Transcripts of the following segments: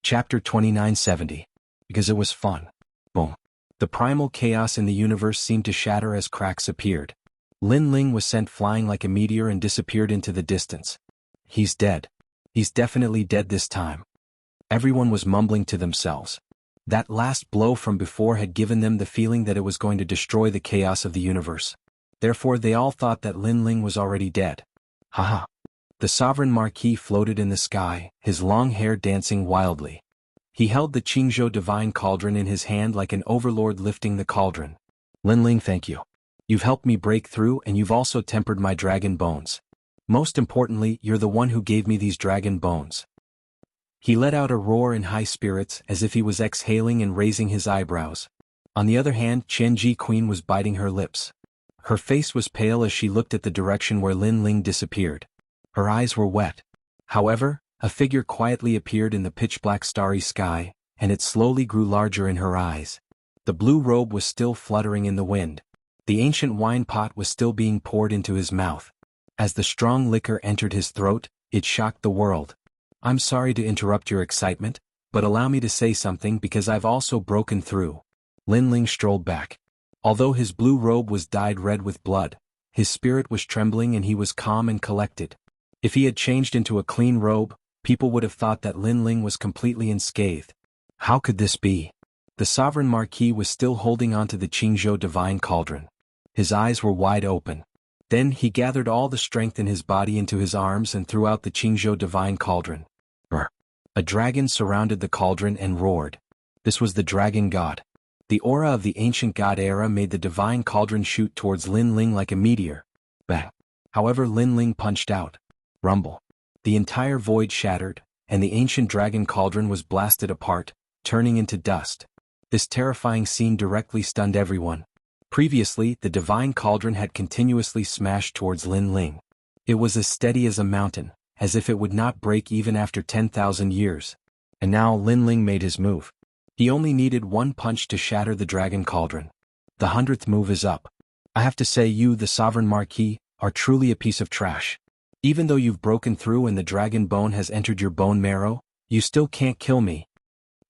Chapter 2970. Because it was fun. Boom. The primal chaos in the universe seemed to shatter as cracks appeared. Lin Ling was sent flying like a meteor and disappeared into the distance. He's dead. He's definitely dead this time. Everyone was mumbling to themselves. That last blow from before had given them the feeling that it was going to destroy the chaos of the universe. Therefore they all thought that Lin Ling was already dead. Haha. The sovereign marquis floated in the sky, his long hair dancing wildly. He held the Qingzhou divine cauldron in his hand like an overlord lifting the cauldron. Lin Ling, thank you. You've helped me break through and you've also tempered my dragon bones. Most importantly, you're the one who gave me these dragon bones. He let out a roar in high spirits as if he was exhaling and raising his eyebrows. On the other hand, Qianji Queen was biting her lips. Her face was pale as she looked at the direction where Lin Ling disappeared. Her eyes were wet. However, a figure quietly appeared in the pitch-black starry sky, and it slowly grew larger in her eyes. The blue robe was still fluttering in the wind. The ancient wine pot was still being poured into his mouth. As the strong liquor entered his throat, it shocked the world. I'm sorry to interrupt your excitement, but allow me to say something because I've also broken through. Lin Ling strolled back. Although his blue robe was dyed red with blood, his spirit was trembling and he was calm and collected. If he had changed into a clean robe, people would have thought that Lin Ling was completely unscathed. How could this be? The sovereign marquis was still holding onto the Qingzhou divine cauldron. His eyes were wide open. Then he gathered all the strength in his body into his arms and threw out the Qingzhou divine cauldron. Brr. A dragon surrounded the cauldron and roared. This was the dragon god. The aura of the ancient god era made the divine cauldron shoot towards Lin Ling like a meteor. Bang. However, Lin Ling punched out. Rumble. The entire void shattered, and the ancient dragon cauldron was blasted apart, turning into dust. This terrifying scene directly stunned everyone. Previously, the divine cauldron had continuously smashed towards Lin Ling. It was as steady as a mountain, as if it would not break even after 10,000 years. And now Lin Ling made his move. He only needed one punch to shatter the dragon cauldron. The 100th move is up. I have to say you, the sovereign marquis, are truly a piece of trash. Even though you've broken through and the dragon bone has entered your bone marrow, you still can't kill me.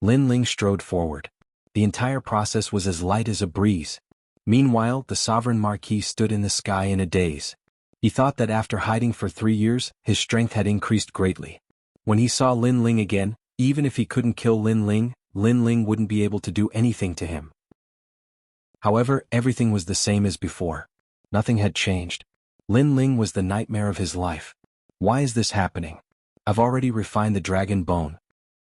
Lin Ling strode forward. The entire process was as light as a breeze. Meanwhile, the sovereign marquis stood in the sky in a daze. He thought that after hiding for 3 years, his strength had increased greatly. When he saw Lin Ling again, even if he couldn't kill Lin Ling wouldn't be able to do anything to him. However, everything was the same as before. Nothing had changed. Lin Ling was the nightmare of his life. Why is this happening? I've already refined the dragon bone.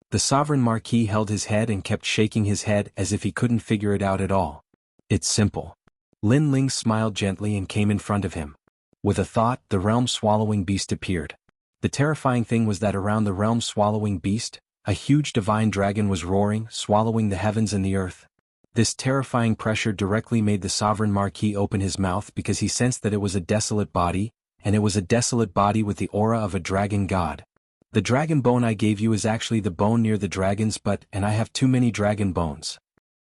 The sovereign marquis held his head and kept shaking his head as if he couldn't figure it out at all. It's simple. Lin Ling smiled gently and came in front of him. With a thought, the realm-swallowing beast appeared. The terrifying thing was that around the realm-swallowing beast, a huge divine dragon was roaring, swallowing the heavens and the earth. This terrifying pressure directly made the sovereign marquis open his mouth because he sensed that it was a desolate body, and it was a desolate body with the aura of a dragon god. The dragon bone I gave you is actually the bone near the dragon's butt, and I have too many dragon bones.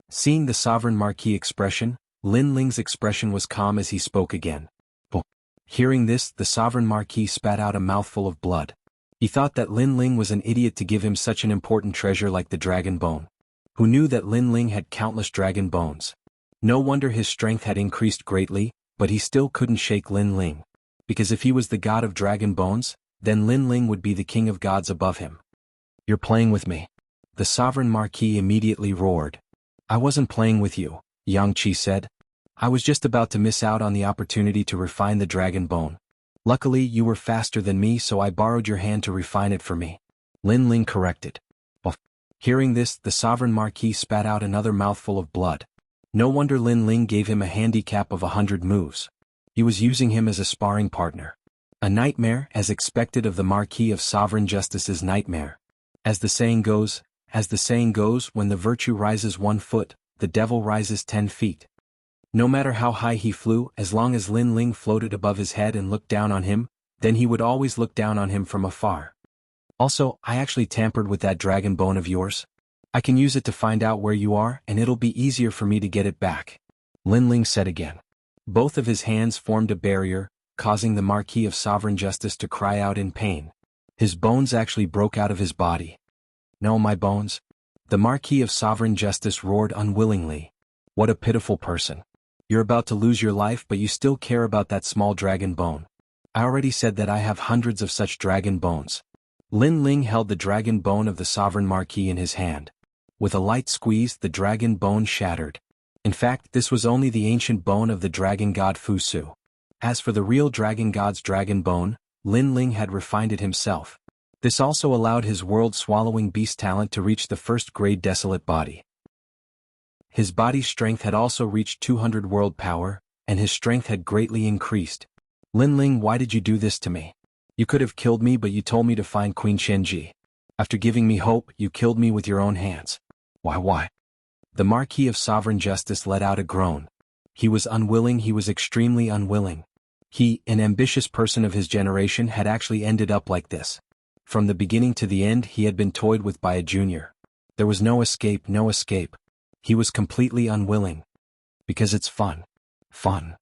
Seeing the sovereign marquis expression, Lin Ling's expression was calm as he spoke again. Oh. Hearing this, the sovereign marquis spat out a mouthful of blood. He thought that Lin Ling was an idiot to give him such an important treasure like the dragon bone. Who knew that Lin Ling had countless dragon bones? No wonder his strength had increased greatly, but he still couldn't shake Lin Ling. Because if he was the god of dragon bones, then Lin Ling would be the king of gods above him. You're playing with me. The sovereign marquis immediately roared. I wasn't playing with you, Yang Qi said. I was just about to miss out on the opportunity to refine the dragon bone. Luckily, you were faster than me, so I borrowed your hand to refine it for me. Lin Ling corrected. Hearing this, the sovereign marquis spat out another mouthful of blood. No wonder Lin Ling gave him a handicap of 100 moves. He was using him as a sparring partner. A nightmare, as expected of the Marquis of Sovereign Justice's nightmare. As the saying goes, when the virtue rises 1 foot, the devil rises 10 feet. No matter how high he flew, as long as Lin Ling floated above his head and looked down on him, then he would always look down on him from afar. Also, I actually tampered with that dragon bone of yours. I can use it to find out where you are, and it'll be easier for me to get it back. Lin Ling said again. Both of his hands formed a barrier, causing the Marquis of Sovereign Justice to cry out in pain. His bones actually broke out of his body. No, my bones? The Marquis of Sovereign Justice roared unwillingly. What a pitiful person. You're about to lose your life but you still care about that small dragon bone. I already said that I have hundreds of such dragon bones. Lin Ling held the dragon bone of the Sovereign Marquis in his hand. With a light squeeze, the dragon bone shattered. In fact, this was only the ancient bone of the dragon god Fusu. As for the real dragon god's dragon bone, Lin Ling had refined it himself. This also allowed his world-swallowing beast talent to reach the first-grade desolate body. His body's strength had also reached 200 world power, and his strength had greatly increased. Lin Ling, why did you do this to me? You could have killed me but you told me to find Queen Qianji. After giving me hope, you killed me with your own hands. Why? The Marquis of Sovereign Justice let out a groan. He was unwilling, he was extremely unwilling. He, an ambitious person of his generation, had actually ended up like this. From the beginning to the end he had been toyed with by a junior. There was no escape, no escape. He was completely unwilling. Because it's fun. Fun.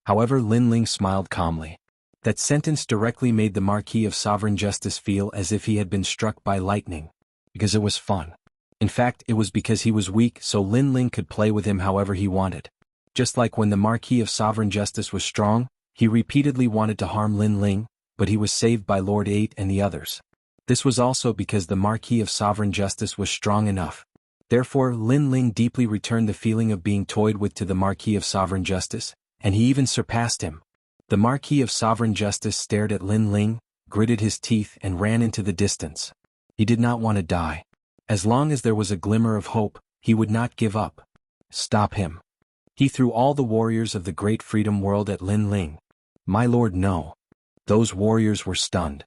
However, Lin Ling smiled calmly. That sentence directly made the Marquis of Sovereign Justice feel as if he had been struck by lightning. Because it was fun. In fact, it was because he was weak so Lin Ling could play with him however he wanted. Just like when the Marquis of Sovereign Justice was strong, he repeatedly wanted to harm Lin Ling, but he was saved by Lord 8 and the others. This was also because the Marquis of Sovereign Justice was strong enough. Therefore, Lin Ling deeply returned the feeling of being toyed with to the Marquis of Sovereign Justice, and he even surpassed him. The Marquis of Sovereign Justice stared at Lin Ling, gritted his teeth and ran into the distance. He did not want to die. As long as there was a glimmer of hope, he would not give up. Stop him. He threw all the warriors of the great freedom world at Lin Ling. My lord, no. Those warriors were stunned.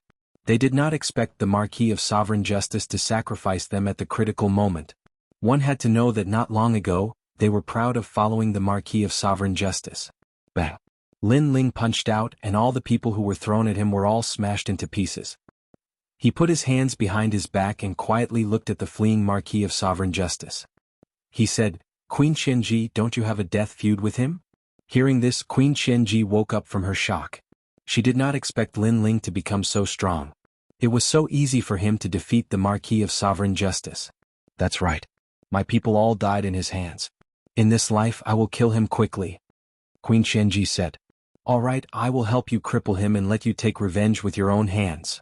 They did not expect the Marquis of Sovereign Justice to sacrifice them at the critical moment. One had to know that not long ago, they were proud of following the Marquis of Sovereign Justice. Bang! Lin Ling punched out and all the people who were thrown at him were all smashed into pieces. He put his hands behind his back and quietly looked at the fleeing Marquis of Sovereign Justice. He said, Queen Qianji, don't you have a death feud with him? Hearing this, Queen Qianji woke up from her shock. She did not expect Lin Ling to become so strong. It was so easy for him to defeat the Marquis of Sovereign Justice. That's right. My people all died in his hands. In this life I will kill him quickly. Queen Qianji said. All right, I will help you cripple him and let you take revenge with your own hands.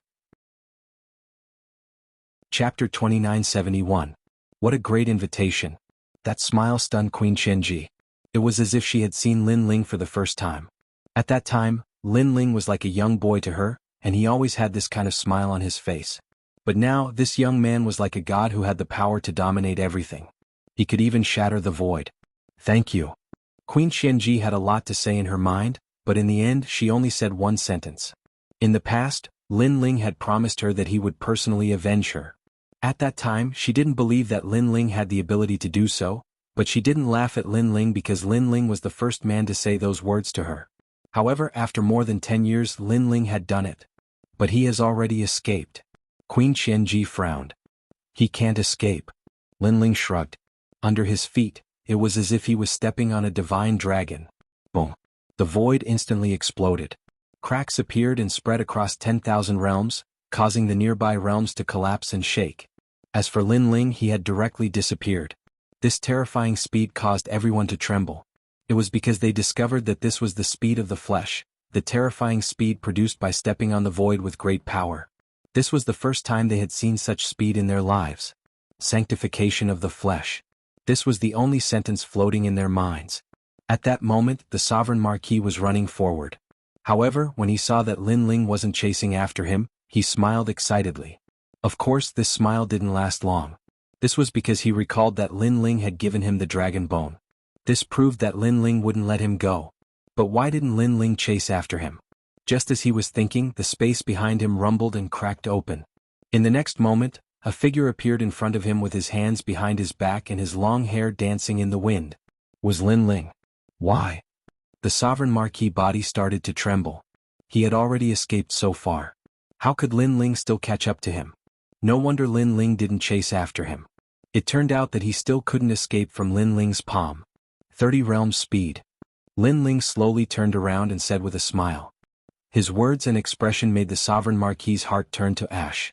Chapter 2971. What a great invitation. That smile stunned Queen Qianji. It was as if she had seen Lin Ling for the first time. At that time, Lin Ling was like a young boy to her, and he always had this kind of smile on his face. But now, this young man was like a god who had the power to dominate everything. He could even shatter the void. Thank you. Queen Qianji had a lot to say in her mind, but in the end she only said one sentence. In the past, Lin Ling had promised her that he would personally avenge her. At that time, she didn't believe that Lin Ling had the ability to do so, but she didn't laugh at Lin Ling because Lin Ling was the first man to say those words to her. However, after more than 10 years, Lin Ling had done it. But he has already escaped. Queen Qianji frowned. He can't escape. Lin Ling shrugged. Under his feet, it was as if he was stepping on a divine dragon. Boom. The void instantly exploded. Cracks appeared and spread across 10,000 realms, causing the nearby realms to collapse and shake. As for Lin Ling, he had directly disappeared. This terrifying speed caused everyone to tremble. It was because they discovered that this was the speed of the flesh, the terrifying speed produced by stepping on the void with great power. This was the first time they had seen such speed in their lives. Sanctification of the flesh. This was the only sentence floating in their minds. At that moment, the Sovereign Marquis was running forward. However, when he saw that Lin Ling wasn't chasing after him, he smiled excitedly. Of course, this smile didn't last long. This was because he recalled that Lin Ling had given him the dragon bone. This proved that Lin Ling wouldn't let him go. But why didn't Lin Ling chase after him? Just as he was thinking, the space behind him rumbled and cracked open. In the next moment, a figure appeared in front of him with his hands behind his back and his long hair dancing in the wind. Was Lin Ling. Why? The Sovereign Marquis body started to tremble. He had already escaped so far. How could Lin Ling still catch up to him? No wonder Lin Ling didn't chase after him. It turned out that he still couldn't escape from Lin Ling's palm. 30 realms speed. Lin Ling slowly turned around and said with a smile. His words and expression made the Sovereign Marquis's heart turn to ash.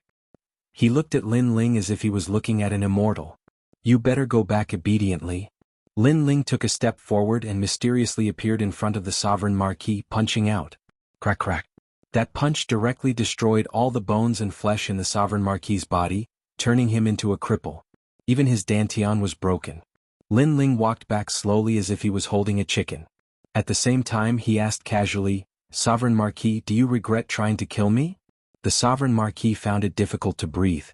He looked at Lin Ling as if he was looking at an immortal. You better go back obediently. Lin Ling took a step forward and mysteriously appeared in front of the Sovereign Marquis, punching out. Crack crack. That punch directly destroyed all the bones and flesh in the Sovereign Marquis's body, turning him into a cripple. Even his dantian was broken. Lin Ling walked back slowly as if he was holding a chicken. At the same time he asked casually, Sovereign Marquis, do you regret trying to kill me? The Sovereign Marquis found it difficult to breathe.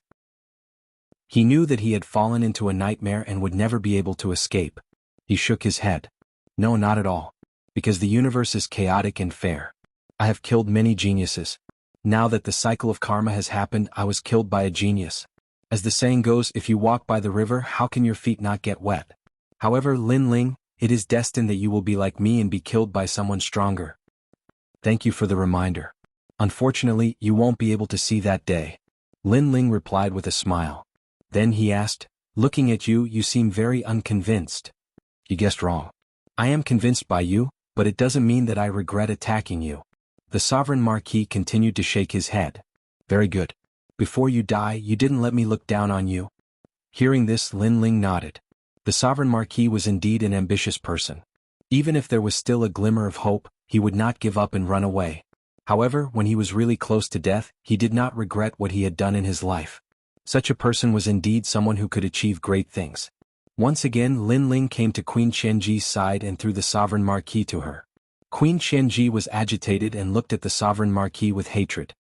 He knew that he had fallen into a nightmare and would never be able to escape. He shook his head. No, not at all. Because the universe is chaotic and fair. I have killed many geniuses. Now that the cycle of karma has happened, I was killed by a genius. As the saying goes, if you walk by the river, how can your feet not get wet? However, Lin Ling, it is destined that you will be like me and be killed by someone stronger. Thank you for the reminder. Unfortunately, you won't be able to see that day. Lin Ling replied with a smile. Then he asked, looking at you, you seem very unconvinced. You guessed wrong. I am convinced by you, but it doesn't mean that I regret attacking you. The Sovereign Marquis continued to shake his head. Very good. Before you die, you didn't let me look down on you. Hearing this, Lin Ling nodded. The Sovereign Marquis was indeed an ambitious person. Even if there was still a glimmer of hope, he would not give up and run away. However, when he was really close to death, he did not regret what he had done in his life. Such a person was indeed someone who could achieve great things. Once again, Lin Ling came to Queen Qianji's side and threw the Sovereign Marquis to her. Queen Qianji was agitated and looked at the Sovereign Marquis with hatred.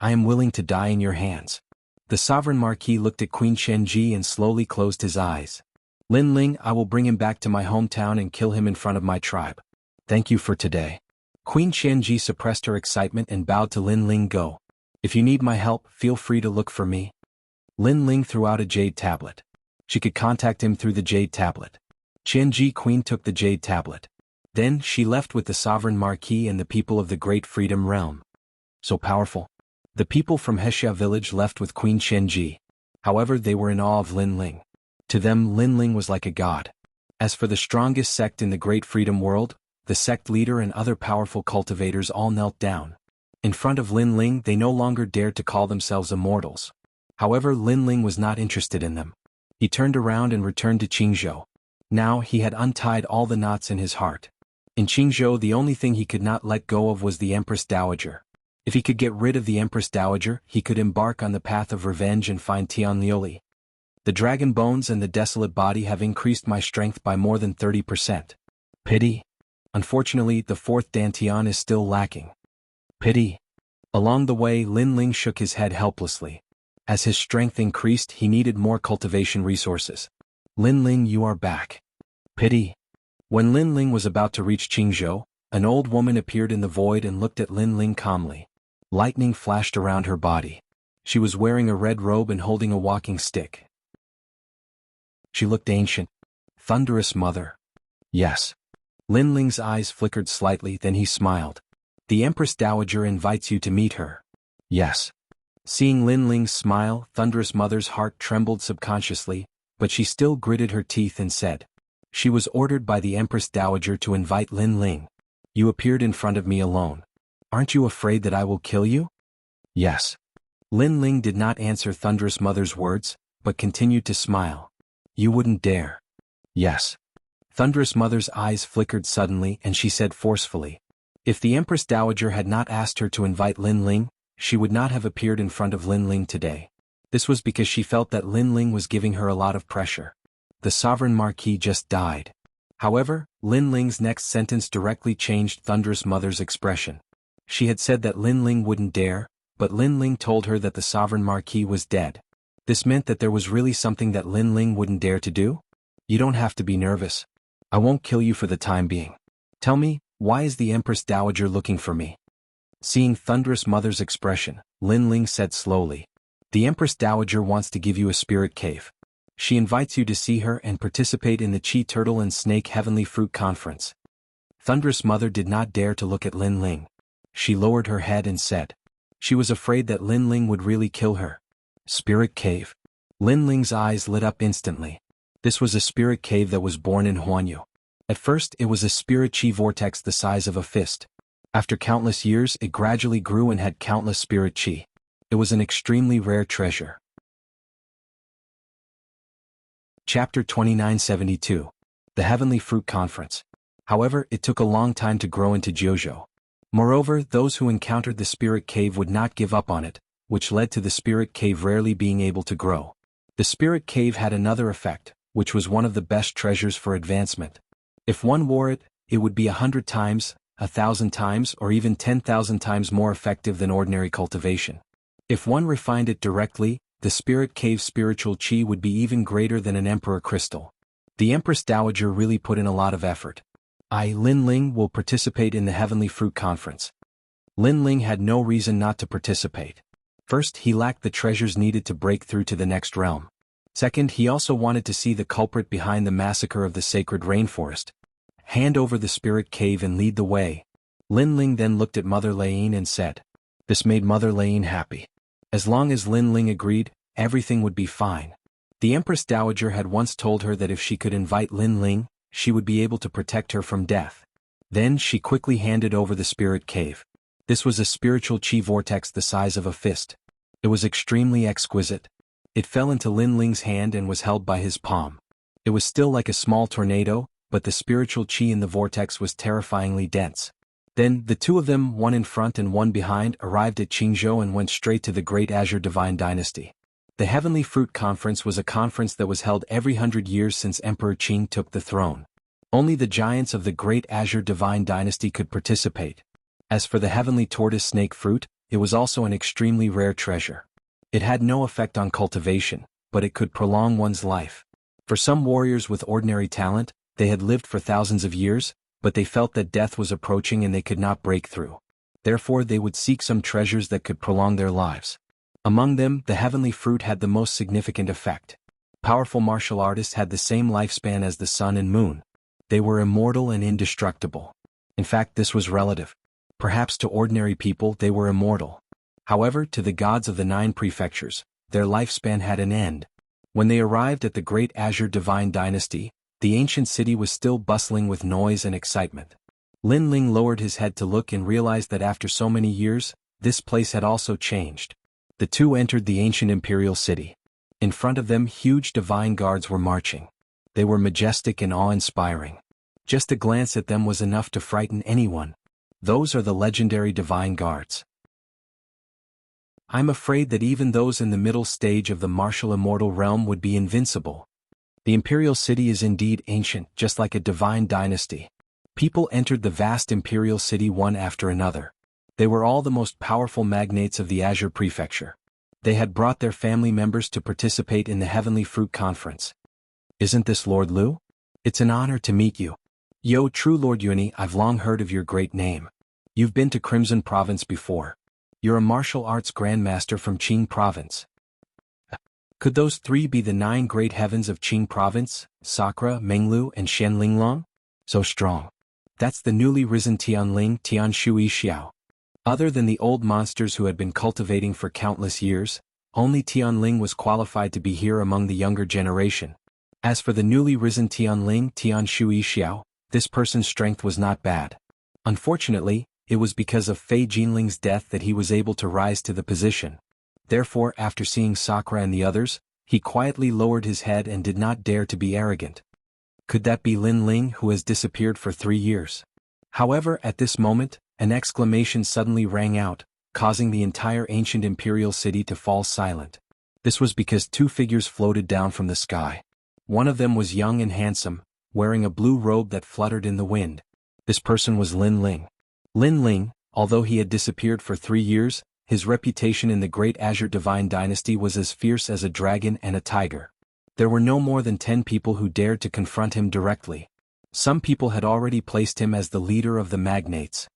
I am willing to die in your hands. The Sovereign Marquis looked at Queen Qianji and slowly closed his eyes. Lin Ling, I will bring him back to my hometown and kill him in front of my tribe. Thank you for today. Queen Qianji suppressed her excitement and bowed to Lin Ling. Go. If you need my help, feel free to look for me. Lin Ling threw out a jade tablet. She could contact him through the jade tablet. Qianji Queen took the jade tablet. Then she left with the Sovereign Marquis and the people of the Great Freedom Realm. So powerful. The people from Hexia village left with Queen Qianji. However, they were in awe of Lin Ling. To them, Lin Ling was like a god. As for the strongest sect in the Great Freedom World, the sect leader and other powerful cultivators all knelt down. In front of Lin Ling, they no longer dared to call themselves immortals. However, Lin Ling was not interested in them. He turned around and returned to Qingzhou. Now he had untied all the knots in his heart. In Qingzhou, the only thing he could not let go of was the Empress Dowager. If he could get rid of the Empress Dowager, he could embark on the path of revenge and find Tianliuli. The dragon bones and the desolate body have increased my strength by more than 30%. Pity. Unfortunately, the fourth dantian is still lacking. Pity. Along the way, Lin Ling shook his head helplessly. As his strength increased, he needed more cultivation resources. Lin Ling, you are back. Pity. When Lin Ling was about to reach Qingzhou, an old woman appeared in the void and looked at Lin Ling calmly. Lightning flashed around her body. She was wearing a red robe and holding a walking stick. She looked ancient. Thunderous Mother. Yes. Lin Ling's eyes flickered slightly, then he smiled. The Empress Dowager invites you to meet her. Yes. Seeing Lin Ling's smile, Thunderous Mother's heart trembled subconsciously, but she still gritted her teeth and said. She was ordered by the Empress Dowager to invite Lin Ling. You appeared in front of me alone. Aren't you afraid that I will kill you? Yes. Lin Ling did not answer Thunderous Mother's words, but continued to smile. You wouldn't dare. Yes. Thunderous Mother's eyes flickered suddenly and she said forcefully. If the Empress Dowager had not asked her to invite Lin Ling, she would not have appeared in front of Lin Ling today. This was because she felt that Lin Ling was giving her a lot of pressure. The Sovereign Marquis just died. However, Lin Ling's next sentence directly changed Thunderous Mother's expression. She had said that Lin Ling wouldn't dare, but Lin Ling told her that the Sovereign Marquis was dead. This meant that there was really something that Lin Ling wouldn't dare to do? You don't have to be nervous. I won't kill you for the time being. Tell me, why is the Empress Dowager looking for me? Seeing Thunderous Mother's expression, Lin Ling said slowly. The Empress Dowager wants to give you a spirit cave. She invites you to see her and participate in the Chi Turtle and Snake Heavenly Fruit Conference. Thunderous Mother did not dare to look at Lin Ling. She lowered her head and said. She was afraid that Lin Ling would really kill her. Spirit cave. Lin Ling's eyes lit up instantly. This was a spirit cave that was born in Huanyu. At first, it was a spirit chi vortex the size of a fist. After countless years, it gradually grew and had countless spirit chi. It was an extremely rare treasure. Chapter 2972. The Heavenly Fruit Conference. However, it took a long time to grow into Jianghu. Moreover, those who encountered the spirit cave would not give up on it, which led to the spirit cave rarely being able to grow. The spirit cave had another effect, which was one of the best treasures for advancement. If one wore it, it would be 100 times, 1,000 times, or even 10,000 times more effective than ordinary cultivation. If one refined it directly, the spirit cave's spiritual chi would be even greater than an emperor crystal. The Empress Dowager really put in a lot of effort. Lin Ling will participate in the Heavenly Fruit Conference. Lin Ling had no reason not to participate. First, he lacked the treasures needed to break through to the next realm. Second, he also wanted to see the culprit behind the massacre of the sacred rainforest. Hand over the spirit cave and lead the way. Lin Ling then looked at Mother Laine and said. This made Mother Laine happy. As long as Lin Ling agreed, everything would be fine. The Empress Dowager had once told her that if she could invite Lin Ling, she would be able to protect her from death. Then she quickly handed over the spirit cave. This was a spiritual chi vortex the size of a fist. It was extremely exquisite. It fell into Lin Ling's hand and was held by his palm. It was still like a small tornado, but the spiritual chi in the vortex was terrifyingly dense. Then, the two of them, one in front and one behind, arrived at Jianghu and went straight to the Great Azure Divine Dynasty. The Heavenly Fruit Conference was a conference that was held every 100 years since Emperor Qing took the throne. Only the giants of the Great Azure Divine Dynasty could participate. As for the Heavenly Tortoise Snake Fruit, it was also an extremely rare treasure. It had no effect on cultivation, but it could prolong one's life. For some warriors with ordinary talent, they had lived for thousands of years, but they felt that death was approaching and they could not break through. Therefore they would seek some treasures that could prolong their lives. Among them, the heavenly fruit had the most significant effect. Powerful martial artists had the same lifespan as the sun and moon. They were immortal and indestructible. In fact, this was relative. Perhaps to ordinary people they were immortal. However, to the gods of the 9 prefectures, their lifespan had an end. When they arrived at the Great Azure Divine Dynasty, the ancient city was still bustling with noise and excitement. Lin Ling lowered his head to look and realized that after so many years, this place had also changed. The two entered the ancient imperial city. In front of them, huge divine guards were marching. They were majestic and awe-inspiring. Just a glance at them was enough to frighten anyone. Those are the legendary divine guards. I'm afraid that even those in the middle stage of the martial immortal realm would be invincible. The imperial city is indeed ancient, just like a divine dynasty. People entered the vast imperial city one after another. They were all the most powerful magnates of the Azure Prefecture. They had brought their family members to participate in the Heavenly Fruit Conference. Isn't this Lord Liu? It's an honor to meet you. Yo, true Lord Yuani, I've long heard of your great name. You've been to Crimson Province before. You're a martial arts grandmaster from Qing Province. Could those 3 be the 9 great heavens of Qing Province, Sakura, Menglu, and Shen Linglong? So strong. That's the newly risen Tianling, Tian Shui Xiao. Other than the old monsters who had been cultivating for countless years, only Tianling was qualified to be here among the younger generation. As for the newly risen Tianling, Tian Shui Xiao, this person's strength was not bad. Unfortunately, it was because of Fei Jinling's death that he was able to rise to the position. Therefore, after seeing Sakura and the others, he quietly lowered his head and did not dare to be arrogant. Could that be Lin Ling, who has disappeared for 3 years? However, at this moment, an exclamation suddenly rang out, causing the entire ancient imperial city to fall silent. This was because 2 figures floated down from the sky. One of them was young and handsome, wearing a blue robe that fluttered in the wind. This person was Lin Ling. Lin Ling, although he had disappeared for 3 years, his reputation in the Great Azure Divine Dynasty was as fierce as a dragon and a tiger. There were no more than 10 people who dared to confront him directly. Some people had already placed him as the leader of the magnates.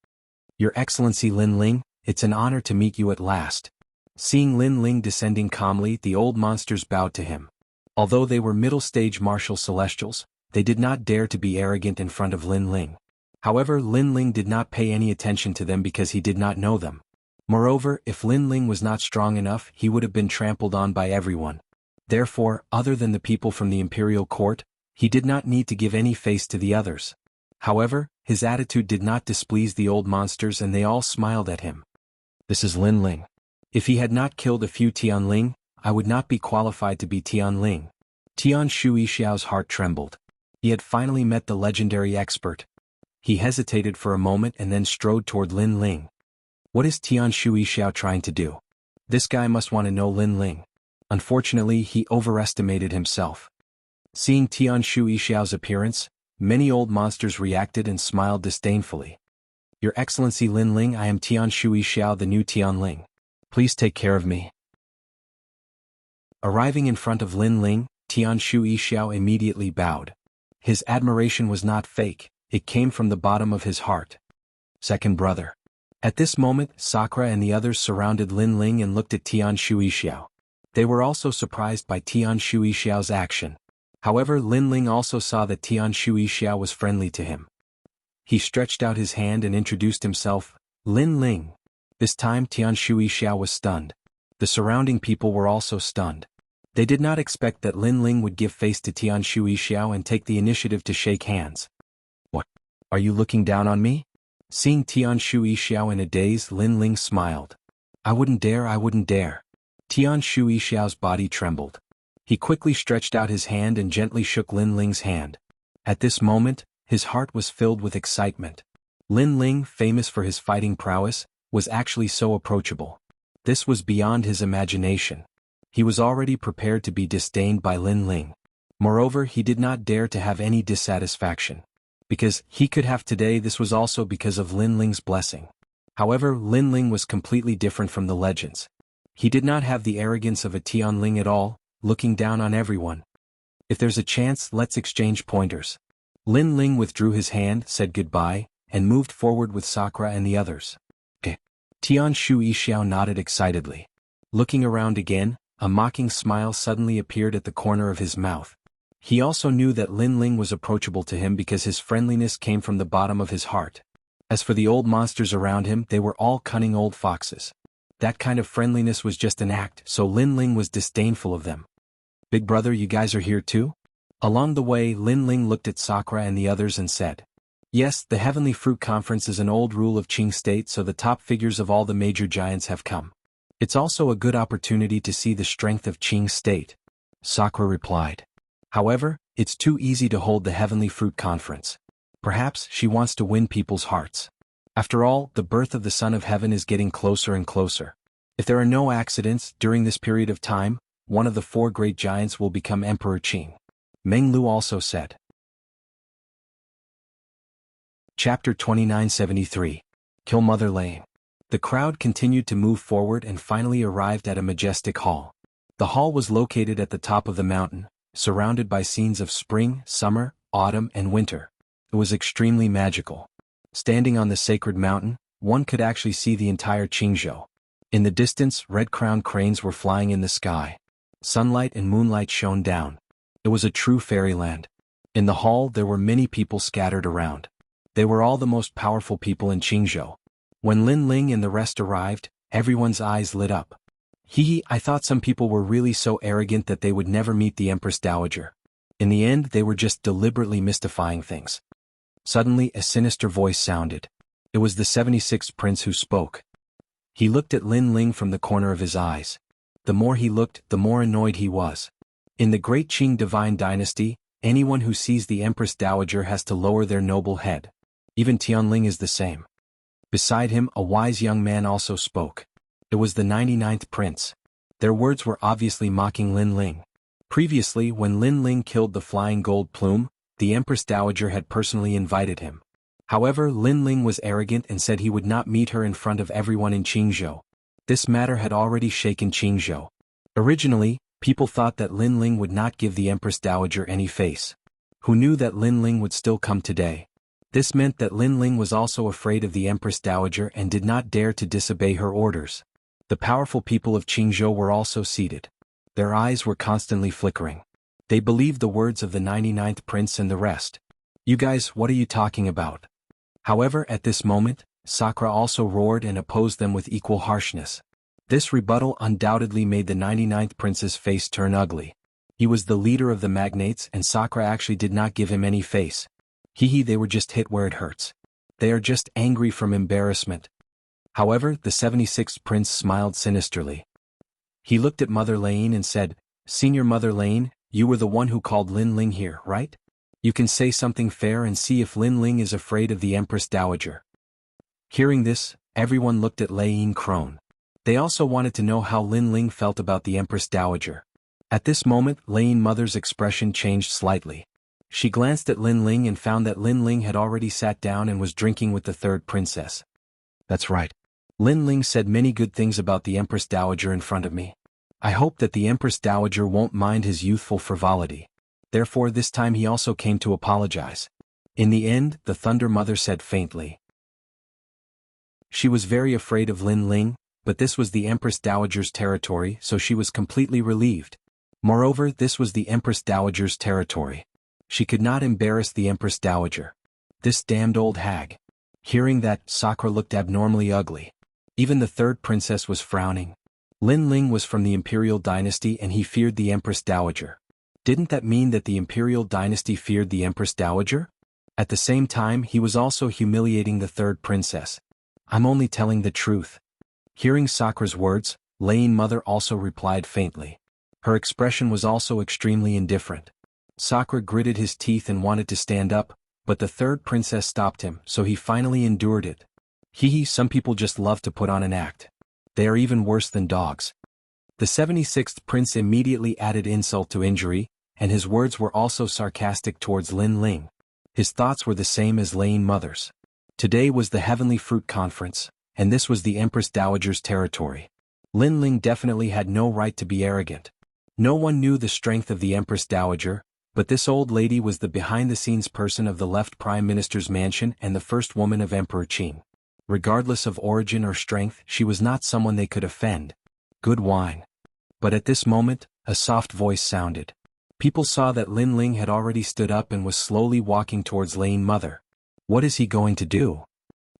Your Excellency Lin Ling, it's an honor to meet you at last. Seeing Lin Ling descending calmly, the old monsters bowed to him. Although they were middle-stage martial celestials, they did not dare to be arrogant in front of Lin Ling. However, Lin Ling did not pay any attention to them because he did not know them. Moreover, if Lin Ling was not strong enough, he would have been trampled on by everyone. Therefore, other than the people from the imperial court, he did not need to give any face to the others. However, his attitude did not displease the old monsters and they all smiled at him. This is Lin Ling. If he had not killed a few Tianling, I would not be qualified to be Tianling. Tian Shui Xiao's heart trembled. He had finally met the legendary expert. He hesitated for a moment and then strode toward Lin Ling. What is Tian Shui Xiao trying to do? This guy must want to know Lin Ling. Unfortunately, he overestimated himself. Seeing Tian Shui Xiao's appearance, many old monsters reacted and smiled disdainfully. Your Excellency Lin Ling, I am Tian Shui Xiao, the new Tian Ling. Please take care of me. Arriving in front of Lin Ling, Tian Shui Xiao immediately bowed. His admiration was not fake, it came from the bottom of his heart. Second brother. At this moment, Sakura and the others surrounded Lin Ling and looked at Tian Shui Xiao. They were also surprised by Tian Shui Xiao's action. However, Lin Ling also saw that Tian Shui Xiao was friendly to him. He stretched out his hand and introduced himself, Lin Ling. This time Tian Shui Xiao was stunned. The surrounding people were also stunned. They did not expect that Lin Ling would give face to Tian Shui Xiao and take the initiative to shake hands. What? Are you looking down on me? Seeing Tian Shui Xiao in a daze, Lin Ling smiled. I wouldn't dare. Tian Shui Xiao's body trembled. He quickly stretched out his hand and gently shook Lin Ling's hand. At this moment, his heart was filled with excitement. Lin Ling, famous for his fighting prowess, was actually so approachable. This was beyond his imagination. He was already prepared to be disdained by Lin Ling. Moreover, he did not dare to have any dissatisfaction. Because he could have today, this was also because of Lin Ling's blessing. However, Lin Ling was completely different from the legends. He did not have the arrogance of a Tian Ling at all, looking down on everyone. If there's a chance, let's exchange pointers. Lin Ling withdrew his hand, said goodbye, and moved forward with Sakura and the others. Tian Shui Xiao nodded excitedly. Looking around again, a mocking smile suddenly appeared at the corner of his mouth. He also knew that Lin Ling was approachable to him because his friendliness came from the bottom of his heart. As for the old monsters around him, they were all cunning old foxes. That kind of friendliness was just an act, so Lin Ling was disdainful of them. Big brother, you guys are here too? Along the way, Lin Ling looked at Sakura and the others and said, Yes, the Heavenly Fruit Conference is an old rule of Qing State, so the top figures of all the major giants have come. It's also a good opportunity to see the strength of Qing State. Sakura replied. However, it's too easy to hold the Heavenly Fruit Conference. Perhaps she wants to win people's hearts. After all, the birth of the Son of Heaven is getting closer and closer. If there are no accidents, during this period of time, one of the 4 great giants will become Emperor Qing. Meng Lu also said. Chapter 2973. Kill Mother Lane. The crowd continued to move forward and finally arrived at a majestic hall. The hall was located at the top of the mountain, surrounded by scenes of spring, summer, autumn, and winter. It was extremely magical. Standing on the sacred mountain, one could actually see the entire Qingzhou. In the distance, red-crowned cranes were flying in the sky. Sunlight and moonlight shone down. It was a true fairyland. In the hall, there were many people scattered around. They were all the most powerful people in Qingzhou. When Lin Ling and the rest arrived, everyone's eyes lit up. I thought some people were really so arrogant that they would never meet the Empress Dowager. In the end, they were just deliberately mystifying things. Suddenly, a sinister voice sounded. It was the 76th prince who spoke. He looked at Lin Ling from the corner of his eyes. The more he looked, the more annoyed he was. In the great Qing divine dynasty, anyone who sees the Empress Dowager has to lower their noble head. Even Tianling is the same. Beside him, a wise young man also spoke. It was the 99th prince. Their words were obviously mocking Lin Ling. Previously, when Lin Ling killed the flying gold plume, the Empress Dowager had personally invited him. However, Lin Ling was arrogant and said he would not meet her in front of everyone in Qingzhou. This matter had already shaken Qingzhou. Originally, people thought that Lin Ling would not give the Empress Dowager any face. Who knew that Lin Ling would still come today? This meant that Lin Ling was also afraid of the Empress Dowager and did not dare to disobey her orders. The powerful people of Qingzhou were also seated. Their eyes were constantly flickering. They believed the words of the 99th prince and the rest. You guys, what are you talking about? However, at this moment, Sakura also roared and opposed them with equal harshness. This rebuttal undoubtedly made the 99th prince's face turn ugly. He was the leader of the magnates and Sakura actually did not give him any face. They were just hit where it hurts. They are just angry from embarrassment. However, the 76th prince smiled sinisterly. He looked at Mother Lane and said, Senior Mother Lane, you were the one who called Lin Ling here, right? You can say something fair and see if Lin Ling is afraid of the Empress Dowager." Hearing this, everyone looked at Lei Yin Crone. They also wanted to know how Lin Ling felt about the Empress Dowager. At this moment, Lei Yin Mother's expression changed slightly. She glanced at Lin Ling and found that Lin Ling had already sat down and was drinking with the third princess. "That's right. Lin Ling said many good things about the Empress Dowager in front of me. I hope that the Empress Dowager won't mind his youthful frivolity. Therefore this time he also came to apologize." In the end, the Thunder Mother said faintly. She was very afraid of Lin Ling, but this was the Empress Dowager's territory, so she was completely relieved. Moreover, this was the Empress Dowager's territory. She could not embarrass the Empress Dowager. This damned old hag. Hearing that, Sakura looked abnormally ugly. Even the third princess was frowning. Lin Ling was from the Imperial Dynasty and he feared the Empress Dowager. Didn't that mean that the Imperial Dynasty feared the Empress Dowager? At the same time, he was also humiliating the third princess. "I'm only telling the truth." Hearing Sakura's words, Lei Yin Mother also replied faintly. Her expression was also extremely indifferent. Sakura gritted his teeth and wanted to stand up, but the third princess stopped him, so he finally endured it. Some people just love to put on an act. They are even worse than dogs. The 76th prince immediately added insult to injury, and his words were also sarcastic towards Lin Ling. His thoughts were the same as Lei Yin Mother's. Today was the Heavenly Fruit Conference, and this was the Empress Dowager's territory. Lin Ling definitely had no right to be arrogant. No one knew the strength of the Empress Dowager, but this old lady was the behind-the-scenes person of the left Prime Minister's mansion and the first woman of Emperor Qin. Regardless of origin or strength, she was not someone they could offend. Good wine. But at this moment, a soft voice sounded. People saw that Lin Ling had already stood up and was slowly walking towards Lei Yin Mother. What is he going to do?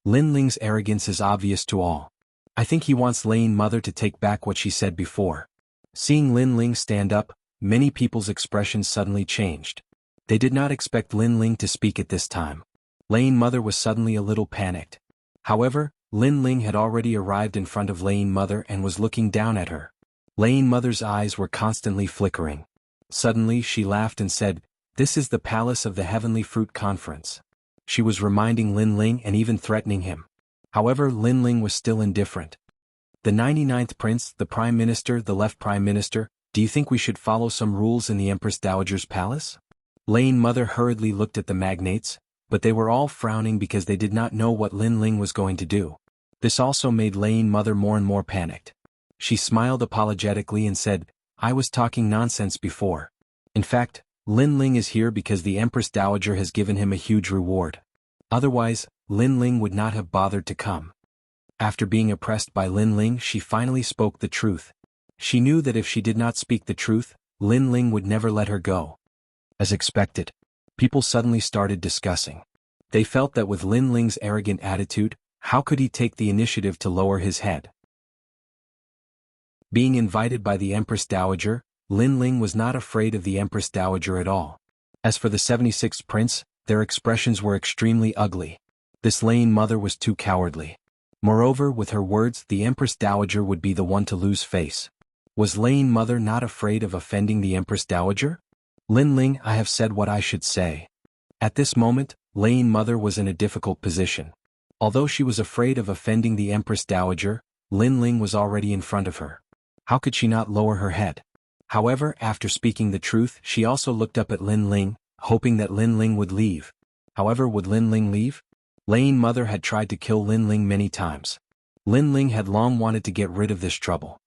Lin Ling's arrogance is obvious to all. I think he wants Lei Yin Mother to take back what she said before. Seeing Lin Ling stand up, many people's expressions suddenly changed. They did not expect Lin Ling to speak at this time. Lei Yin Mother was suddenly a little panicked. However, Lin Ling had already arrived in front of Lei Yin Mother and was looking down at her. Lei Yin Mother's eyes were constantly flickering. Suddenly she laughed and said, "This is the palace of the Heavenly Fruit Conference." She was reminding Lin Ling and even threatening him. However, Lin Ling was still indifferent. "The 99th Prince, the Prime Minister, the Left Prime Minister, do you think we should follow some rules in the Empress Dowager's palace?" Lei Yin Mother hurriedly looked at the magnates, but they were all frowning because they did not know what Lin Ling was going to do. This also made Lei Yin Mother more and more panicked. She smiled apologetically and said, "I was talking nonsense before. In fact, Lin Ling is here because the Empress Dowager has given him a huge reward. Otherwise, Lin Ling would not have bothered to come." After being oppressed by Lin Ling, she finally spoke the truth. She knew that if she did not speak the truth, Lin Ling would never let her go. As expected, people suddenly started discussing. They felt that with Lin Ling's arrogant attitude, how could he take the initiative to lower his head? Being invited by the Empress Dowager, Lin Ling was not afraid of the Empress Dowager at all. As for the 76th prince, their expressions were extremely ugly. This Lei Yin Mother was too cowardly. Moreover, with her words, the Empress Dowager would be the one to lose face. Was Lei Yin Mother not afraid of offending the Empress Dowager? "Lin Ling, I have said what I should say." At this moment, Lei Yin Mother was in a difficult position. Although she was afraid of offending the Empress Dowager, Lin Ling was already in front of her. How could she not lower her head? However, after speaking the truth, she also looked up at Lin Ling, hoping that Lin Ling would leave. However, would Lin Ling leave? Lei Yin Mother had tried to kill Lin Ling many times. Lin Ling had long wanted to get rid of this trouble.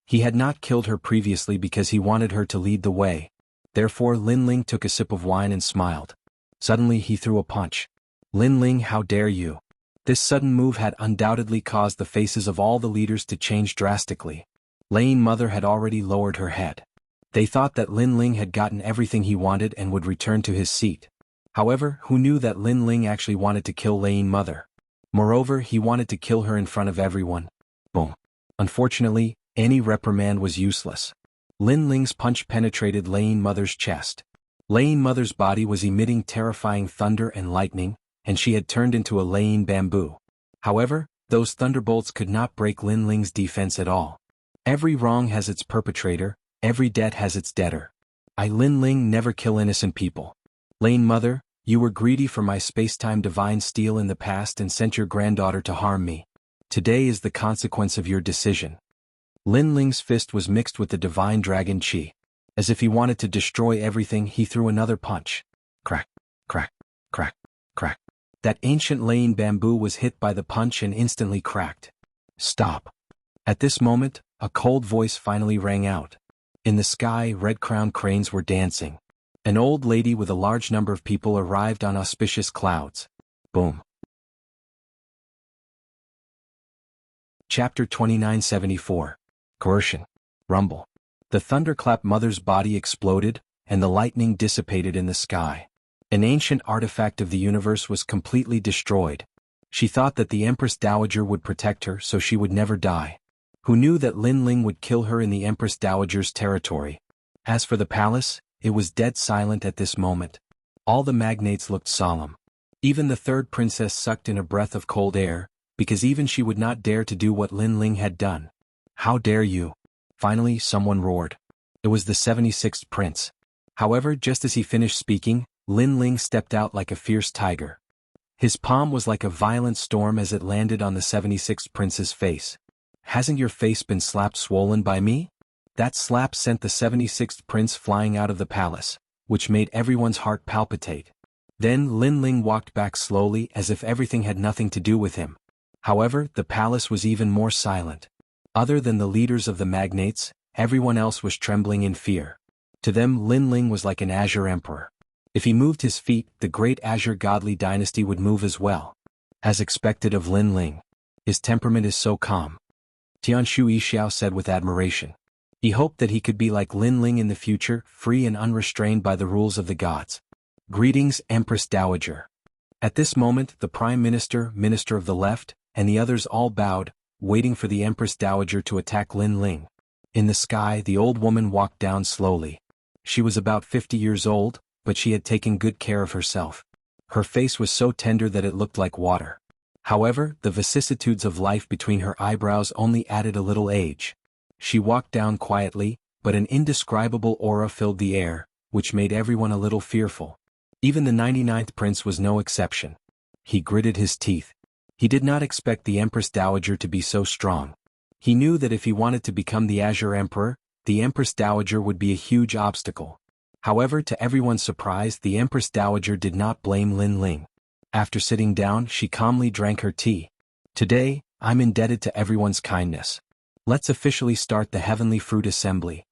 He had not killed her previously because he wanted her to lead the way. Therefore Lin Ling took a sip of wine and smiled. Suddenly he threw a punch. "Lin Ling, how dare you!" This sudden move had undoubtedly caused the faces of all the leaders to change drastically. Lei Yin Mother had already lowered her head. They thought that Lin Ling had gotten everything he wanted and would return to his seat. However, who knew that Lin Ling actually wanted to kill Lei Yin Mother? Moreover, he wanted to kill her in front of everyone. Boom. Unfortunately, any reprimand was useless. Lin Ling's punch penetrated Lei Yin Mother's chest. Lei Yin Mother's body was emitting terrifying thunder and lightning, and she had turned into a Lei Yin bamboo. However, those thunderbolts could not break Lin Ling's defense at all. Every wrong has its perpetrator, every debt has its debtor. I Lin Ling never kill innocent people. Lane Mother, you were greedy for my space-time divine steel in the past and sent your granddaughter to harm me. Today is the consequence of your decision. Lin Ling's fist was mixed with the divine dragon chi. As if he wanted to destroy everything, he threw another punch. Crack, crack, crack, crack. That ancient laying bamboo was hit by the punch and instantly cracked. Stop. At this moment, a cold voice finally rang out. In the sky, red-crowned cranes were dancing. An old lady with a large number of people arrived on auspicious clouds. Boom. Chapter 2974. Coercion. Rumble. The thunderclap mother's body exploded, and the lightning dissipated in the sky. An ancient artifact of the universe was completely destroyed. She thought that the Empress Dowager would protect her so she would never die. Who knew that Lin Ling would kill her in the Empress Dowager's territory? As for the palace, it was dead silent at this moment. All the magnates looked solemn. Even the third princess sucked in a breath of cold air, because even she would not dare to do what Lin Ling had done. How dare you? Finally, someone roared. It was the 76th prince. However, just as he finished speaking, Lin Ling stepped out like a fierce tiger. His palm was like a violent storm as it landed on the 76th prince's face. Hasn't your face been slapped swollen by me? That slap sent the 76th prince flying out of the palace, which made everyone's heart palpitate. Then Lin Ling walked back slowly as if everything had nothing to do with him. However, the palace was even more silent. Other than the leaders of the magnates, everyone else was trembling in fear. To them, Lin Ling was like an azure emperor. If he moved his feet, the great azure godly dynasty would move as well. As expected of Lin Ling. His temperament is so calm. Tianshu Yixiao said with admiration. He hoped that he could be like Lin Ling in the future, free and unrestrained by the rules of the gods. Greetings, Empress Dowager. At this moment, the Prime Minister, Minister of the Left, and the others all bowed, waiting for the Empress Dowager to attack Lin Ling. In the sky, the old woman walked down slowly. She was about 50 years old, but she had taken good care of herself. Her face was so tender that it looked like water. However, the vicissitudes of life between her eyebrows only added a little age. She walked down quietly, but an indescribable aura filled the air, which made everyone a little fearful. Even the 99th prince was no exception. He gritted his teeth. He did not expect the Empress Dowager to be so strong. He knew that if he wanted to become the Azure Emperor, the Empress Dowager would be a huge obstacle. However, to everyone's surprise, the Empress Dowager did not blame Lin Ling. After sitting down, she calmly drank her tea. Today, I'm indebted to everyone's kindness. Let's officially start the Heavenly Fruit Assembly.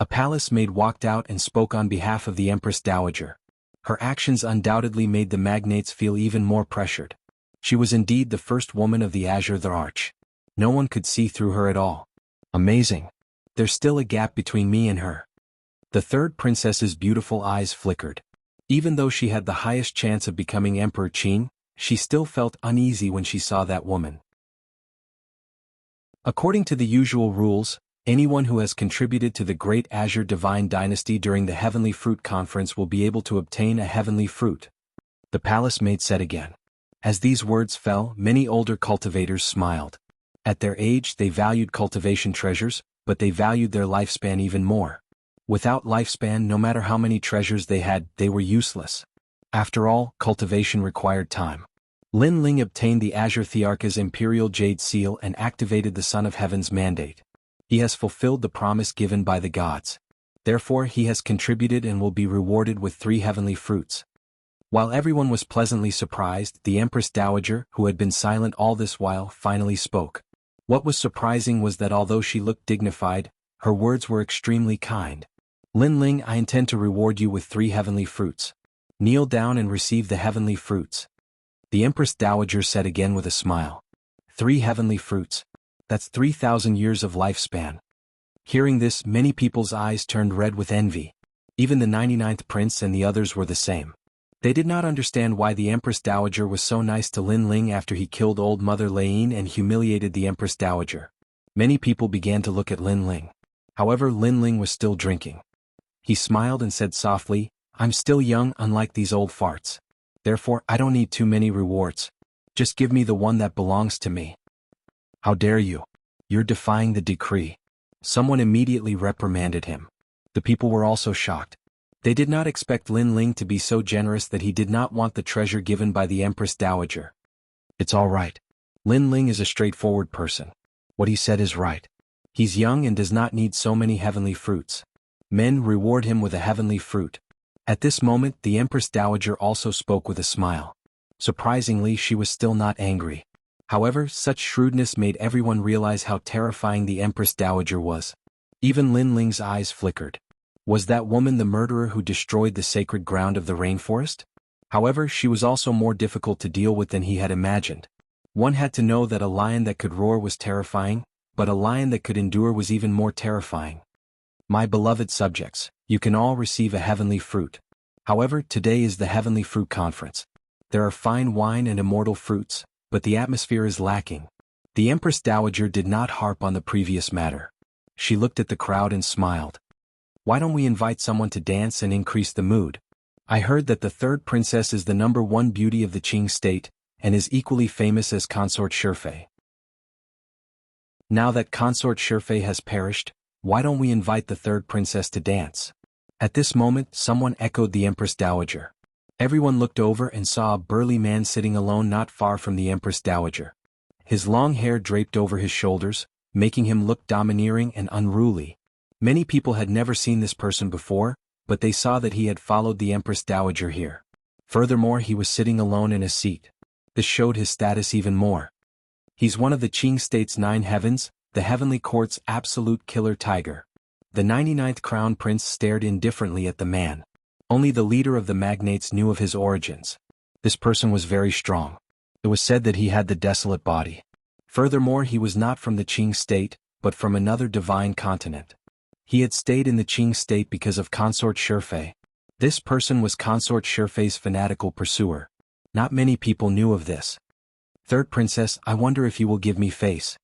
A palace maid walked out and spoke on behalf of the Empress Dowager. Her actions undoubtedly made the magnates feel even more pressured. She was indeed the first woman of the Azure the Arch. No one could see through her at all. Amazing. There's still a gap between me and her. The third princess's beautiful eyes flickered. Even though she had the highest chance of becoming Emperor Qin, she still felt uneasy when she saw that woman. According to the usual rules, anyone who has contributed to the Great Azure Divine Dynasty during the Heavenly Fruit Conference will be able to obtain a heavenly fruit. The palace maid said again. As these words fell, many older cultivators smiled. At their age, they valued cultivation treasures, but they valued their lifespan even more. Without lifespan, no matter how many treasures they had, they were useless. After all, cultivation required time. Lin Ling obtained the Azure Thearcha's Imperial Jade Seal and activated the Son of Heaven's mandate. He has fulfilled the promise given by the gods. Therefore, he has contributed and will be rewarded with 3 heavenly fruits. While everyone was pleasantly surprised, the Empress Dowager, who had been silent all this while, finally spoke. What was surprising was that although she looked dignified, her words were extremely kind. Lin Ling, I intend to reward you with 3 heavenly fruits. Kneel down and receive the heavenly fruits. The Empress Dowager said again with a smile. 3 heavenly fruits. That's 3,000 years of lifespan. Hearing this, many people's eyes turned red with envy. Even the 99th prince and the others were the same. They did not understand why the Empress Dowager was so nice to Lin Ling after he killed old Mother Lain and humiliated the Empress Dowager. Many people began to look at Lin Ling. However, Lin Ling was still drinking. He smiled and said softly, I'm still young, unlike these old farts. Therefore, I don't need too many rewards. Just give me the one that belongs to me. How dare you? You're defying the decree. Someone immediately reprimanded him. The people were also shocked. They did not expect Lin Ling to be so generous that he did not want the treasure given by the Empress Dowager. It's all right. Lin Ling is a straightforward person. What he said is right. He's young and does not need so many heavenly fruits. Men reward him with a heavenly fruit. At this moment the Empress Dowager also spoke with a smile. Surprisingly, she was still not angry. However, such shrewdness made everyone realize how terrifying the Empress Dowager was. Even Lin Ling's eyes flickered. Was that woman the murderer who destroyed the sacred ground of the rainforest? However, she was also more difficult to deal with than he had imagined. One had to know that a lion that could roar was terrifying, but a lion that could endure was even more terrifying. My beloved subjects, you can all receive a heavenly fruit. However, today is the Heavenly Fruit Conference. There are fine wine and immortal fruits, but the atmosphere is lacking. The Empress Dowager did not harp on the previous matter. She looked at the crowd and smiled. Why don't we invite someone to dance and increase the mood? I heard that the third princess is the #1 beauty of the Qing state, and is equally famous as Consort Shifei. Now that Consort Shifei has perished, why don't we invite the third princess to dance? At this moment, someone echoed the Empress Dowager. Everyone looked over and saw a burly man sitting alone not far from the Empress Dowager. His long hair draped over his shoulders, making him look domineering and unruly. Many people had never seen this person before, but they saw that he had followed the Empress Dowager here. Furthermore, he was sitting alone in a seat. This showed his status even more. He's one of the Qing state's 9 heavens, the heavenly court's absolute killer tiger. The 99th crown prince stared indifferently at the man. Only the leader of the magnates knew of his origins. This person was very strong. It was said that he had the desolate body. Furthermore, he was not from the Qing state, but from another divine continent. He had stayed in the Qing state because of Consort Shifei. This person was Consort Shifei's fanatical pursuer. Not many people knew of this. Third princess, I wonder if you will give me face.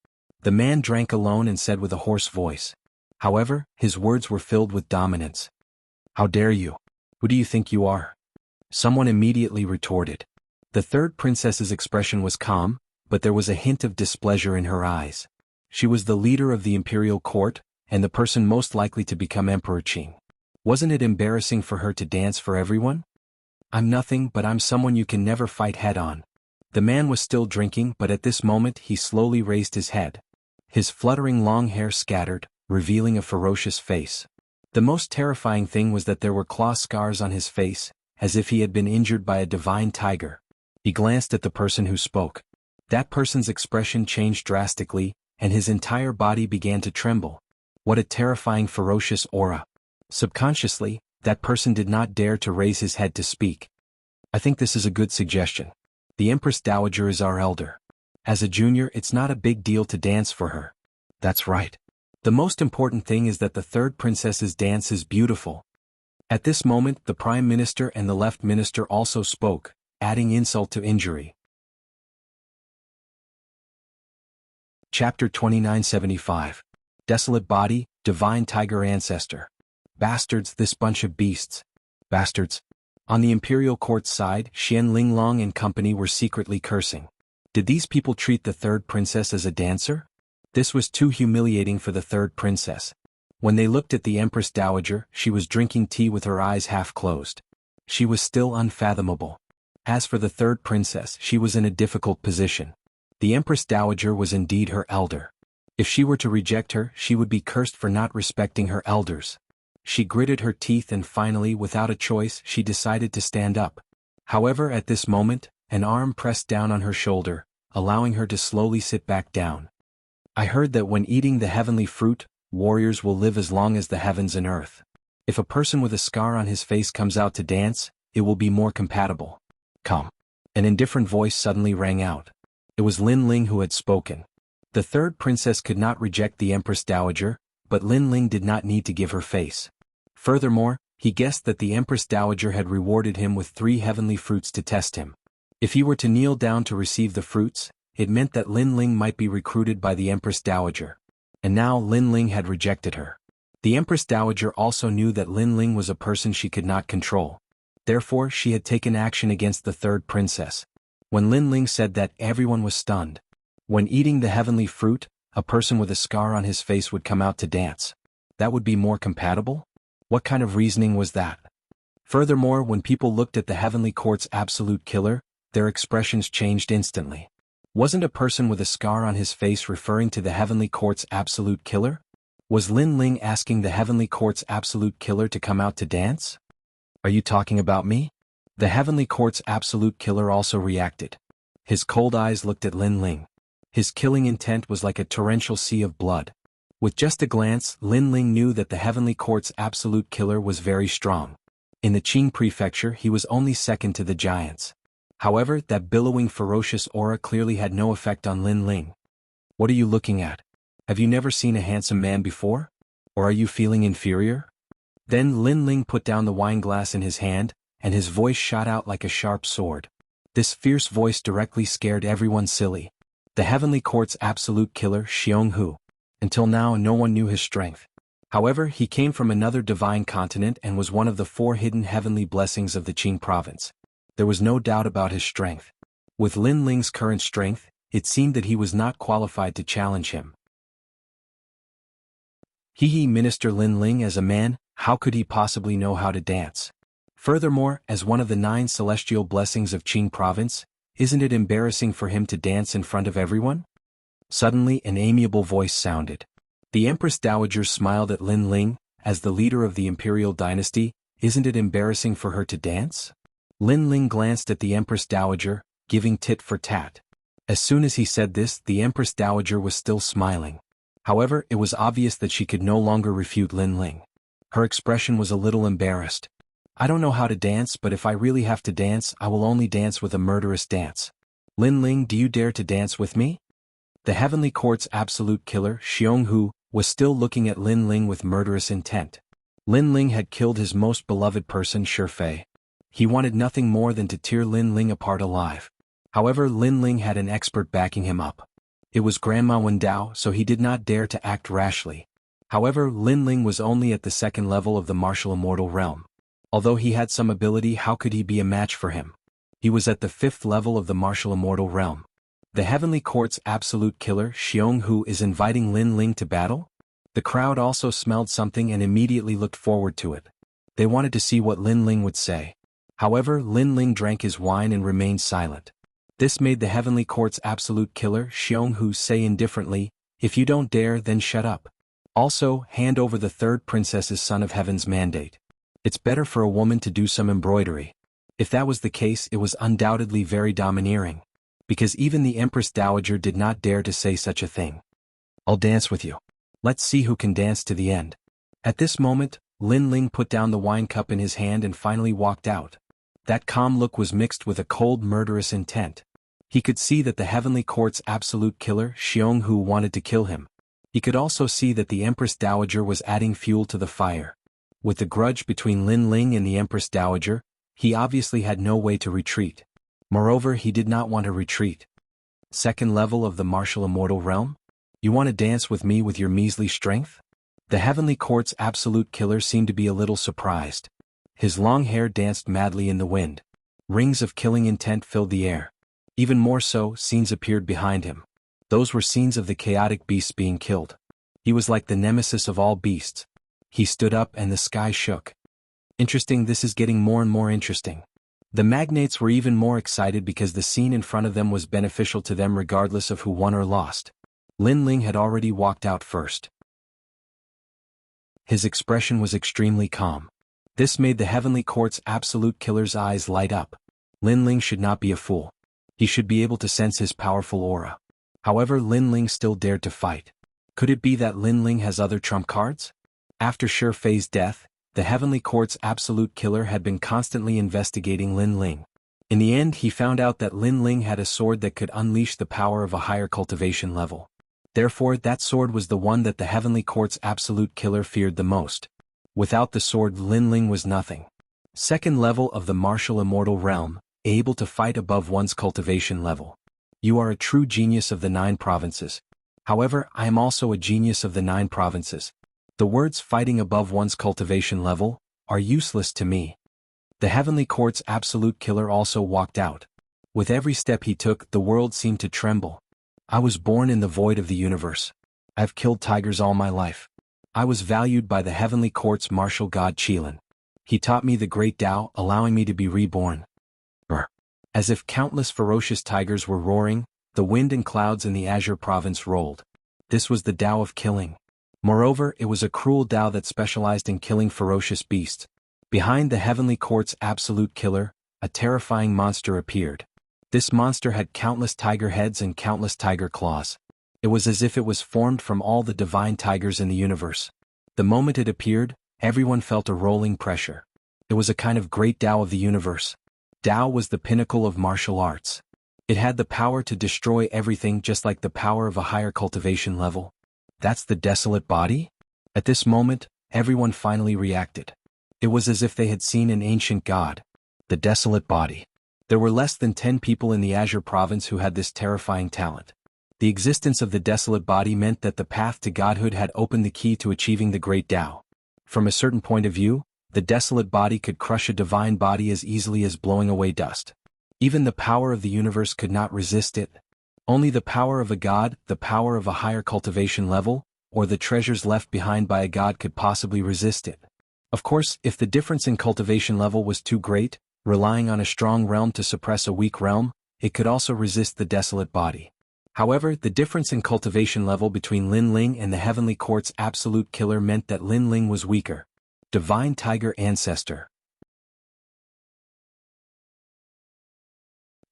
The man drank alone and said with a hoarse voice. However, his words were filled with dominance. How dare you? Who do you think you are? Someone immediately retorted. The third princess's expression was calm, but there was a hint of displeasure in her eyes. She was the leader of the imperial court, and the person most likely to become Emperor Qing. Wasn't it embarrassing for her to dance for everyone? I'm nothing, but I'm someone you can never fight head-on. The man was still drinking, but at this moment he slowly raised his head. His fluttering long hair scattered, revealing a ferocious face. The most terrifying thing was that there were claw scars on his face, as if he had been injured by a divine tiger. He glanced at the person who spoke. That person's expression changed drastically, and his entire body began to tremble. What a terrifying, ferocious aura. Subconsciously, that person did not dare to raise his head to speak. I think this is a good suggestion. The Empress Dowager is our elder. As a junior, it's not a big deal to dance for her. That's right. The most important thing is that the third princess's dance is beautiful. At this moment, the Prime Minister and the Left Minister also spoke, adding insult to injury. Chapter 2975. Desolate body, divine tiger ancestor. Bastards, this bunch of beasts. Bastards. On the imperial court's side, Xian Linglong and company were secretly cursing. Did these people treat the third princess as a dancer? This was too humiliating for the third princess. When they looked at the Empress Dowager, she was drinking tea with her eyes half closed. She was still unfathomable. As for the third princess, she was in a difficult position. The Empress Dowager was indeed her elder. If she were to reject her, she would be cursed for not respecting her elders. She gritted her teeth and finally, without a choice, she decided to stand up. However, at this moment, an arm pressed down on her shoulder, allowing her to slowly sit back down. I heard that when eating the heavenly fruit, warriors will live as long as the heavens and earth. If a person with a scar on his face comes out to dance, it will be more compatible. Come. An indifferent voice suddenly rang out. It was Lin Ling who had spoken. The third princess could not reject the Empress Dowager, but Lin Ling did not need to give her face. Furthermore, he guessed that the Empress Dowager had rewarded him with 3 heavenly fruits to test him. If he were to kneel down to receive the fruits, it meant that Lin Ling might be recruited by the Empress Dowager. And now Lin Ling had rejected her. The Empress Dowager also knew that Lin Ling was a person she could not control. Therefore, she had taken action against the third princess. When Lin Ling said that, everyone was stunned. When eating the heavenly fruit, a person with a scar on his face would come out to dance. That would be more compatible? What kind of reasoning was that? Furthermore, when people looked at the Heavenly Court's absolute killer, their expressions changed instantly. Wasn't a person with a scar on his face referring to the Heavenly Court's absolute killer? Was Lin Ling asking the Heavenly Court's absolute killer to come out to dance? Are you talking about me? The Heavenly Court's absolute killer also reacted. His cold eyes looked at Lin Ling. His killing intent was like a torrential sea of blood. With just a glance, Lin Ling knew that the Heavenly Court's absolute killer was very strong. In the Qing prefecture, he was only second to the giants. However, that billowing ferocious aura clearly had no effect on Lin Ling. What are you looking at? Have you never seen a handsome man before? Or are you feeling inferior? Then Lin Ling put down the wine glass in his hand, and his voice shot out like a sharp sword. This fierce voice directly scared everyone silly. The Heavenly Court's absolute killer, Jianghu. Until now, no one knew his strength. However, he came from another divine continent and was one of the 4 hidden heavenly blessings of the Qing province. There was no doubt about his strength. With Lin Ling's current strength, it seemed that he was not qualified to challenge him. Minister Lin Ling as a man, how could he possibly know how to dance? Furthermore, as one of the 9 celestial blessings of Qing province, isn't it embarrassing for him to dance in front of everyone? Suddenly an amiable voice sounded. The Empress Dowager smiled at Lin Ling, as the leader of the imperial dynasty, isn't it embarrassing for her to dance? Lin Ling glanced at the Empress Dowager, giving tit for tat. As soon as he said this, the Empress Dowager was still smiling. However, it was obvious that she could no longer refute Lin Ling. Her expression was a little embarrassed. I don't know how to dance, but if I really have to dance, I will only dance with a murderous dance. Lin Ling, do you dare to dance with me? The Heavenly Court's absolute killer, Jianghu, was still looking at Lin Ling with murderous intent. Lin Ling had killed his most beloved person, Shifei. He wanted nothing more than to tear Lin Ling apart alive. However, Lin Ling had an expert backing him up. It was Grandma Wendao, so he did not dare to act rashly. However, Lin Ling was only at the 2nd level of the martial immortal realm. Although he had some ability, how could he be a match for him? He was at the 5th level of the martial immortal realm. The Heavenly Court's absolute killer, Jianghu, is inviting Lin Ling to battle? The crowd also smelled something and immediately looked forward to it. They wanted to see what Lin Ling would say. However, Lin Ling drank his wine and remained silent. This made the Heavenly Court's absolute killer, Jianghu, say indifferently, if you don't dare, then shut up. Also, hand over the 3rd princess's Son of Heaven's mandate. It's better for a woman to do some embroidery. If that was the case, it was undoubtedly very domineering. Because even the Empress Dowager did not dare to say such a thing. I'll dance with you. Let's see who can dance to the end. At this moment, Lin Ling put down the wine cup in his hand and finally walked out. That calm look was mixed with a cold, murderous intent. He could see that the Heavenly Court's absolute killer, Jianghu, wanted to kill him. He could also see that the Empress Dowager was adding fuel to the fire. With the grudge between Lin Ling and the Empress Dowager, he obviously had no way to retreat. Moreover, he did not want to retreat. 2nd level of the martial immortal realm? You want to dance with me with your measly strength? The Heavenly Court's absolute killer seemed to be a little surprised. His long hair danced madly in the wind. Rings of killing intent filled the air. Even more so, scenes appeared behind him. Those were scenes of the chaotic beasts being killed. He was like the nemesis of all beasts. He stood up and the sky shook. Interesting, this is getting more and more interesting. The magnates were even more excited because the scene in front of them was beneficial to them regardless of who won or lost. Lin Ling had already walked out first. His expression was extremely calm. This made the Heavenly Court's absolute killer's eyes light up. Lin Ling should not be a fool. He should be able to sense his powerful aura. However, Lin Ling still dared to fight. Could it be that Lin Ling has other trump cards? After Shifei's death, the Heavenly Court's absolute killer had been constantly investigating Lin Ling. In the end, he found out that Lin Ling had a sword that could unleash the power of a higher cultivation level. Therefore, that sword was the one that the Heavenly Court's absolute killer feared the most. Without the sword, Lin Ling was nothing. 2nd level of the martial immortal realm, able to fight above one's cultivation level. You are a true genius of the 9 provinces. However, I am also a genius of the 9 provinces. The words fighting above one's cultivation level are useless to me. The Heavenly Court's absolute killer also walked out. With every step he took, the world seemed to tremble. I was born in the void of the universe. I've killed tigers all my life. I was valued by the heavenly court's martial god Qilin. He taught me the great Tao, allowing me to be reborn. As if countless ferocious tigers were roaring, the wind and clouds in the Azure province rolled. This was the Tao of killing. Moreover, it was a cruel Tao that specialized in killing ferocious beasts. Behind the heavenly court's absolute killer, a terrifying monster appeared. This monster had countless tiger heads and countless tiger claws. It was as if it was formed from all the divine tigers in the universe. The moment it appeared, everyone felt a rolling pressure. It was a kind of great Tao of the universe. Tao was the pinnacle of martial arts. It had the power to destroy everything, just like the power of a higher cultivation level. That's the desolate body? At this moment, everyone finally reacted. It was as if they had seen an ancient god. The desolate body. There were less than 10 people in the Azure province who had this terrifying talent. The existence of the desolate body meant that the path to godhood had opened the key to achieving the great Tao. From a certain point of view, the desolate body could crush a divine body as easily as blowing away dust. Even the power of the universe could not resist it. Only the power of a god, the power of a higher cultivation level, or the treasures left behind by a god could possibly resist it. Of course, if the difference in cultivation level was too great, relying on a strong realm to suppress a weak realm, it could also resist the desolate body. However, the difference in cultivation level between Lin Ling and the Heavenly Court's absolute killer meant that Lin Ling was weaker. Divine Tiger Ancestor.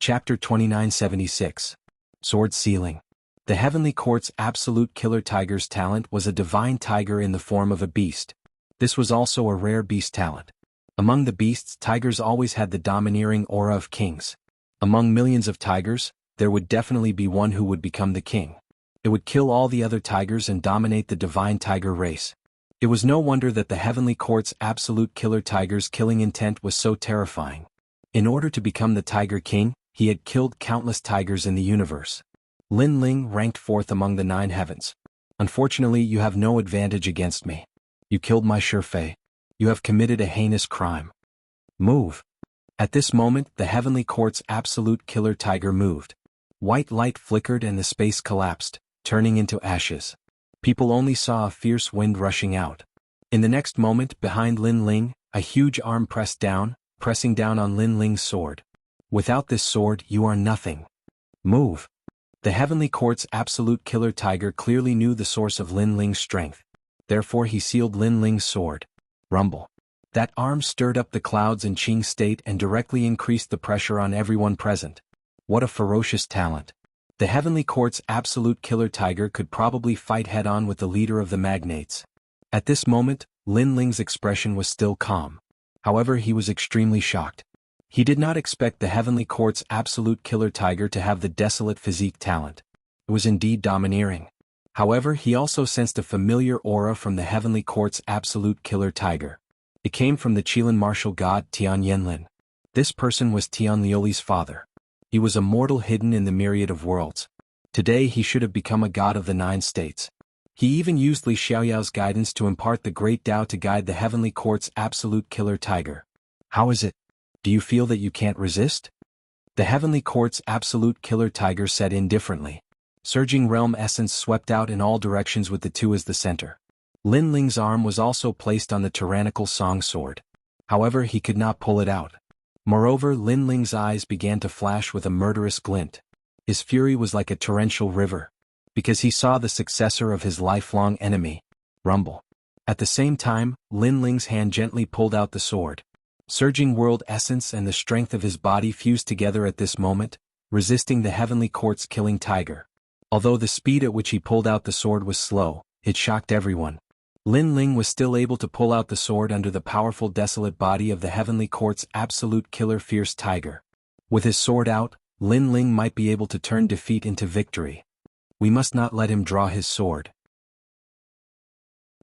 Chapter 2976. Sword Sealing. The Heavenly Court's absolute killer tiger's talent was a divine tiger in the form of a beast. This was also a rare beast talent. Among the beasts, tigers always had the domineering aura of kings. Among millions of tigers, there would definitely be one who would become the king. It would kill all the other tigers and dominate the divine tiger race. It was no wonder that the Heavenly Court's absolute killer tiger's killing intent was so terrifying. In order to become the Tiger King, he had killed countless tigers in the universe. Lin Ling ranked 4th among the 9 heavens. Unfortunately, you have no advantage against me. You killed my Shifei. You have committed a heinous crime. Move. At this moment, the Heavenly Court's absolute killer tiger moved. White light flickered and the space collapsed, turning into ashes. People only saw a fierce wind rushing out. In the next moment, behind Lin Ling, a huge arm pressing down on Lin Ling's sword. Without this sword, you are nothing. Move. The Heavenly Court's absolute killer tiger clearly knew the source of Lin Ling's strength. Therefore he sealed Lin Ling's sword. Rumble. That arm stirred up the clouds in Qing state and directly increased the pressure on everyone present. What a ferocious talent. The Heavenly Court's absolute killer tiger could probably fight head-on with the leader of the magnates. At this moment, Lin Ling's expression was still calm. However, he was extremely shocked. He did not expect the Heavenly Court's absolute killer tiger to have the desolate physique talent. It was indeed domineering. However, he also sensed a familiar aura from the Heavenly Court's absolute killer tiger. It came from the Qilin martial god Tian Yanlin. This person was Tian Liuli's father. He was a mortal hidden in the myriad of worlds. Today he should have become a god of the 9 states. He even used Li Xiaoyao's guidance to impart the great Tao to guide the Heavenly Court's absolute killer tiger. How is it? Do you feel that you can't resist? The Heavenly Court's absolute killer tiger said indifferently. Surging realm essence swept out in all directions with the 2 as the center. Lin Ling's arm was also placed on the tyrannical song sword. However, he could not pull it out. Moreover, Lin Ling's eyes began to flash with a murderous glint. His fury was like a torrential river, because he saw the successor of his lifelong enemy. Rumble. At the same time, Lin Ling's hand gently pulled out the sword. Surging world essence and the strength of his body fused together at this moment, resisting the Heavenly Court's killing tiger. Although the speed at which he pulled out the sword was slow, it shocked everyone. Lin Ling was still able to pull out the sword under the powerful desolate body of the Heavenly Court's absolute killer fierce tiger. With his sword out, Lin Ling might be able to turn defeat into victory. We must not let him draw his sword.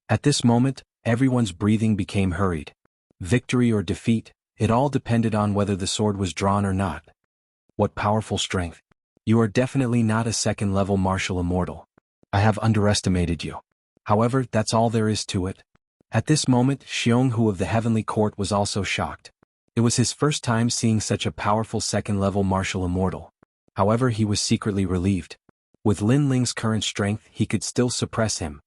At this moment, everyone's breathing became hurried. Victory or defeat, it all depended on whether the sword was drawn or not. What powerful strength. You are definitely not a second-level martial immortal. I have underestimated you. However, that's all there is to it. At this moment, Jianghu of the Heavenly Court was also shocked. It was his first time seeing such a powerful second-level martial immortal. However, he was secretly relieved. With Lin Ling's current strength, he could still suppress him.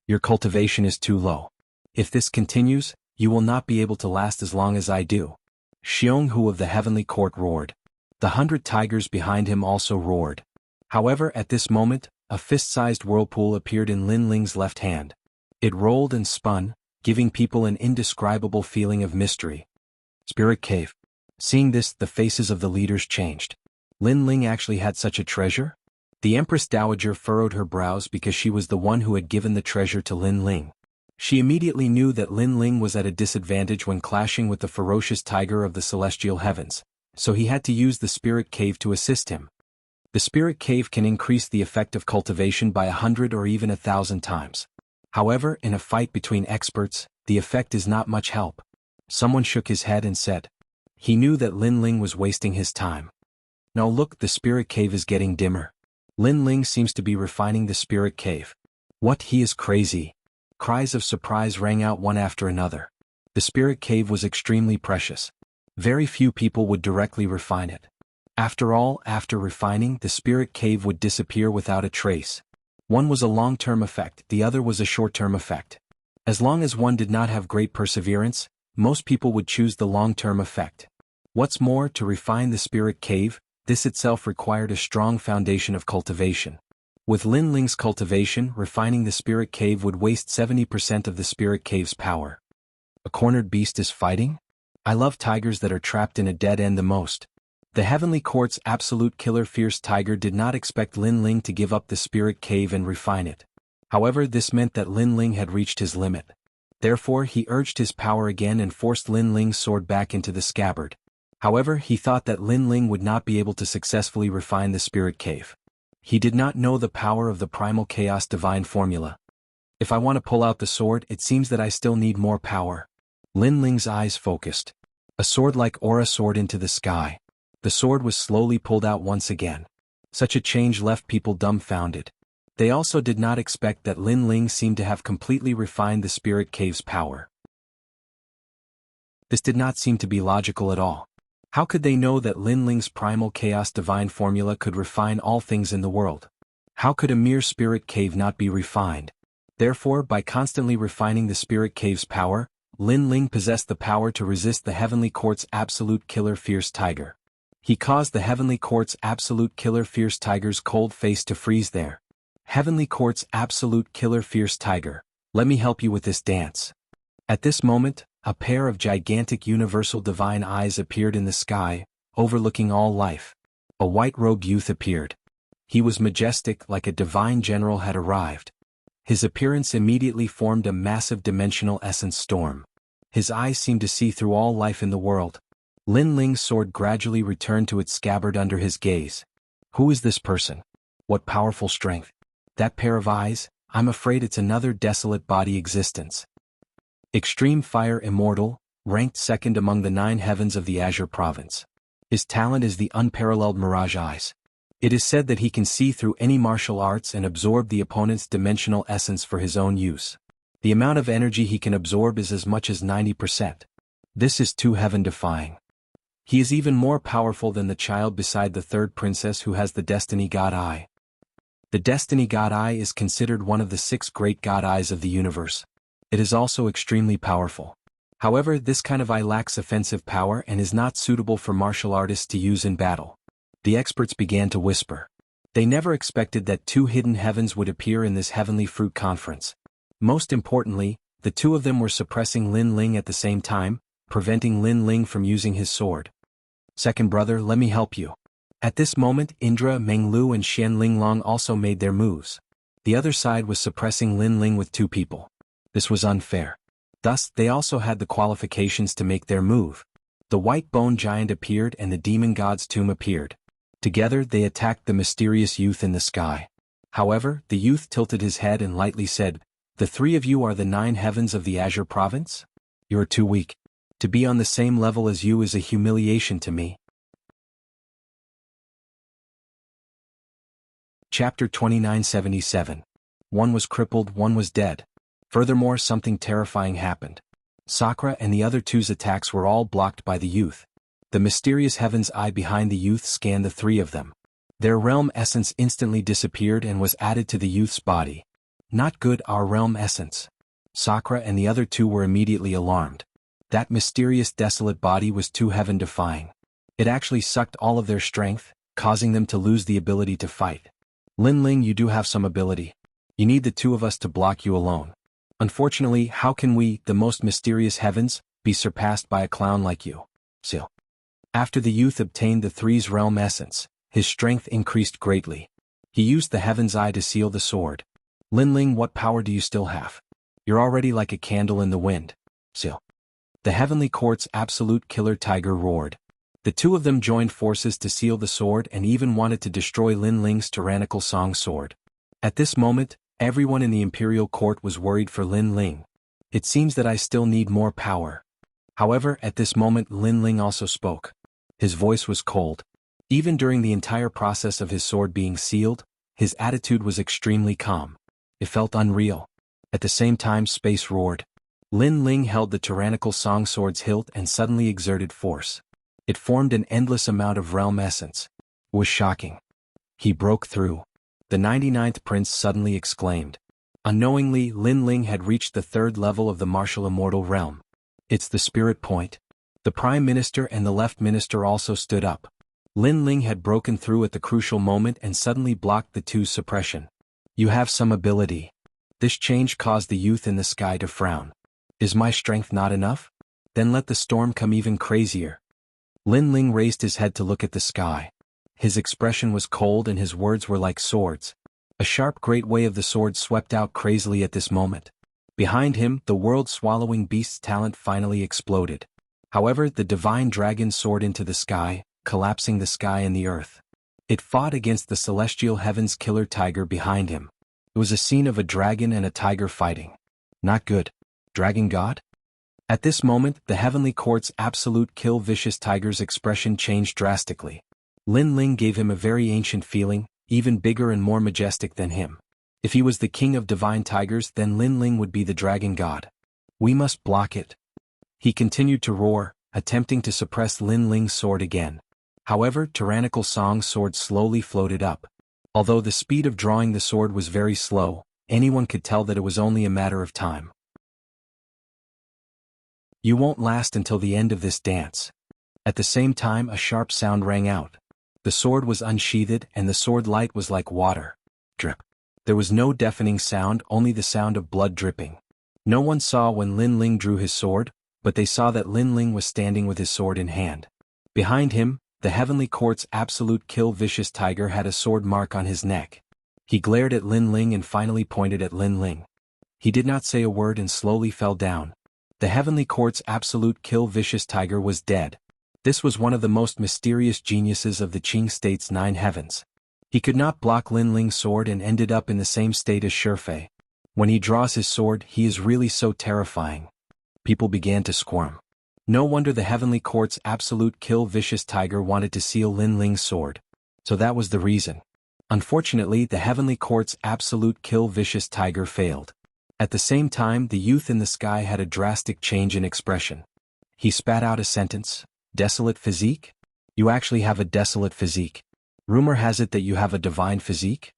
Your cultivation is too low. If this continues, you will not be able to last as long as I do. Jianghu of the Heavenly Court roared. The 100 tigers behind him also roared. However, at this moment, a fist-sized whirlpool appeared in Lin Ling's left hand. It rolled and spun, giving people an indescribable feeling of mystery. Spirit Cave. Seeing this, the faces of the leaders changed. Lin Ling actually had such a treasure? The Empress Dowager furrowed her brows because she was the one who had given the treasure to Lin Ling. She immediately knew that Lin Ling was at a disadvantage when clashing with the ferocious tiger of the celestial heavens, so he had to use the Spirit Cave to assist him. The Spirit Cave can increase the effect of cultivation by 100 or even 1,000 times. However, in a fight between experts, the effect is not much help. Someone shook his head and said. He knew that Lin Ling was wasting his time. Now look, the Spirit Cave is getting dimmer. Lin Ling seems to be refining the Spirit Cave. What, he is crazy. Cries of surprise rang out one after another. The Spirit Cave was extremely precious. Very few people would directly refine it. After all, after refining, the Spirit Cave would disappear without a trace. One was a long-term effect, the other was a short-term effect. As long as one did not have great perseverance, most people would choose the long-term effect. What's more, to refine the Spirit Cave, this itself required a strong foundation of cultivation. With Lin Ling's cultivation, refining the Spirit Cave would waste 70% of the Spirit Cave's power. A cornered beast is fighting? I love tigers that are trapped in a dead end the most. The Heavenly Court's absolute killer fierce tiger did not expect Lin Ling to give up the Spirit Cave and refine it. However, this meant that Lin Ling had reached his limit. Therefore, he urged his power again and forced Lin Ling's sword back into the scabbard. However, he thought that Lin Ling would not be able to successfully refine the Spirit Cave. He did not know the power of the primal chaos divine formula. If I want to pull out the sword, it seems that I still need more power. Lin Ling's eyes focused. A sword-like aura soared into the sky. The sword was slowly pulled out once again. Such a change left people dumbfounded. They also did not expect that Lin Ling seemed to have completely refined the Spirit Cave's power. This did not seem to be logical at all. How could they know that Lin Ling's primal chaos divine formula could refine all things in the world? How could a mere Spirit Cave not be refined? Therefore, by constantly refining the Spirit Cave's power, Lin Ling possessed the power to resist the Heavenly Court's absolute killer fierce tiger. He caused the Heavenly Court's absolute killer fierce tiger's cold face to freeze there. Heavenly Court's absolute killer fierce tiger, let me help you with this dance. At this moment, a pair of gigantic universal divine eyes appeared in the sky, overlooking all life. A white-robed youth appeared. He was majestic, like a divine general had arrived. His appearance immediately formed a massive dimensional essence storm. His eyes seemed to see through all life in the world. Lin Ling's sword gradually returned to its scabbard under his gaze. Who is this person? What powerful strength. That pair of eyes, I'm afraid it's another desolate body existence. Extreme Fire Immortal, ranked second among the 9 heavens of the Azure province. His talent is the unparalleled Mirage Eyes. It is said that he can see through any martial arts and absorb the opponent's dimensional essence for his own use. The amount of energy he can absorb is as much as 90%. This is too heaven-defying. He is even more powerful than the child beside the third princess who has the Destiny God Eye. The Destiny God Eye is considered one of the 6 great God Eyes of the universe. It is also extremely powerful. However, this kind of eye lacks offensive power and is not suitable for martial artists to use in battle. The experts began to whisper. They never expected that 2 hidden heavens would appear in this heavenly fruit conference. Most importantly, the 2 of them were suppressing Lin Ling at the same time, preventing Lin Ling from using his sword. Second brother, let me help you. At this moment, Indra, Menglu and Xian Linglong also made their moves. The other side was suppressing Lin Ling with 2 people. This was unfair. Thus, they also had the qualifications to make their move. The white bone giant appeared and the demon god's tomb appeared. Together, they attacked the mysterious youth in the sky. However, the youth tilted his head and lightly said, "The 3 of you are the 9 heavens of the Azure province? You're too weak. To be on the same level as you is a humiliation to me." Chapter 2977. One was crippled, one was dead. Furthermore, something terrifying happened. Sakura and the other 2's attacks were all blocked by the youth. The mysterious heaven's eye behind the youth scanned the 3 of them. Their realm essence instantly disappeared and was added to the youth's body. Not good, our realm essence. Sakura and the other two were immediately alarmed. That mysterious desolate body was too heaven-defying. It actually sucked all of their strength, causing them to lose the ability to fight. Lin Ling, you do have some ability. You need the two of us to block you alone. Unfortunately, how can we, the most mysterious heavens, be surpassed by a clown like you? So, after the youth obtained the three's realm essence, his strength increased greatly. He used the heaven's eye to seal the sword. Lin Ling, what power do you still have? You're already like a candle in the wind. So, the heavenly court's absolute killer tiger roared. The two of them joined forces to seal the sword and even wanted to destroy Lin Ling's tyrannical song sword. At this moment, everyone in the imperial court was worried for Lin Ling. It seems that I still need more power. However, at this moment Lin Ling also spoke. His voice was cold. Even during the entire process of his sword being sealed, his attitude was extremely calm. It felt unreal. At the same time, space roared. Lin Ling held the tyrannical song sword's hilt and suddenly exerted force. It formed an endless amount of realm essence. It was shocking. He broke through. The 99th prince suddenly exclaimed. Unknowingly, Lin Ling had reached the third level of the martial immortal realm. It's the spirit point. The prime minister and the left minister also stood up. Lin Ling had broken through at the crucial moment and suddenly blocked the two's suppression. You have some ability. This change caused the youth in the sky to frown. Is my strength not enough? Then let the storm come even crazier. Lin Ling raised his head to look at the sky. His expression was cold and his words were like swords. A sharp great wave of the sword swept out crazily at this moment. Behind him, the world-swallowing beast's talent finally exploded. However, the divine dragon soared into the sky, collapsing the sky and the earth. It fought against the celestial heaven's killer tiger behind him. It was a scene of a dragon and a tiger fighting. Not good. Dragon God? At this moment, the heavenly court's absolute kill vicious tiger's expression changed drastically. Lin Ling gave him a very ancient feeling, even bigger and more majestic than him. If he was the king of divine tigers, then Lin Ling would be the dragon god. We must block it. He continued to roar, attempting to suppress Lin Ling's sword again. However, tyrannical Song's sword slowly floated up. Although the speed of drawing the sword was very slow, anyone could tell that it was only a matter of time. You won't last until the end of this dance. At the same time, a sharp sound rang out. The sword was unsheathed and the sword light was like water. Drip. There was no deafening sound, only the sound of blood dripping. No one saw when Lin Ling drew his sword, but they saw that Lin Ling was standing with his sword in hand. Behind him, the heavenly court's absolute kill vicious tiger had a sword mark on his neck. He glared at Lin Ling and finally pointed at Lin Ling. He did not say a word and slowly fell down. The heavenly court's absolute kill vicious tiger was dead. This was one of the most mysterious geniuses of the Qing state's 9 heavens. He could not block Lin Ling's sword and ended up in the same state as Shifei. When he draws his sword, he is really so terrifying. People began to squirm. No wonder the heavenly court's absolute kill vicious tiger wanted to seal Lin Ling's sword. So that was the reason. Unfortunately, the heavenly court's absolute kill vicious tiger failed. At the same time, the youth in the sky had a drastic change in expression. He spat out a sentence. Desolate physique? You actually have a desolate physique. Rumor has it that you have a divine physique?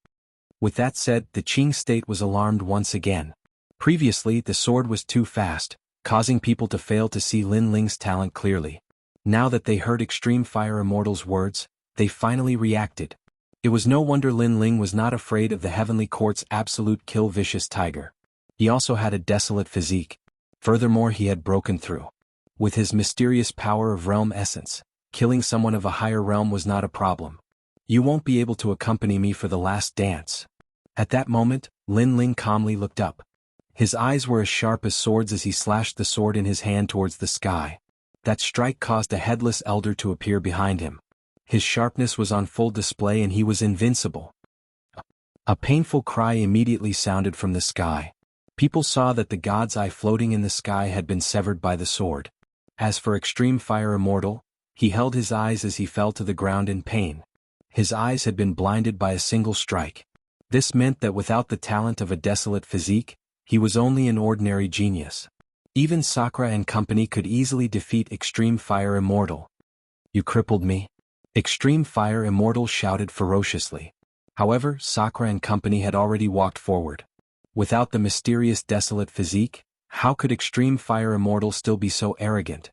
With that said, the Qing state was alarmed once again. Previously, the sword was too fast, causing people to fail to see Lin Ling's talent clearly. Now that they heard Extreme Fire Immortal's words, they finally reacted. It was no wonder Lin Ling was not afraid of the heavenly court's absolute kill vicious tiger. He also had a desolate physique. Furthermore, he had broken through. With his mysterious power of realm essence, killing someone of a higher realm was not a problem. You won't be able to accompany me for the last dance. At that moment, Lin Ling calmly looked up. His eyes were as sharp as swords as he slashed the sword in his hand towards the sky. That strike caused a headless elder to appear behind him. His sharpness was on full display and he was invincible. A painful cry immediately sounded from the sky. People saw that the god's eye floating in the sky had been severed by the sword. As for Extreme Fire Immortal, he held his eyes as he fell to the ground in pain. His eyes had been blinded by a single strike. This meant that without the talent of a desolate physique, he was only an ordinary genius. Even Sakura and company could easily defeat Extreme Fire Immortal. You crippled me? Extreme Fire Immortal shouted ferociously. However, Sakura and company had already walked forward. Without the mysterious desolate physique, how could Extreme Fire Immortal still be so arrogant?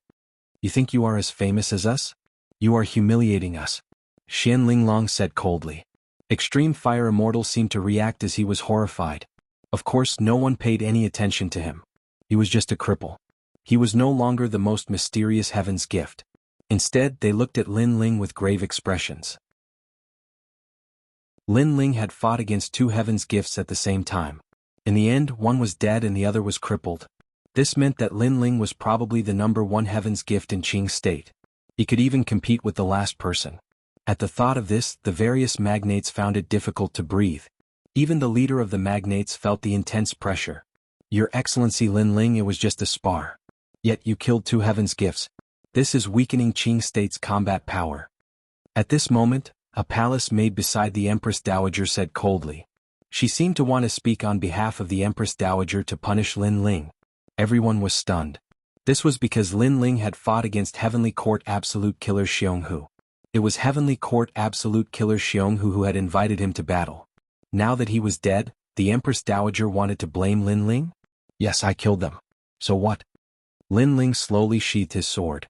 You think you are as famous as us? You are humiliating us, Xian Linglong said coldly. Extreme Fire Immortal seemed to react as he was horrified. Of course, no one paid any attention to him. He was just a cripple. He was no longer the most mysterious heaven's gift. Instead, they looked at Lin Ling with grave expressions. Lin Ling had fought against two heaven's gifts at the same time. In the end, one was dead and the other was crippled. This meant that Lin Ling was probably the #1 heaven's gift in Qing state. He could even compete with the last person. At the thought of this, the various magnates found it difficult to breathe. Even the leader of the magnates felt the intense pressure. Your Excellency Lin Ling, it was just a spar. Yet you killed two heaven's gifts. This is weakening Qing state's combat power. At this moment, a palace maid beside the Empress Dowager said coldly. She seemed to want to speak on behalf of the Empress Dowager to punish Lin Ling. Everyone was stunned. This was because Lin Ling had fought against Heavenly Court Absolute Killer Jianghu. It was Heavenly Court Absolute Killer Jianghu who had invited him to battle. Now that he was dead, the Empress Dowager wanted to blame Lin Ling? Yes, I killed them. So what? Lin Ling slowly sheathed his sword.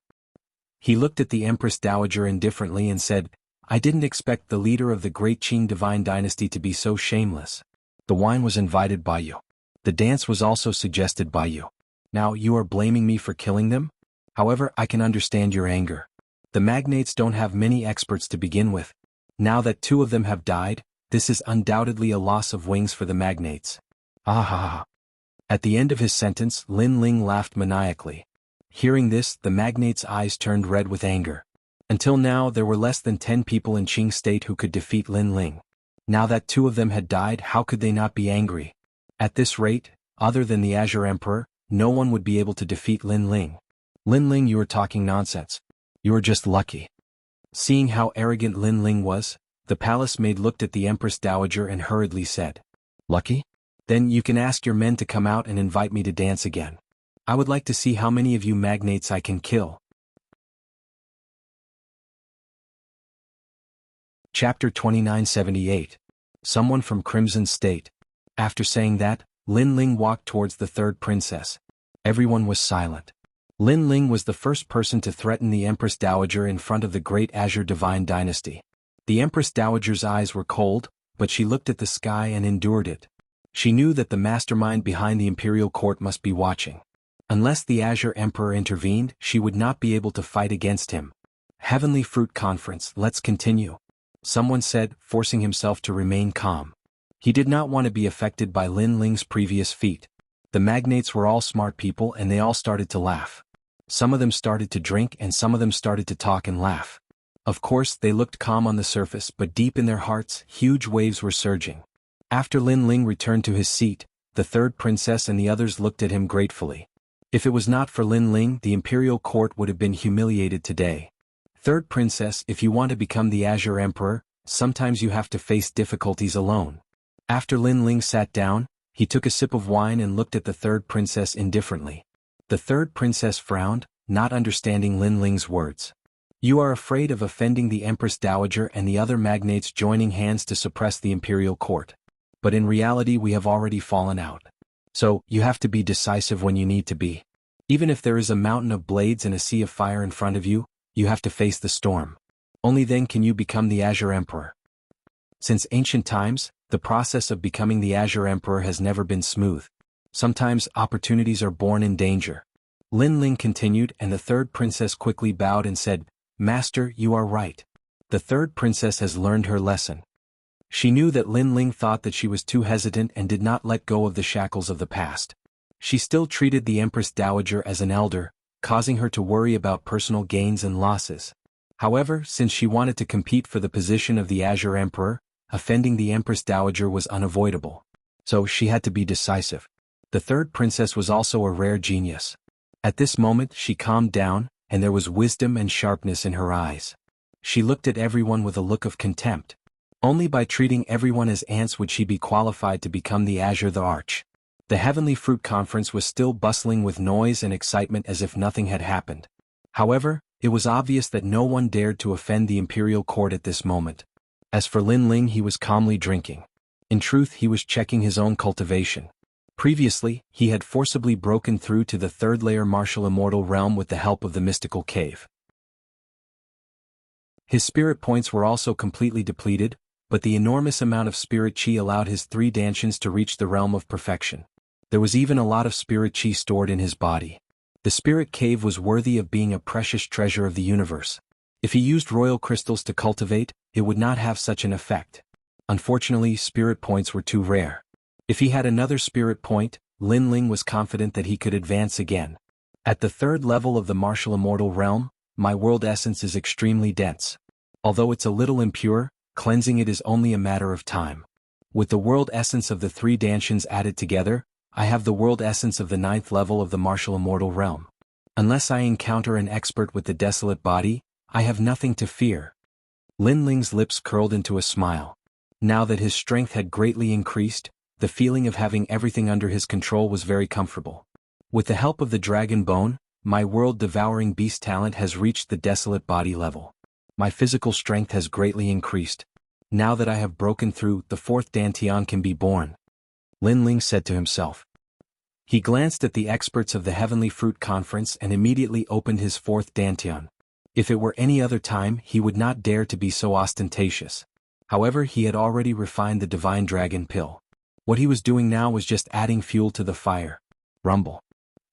He looked at the Empress Dowager indifferently and said, I didn't expect the leader of the great Qing divine dynasty to be so shameless. The wine was invited by you. The dance was also suggested by you. Now you are blaming me for killing them? However, I can understand your anger. The magnates don't have many experts to begin with. Now that two of them have died, this is undoubtedly a loss of wings for the magnates. Ah ha ha. At the end of his sentence, Lin Ling laughed maniacally. Hearing this, the magnate's eyes turned red with anger. Until now, there were less than 10 people in Qing state who could defeat Lin Ling. Now that two of them had died, how could they not be angry? At this rate, other than the Azure Emperor, no one would be able to defeat Lin Ling. Lin Ling, you are talking nonsense. You are just lucky. Seeing how arrogant Lin Ling was, the palace maid looked at the Empress Dowager and hurriedly said, Lucky? Then you can ask your men to come out and invite me to dance again. I would like to see how many of you magnates I can kill. Chapter 2978. Someone from Crimson State. After saying that, Lin Ling walked towards the third princess. Everyone was silent. Lin Ling was the first person to threaten the Empress Dowager in front of the great Azure Divine Dynasty. The Empress Dowager's eyes were cold, but she looked at the sky and endured it. She knew that the mastermind behind the Imperial Court must be watching. Unless the Azure Emperor intervened, she would not be able to fight against him. Heavenly Fruit Conference, let's continue. Someone said, forcing himself to remain calm. He did not want to be affected by Lin Ling's previous feat. The magnates were all smart people and they all started to laugh. Some of them started to drink and some of them started to talk and laugh. Of course, they looked calm on the surface, but deep in their hearts, huge waves were surging. After Lin Ling returned to his seat, the third princess and the others looked at him gratefully. If it was not for Lin Ling, the Imperial Court would have been humiliated today. Third princess, if you want to become the Azure Emperor, sometimes you have to face difficulties alone. After Lin Ling sat down, he took a sip of wine and looked at the third princess indifferently. The third princess frowned, not understanding Lin Ling's words. You are afraid of offending the Empress Dowager and the other magnates joining hands to suppress the Imperial Court. But in reality we have already fallen out. So, you have to be decisive when you need to be. Even if there is a mountain of blades and a sea of fire in front of you, you have to face the storm. Only then can you become the Azure Emperor. Since ancient times, the process of becoming the Azure Emperor has never been smooth. Sometimes opportunities are born in danger. Lin Ling continued and the third princess quickly bowed and said, Master, you are right. The third princess has learned her lesson. She knew that Lin Ling thought that she was too hesitant and did not let go of the shackles of the past. She still treated the Empress Dowager as an elder, causing her to worry about personal gains and losses. However, since she wanted to compete for the position of the Azure Emperor, offending the Empress Dowager was unavoidable. So she had to be decisive. The third princess was also a rare genius. At this moment she calmed down, and there was wisdom and sharpness in her eyes. She looked at everyone with a look of contempt. Only by treating everyone as ants would she be qualified to become the Azure the Arch. The Heavenly Fruit Conference was still bustling with noise and excitement as if nothing had happened. However, it was obvious that no one dared to offend the Imperial Court at this moment. As for Lin Ling, he was calmly drinking. In truth, he was checking his own cultivation. Previously, he had forcibly broken through to the third-layer martial immortal realm with the help of the mystical cave. His spirit points were also completely depleted, but the enormous amount of spirit chi allowed his 3 dantians to reach the realm of perfection. There was even a lot of spirit chi stored in his body. The spirit cave was worthy of being a precious treasure of the universe. If he used royal crystals to cultivate, it would not have such an effect. Unfortunately, spirit points were too rare. If he had another spirit point, Lin Ling was confident that he could advance again. At the 3rd level of the martial immortal realm, my world essence is extremely dense. Although it's a little impure, cleansing it is only a matter of time. With the world essence of the 3 dantians added together, I have the world essence of the 9th level of the martial immortal realm. Unless I encounter an expert with the desolate body, I have nothing to fear. Lin Ling's lips curled into a smile. Now that his strength had greatly increased, the feeling of having everything under his control was very comfortable. With the help of the dragon bone, my world-devouring beast talent has reached the desolate body level. My physical strength has greatly increased. Now that I have broken through, the 4th dantian can be born, Lin Ling said to himself. He glanced at the experts of the Heavenly Fruit Conference and immediately opened his 4th dantian. If it were any other time, he would not dare to be so ostentatious. However, he had already refined the divine dragon pill. What he was doing now was just adding fuel to the fire. Rumble.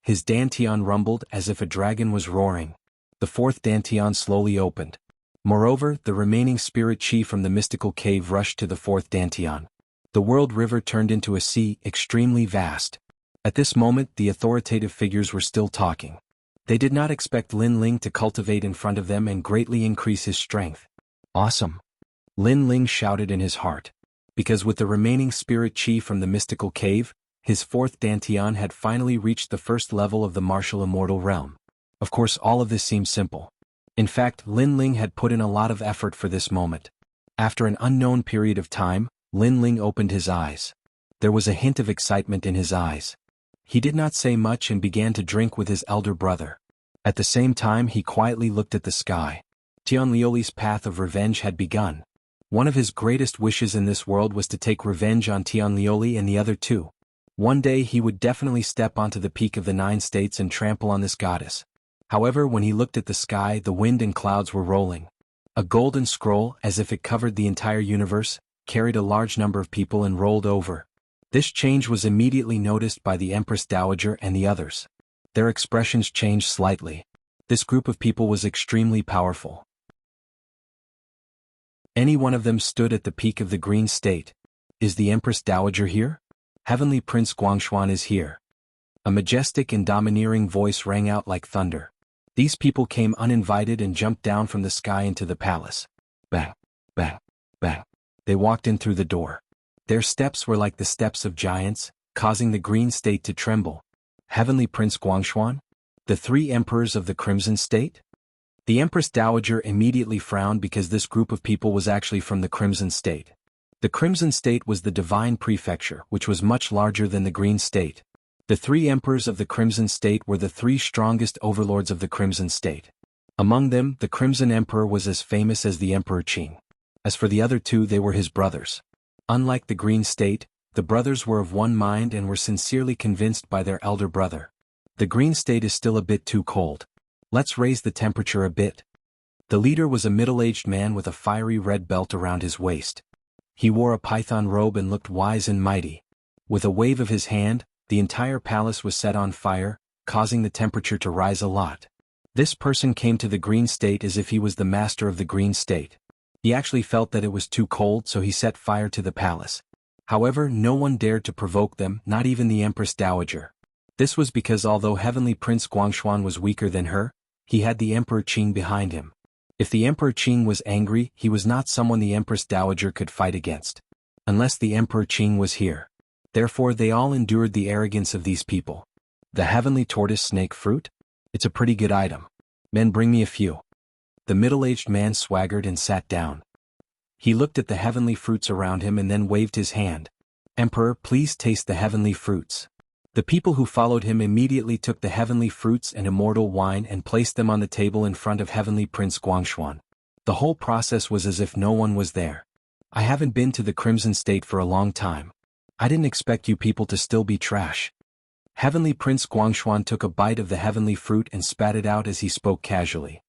His dantian rumbled as if a dragon was roaring. The 4th dantian slowly opened. Moreover, the remaining spirit chi from the mystical cave rushed to the 4th dantian. The world river turned into a sea, extremely vast. At this moment, the authoritative figures were still talking. They did not expect Lin Ling to cultivate in front of them and greatly increase his strength. Awesome! Lin Ling shouted in his heart. Because with the remaining spirit chi from the mystical cave, his 4th dantian had finally reached the 1st level of the martial immortal realm. Of course, all of this seemed simple. In fact, Lin Ling had put in a lot of effort for this moment. After an unknown period of time, Lin Ling opened his eyes. There was a hint of excitement in his eyes. He did not say much and began to drink with his elder brother. At the same time, he quietly looked at the sky. Tianlioli's path of revenge had begun. One of his greatest wishes in this world was to take revenge on Tianlioli and the other 2. One day he would definitely step onto the peak of the 9 states and trample on this goddess. However, when he looked at the sky, the wind and clouds were rolling. A golden scroll, as if it covered the entire universe, carried a large number of people and rolled over. This change was immediately noticed by the Empress Dowager and the others. Their expressions changed slightly. This group of people was extremely powerful. Any one of them stood at the peak of the green state. Is the Empress Dowager here? Heavenly Prince Guangshuan is here. A majestic and domineering voice rang out like thunder. These people came uninvited and jumped down from the sky into the palace. Bang, bang, bang. They walked in through the door. Their steps were like the steps of giants, causing the green state to tremble. Heavenly Prince Guangshuan? The 3 emperors of the Crimson State? The Empress Dowager immediately frowned because this group of people was actually from the Crimson State. The Crimson State was the divine prefecture, which was much larger than the Green State. The 3 emperors of the Crimson State were the 3 strongest overlords of the Crimson State. Among them, the Crimson Emperor was as famous as the Emperor Qing. As for the other 2, they were his brothers. Unlike the Green State, the brothers were of one mind and were sincerely convinced by their elder brother. The Green State is still a bit too cold. Let's raise the temperature a bit. The leader was a middle-aged man with a fiery red belt around his waist. He wore a python robe and looked wise and mighty. With a wave of his hand, the entire palace was set on fire, causing the temperature to rise a lot. This person came to the Green State as if he was the master of the Green State. He actually felt that it was too cold, so he set fire to the palace. However, no one dared to provoke them, not even the Empress Dowager. This was because although Heavenly Prince Guangshuan was weaker than her, he had the Emperor Qing behind him. If the Emperor Qing was angry, he was not someone the Empress Dowager could fight against. Unless the Emperor Qing was here. Therefore they all endured the arrogance of these people. The Heavenly Tortoise Snake Fruit? It's a pretty good item. Men, bring me a few. The middle-aged man swaggered and sat down. He looked at the heavenly fruits around him and then waved his hand. Emperor, please taste the heavenly fruits. The people who followed him immediately took the heavenly fruits and immortal wine and placed them on the table in front of Heavenly Prince Guangshuan. The whole process was as if no one was there. I haven't been to the Crimson State for a long time. I didn't expect you people to still be trash. Heavenly Prince Guangshuan took a bite of the heavenly fruit and spat it out as he spoke casually.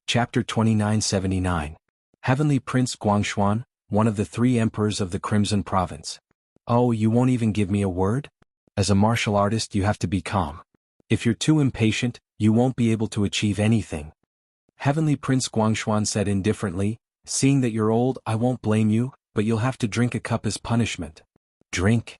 Chapter 2979. Heavenly Prince Guangshuan, one of the 3 emperors of the Crimson Province. Oh, you won't even give me a word? As a martial artist you have to be calm. If you're too impatient, you won't be able to achieve anything. Heavenly Prince Guangshuan said indifferently, seeing that you're old, I won't blame you, but you'll have to drink a cup as punishment. Drink?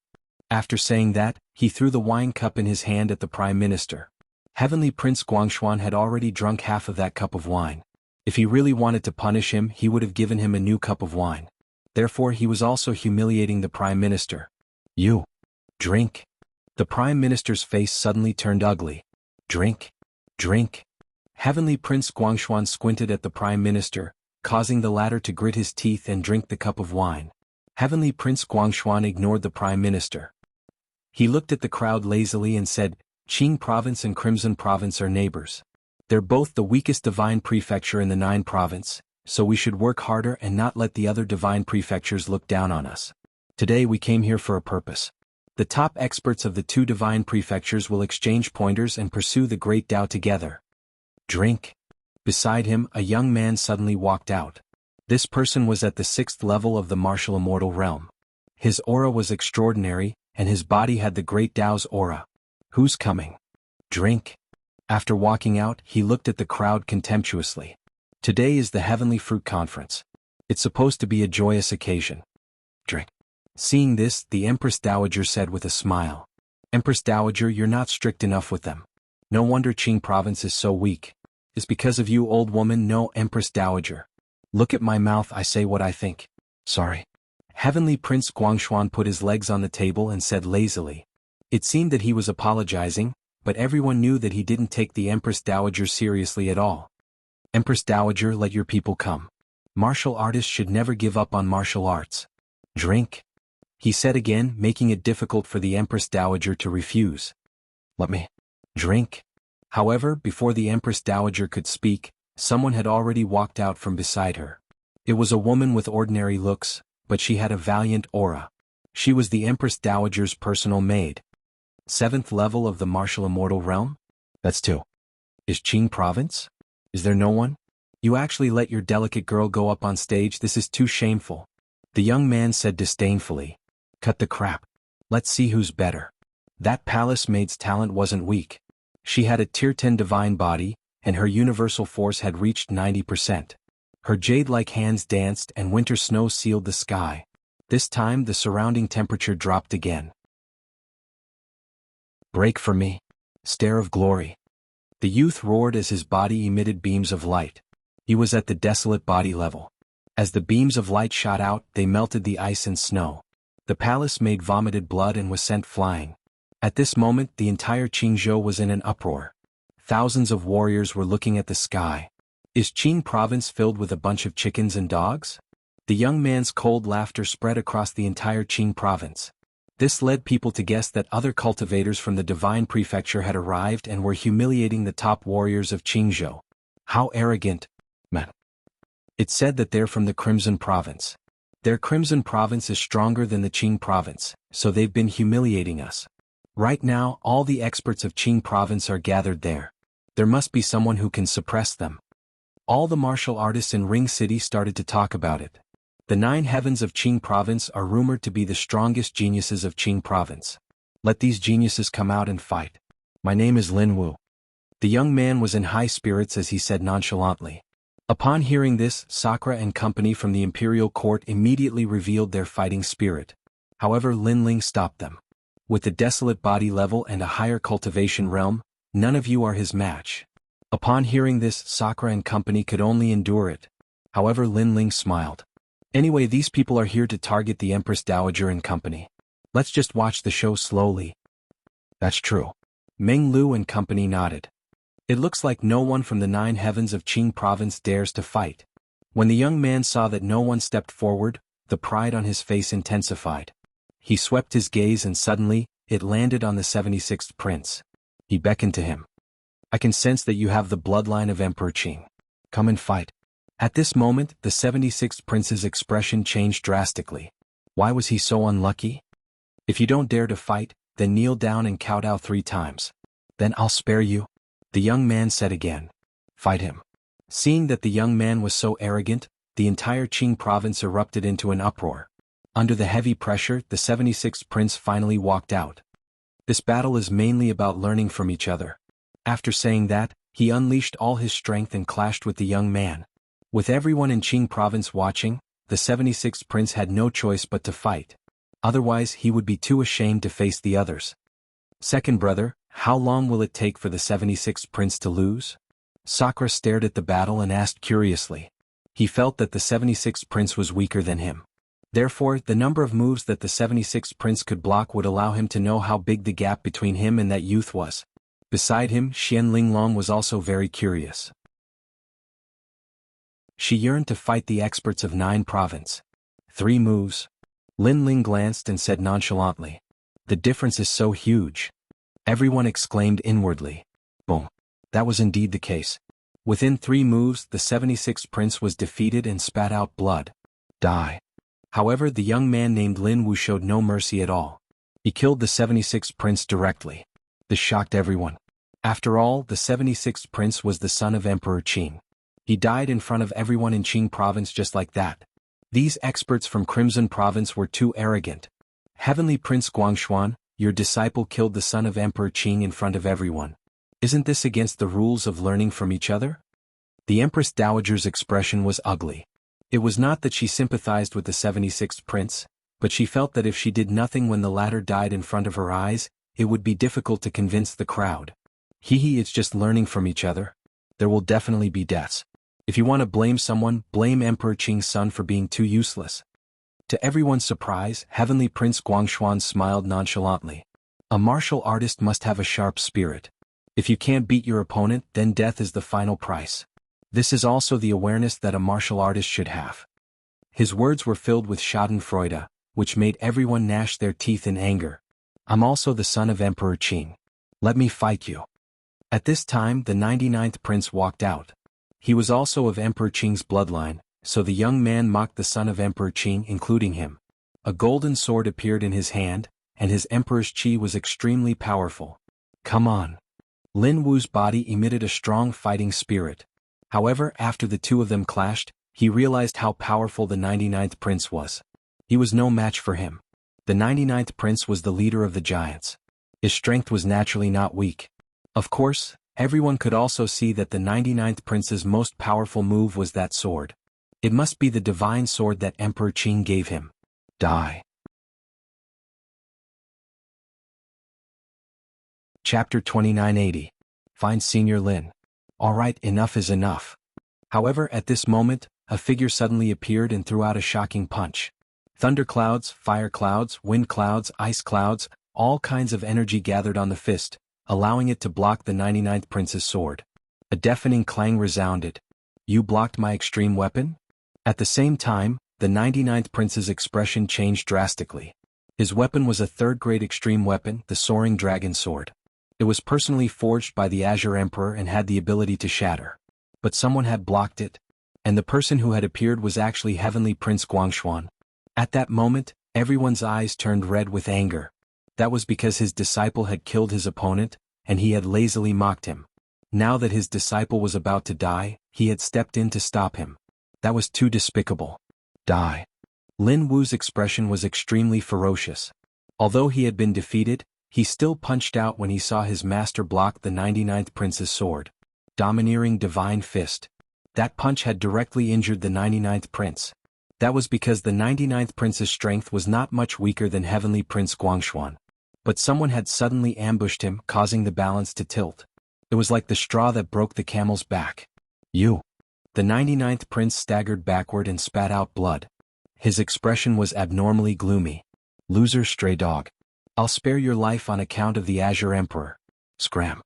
After saying that, he threw the wine cup in his hand at the Prime Minister. Heavenly Prince Guangshuan had already drunk half of that cup of wine. If he really wanted to punish him, he would have given him a new cup of wine. Therefore he was also humiliating the Prime Minister. You. Drink. The Prime Minister's face suddenly turned ugly. Drink. Drink. Heavenly Prince Guangshuan squinted at the Prime Minister, causing the latter to grit his teeth and drink the cup of wine. Heavenly Prince Guangshuan ignored the Prime Minister. He looked at the crowd lazily and said, Qing Province and Crimson Province are neighbors. They're both the weakest divine prefecture in the 9 province, so we should work harder and not let the other divine prefectures look down on us. Today we came here for a purpose. The top experts of the 2 divine prefectures will exchange pointers and pursue the great Tao together. Drink. Beside him, a young man suddenly walked out. This person was at the 6th level of the martial immortal realm. His aura was extraordinary, and his body had the great Tao's aura. Who's coming? Drink. After walking out, he looked at the crowd contemptuously. Today is the Heavenly Fruit Conference. It's supposed to be a joyous occasion. Drink. Seeing this, the Empress Dowager said with a smile. Empress Dowager, you're not strict enough with them. No wonder Qing Province is so weak. It's because of you, old woman. No, Empress Dowager. Look at my mouth, I say what I think. Sorry. Heavenly Prince Guangshuan put his legs on the table and said lazily. It seemed that he was apologizing, but everyone knew that he didn't take the Empress Dowager seriously at all. Empress Dowager, let your people come. Martial artists should never give up on martial arts. Drink. He said again, making it difficult for the Empress Dowager to refuse. Let me drink. However, before the Empress Dowager could speak, someone had already walked out from beside her. It was a woman with ordinary looks, but she had a valiant aura. She was the Empress Dowager's personal maid. 7th level of the martial immortal realm? That's 2. Is Qing Province? Is there no one? You actually let your delicate girl go up on stage? This is too shameful. The young man said disdainfully. Cut the crap. Let's see who's better. That palace maid's talent wasn't weak. She had a tier 10 divine body, and her universal force had reached 90%. Her jade-like hands danced and winter snow sealed the sky. This time the surrounding temperature dropped again. Break for me. Stare of glory. The youth roared as his body emitted beams of light. He was at the desolate body level. As the beams of light shot out, they melted the ice and snow. The palace maid vomited blood and was sent flying. At this moment, the entire Qingzhou was in an uproar. Thousands of warriors were looking at the sky. Is Qing Province filled with a bunch of chickens and dogs? The young man's cold laughter spread across the entire Qing Province. This led people to guess that other cultivators from the Divine Prefecture had arrived and were humiliating the top warriors of Qingzhou. How arrogant, man. It said that they're from the Crimson Province. Their Crimson Province is stronger than the Qing Province, so they've been humiliating us. Right now, all the experts of Qing Province are gathered there. There must be someone who can suppress them. All the martial artists in Ring City started to talk about it. The 9 heavens of Qing Province are rumored to be the strongest geniuses of Qing Province. Let these geniuses come out and fight. My name is Lin Wu. The young man was in high spirits as he said nonchalantly. Upon hearing this, Sakura and company from the imperial court immediately revealed their fighting spirit. However, Lin Ling stopped them. With the desolate body level and a higher cultivation realm, none of you are his match. Upon hearing this, Sakura and company could only endure it. However, Lin Ling smiled. Anyway, these people are here to target the Empress Dowager and company. Let's just watch the show slowly. That's true. Meng Lu and company nodded. It looks like no one from the 9 heavens of Qing Province dares to fight. When the young man saw that no one stepped forward, the pride on his face intensified. He swept his gaze and suddenly, it landed on the 76th prince. He beckoned to him. I can sense that you have the bloodline of Emperor Qing. Come and fight. At this moment, the 76th prince's expression changed drastically. Why was he so unlucky? If you don't dare to fight, then kneel down and kowtow 3 times. Then I'll spare you, the young man said again. Fight him. Seeing that the young man was so arrogant, the entire Qing province erupted into an uproar. Under the heavy pressure, the 76th prince finally walked out. This battle is mainly about learning from each other. After saying that, he unleashed all his strength and clashed with the young man. With everyone in Qing province watching, the 76th prince had no choice but to fight. Otherwise he would be too ashamed to face the others. Second brother, how long will it take for the 76th prince to lose? Sakura stared at the battle and asked curiously. He felt that the 76th prince was weaker than him. Therefore, the number of moves that the 76th prince could block would allow him to know how big the gap between him and that youth was. Beside him, Xian Linglong was also very curious. She yearned to fight the experts of 9 province. 3 moves. Lin Ling glanced and said nonchalantly. The difference is so huge. Everyone exclaimed inwardly. Boom. That was indeed the case. Within 3 moves, the 76th prince was defeated and spat out blood. Die. However, the young man named Lin Wu showed no mercy at all. He killed the 76th prince directly. This shocked everyone. After all, the 76th prince was the son of Emperor Qing. He died in front of everyone in Qing province just like that. These experts from Crimson province were too arrogant. Heavenly Prince Guangshuan, your disciple killed the son of Emperor Qing in front of everyone. Isn't this against the rules of learning from each other? The Empress Dowager's expression was ugly. It was not that she sympathized with the 76th prince, but she felt that if she did nothing when the latter died in front of her eyes, it would be difficult to convince the crowd. It's just learning from each other. There will definitely be deaths. If you want to blame someone, blame Emperor Qing's son for being too useless. To everyone's surprise, Heavenly Prince Guangshuan smiled nonchalantly. A martial artist must have a sharp spirit. If you can't beat your opponent, then death is the final price. This is also the awareness that a martial artist should have. His words were filled with schadenfreude, which made everyone gnash their teeth in anger. I'm also the son of Emperor Qing. Let me fight you. At this time, the 99th prince walked out. He was also of Emperor Qing's bloodline, so the young man mocked the son of Emperor Qing, including him. A golden sword appeared in his hand, and his emperor's qi was extremely powerful. Come on. Lin Wu's body emitted a strong fighting spirit. However, after the two of them clashed, he realized how powerful the 99th prince was. He was no match for him. The 99th prince was the leader of the giants. His strength was naturally not weak. Of course, everyone could also see that the 99th prince's most powerful move was that sword. It must be the divine sword that Emperor Qing gave him. Die. Chapter 2980. Find Senior Lin. Alright, enough is enough. However, at this moment, a figure suddenly appeared and threw out a shocking punch. Thunderclouds, fire clouds, wind clouds, ice clouds, all kinds of energy gathered on the fist, allowing it to block the 99th prince's sword. A deafening clang resounded. You blocked my extreme weapon? At the same time, the 99th prince's expression changed drastically. His weapon was a third-grade extreme weapon, the Soaring Dragon Sword. It was personally forged by the Azure Emperor and had the ability to shatter. But someone had blocked it, and the person who had appeared was actually Heavenly Prince Guangshuan. At that moment, everyone's eyes turned red with anger. That was because his disciple had killed his opponent, and he had lazily mocked him. Now that his disciple was about to die, he had stepped in to stop him. That was too despicable. Die. Lin Wu's expression was extremely ferocious. Although he had been defeated, he still punched out when he saw his master block the 99th prince's sword. Domineering divine fist. That punch had directly injured the 99th prince. That was because the 99th prince's strength was not much weaker than Heavenly Prince Guangshuan. But someone had suddenly ambushed him, causing the balance to tilt. It was like the straw that broke the camel's back. You. The 99th prince staggered backward and spat out blood. His expression was abnormally gloomy. Loser, stray dog. I'll spare your life on account of the Azure Emperor. Scram.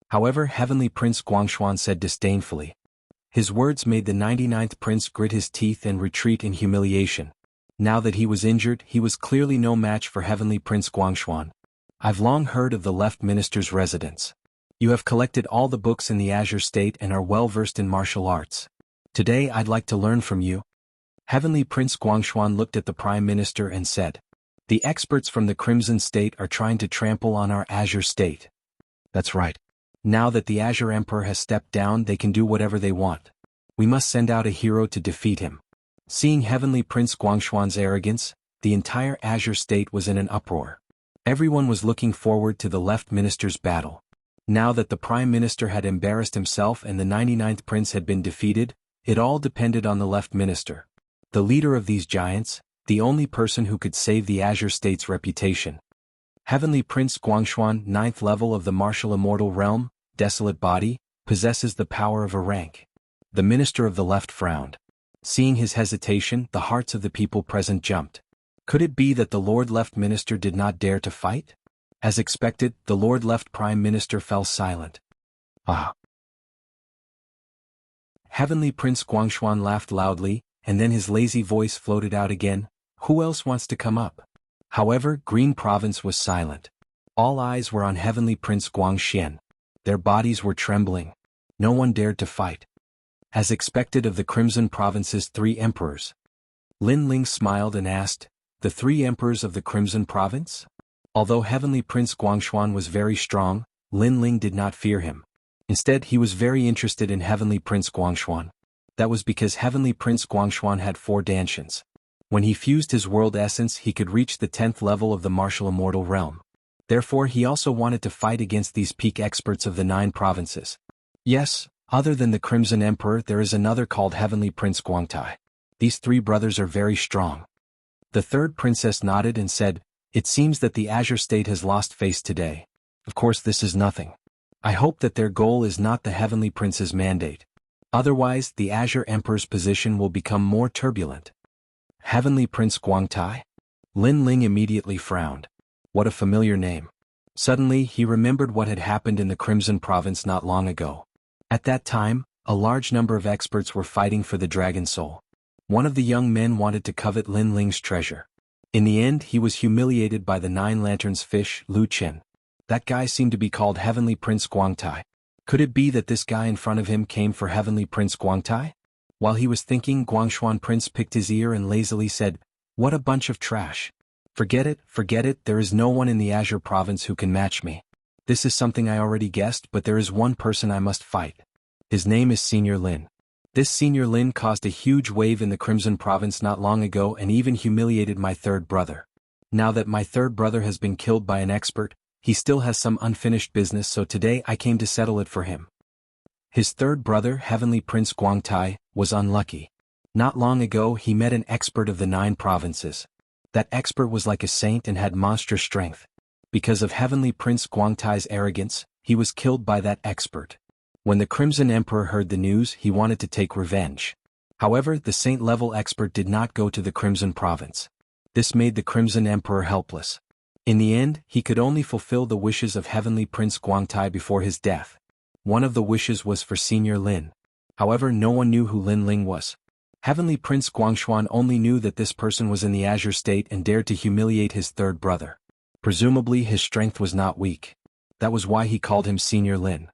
However, Heavenly Prince Guangshuan said disdainfully. His words made the 99th prince grit his teeth and retreat in humiliation. Now that he was injured, he was clearly no match for Heavenly Prince Guangshuan. I've long heard of the left minister's residence. You have collected all the books in the Azure State and are well versed in martial arts. Today I'd like to learn from you. Heavenly Prince Guangshuan looked at the Prime Minister and said, "The experts from the Crimson State are trying to trample on our Azure State." "That's right. Now that the Azure Emperor has stepped down, they can do whatever they want. We must send out a hero to defeat him." Seeing Heavenly Prince Guangshuan's arrogance, the entire Azure State was in an uproar. Everyone was looking forward to the Left Minister's battle. Now that the Prime Minister had embarrassed himself and the 99th Prince had been defeated, it all depended on the Left Minister. The leader of these giants, the only person who could save the Azure State's reputation. Heavenly Prince Guangshuan, 9th level of the martial immortal realm, desolate body, possesses the power of a rank. The Minister of the Left frowned. Seeing his hesitation, the hearts of the people present jumped. Could it be that the Lord Left Minister did not dare to fight? As expected, the Lord Left Prime Minister fell silent. Ah! Heavenly Prince Guangshuan laughed loudly, and then his lazy voice floated out again, "Who else wants to come up?" However, Green Province was silent. All eyes were on Heavenly Prince Guangxian. Their bodies were trembling. No one dared to fight. As expected of the Crimson Province's 3 emperors. Lin Ling smiled and asked, "The 3 emperors of the Crimson Province?" Although Heavenly Prince Guangshuan was very strong, Lin Ling did not fear him. Instead, he was very interested in Heavenly Prince Guangshuan. That was because Heavenly Prince Guangshuan had 4 Danshians. When he fused his world essence, he could reach the 10th level of the martial immortal realm. Therefore, he also wanted to fight against these peak experts of the 9 provinces. Yes, other than the Crimson Emperor, there is another called Heavenly Prince Guangtai. These 3 brothers are very strong. The 3rd princess nodded and said, "It seems that the Azure State has lost face today. Of course, this is nothing. I hope that their goal is not the Heavenly Prince's mandate. Otherwise, the Azure Emperor's position will become more turbulent." Heavenly Prince Guangtai? Lin Ling immediately frowned. What a familiar name. Suddenly, he remembered what had happened in the Crimson Province not long ago. At that time, a large number of experts were fighting for the Dragon Soul. One of the young men wanted to covet Lin Ling's treasure. In the end, he was humiliated by the 9 Lanterns fish, Lu Chen. That guy seemed to be called Heavenly Prince Guangtai. Could it be that this guy in front of him came for Heavenly Prince Guangtai? While he was thinking, Guangshuan Prince picked his ear and lazily said, "What a bunch of trash. Forget it, there is no one in the Azure Province who can match me. This is something I already guessed, but there is one person I must fight. His name is Senior Lin." This Senior Lin caused a huge wave in the Crimson Province not long ago and even humiliated my 3rd brother. Now that my 3rd brother has been killed by an expert, he still has some unfinished business, so today I came to settle it for him. His 3rd brother, Heavenly Prince Guangtai, was unlucky. Not long ago he met an expert of the 9 provinces. That expert was like a saint and had monstrous strength. Because of Heavenly Prince Guangtai's arrogance, he was killed by that expert. When the Crimson Emperor heard the news, he wanted to take revenge. However, the saint-level expert did not go to the Crimson Province. This made the Crimson Emperor helpless. In the end, he could only fulfill the wishes of Heavenly Prince Guangtai before his death. One of the wishes was for Senior Lin. However, no one knew who Lin Ling was. Heavenly Prince Guangshuan only knew that this person was in the Azure State and dared to humiliate his 3rd brother. Presumably, his strength was not weak. That was why he called him Senior Lin.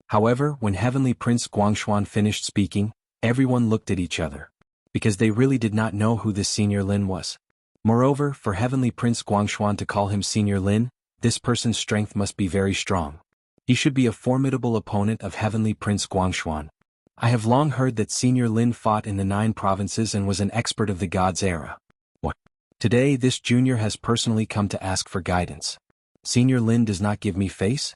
However, when Heavenly Prince Guangshuan finished speaking, everyone looked at each other. Because they really did not know who this Senior Lin was. Moreover, for Heavenly Prince Guangshuan to call him Senior Lin, this person's strength must be very strong. He should be a formidable opponent of Heavenly Prince Guangshuan. I have long heard that Senior Lin fought in the 9 provinces and was an expert of the God's era. What? Today this junior has personally come to ask for guidance. Senior Lin does not give me face?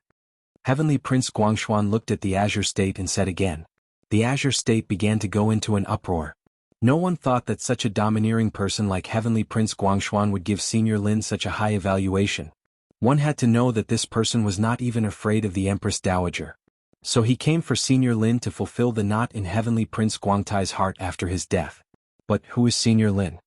Heavenly Prince Guangshuan looked at the Azure State and said again. The Azure State began to go into an uproar. No one thought that such a domineering person like Heavenly Prince Guangshuan would give Senior Lin such a high evaluation. One had to know that this person was not even afraid of the Empress Dowager. So he came for Senior Lin to fulfill the knot in Heavenly Prince Guangtai's heart after his death. But who is Senior Lin?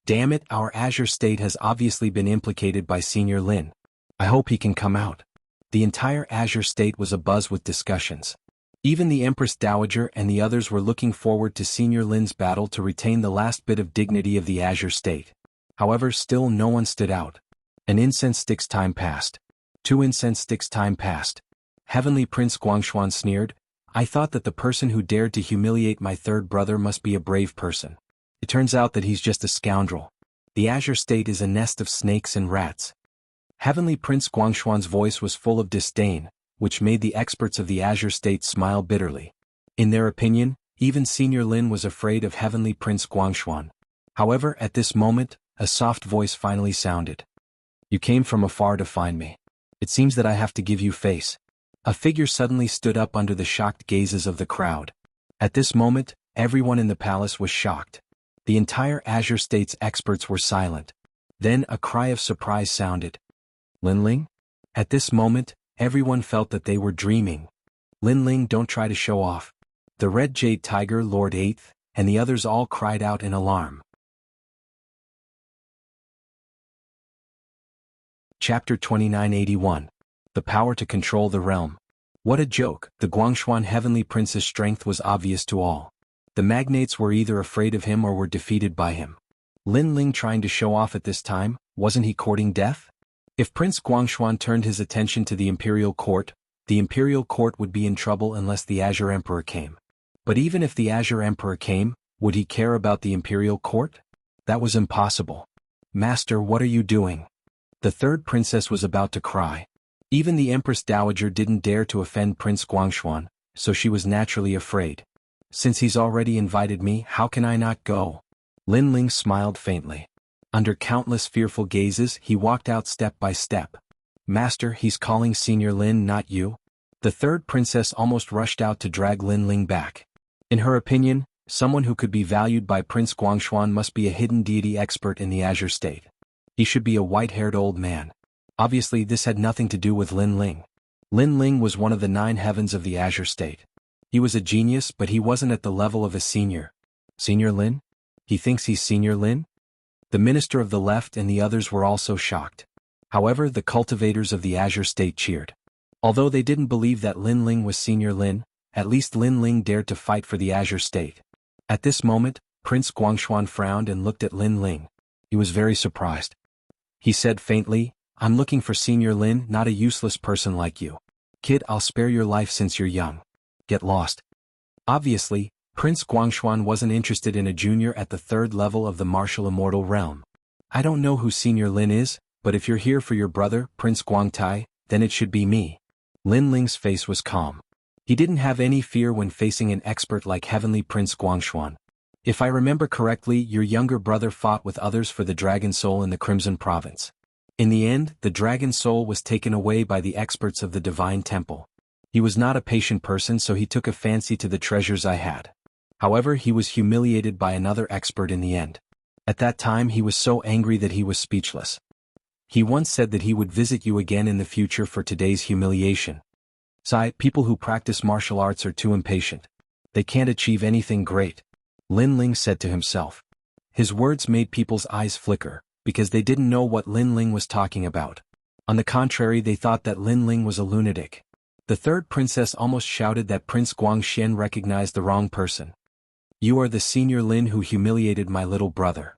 Damn it, our Azure State has obviously been implicated by Senior Lin. I hope he can come out. The entire Azure State was abuzz with discussions. Even the Empress Dowager and the others were looking forward to Senior Lin's battle to retain the last bit of dignity of the Azure State. However, still no one stood out. An incense stick's time passed. 2 incense sticks' time passed. Heavenly Prince Guangshuan sneered, I thought that the person who dared to humiliate my third brother must be a brave person. It turns out that he's just a scoundrel. The Azure State is a nest of snakes and rats. Heavenly Prince Guangshuan's voice was full of disdain, which made the experts of the Azure State smile bitterly. In their opinion, even Senior Lin was afraid of Heavenly Prince Guangshuan. However, at this moment, a soft voice finally sounded. You came from afar to find me. It seems that I have to give you face. A figure suddenly stood up under the shocked gazes of the crowd. At this moment, everyone in the palace was shocked. The entire Azure State's experts were silent. Then a cry of surprise sounded. Lin Ling? At this moment, everyone felt that they were dreaming. Lin Ling, don't try to show off. The Red Jade Tiger, Lord 8th, and the others all cried out in alarm. Chapter 2981. The Power to Control the Realm. What a joke! The Guangshuan Heavenly Prince's strength was obvious to all. The magnates were either afraid of him or were defeated by him. Lin Ling trying to show off at this time, wasn't he courting death? If Prince Guangshuan turned his attention to the Imperial Court, the Imperial Court would be in trouble unless the Azure Emperor came. But even if the Azure Emperor came, would he care about the Imperial Court? That was impossible. Master, what are you doing? The third princess was about to cry. Even the Empress Dowager didn't dare to offend Prince Guangshuan, so she was naturally afraid. Since he's already invited me, how can I not go? Lin Ling smiled faintly. Under countless fearful gazes, he walked out step by step. Master, he's calling Senior Lin, not you. The third princess almost rushed out to drag Lin Ling back. In her opinion, someone who could be valued by Prince Guangshuan must be a hidden deity expert in the Azure State. He should be a white-haired old man. Obviously, this had nothing to do with Lin Ling. Lin Ling was one of the 9 heavens of the Azure State. He was a genius, but he wasn't at the level of a senior. Senior Lin? He thinks he's Senior Lin? The Minister of the Left and the others were also shocked. However, the cultivators of the Azure State cheered. Although they didn't believe that Lin Ling was Senior Lin, at least Lin Ling dared to fight for the Azure State. At this moment, Prince Guangshuan frowned and looked at Lin Ling. He was very surprised. He said faintly, I'm looking for Senior Lin, not a useless person like you. Kid, I'll spare your life since you're young. Get lost. Obviously, Prince Guangshuan wasn't interested in a junior at the 3rd level of the martial immortal realm. I don't know who Senior Lin is, but if you're here for your brother, Prince Guangtai, then it should be me. Lin Ling's face was calm. He didn't have any fear when facing an expert like Heavenly Prince Guangshuan. If I remember correctly, your younger brother fought with others for the Dragon Soul in the Crimson Province. In the end, the Dragon Soul was taken away by the experts of the Divine Temple. He was not a patient person, so he took a fancy to the treasures I had. However, he was humiliated by another expert in the end. At that time he was so angry that he was speechless. He once said that he would visit you again in the future for today's humiliation. Sigh, people who practice martial arts are too impatient. They can't achieve anything great. Lin Ling said to himself. His words made people's eyes flicker, because they didn't know what Lin Ling was talking about. On the contrary, they thought that Lin Ling was a lunatic. The third princess almost shouted that Prince Guangxian recognized the wrong person. You are the Senior Lin who humiliated my little brother.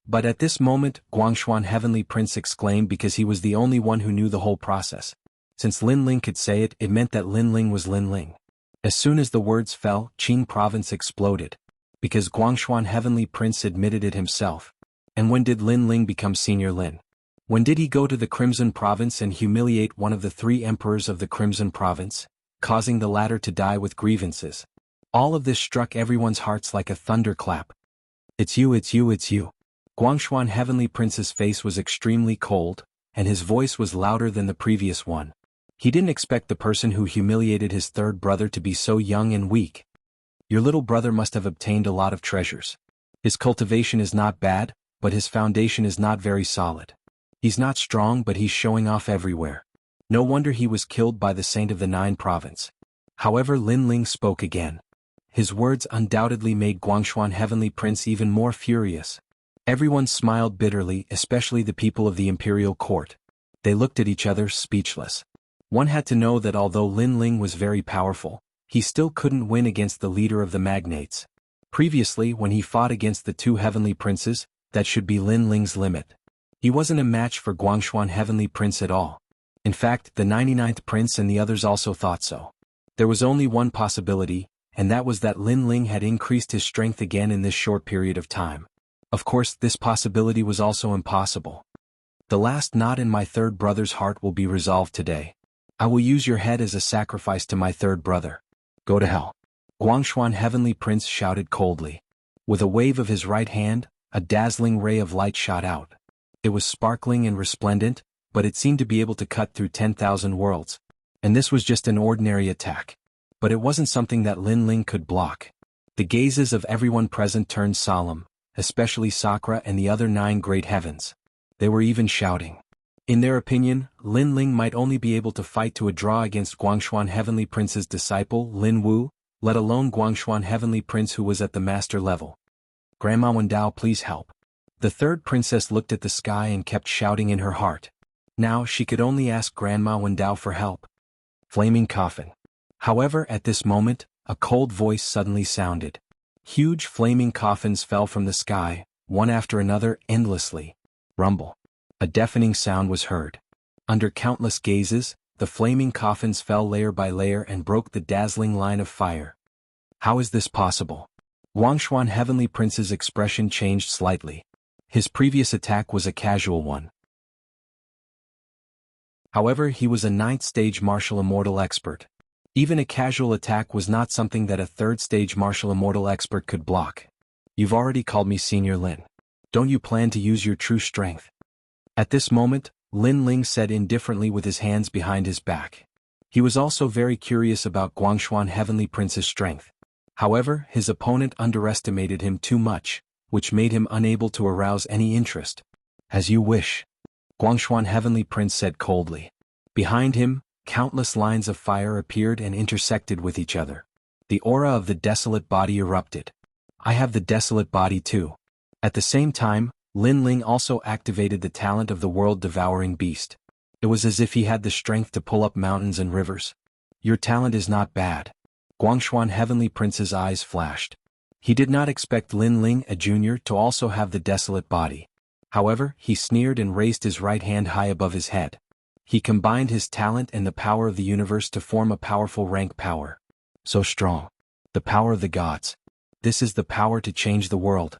But at this moment, Guangshuan Heavenly Prince exclaimed because he was the only one who knew the whole process. Since Lin Ling could say it, it meant that Lin Ling was Lin Ling. As soon as the words fell, Qing Province exploded. Because Guangshuan Heavenly Prince admitted it himself. And when did Lin Ling become Senior Lin? When did he go to the Crimson Province and humiliate one of the 3 emperors of the Crimson Province, causing the latter to die with grievances? All of this struck everyone's hearts like a thunderclap. It's you, it's you, it's you. Guangshuan Heavenly Prince's face was extremely cold, and his voice was louder than the previous one. He didn't expect the person who humiliated his third brother to be so young and weak. Your little brother must have obtained a lot of treasures. His cultivation is not bad, but his foundation is not very solid. He's not strong, but he's showing off everywhere. No wonder he was killed by the Saint of the 9 Province. However, Lin Ling spoke again. His words undoubtedly made Guangshuan Heavenly Prince even more furious. Everyone smiled bitterly, especially the people of the Imperial Court. They looked at each other, speechless. One had to know that although Lin Ling was very powerful, he still couldn't win against the leader of the magnates. Previously, when he fought against the 2 heavenly princes, that should be Lin Ling's limit. He wasn't a match for Guangshuan Heavenly Prince at all. In fact, the 99th prince and the others also thought so. There was only one possibility, and that was that Lin Ling had increased his strength again in this short period of time. Of course, this possibility was also impossible. The last knot in my third brother's heart will be resolved today. I will use your head as a sacrifice to my third brother. Go to hell. Guangshuan Heavenly Prince shouted coldly. With a wave of his right hand, a dazzling ray of light shot out. It was sparkling and resplendent, but it seemed to be able to cut through 10,000 worlds. And this was just an ordinary attack. But it wasn't something that Lin Ling could block. The gazes of everyone present turned solemn, especially Sakura and the other 9 great heavens. They were even shouting. In their opinion, Lin Ling might only be able to fight to a draw against Guangshuan Heavenly Prince's disciple, Lin Wu, let alone Guangshuan Heavenly Prince who was at the master level. Grandma Wendao, please help. The third princess looked at the sky and kept shouting in her heart. Now she could only ask Grandma Wendao for help. Flaming coffin. However, at this moment, a cold voice suddenly sounded. Huge flaming coffins fell from the sky, one after another, endlessly. Rumble. A deafening sound was heard. Under countless gazes, the flaming coffins fell layer by layer and broke the dazzling line of fire. How is this possible? Guangshuan Heavenly Prince's expression changed slightly. His previous attack was a casual one. However, he was a 9th-stage martial immortal expert. Even a casual attack was not something that a 3rd-stage martial immortal expert could block. You've already called me Senior Lin. Don't you plan to use your true strength? At this moment, Lin Ling said indifferently with his hands behind his back. He was also very curious about Guangshuan Heavenly Prince's strength. However, his opponent underestimated him too much, which made him unable to arouse any interest. As you wish. Guangshuan Heavenly Prince said coldly. Behind him, countless lines of fire appeared and intersected with each other. The aura of the desolate body erupted. I have the desolate body too. At the same time, Lin Ling also activated the talent of the world-devouring beast. It was as if he had the strength to pull up mountains and rivers. Your talent is not bad. Guangshuan Heavenly Prince's eyes flashed. He did not expect Lin Ling, a junior, to also have the desolate body. However, he sneered and raised his right hand high above his head. He combined his talent and the power of the universe to form a powerful rank power. So strong. The power of the gods. This is the power to change the world.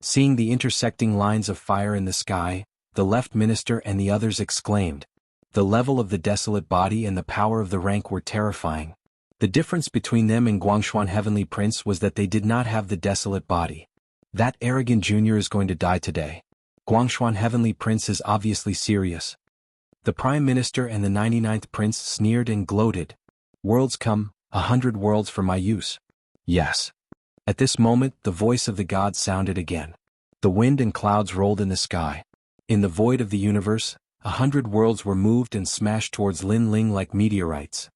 Seeing the intersecting lines of fire in the sky, the left minister and the others exclaimed. The level of the desolate body and the power of the rank were terrifying. The difference between them and Guangshuan Heavenly Prince was that they did not have the desolate body. That arrogant junior is going to die today. Guangshuan Heavenly Prince is obviously serious. The Prime Minister and the 99th Prince sneered and gloated. Worlds come, 100 worlds for my use. Yes. At this moment, the voice of the gods sounded again. The wind and clouds rolled in the sky. In the void of the universe, 100 worlds were moved and smashed towards Lin Ling like meteorites.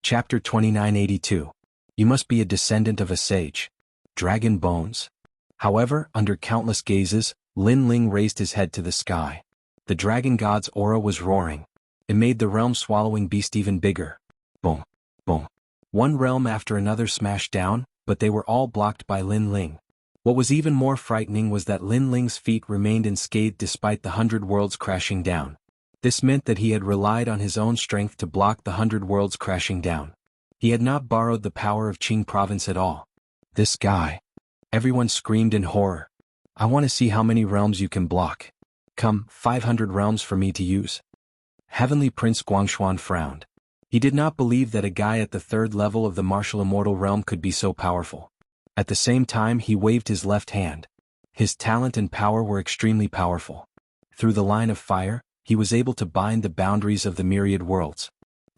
Chapter 2982. You must be a descendant of a sage. Dragon bones. However, under countless gazes, Lin Ling raised his head to the sky. The dragon god's aura was roaring. It made the realm-swallowing beast even bigger. Boom. Boom. One realm after another smashed down, but they were all blocked by Lin Ling. What was even more frightening was that Lin Ling's feet remained unscathed despite the 100 worlds crashing down. This meant that he had relied on his own strength to block the 100 worlds crashing down. He had not borrowed the power of Qing province at all. This guy. Everyone screamed in horror. I want to see how many realms you can block. Come, 500 realms for me to use. Heavenly Prince Guangshuan frowned. He did not believe that a guy at the 3rd level of the martial immortal realm could be so powerful. At the same time, he waved his left hand. His talent and power were extremely powerful. Through the line of fire, he was able to bind the boundaries of the myriad worlds.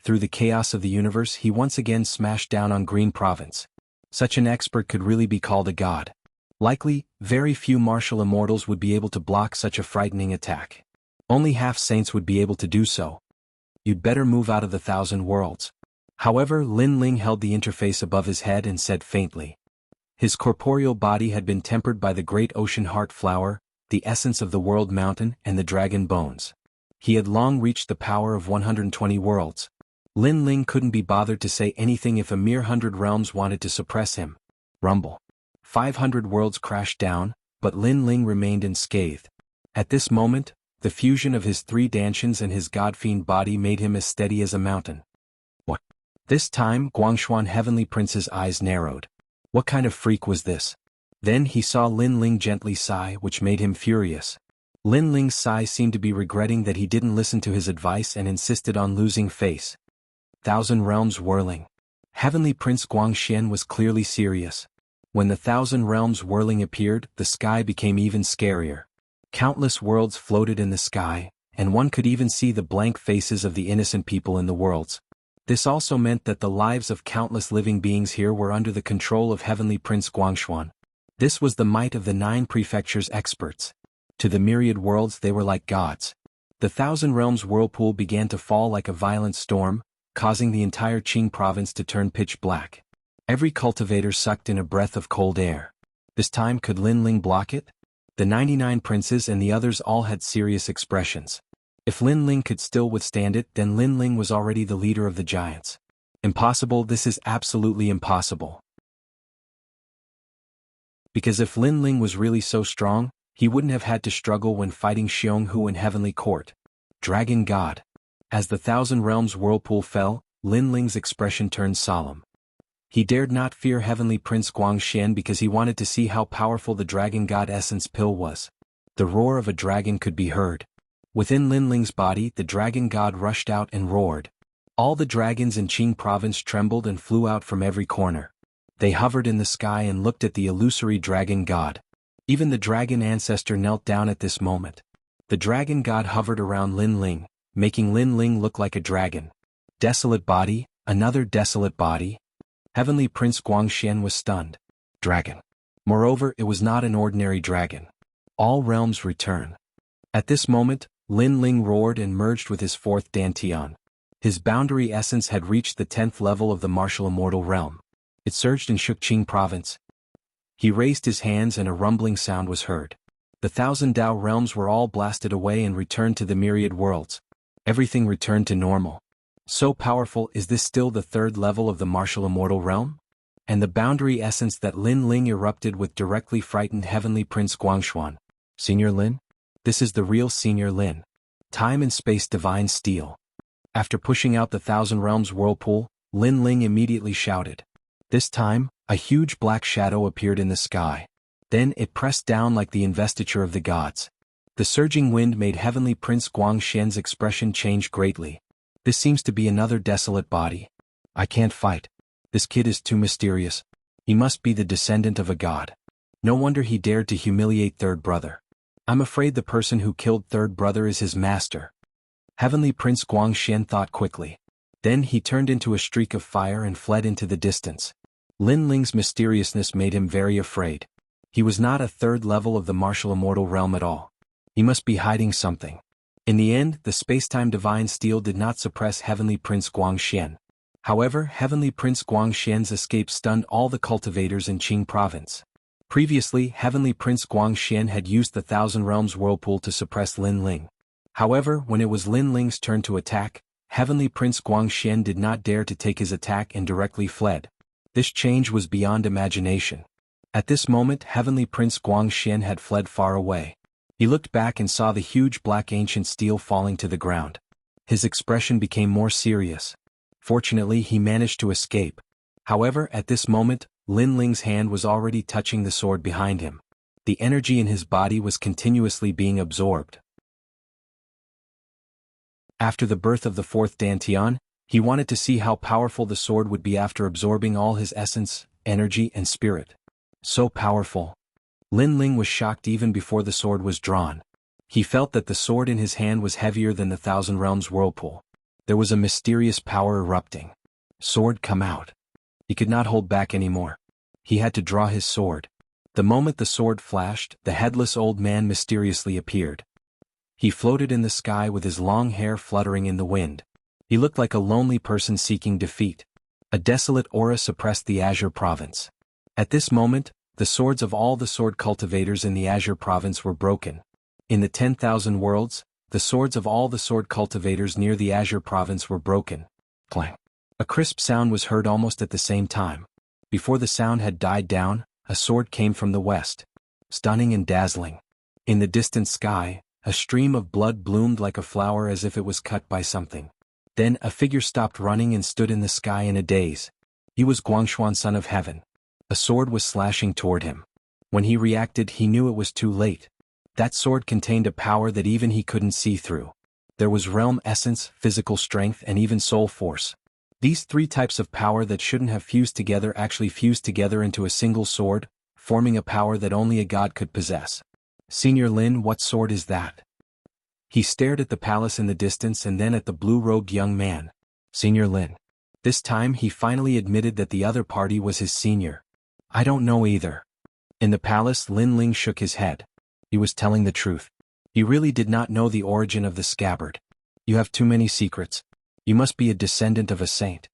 Through the chaos of the universe, he once again smashed down on Green Province. Such an expert could really be called a god. Likely, very few martial immortals would be able to block such a frightening attack. Only half-saints would be able to do so. You'd better move out of the 1,000 worlds. However, Lin Ling held the interface above his head and said faintly. His corporeal body had been tempered by the great ocean heart flower, the essence of the world mountain and the dragon bones. He had long reached the power of 120 worlds. Lin Ling couldn't be bothered to say anything if a mere 100 realms wanted to suppress him. Rumble. 500 worlds crashed down, but Lin Ling remained unscathed. At this moment, the fusion of his 3 dantians and his godfiend body made him as steady as a mountain. What? This time Guangshuan Heavenly Prince's eyes narrowed. What kind of freak was this? Then he saw Lin Ling gently sigh, which made him furious. Lin Ling's sigh seemed to be regretting that he didn't listen to his advice and insisted on losing face. 1,000 realms whirling. Heavenly Prince Guangxian was clearly serious. When the 1,000 realms whirling appeared, the sky became even scarier. Countless worlds floated in the sky, and one could even see the blank faces of the innocent people in the worlds. This also meant that the lives of countless living beings here were under the control of Heavenly Prince Guangshuan. This was the might of the 9 prefectures' experts. To the myriad worlds they were like gods. The 1,000 realms whirlpool began to fall like a violent storm, causing the entire Qing province to turn pitch black. Every cultivator sucked in a breath of cold air. This time could Lin Ling block it? The 99 princes and the others all had serious expressions. If Lin Ling could still withstand it, then Lin Ling was already the leader of the giants. Impossible, this is absolutely impossible. Because if Lin Ling was really so strong, he wouldn't have had to struggle when fighting Jianghu in Heavenly Court. Dragon God. As the 1,000 realms whirlpool fell, Lin Ling's expression turned solemn. He dared not fear Heavenly Prince Guangxian because he wanted to see how powerful the Dragon God Essence Pill was. The roar of a dragon could be heard. Within Lin Ling's body, the Dragon God rushed out and roared. All the dragons in Qing province trembled and flew out from every corner. They hovered in the sky and looked at the illusory Dragon God. Even the dragon ancestor knelt down at this moment. The Dragon God hovered around Lin Ling, making Lin Ling look like a dragon. Desolate body, another desolate body. Heavenly Prince Guangxian was stunned. Dragon. Moreover, it was not an ordinary dragon. All realms return. At this moment, Lin Ling roared and merged with his 4th dantian. His boundary essence had reached the 10th level of the martial immortal realm. It surged and shook Qing province. He raised his hands and a rumbling sound was heard. The 1,000 Dao realms were all blasted away and returned to the myriad worlds. Everything returned to normal. So powerful, is this still the 3rd level of the martial immortal realm? And the boundary essence that Lin Ling erupted with directly frightened Heavenly Prince Guangshuan. Senior Lin? This is the real Senior Lin. Time and space divine steel. After pushing out the 1,000 realms whirlpool, Lin Ling immediately shouted. This time, a huge black shadow appeared in the sky. Then it pressed down like the investiture of the gods. The surging wind made Heavenly Prince Guangxian's expression change greatly. This seems to be another desolate body. I can't fight. This kid is too mysterious. He must be the descendant of a god. No wonder he dared to humiliate third brother. I'm afraid the person who killed third brother is his master. Heavenly Prince Guangxian thought quickly. Then he turned into a streak of fire and fled into the distance. Lin Ling's mysteriousness made him very afraid. He was not a 3rd level of the martial immortal realm at all. He must be hiding something. In the end, the spacetime divine steel did not suppress Heavenly Prince Guangxian. However, Heavenly Prince Guangxian's escape stunned all the cultivators in Qing province. Previously, Heavenly Prince Guangxian had used the 1,000 Realms whirlpool to suppress Lin Ling. However, when it was Lin Ling's turn to attack, Heavenly Prince Guangxian did not dare to take his attack and directly fled. This change was beyond imagination. At this moment, Heavenly Prince Guangxian had fled far away. He looked back and saw the huge black ancient steel falling to the ground. His expression became more serious. Fortunately, he managed to escape. However, at this moment, Lin Ling's hand was already touching the sword behind him. The energy in his body was continuously being absorbed. After the birth of the 4th Dantian, he wanted to see how powerful the sword would be after absorbing all his essence, energy and spirit. So powerful. Lin Ling was shocked even before the sword was drawn. He felt that the sword in his hand was heavier than the 1,000 Realms whirlpool. There was a mysterious power erupting. Sword, come out. He could not hold back anymore. He had to draw his sword. The moment the sword flashed, the headless old man mysteriously appeared. He floated in the sky with his long hair fluttering in the wind. He looked like a lonely person seeking defeat. A desolate aura suppressed the Azure province. At this moment, the swords of all the sword cultivators in the Azure province were broken. In the 10,000 worlds, the swords of all the sword cultivators near the Azure province were broken. Clang. A crisp sound was heard almost at the same time. Before the sound had died down, a sword came from the west. Stunning and dazzling. In the distant sky, a stream of blood bloomed like a flower as if it was cut by something. Then a figure stopped running and stood in the sky in a daze. He was Guangshuan, son of heaven. A sword was slashing toward him. When he reacted, he knew it was too late. That sword contained a power that even he couldn't see through. There was realm essence, physical strength, and even soul force. These three types of power that shouldn't have fused together actually fused together into a single sword, forming a power that only a god could possess. Senior Lin, what sword is that? He stared at the palace in the distance and then at the blue-robed young man. Senior Lin. This time he finally admitted that the other party was his senior. I don't know either. In the palace, Lin Ling shook his head. He was telling the truth. He really did not know the origin of the scabbard. You have too many secrets. You must be a descendant of a saint.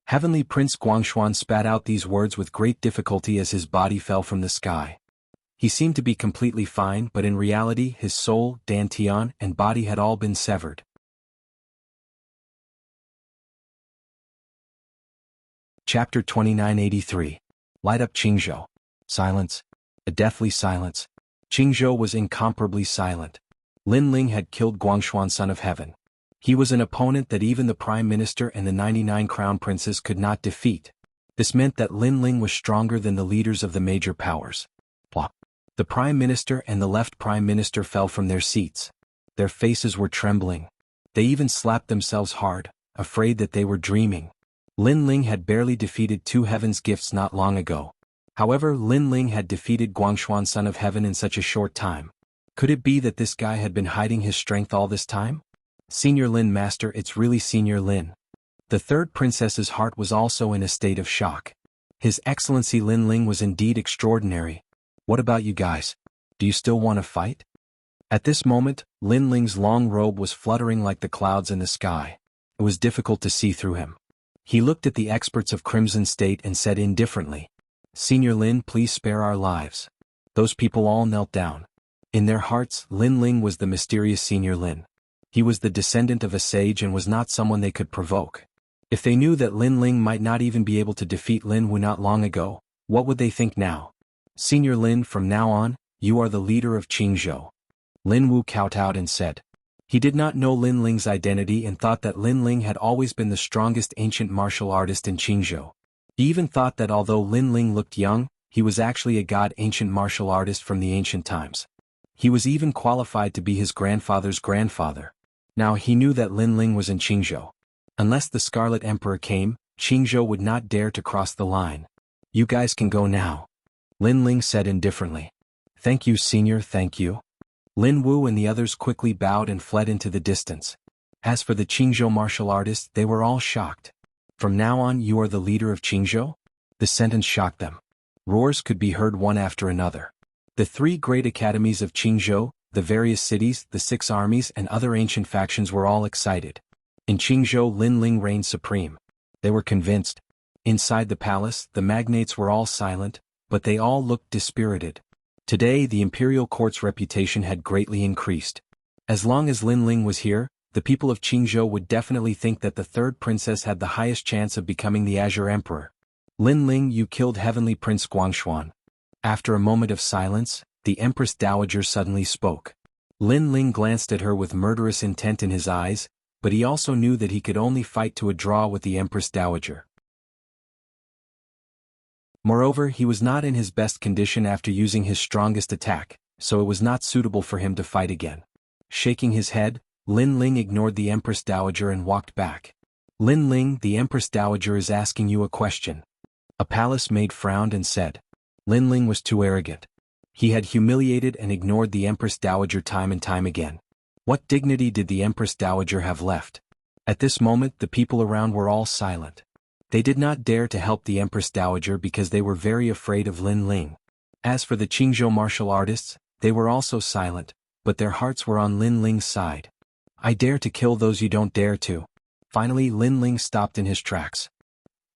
Heavenly Prince Guangshuan spat out these words with great difficulty as his body fell from the sky. He seemed to be completely fine, but in reality his soul, dantian, and body had all been severed. Chapter 2983. Light up Qingzhou. Silence. A deathly silence. Qingzhou was incomparably silent. Lin Ling had killed Guangshuan, son of heaven. He was an opponent that even the Prime Minister and the 99 Crown Princes could not defeat. This meant that Lin Ling was stronger than the leaders of the major powers. The Prime Minister and the Left Prime Minister fell from their seats. Their faces were trembling. They even slapped themselves hard, afraid that they were dreaming. Lin Ling had barely defeated two heaven's gifts not long ago. However, Lin Ling had defeated Guangshuan, son of heaven, in such a short time. Could it be that this guy had been hiding his strength all this time? Senior Lin, master, it's really Senior Lin. The third princess's heart was also in a state of shock. His Excellency Lin Ling was indeed extraordinary. What about you guys? Do you still want to fight? At this moment, Lin Ling's long robe was fluttering like the clouds in the sky. It was difficult to see through him. He looked at the experts of Crimson State and said indifferently, Senior Lin, please spare our lives. Those people all knelt down. In their hearts, Lin Ling was the mysterious Senior Lin. He was the descendant of a sage and was not someone they could provoke. If they knew that Lin Ling might not even be able to defeat Lin Wu not long ago, what would they think now? Senior Lin, from now on, you are the leader of Qingzhou. Lin Wu kowtowed and said. He did not know Lin Ling's identity and thought that Lin Ling had always been the strongest ancient martial artist in Qingzhou. He even thought that although Lin Ling looked young, he was actually a god ancient martial artist from the ancient times. He was even qualified to be his grandfather's grandfather. Now he knew that Lin Ling was in Qingzhou. Unless the Scarlet Emperor came, Qingzhou would not dare to cross the line. You guys can go now. Lin Ling said indifferently. Thank you, Senior, thank you. Lin Wu and the others quickly bowed and fled into the distance. As for the Qingzhou martial artists, they were all shocked. From now on you are the leader of Qingzhou? The sentence shocked them. Roars could be heard one after another. The three great academies of Qingzhou, the various cities, the 6 armies and other ancient factions were all excited. In Qingzhou, Lin Ling reigned supreme. They were convinced. Inside the palace, the magnates were all silent, but they all looked dispirited. Today the imperial court's reputation had greatly increased. As long as Lin Ling was here, the people of Qingzhou would definitely think that the third princess had the highest chance of becoming the Azure Emperor. Lin Ling, you killed Heavenly Prince Guangshuan. After a moment of silence, the Empress Dowager suddenly spoke. Lin Ling glanced at her with murderous intent in his eyes, but he also knew that he could only fight to a draw with the Empress Dowager. Moreover, he was not in his best condition after using his strongest attack, so it was not suitable for him to fight again. Shaking his head, Lin Ling ignored the Empress Dowager and walked back. Lin Ling, the Empress Dowager is asking you a question. A palace maid frowned and said. Lin Ling was too arrogant. He had humiliated and ignored the Empress Dowager time and time again. What dignity did the Empress Dowager have left? At this moment the people around were all silent. They did not dare to help the Empress Dowager because they were very afraid of Lin Ling. As for the Qingzhou martial artists, they were also silent, but their hearts were on Lin Ling's side. I dare to kill those you don't dare to. Finally Lin Ling stopped in his tracks.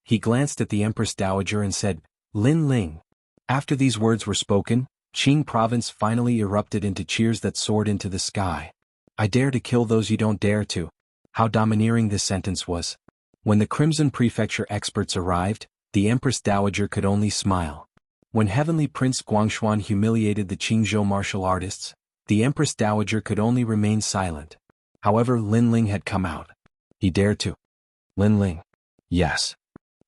He glanced at the Empress Dowager and said, Lin Ling. After these words were spoken, Qing province finally erupted into cheers that soared into the sky. I dare to kill those you don't dare to. How domineering this sentence was. When the Crimson Prefecture experts arrived, the Empress Dowager could only smile. When Heavenly Prince Guangshuan humiliated the Qingzhou martial artists, The Empress Dowager could only remain silent. However, Lin Ling had come out. He dared to. Lin Ling. Yes.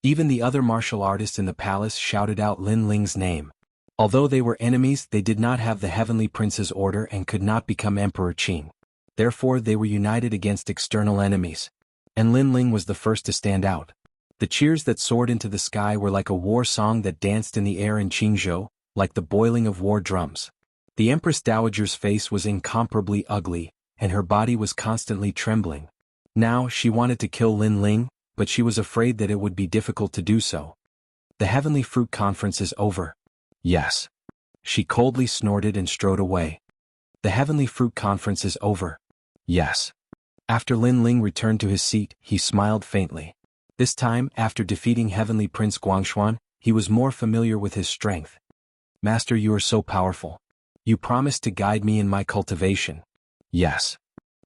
Even the other martial artists in the palace shouted out Lin Ling's name. Although they were enemies, they did not have the Heavenly Prince's order and could not become Emperor Qing. Therefore, they were united against external enemies. And Lin Ling was the first to stand out. The cheers that soared into the sky were like a war song that danced in the air in Qingzhou, like the boiling of war drums. The Empress Dowager's face was incomparably ugly, and her body was constantly trembling. Now, she wanted to kill Lin Ling, but she was afraid that it would be difficult to do so. The Heavenly Fruit Conference is over. Yes. She coldly snorted and strode away. The Heavenly Fruit Conference is over. Yes. After Lin Ling returned to his seat, he smiled faintly. This time, after defeating Heavenly Prince Guangshuan, he was more familiar with his strength. Master, you are so powerful. You promised to guide me in my cultivation. Yes.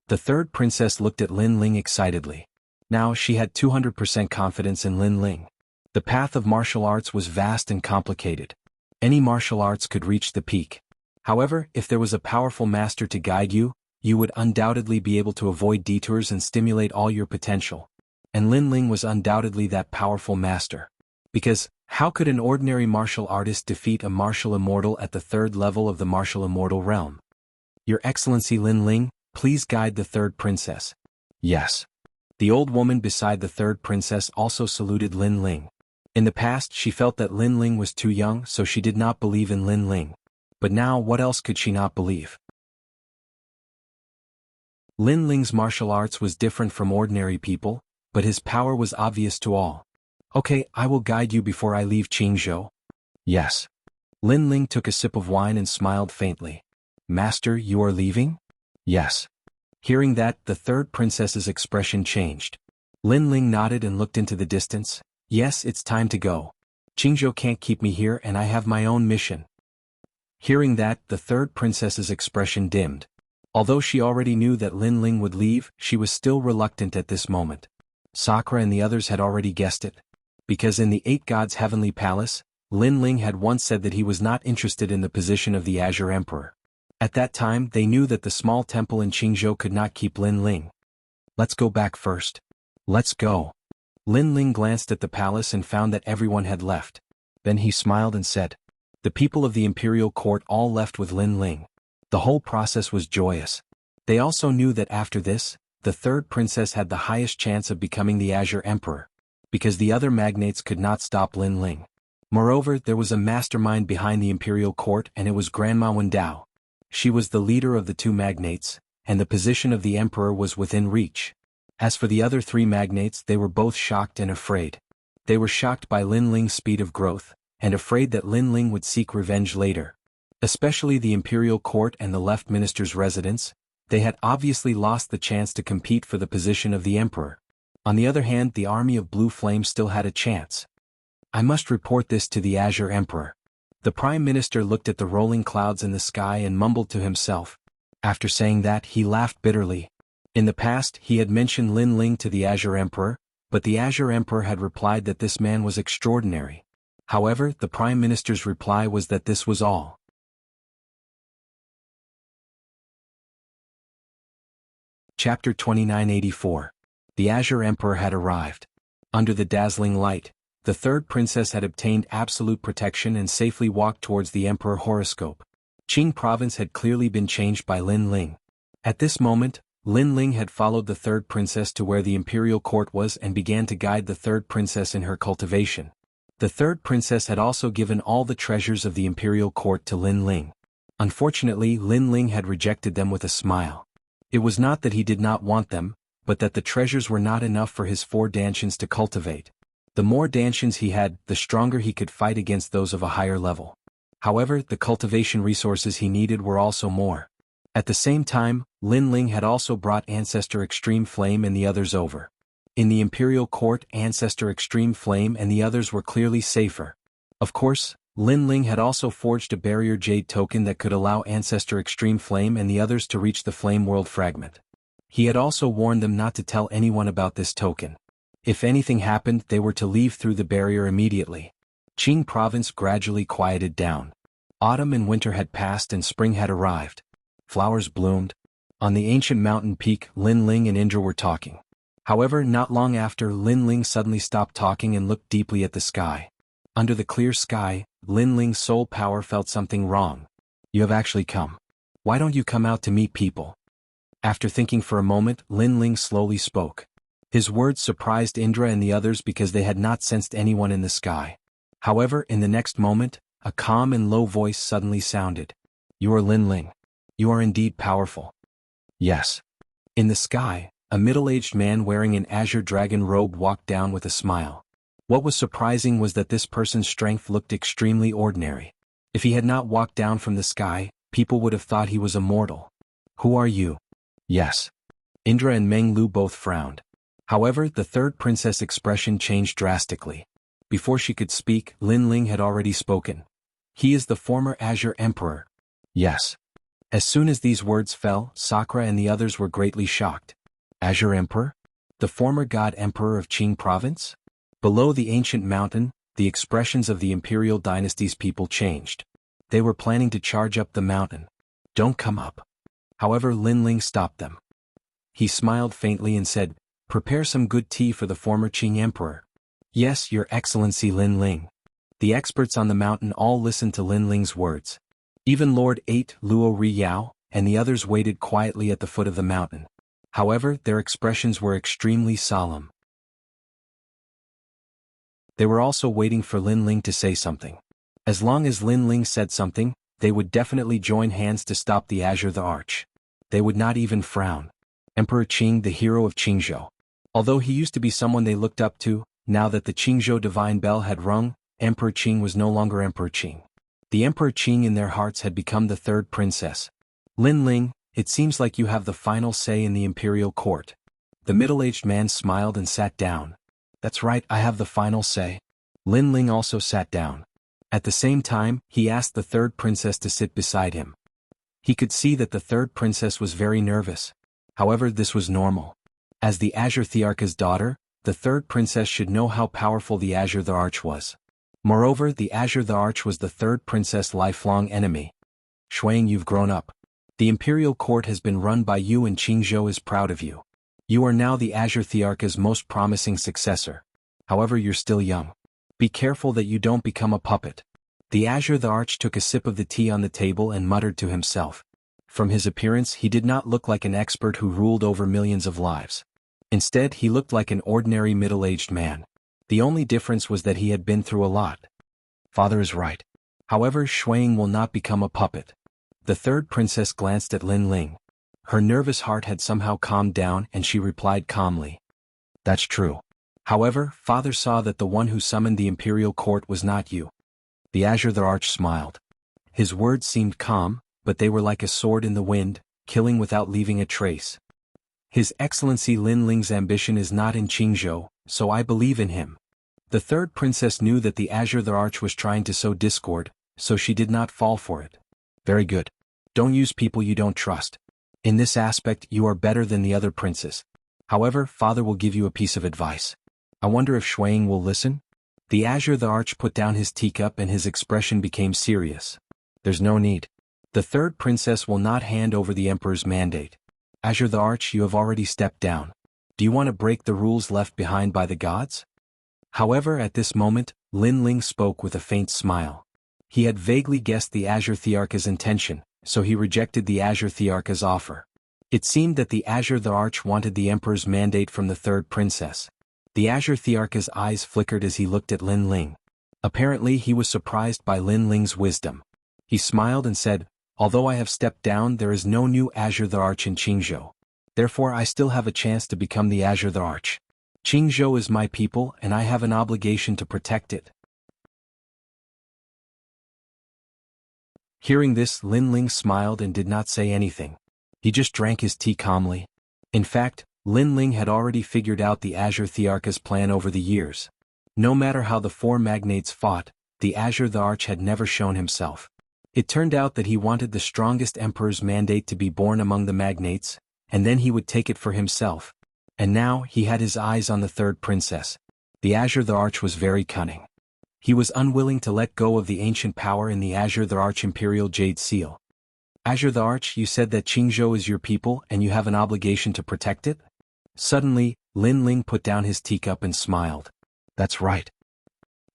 The third princess looked at Lin Ling excitedly. Now she had 200% confidence in Lin Ling. The path of martial arts was vast and complicated. Any martial arts could reach the peak. However, if there was a powerful master to guide you, you would undoubtedly be able to avoid detours and stimulate all your potential. And Lin Ling was undoubtedly that powerful master. Because, how could an ordinary martial artist defeat a martial immortal at the third level of the martial immortal realm? Your Excellency Lin Ling, please guide the third princess. Yes. The old woman beside the third princess also saluted Lin Ling. In the past, she felt that Lin Ling was too young, so she did not believe in Lin Ling. But now, what else could she not believe? Lin Ling's martial arts was different from ordinary people, but his power was obvious to all. Okay, I will guide you before I leave Qingzhou. Yes. Lin Ling took a sip of wine and smiled faintly. Master, you are leaving? Yes. Hearing that, the third princess's expression changed. Lin Ling nodded and looked into the distance. Yes, it's time to go. Qingzhou can't keep me here and I have my own mission. Hearing that, the third princess's expression dimmed. Although she already knew that Lin Ling would leave, she was still reluctant at this moment. Sakura and the others had already guessed it. Because in the Eight Gods' Heavenly Palace, Lin Ling had once said that he was not interested in the position of the Azure Emperor. At that time, they knew that the small temple in Qingzhou could not keep Lin Ling. Let's go back first. Let's go. Lin Ling glanced at the palace and found that everyone had left. Then he smiled and said, the people of the imperial court all left with Lin Ling. The whole process was joyous. They also knew that after this, the third princess had the highest chance of becoming the Azure Emperor, because the other magnates could not stop Lin Ling. Moreover, there was a mastermind behind the imperial court and it was Grandma Wendao. She was the leader of the two magnates, and the position of the emperor was within reach. As for the other three magnates, they were both shocked and afraid. They were shocked by Lin Ling's speed of growth, and afraid that Lin Ling would seek revenge later. Especially the imperial court and the left minister's residence, they had obviously lost the chance to compete for the position of the emperor. On the other hand, the army of Blue Flame still had a chance. I must report this to the Azure Emperor. The Prime Minister looked at the rolling clouds in the sky and mumbled to himself. After saying that, he laughed bitterly. In the past, he had mentioned Lin Ling to the Azure Emperor, but the Azure Emperor had replied that this man was extraordinary. However, the Prime Minister's reply was that this was all. Chapter 2984. The Azure Emperor had arrived. Under the dazzling light, the third princess had obtained absolute protection and safely walked towards the Emperor horoscope. Qing province had clearly been changed by Lin Ling. At this moment, Lin Ling had followed the third princess to where the imperial court was and began to guide the third princess in her cultivation. The third princess had also given all the treasures of the imperial court to Lin Ling. Unfortunately, Lin Ling had rejected them with a smile. It was not that he did not want them, but that the treasures were not enough for his 4 dantians to cultivate. The more dantians he had, the stronger he could fight against those of a higher level. However, the cultivation resources he needed were also more. At the same time, Lin Ling had also brought Ancestor Extreme Flame and the others over. In the imperial court, Ancestor Extreme Flame and the others were clearly safer. Of course, Lin Ling had also forged a barrier jade token that could allow Ancestor Extreme Flame and the others to reach the Flame World Fragment. He had also warned them not to tell anyone about this token. If anything happened, they were to leave through the barrier immediately. Qing province gradually quieted down. Autumn and winter had passed and spring had arrived. Flowers bloomed. On the ancient mountain peak, Lin Ling and Indra were talking. However, not long after, Lin Ling suddenly stopped talking and looked deeply at the sky. Under the clear sky, Lin Ling's soul power felt something wrong. You have actually come. Why don't you come out to meet people? After thinking for a moment, Lin Ling slowly spoke. His words surprised Indra and the others because they had not sensed anyone in the sky. However, in the next moment, a calm and low voice suddenly sounded. You are Lin Ling. You are indeed powerful. Yes. In the sky, a middle-aged man wearing an azure dragon robe walked down with a smile. What was surprising was that this person's strength looked extremely ordinary. If he had not walked down from the sky, people would have thought he was immortal. Who are you? Yes. Indra and Meng Lu both frowned. However, the third princess' expression changed drastically. Before she could speak, Lin Ling had already spoken. He is the former Azure Emperor. Yes. As soon as these words fell, Sakura and the others were greatly shocked. Azure Emperor? The former god emperor of Qing province? Below the ancient mountain, the expressions of the imperial dynasty's people changed. They were planning to charge up the mountain. Don't come up. However, Lin Ling stopped them. He smiled faintly and said, prepare some good tea for the former Qing emperor. Yes, your excellency Lin Ling. The experts on the mountain all listened to Lin Ling's words. Even Lord 8 Luo Riyao and the others waited quietly at the foot of the mountain. However, their expressions were extremely solemn. They were also waiting for Lin Ling to say something. As long as Lin Ling said something, they would definitely join hands to stop the Azure the Arch. They would not even frown. Emperor Qing, the hero of Qingzhou. Although he used to be someone they looked up to, now that the Qingzhou divine bell had rung, Emperor Qing was no longer Emperor Qing. The Emperor Qing in their hearts had become the third princess. Lin Ling, it seems like you have the final say in the imperial court. The middle-aged man smiled and sat down. That's right, I have the final say. Lin Ling also sat down. At the same time, he asked the third princess to sit beside him. He could see that the third princess was very nervous. However, this was normal. As the Azure Thearka's daughter, the third princess should know how powerful the Azure the Arch was. Moreover, the Azure the Arch was the third princess' lifelong enemy. Shuang, you've grown up. The imperial court has been run by you and Qingzhou is proud of you. You are now the Azure Thearka's most promising successor. However, you're still young. Be careful that you don't become a puppet. The Azure the Arch took a sip of the tea on the table and muttered to himself. From his appearance, he did not look like an expert who ruled over millions of lives. Instead, he looked like an ordinary middle-aged man. The only difference was that he had been through a lot. Father is right. However, Shuang will not become a puppet. The third princess glanced at Lin Ling. Her nervous heart had somehow calmed down and she replied calmly. That's true. However, Father saw that the one who summoned the imperial court was not you. The Azure the Arch smiled. His words seemed calm, but they were like a sword in the wind, killing without leaving a trace. His Excellency Lin Ling's ambition is not in Qingzhou, so I believe in him. The third princess knew that the Azure the Arch was trying to sow discord, so she did not fall for it. Very good. Don't use people you don't trust. In this aspect, you are better than the other princes. However, Father will give you a piece of advice. I wonder if Shuang will listen? The Azure the Arch put down his teacup and his expression became serious. There's no need. The third princess will not hand over the Emperor's mandate. Azure the Arch, you have already stepped down. Do you want to break the rules left behind by the gods? However, at this moment, Lin Ling spoke with a faint smile. He had vaguely guessed the Azure Thearka's intention, so he rejected the Azure Thearka's offer. It seemed that the Azure the Arch wanted the Emperor's mandate from the third princess. The Azure Thearka's eyes flickered as he looked at Lin Ling. Apparently, he was surprised by Lin Ling's wisdom. He smiled and said, although I have stepped down, there is no new Azure the Arch in Qingzhou. Therefore, I still have a chance to become the Azure the Arch. Qingzhou is my people and I have an obligation to protect it. Hearing this, Lin Ling smiled and did not say anything. He just drank his tea calmly. In fact, Lin Ling had already figured out the Azure Thearka's plan over the years. No matter how the four magnates fought, the Azure the Arch had never shown himself. It turned out that he wanted the strongest emperor's mandate to be born among the magnates, and then he would take it for himself. And now, he had his eyes on the third princess. The Azure the Arch was very cunning. He was unwilling to let go of the ancient power in the Azure the Arch Imperial Jade Seal. Azure the Arch, you said that Qingzhou is your people and you have an obligation to protect it? Suddenly, Lin Ling put down his teacup and smiled. That's right.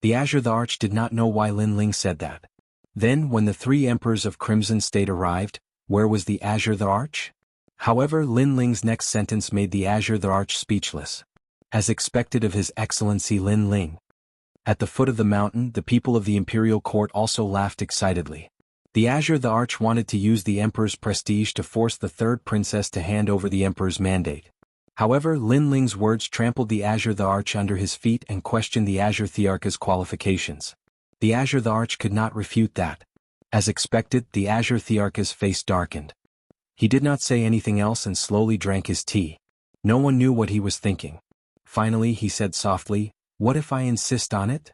The Azure the Arch did not know why Lin Ling said that. Then, when the 3 emperors of Crimson State arrived, where was the Azure the Arch? However, Lin Ling's next sentence made the Azure the Arch speechless. As expected of His Excellency Lin Ling. At the foot of the mountain, the people of the imperial court also laughed excitedly. The Azure the Arch wanted to use the emperor's prestige to force the 3rd princess to hand over the emperor's mandate. However, Lin Ling's words trampled the Azure the Arch under his feet and questioned the Azure Thearch's qualifications. The Azure the Arch could not refute that. As expected, the Azure Thearch's face darkened. He did not say anything else and slowly drank his tea. No one knew what he was thinking. Finally he said softly, "What if I insist on it?"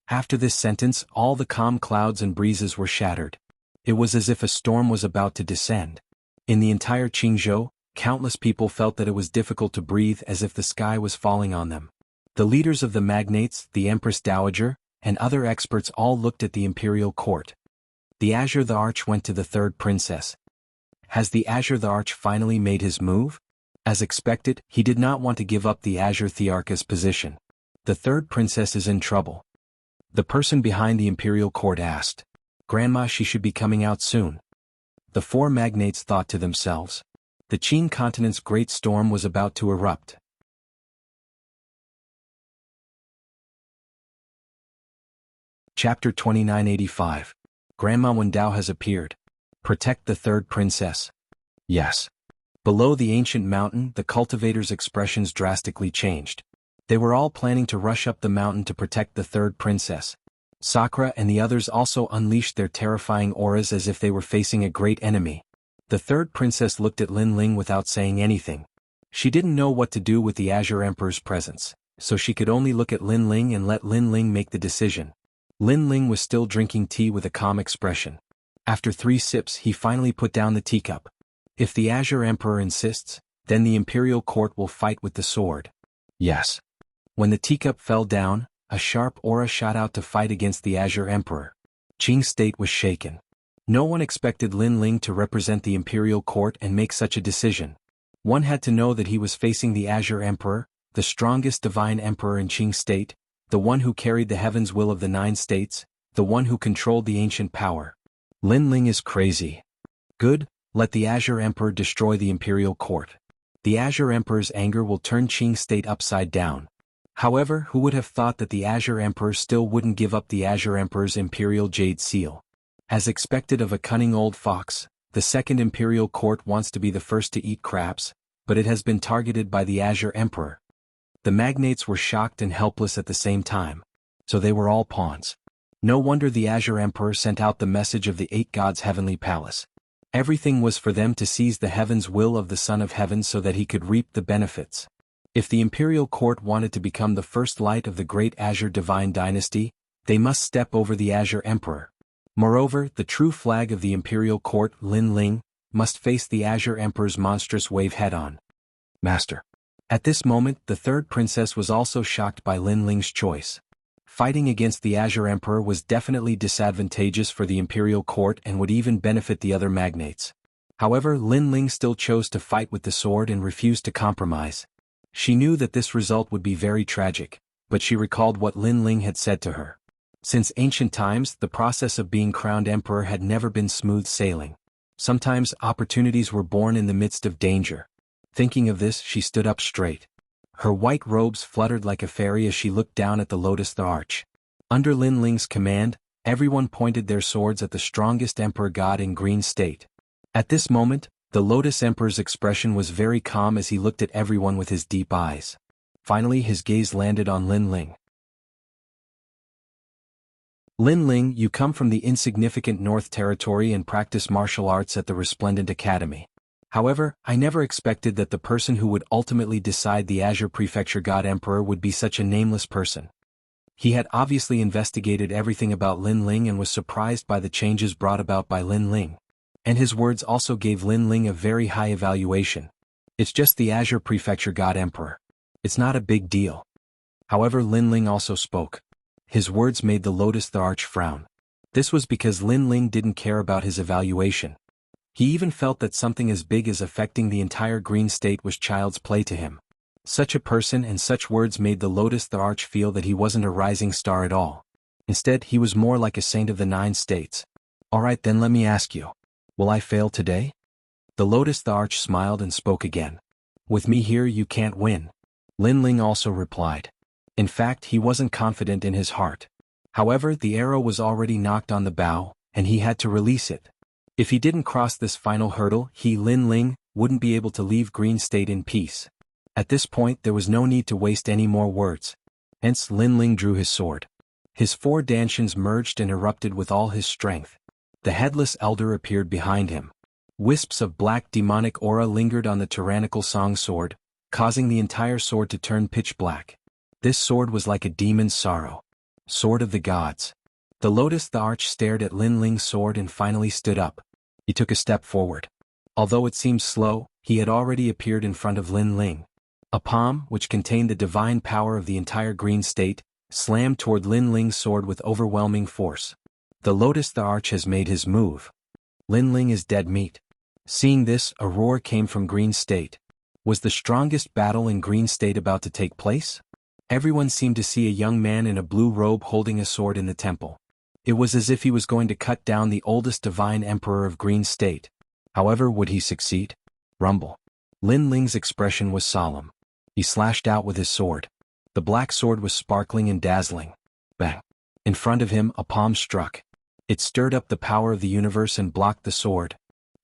After this sentence, all the calm clouds and breezes were shattered. It was as if a storm was about to descend. In the entire Qingzhou, countless people felt that it was difficult to breathe, as if the sky was falling on them. The leaders of the magnates, the Empress Dowager, and other experts all looked at the imperial court. The Azure the Arch went to the 3rd princess. Has the Azure the Arch finally made his move? As expected, he did not want to give up the Azure Thearch's position. The 3rd princess is in trouble. The person behind the imperial court asked. Grandma, she should be coming out soon. The 4 magnates thought to themselves. The Qing continent's great storm was about to erupt. Chapter 2985. Grandma Wendao has appeared. Protect the 3rd princess. Yes. Below the ancient mountain, the cultivators' expressions drastically changed. They were all planning to rush up the mountain to protect the 3rd princess. Sakura and the others also unleashed their terrifying auras as if they were facing a great enemy. The 3rd princess looked at Lin Ling without saying anything. She didn't know what to do with the Azure Emperor's presence, so she could only look at Lin Ling and let Lin Ling make the decision. Lin Ling was still drinking tea with a calm expression. After 3 sips, he finally put down the teacup. If the Azure Emperor insists, then the imperial court will fight with the sword. Yes. When the teacup fell down, a sharp aura shot out to fight against the Azure Emperor. Qing State was shaken. No one expected Lin Ling to represent the imperial court and make such a decision. One had to know that he was facing the Azure Emperor, the strongest divine emperor in Qing State, the one who carried the heaven's will of the 9 states, the one who controlled the ancient power. Lin Ling is crazy. Good, let the Azure Emperor destroy the imperial court. The Azure Emperor's anger will turn Qing State upside down. However, who would have thought that the Azure Emperor still wouldn't give up the Azure Emperor's imperial jade seal? As expected of a cunning old fox, the 2nd imperial court wants to be the first to eat crabs, but it has been targeted by the Azure Emperor. The magnates were shocked and helpless at the same time. So they were all pawns. No wonder the Azure Emperor sent out the message of the 8 gods' heavenly palace. Everything was for them to seize the heaven's will of the Son of Heaven so that he could reap the benefits. If the imperial court wanted to become the first light of the great Azure divine dynasty, they must step over the Azure Emperor. Moreover, the true flag of the imperial court, Lin Ling, must face the Azure Emperor's monstrous wave head-on. Master. At this moment, the 3rd princess was also shocked by Lin Ling's choice. Fighting against the Azure Emperor was definitely disadvantageous for the imperial court and would even benefit the other magnates. However, Lin Ling still chose to fight with the sword and refused to compromise. She knew that this result would be very tragic, but she recalled what Lin Ling had said to her. Since ancient times, the process of being crowned emperor had never been smooth sailing. Sometimes opportunities were born in the midst of danger. Thinking of this, she stood up straight. Her white robes fluttered like a fairy as she looked down at the Lotus the Arch. Under Lin Ling's command, everyone pointed their swords at the strongest emperor god in Green State. At this moment, the Lotus Emperor's expression was very calm as he looked at everyone with his deep eyes. Finally his gaze landed on Lin Ling. Lin Ling, you come from the insignificant North Territory and practice martial arts at the Resplendent Academy. However, I never expected that the person who would ultimately decide the Azure Prefecture God Emperor would be such a nameless person. He had obviously investigated everything about Lin Ling and was surprised by the changes brought about by Lin Ling. And his words also gave Lin Ling a very high evaluation. It's just the Azure Prefecture God Emperor. It's not a big deal. However, Lin Ling also spoke. His words made the Lotus the Arch frown. This was because Lin Ling didn't care about his evaluation. He even felt that something as big as affecting the entire green state was child's play to him. Such a person and such words made the Lotus the Arch feel that he wasn't a rising star at all. Instead, he was more like a saint of the 9 states. Alright then, let me ask you. Will I fail today? The Lotus the Arch smiled and spoke again. With me here you can't win. Lin Ling also replied. In fact, he wasn't confident in his heart. However, the arrow was already knocked on the bow, and he had to release it. If he didn't cross this final hurdle, he, Lin Ling, wouldn't be able to leave Green State in peace. At this point there was no need to waste any more words. Hence Lin Ling drew his sword. His 4 dantians merged and erupted with all his strength. The headless elder appeared behind him. Wisps of black demonic aura lingered on the tyrannical song sword, causing the entire sword to turn pitch black. This sword was like a demon's sorrow. Sword of the gods. The Lotus the Arch stared at Lin Ling's sword and finally stood up. He took a step forward. Although it seemed slow, he had already appeared in front of Lin Ling. A palm, which contained the divine power of the entire green state, slammed toward Lin Ling's sword with overwhelming force. The Lotus the Arch has made his move. Lin Ling is dead meat. Seeing this, a roar came from Green State. Was the strongest battle in Green State about to take place? Everyone seemed to see a young man in a blue robe holding a sword in the temple. It was as if he was going to cut down the oldest divine emperor of Green State. However, would he succeed? Rumble. Lin Ling's expression was solemn. He slashed out with his sword. The black sword was sparkling and dazzling. Bang. In front of him, a palm struck. It stirred up the power of the universe and blocked the sword.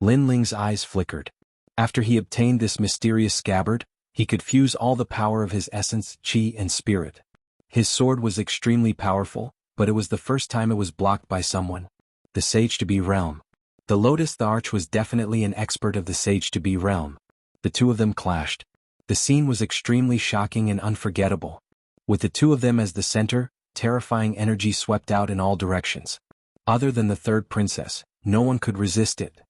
Lin Ling's eyes flickered. After he obtained this mysterious scabbard, he could fuse all the power of his essence, chi and spirit. His sword was extremely powerful, but it was the first time it was blocked by someone. The Sage-to-Be realm. The Lotus the Arch was definitely an expert of the Sage-to-Be realm. The two of them clashed. The scene was extremely shocking and unforgettable. With the two of them as the center, terrifying energy swept out in all directions. Other than the third princess, no one could resist it.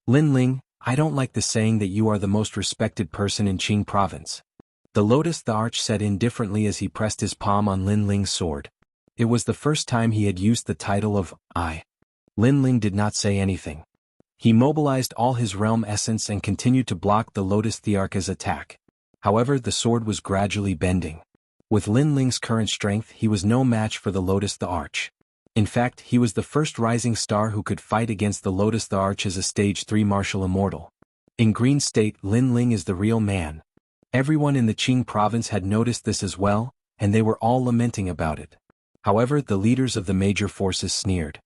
Lin Ling, I don't like the saying that you are the most respected person in Qing province. The Lotus the Arch said indifferently as he pressed his palm on Lin Ling's sword. It was the first time he had used the title of I. Lin Ling did not say anything. He mobilized all his realm essence and continued to block the Lotus the Arch's attack. However, the sword was gradually bending. With Lin Ling's current strength, he was no match for the Lotus the Arch. In fact, he was the first rising star who could fight against the Lotus the Arch as a Stage 3 martial immortal. In Green State, Lin Ling is the real man. Everyone in the Qing province had noticed this as well, and they were all lamenting about it. However, the leaders of the major forces sneered.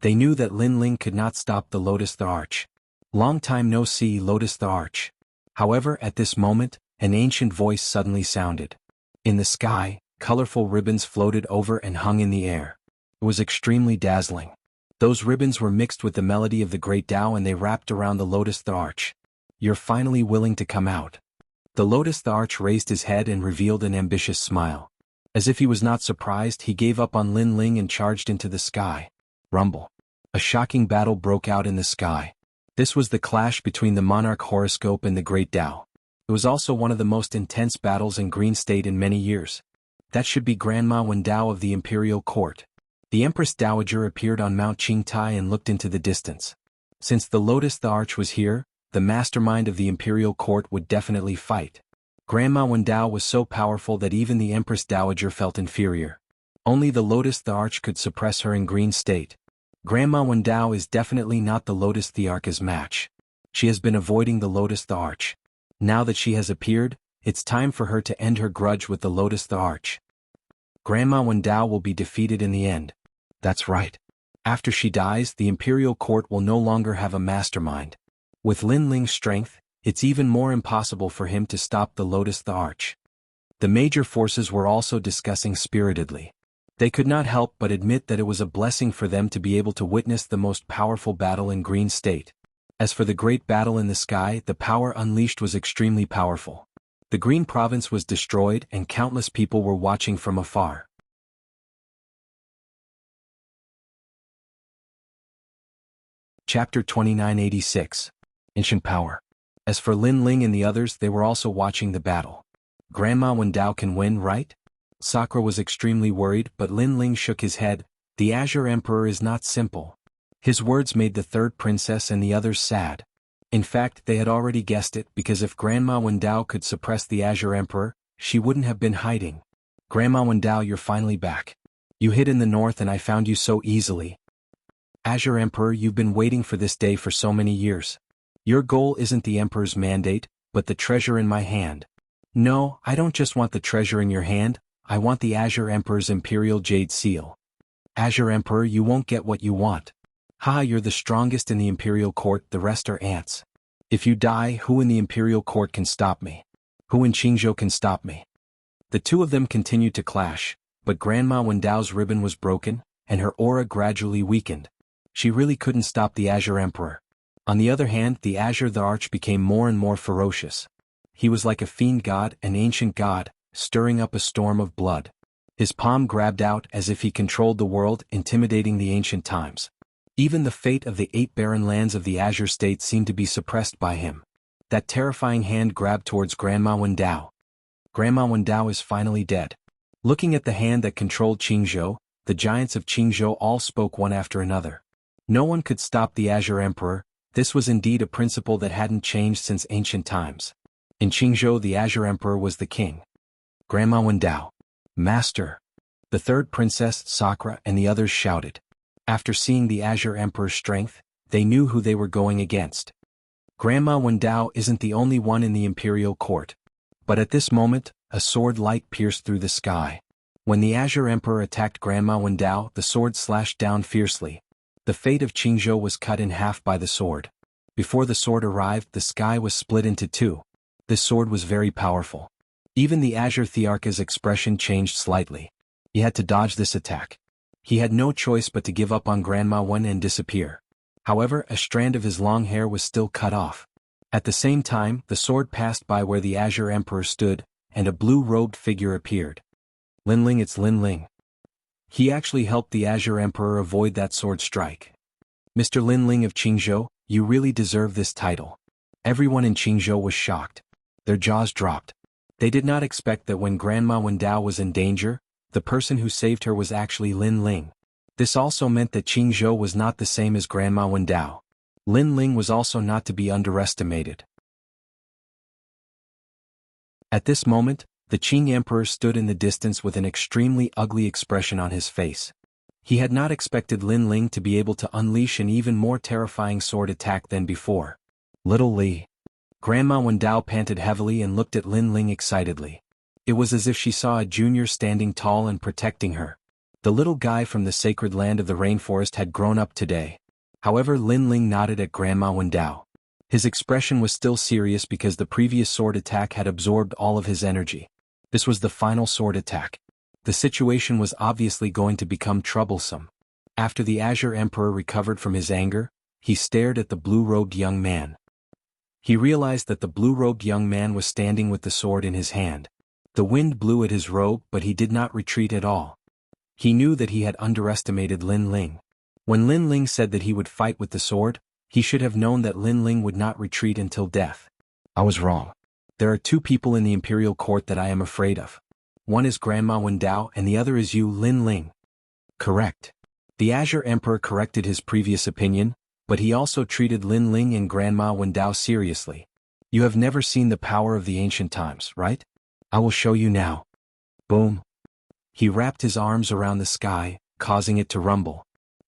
They knew that Lin Ling could not stop the Lotus the Arch. Long time no see, Lotus the Arch. However, at this moment, an ancient voice suddenly sounded. In the sky, colorful ribbons floated over and hung in the air. It was extremely dazzling. Those ribbons were mixed with the melody of the Great Tao and they wrapped around the Lotus the Arch. You're finally willing to come out. The Lotus the Arch raised his head and revealed an ambitious smile. As if he was not surprised, he gave up on Lin Ling and charged into the sky. Rumble. A shocking battle broke out in the sky. This was the clash between the Monarch Horoscope and the Great Tao. It was also one of the most intense battles in Green State in many years. That should be Grandma Wen Dao of the Imperial Court. The Empress Dowager appeared on Mount Qingtai and looked into the distance. Since the Lotus the Arch was here, the mastermind of the Imperial Court would definitely fight. Grandma Wen Dao was so powerful that even the Empress Dowager felt inferior. Only the Lotus the Arch could suppress her in Green State. Grandma Wen Dao is definitely not the Lotus the Arch's match. She has been avoiding the Lotus the Arch. Now that she has appeared, it's time for her to end her grudge with the Lotus the Arch. Grandma Wen Dao will be defeated in the end. That's right. After she dies, the Imperial Court will no longer have a mastermind. With Lin Ling's strength, it's even more impossible for him to stop the Lotus the Arch. The major forces were also discussing spiritedly. They could not help but admit that it was a blessing for them to be able to witness the most powerful battle in Green State. As for the great battle in the sky, the power unleashed was extremely powerful. The Green Province was destroyed and countless people were watching from afar. Chapter 2986. Ancient Power. As for Lin Ling and the others, they were also watching the battle. Grandma Wen Dao can win, right? Sakura was extremely worried, but Lin Ling shook his head. The Azure Emperor is not simple. His words made the third princess and the others sad. In fact, they had already guessed it because if Grandma Wendao could suppress the Azure Emperor, she wouldn't have been hiding. Grandma Wendao, you're finally back. You hid in the north and I found you so easily. Azure Emperor, you've been waiting for this day for so many years. Your goal isn't the Emperor's mandate, but the treasure in my hand. No, I don't just want the treasure in your hand, I want the Azure Emperor's Imperial Jade Seal. Azure Emperor, you won't get what you want. Haha, you're the strongest in the Imperial Court, the rest are ants. If you die, who in the Imperial Court can stop me? Who in Qingzhou can stop me? The two of them continued to clash, but Grandma Wendao's ribbon was broken, and her aura gradually weakened. She really couldn't stop the Azure Emperor. On the other hand, the Azure the Arch became more and more ferocious. He was like a fiend god, an ancient god, stirring up a storm of blood. His palm grabbed out as if he controlled the world, intimidating the ancient times. Even the fate of the 8 barren lands of the Azure State seemed to be suppressed by him. That terrifying hand grabbed towards Grandma Wendao. Grandma Wendao is finally dead. Looking at the hand that controlled Qingzhou, the giants of Qingzhou all spoke one after another. No one could stop the Azure Emperor. This was indeed a principle that hadn't changed since ancient times. In Qingzhou, the Azure Emperor was the king. Grandma Wendao. Master. The third princess, Sakura, and the others shouted. After seeing the Azure Emperor's strength, they knew who they were going against. Grandma Wendao isn't the only one in the Imperial Court. But at this moment, a sword light pierced through the sky. When the Azure Emperor attacked Grandma Wendao, the sword slashed down fiercely. The fate of Qingzhou was cut in half by the sword. Before the sword arrived, the sky was split into two. This sword was very powerful. Even the Azure Thearch's expression changed slightly. He had to dodge this attack. He had no choice but to give up on Grandma Wen and disappear. However, a strand of his long hair was still cut off. At the same time, the sword passed by where the Azure Emperor stood, and a blue-robed figure appeared. Linling, it's Linling. He actually helped the Azure Emperor avoid that sword strike. Mr. Linling of Qingzhou, you really deserve this title. Everyone in Qingzhou was shocked. Their jaws dropped. They did not expect that when Grandma Wendao was in danger, the person who saved her was actually Lin Ling. This also meant that Qingzhou was not the same as Grandma Wendao. Lin Ling was also not to be underestimated. At this moment, the Qing Emperor stood in the distance with an extremely ugly expression on his face. He had not expected Lin Ling to be able to unleash an even more terrifying sword attack than before. Little Li. Grandma Wendao panted heavily and looked at Lin Ling excitedly. It was as if she saw a junior standing tall and protecting her. The little guy from the sacred land of the rainforest had grown up today. However, Lin Ling nodded at Grandma Wendao. His expression was still serious because the previous sword attack had absorbed all of his energy. This was the final sword attack. The situation was obviously going to become troublesome. After the Azure Emperor recovered from his anger, he stared at the blue-robed young man. He realized that the blue-robed young man was standing with the sword in his hand. The wind blew at his robe, but he did not retreat at all. He knew that he had underestimated Lin Ling. When Lin Ling said that he would fight with the sword, he should have known that Lin Ling would not retreat until death. I was wrong. There are two people in the Imperial Court that I am afraid of. One is Grandma Wendao and the other is you, Lin Ling. Correct. The Azure Emperor corrected his previous opinion, but he also treated Lin Ling and Grandma Wendao seriously. You have never seen the power of the ancient times, right? I will show you now. Boom. He wrapped his arms around the sky, causing it to rumble.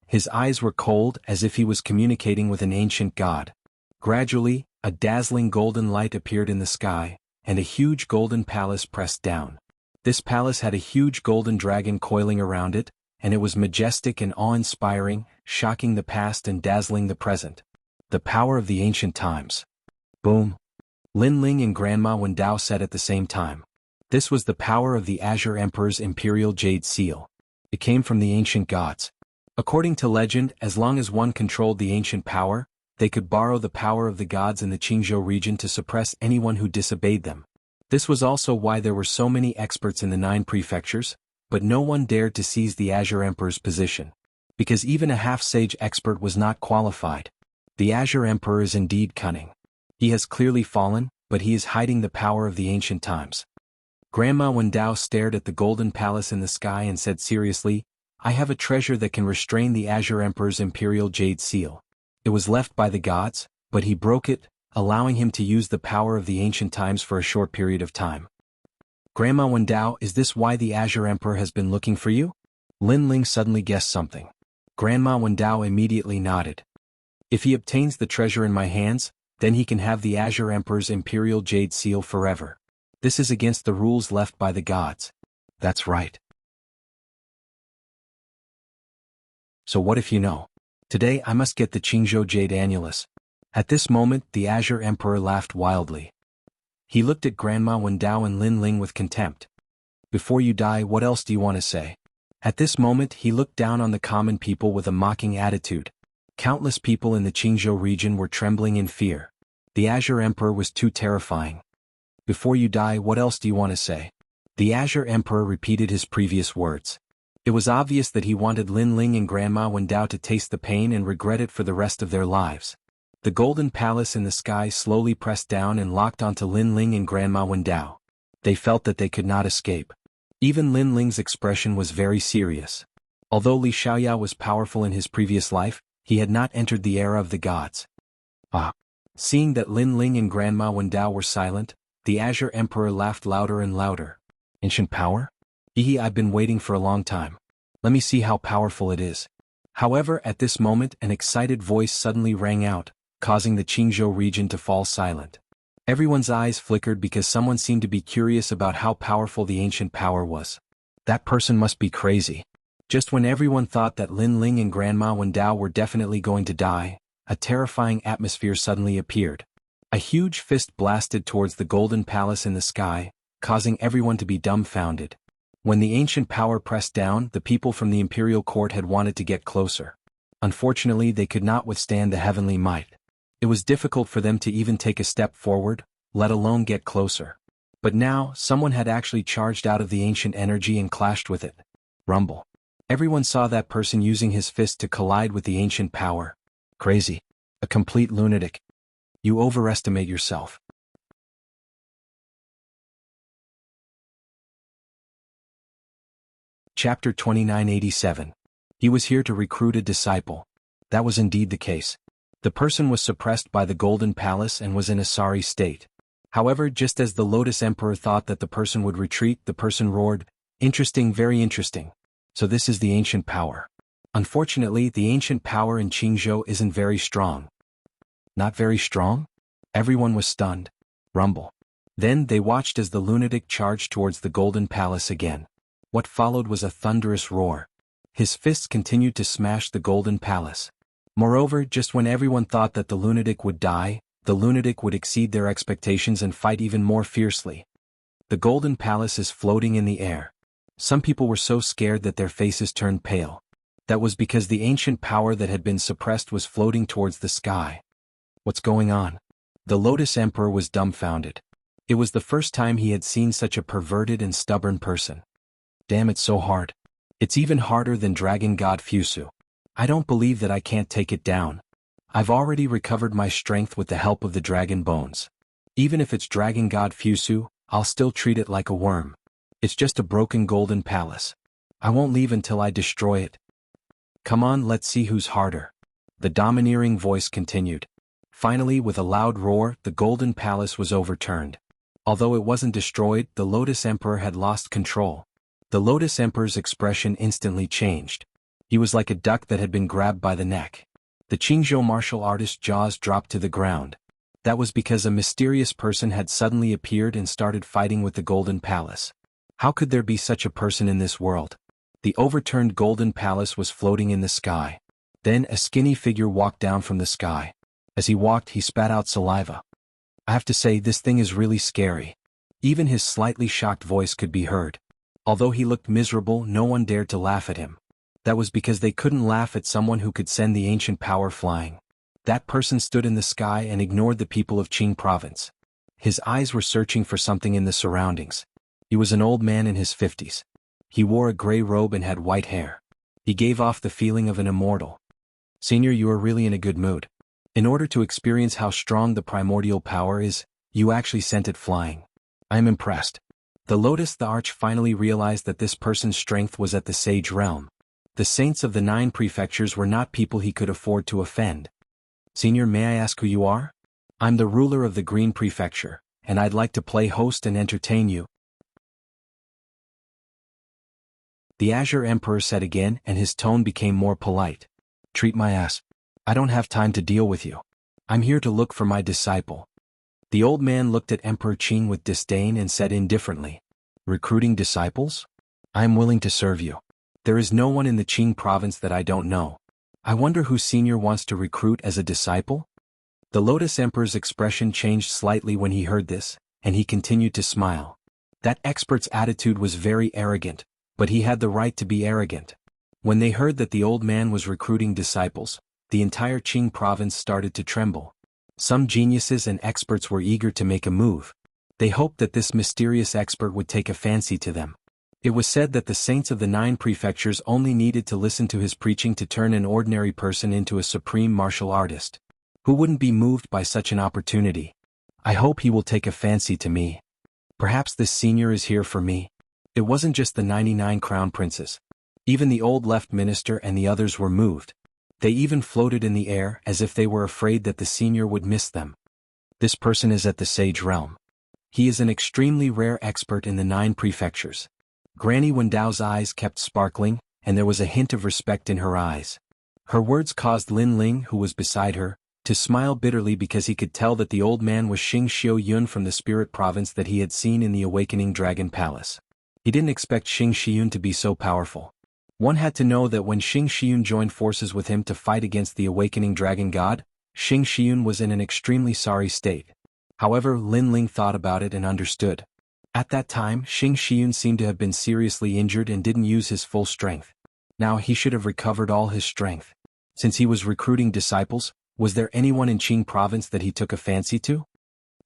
His eyes were cold as if he was communicating with an ancient god. Gradually, a dazzling golden light appeared in the sky, and a huge golden palace pressed down. This palace had a huge golden dragon coiling around it, and it was majestic and awe-inspiring, shocking the past and dazzling the present. The power of the ancient times. Boom. Lin Ling and Grandma Wendao said at the same time. This was the power of the Azure Emperor's Imperial Jade Seal. It came from the ancient gods. According to legend, as long as one controlled the ancient power, they could borrow the power of the gods in the Qingzhou region to suppress anyone who disobeyed them. This was also why there were so many experts in the 9 prefectures, but no one dared to seize the Azure Emperor's position. Because even a half-sage expert was not qualified. The Azure Emperor is indeed cunning. He has clearly fallen, but he is hiding the power of the ancient times. Grandma Wendao stared at the golden palace in the sky and said seriously, I have a treasure that can restrain the Azure Emperor's imperial jade seal. It was left by the gods, but he broke it, allowing him to use the power of the ancient times for a short period of time. Grandma Wendao, is this why the Azure Emperor has been looking for you? Lin Ling suddenly guessed something. Grandma Wendao immediately nodded. If he obtains the treasure in my hands, then he can have the Azure Emperor's imperial jade seal forever. This is against the rules left by the gods. That's right. So what if you know? Today I must get the Qingzhou Jade Annulus. At this moment the Azure Emperor laughed wildly. He looked at Grandma Wendao and Lin Ling with contempt. Before you die, what else do you want to say? At this moment he looked down on the common people with a mocking attitude. Countless people in the Qingzhou region were trembling in fear. The Azure Emperor was too terrifying. Before you die, what else do you want to say? The Azure Emperor repeated his previous words. It was obvious that he wanted Lin Ling and Grandma Wendao to taste the pain and regret it for the rest of their lives. The golden palace in the sky slowly pressed down and locked onto Lin Ling and Grandma Wendao. They felt that they could not escape. Even Lin Ling's expression was very serious. Although Li Xiaoyao was powerful in his previous life, he had not entered the era of the gods. Seeing that Lin Ling and Grandma Wendao were silent, the Azure Emperor laughed louder and louder. Ancient power? I've been waiting for a long time. Let me see how powerful it is. However, at this moment an excited voice suddenly rang out, causing the Qingzhou region to fall silent. Everyone's eyes flickered because someone seemed to be curious about how powerful the ancient power was. That person must be crazy. Just when everyone thought that Lin Ling and Grandma Wendao were definitely going to die, a terrifying atmosphere suddenly appeared. A huge fist blasted towards the golden palace in the sky, causing everyone to be dumbfounded. When the ancient power pressed down, the people from the imperial court had wanted to get closer. Unfortunately, they could not withstand the heavenly might. It was difficult for them to even take a step forward, let alone get closer. But now, someone had actually charged out of the ancient energy and clashed with it. Rumble. Everyone saw that person using his fist to collide with the ancient power. Crazy. A complete lunatic. You overestimate yourself. Chapter 2987. He was here to recruit a disciple. That was indeed the case. The person was suppressed by the Golden Palace and was in a sorry state. However, just as the Lotus Emperor thought that the person would retreat, the person roared, "Interesting, very interesting. So this is the ancient power." Unfortunately, the ancient power in Qingzhou isn't very strong. Not very strong? Everyone was stunned. Rumble. Then they watched as the lunatic charged towards the Golden Palace again. What followed was a thunderous roar. His fists continued to smash the Golden Palace. Moreover, just when everyone thought that the lunatic would die, the lunatic would exceed their expectations and fight even more fiercely. The Golden Palace is floating in the air. Some people were so scared that their faces turned pale. That was because the ancient power that had been suppressed was floating towards the sky. What's going on? The Lotus Emperor was dumbfounded. It was the first time he had seen such a perverted and stubborn person. Damn, it's so hard. It's even harder than Dragon God Fusu. I don't believe that I can't take it down. I've already recovered my strength with the help of the dragon bones. Even if it's Dragon God Fusu, I'll still treat it like a worm. It's just a broken golden palace. I won't leave until I destroy it. Come on, let's see who's harder. The domineering voice continued. Finally, with a loud roar, the golden palace was overturned. Although it wasn't destroyed, the Lotus Emperor had lost control. The Lotus Emperor's expression instantly changed. He was like a duck that had been grabbed by the neck. The Qingzhou martial artist's jaws dropped to the ground. That was because a mysterious person had suddenly appeared and started fighting with the Golden Palace. How could there be such a person in this world? The overturned Golden Palace was floating in the sky. Then a skinny figure walked down from the sky. As he walked, he spat out saliva. I have to say, this thing is really scary. Even his slightly shocked voice could be heard. Although he looked miserable, no one dared to laugh at him. That was because they couldn't laugh at someone who could send the ancient power flying. That person stood in the sky and ignored the people of Qing province. His eyes were searching for something in the surroundings. He was an old man in his 50s. He wore a gray robe and had white hair. He gave off the feeling of an immortal. Senior, you are really in a good mood. In order to experience how strong the primordial power is, you actually sent it flying. I am impressed. The Lotus the Arch finally realized that this person's strength was at the sage realm. The saints of the 9 prefectures were not people he could afford to offend. Senior, may I ask who you are? I'm the ruler of the Green Prefecture, and I'd like to play host and entertain you. The Azure Emperor said again, and his tone became more polite. Treat my ass. I don't have time to deal with you. I'm here to look for my disciple. The old man looked at Emperor Qing with disdain and said indifferently, recruiting disciples? I am willing to serve you. There is no one in the Qing province that I don't know. I wonder who Senior wants to recruit as a disciple? The Lotus Emperor's expression changed slightly when he heard this, and he continued to smile. That expert's attitude was very arrogant, but he had the right to be arrogant. When they heard that the old man was recruiting disciples, the entire Qing province started to tremble. Some geniuses and experts were eager to make a move. They hoped that this mysterious expert would take a fancy to them. It was said that the saints of the 9 prefectures only needed to listen to his preaching to turn an ordinary person into a supreme martial artist. Who wouldn't be moved by such an opportunity? I hope he will take a fancy to me. Perhaps this senior is here for me. It wasn't just the 99 crown princes. Even the old left minister and the others were moved. They even floated in the air as if they were afraid that the senior would miss them. This person is at the Sage Realm. He is an extremely rare expert in the 9 prefectures. Granny Wendao's eyes kept sparkling, and there was a hint of respect in her eyes. Her words caused Lin Ling, who was beside her, to smile bitterly because he could tell that the old man was Xing Xiu Yun from the spirit province that he had seen in the Awakening Dragon Palace. He didn't expect Xing Xiun to be so powerful. One had to know that when Xing Xiun joined forces with him to fight against the Awakening Dragon God, Xing Xiun was in an extremely sorry state. However, Lin Ling thought about it and understood. At that time, Xing Xiun seemed to have been seriously injured and didn't use his full strength. Now he should have recovered all his strength. Since he was recruiting disciples, was there anyone in Qing province that he took a fancy to?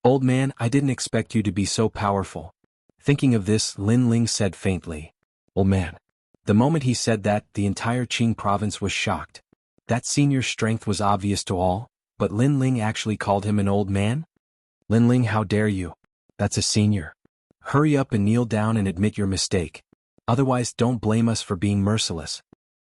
Old man, I didn't expect you to be so powerful. Thinking of this, Lin Ling said faintly. Old man. The moment he said that, the entire Qing province was shocked. That senior's strength was obvious to all, but Lin Ling actually called him an old man? Lin Ling, how dare you? That's a senior. Hurry up and kneel down and admit your mistake. Otherwise, don't blame us for being merciless.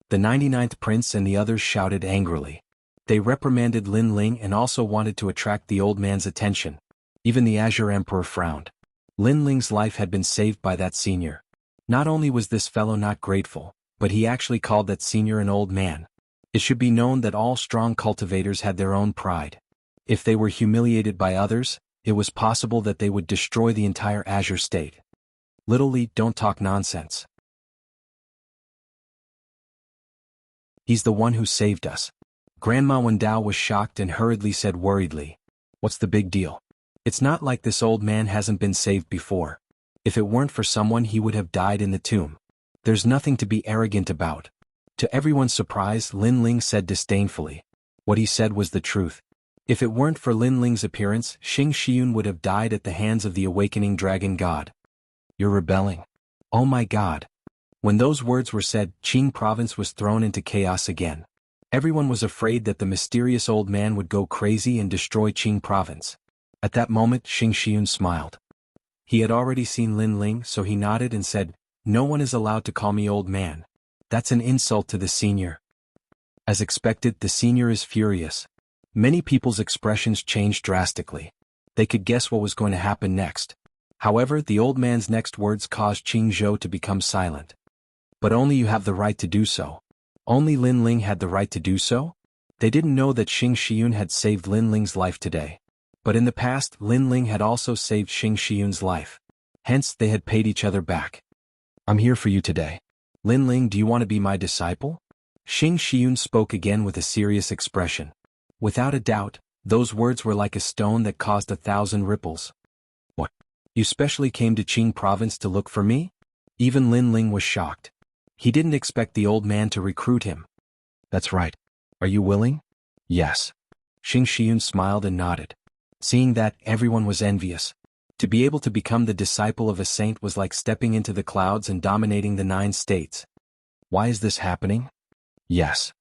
The 99th prince and the others shouted angrily. They reprimanded Lin Ling and also wanted to attract the old man's attention. Even the Azure Emperor frowned. Lin Ling's life had been saved by that senior. Not only was this fellow not grateful, but he actually called that senior an old man. It should be known that all strong cultivators had their own pride. If they were humiliated by others, it was possible that they would destroy the entire Azure state. Little Li, don't talk nonsense. He's the one who saved us. Grandma Wendao was shocked and hurriedly said worriedly, what's the big deal? It's not like this old man hasn't been saved before. If it weren't for someone, he would have died in the tomb. There's nothing to be arrogant about. To everyone's surprise, Lin Ling said disdainfully. What he said was the truth. If it weren't for Lin Ling's appearance, Xing Xiun would have died at the hands of the Awakening Dragon God. You're rebelling. Oh my God. When those words were said, Qing province was thrown into chaos again. Everyone was afraid that the mysterious old man would go crazy and destroy Qing province. At that moment, Xing Xiun smiled. He had already seen Lin Ling, so he nodded and said, no one is allowed to call me old man. That's an insult to the senior. As expected, the senior is furious. Many people's expressions changed drastically. They could guess what was going to happen next. However, the old man's next words caused Qing Zhou to become silent. But only you have the right to do so. Only Lin Ling had the right to do so? They didn't know that Xing Xiun had saved Lin Ling's life today. But in the past, Lin Ling had also saved Xing Xiun's life. Hence, they had paid each other back. I'm here for you today. Lin Ling, do you want to be my disciple? Xing Xiun spoke again with a serious expression. Without a doubt, those words were like a stone that caused 1,000 ripples. What? You specially came to Qing province to look for me? Even Lin Ling was shocked. He didn't expect the old man to recruit him. That's right. Are you willing? Yes. Xing Xiun smiled and nodded. Seeing that, everyone was envious. To be able to become the disciple of a saint was like stepping into the clouds and dominating the 9 states. Why is this happening? Yes.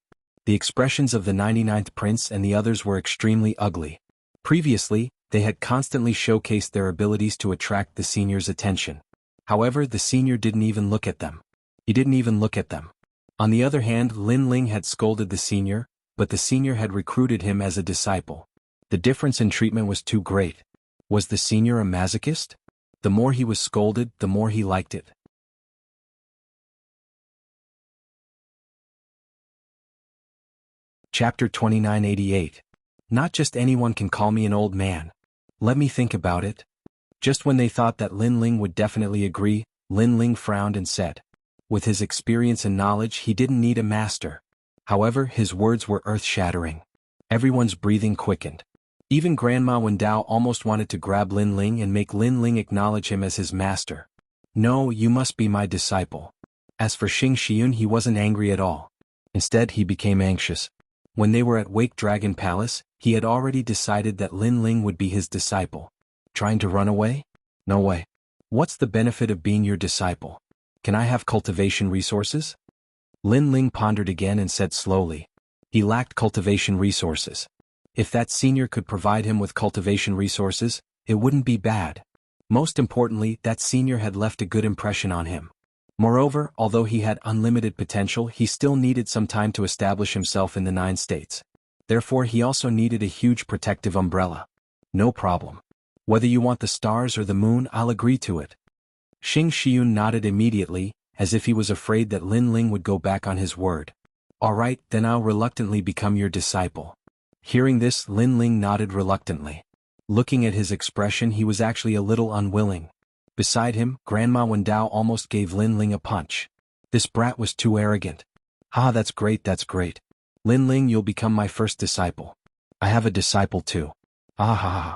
The expressions of the 99th prince and the others were extremely ugly. Previously, they had constantly showcased their abilities to attract the senior's attention. However, the senior didn't even look at them. He didn't even look at them. On the other hand, Lin Ling had scolded the senior, but the senior had recruited him as a disciple. The difference in treatment was too great. Was the senior a masochist? The more he was scolded, the more he liked it. Chapter 2988. Not just anyone can call me an old man. Let me think about it. Just when they thought that Lin Ling would definitely agree, Lin Ling frowned and said, with his experience and knowledge, he didn't need a master. However, his words were earth-shattering. Everyone's breathing quickened. Even Grandma Wendao almost wanted to grab Lin Ling and make Lin Ling acknowledge him as his master. No, you must be my disciple. As for Xing Xiun, he wasn't angry at all. Instead, he became anxious. When they were at Wake Dragon Palace, he had already decided that Lin Ling would be his disciple. Trying to run away? No way. What's the benefit of being your disciple? Can I have cultivation resources? Lin Ling pondered again and said slowly. He lacked cultivation resources. If that senior could provide him with cultivation resources, it wouldn't be bad. Most importantly, that senior had left a good impression on him. Moreover, although he had unlimited potential, he still needed some time to establish himself in the 9 states. Therefore, he also needed a huge protective umbrella. No problem. Whether you want the stars or the moon, I'll agree to it. Xing Xiun nodded immediately, as if he was afraid that Lin Ling would go back on his word. All right, then I'll reluctantly become your disciple. Hearing this, Lin Ling nodded reluctantly. Looking at his expression, he was actually a little unwilling. Beside him, Grandma Wendao almost gave Lin Ling a punch. This brat was too arrogant. Ah, that's great, that's great. Lin Ling, you'll become my first disciple. I have a disciple too. Ah ha ha.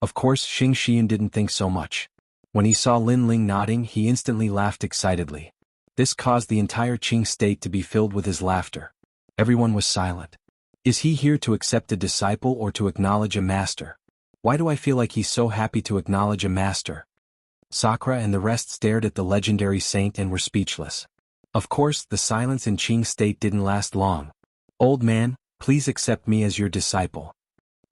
Of course, Xing Xian didn't think so much. When he saw Lin Ling nodding, he instantly laughed excitedly. This caused the entire Qing state to be filled with his laughter. Everyone was silent. Is he here to accept a disciple or to acknowledge a master? Why do I feel like he's so happy to acknowledge a master? Sakura and the rest stared at the legendary saint and were speechless. Of course, the silence in Qing state didn't last long. Old man, please accept me as your disciple.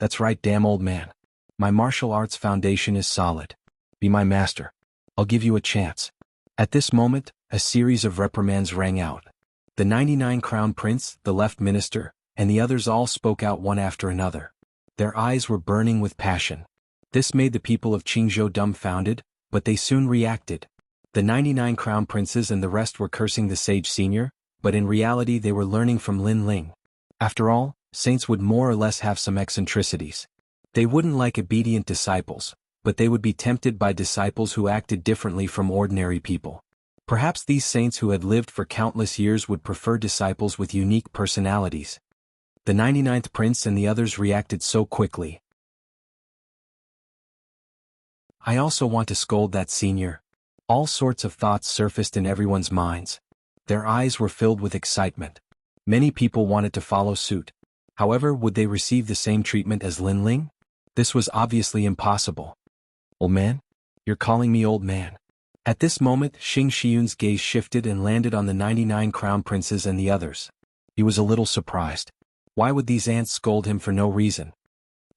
That's right, damn old man. My martial arts foundation is solid. Be my master. I'll give you a chance. At this moment, a series of reprimands rang out. The 99 Crown Prince, the left minister, and the others all spoke out one after another. Their eyes were burning with passion. This made the people of Qingzhou dumbfounded, but they soon reacted. The 99 Crown Princes and the rest were cursing the sage senior, but in reality they were learning from Lin Ling. After all, saints would more or less have some eccentricities. They wouldn't like obedient disciples, but they would be tempted by disciples who acted differently from ordinary people. Perhaps these saints who had lived for countless years would prefer disciples with unique personalities. The 99th Prince and the others reacted so quickly. I also want to scold that senior. All sorts of thoughts surfaced in everyone's minds. Their eyes were filled with excitement. Many people wanted to follow suit. However, would they receive the same treatment as Lin Ling? This was obviously impossible. Old man? You're calling me old man. At this moment, Xing Xiun's gaze shifted and landed on the 99 Crown Princes and the others. He was a little surprised. Why would these ants scold him for no reason?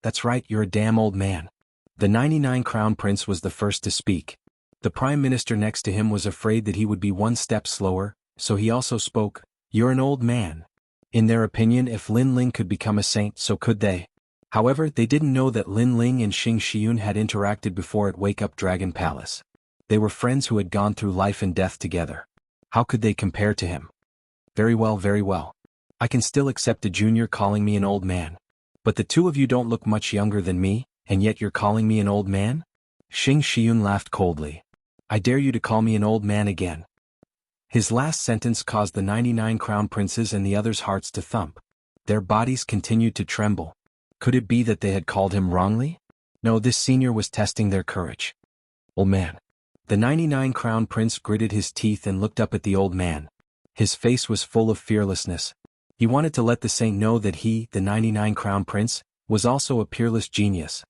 That's right, you're a damn old man. The 99 Crown Prince was the first to speak. The Prime Minister next to him was afraid that he would be one step slower, so he also spoke. You're an old man. In their opinion, if Lin Ling could become a saint, so could they. However, they didn't know that Lin Ling and Xing Xiun had interacted before at Wake Up Dragon Palace. They were friends who had gone through life and death together. How could they compare to him? Very well, very well. I can still accept a junior calling me an old man. But the two of you don't look much younger than me, and yet you're calling me an old man? Xing Xiun laughed coldly. I dare you to call me an old man again. His last sentence caused the 99 Crown Princes and the others' hearts to thump. Their bodies continued to tremble. Could it be that they had called him wrongly? No, this senior was testing their courage. Old man. The 99 Crown Prince gritted his teeth and looked up at the old man. His face was full of fearlessness. He wanted to let the saint know that he, the 99 Crown Prince, was also a peerless genius.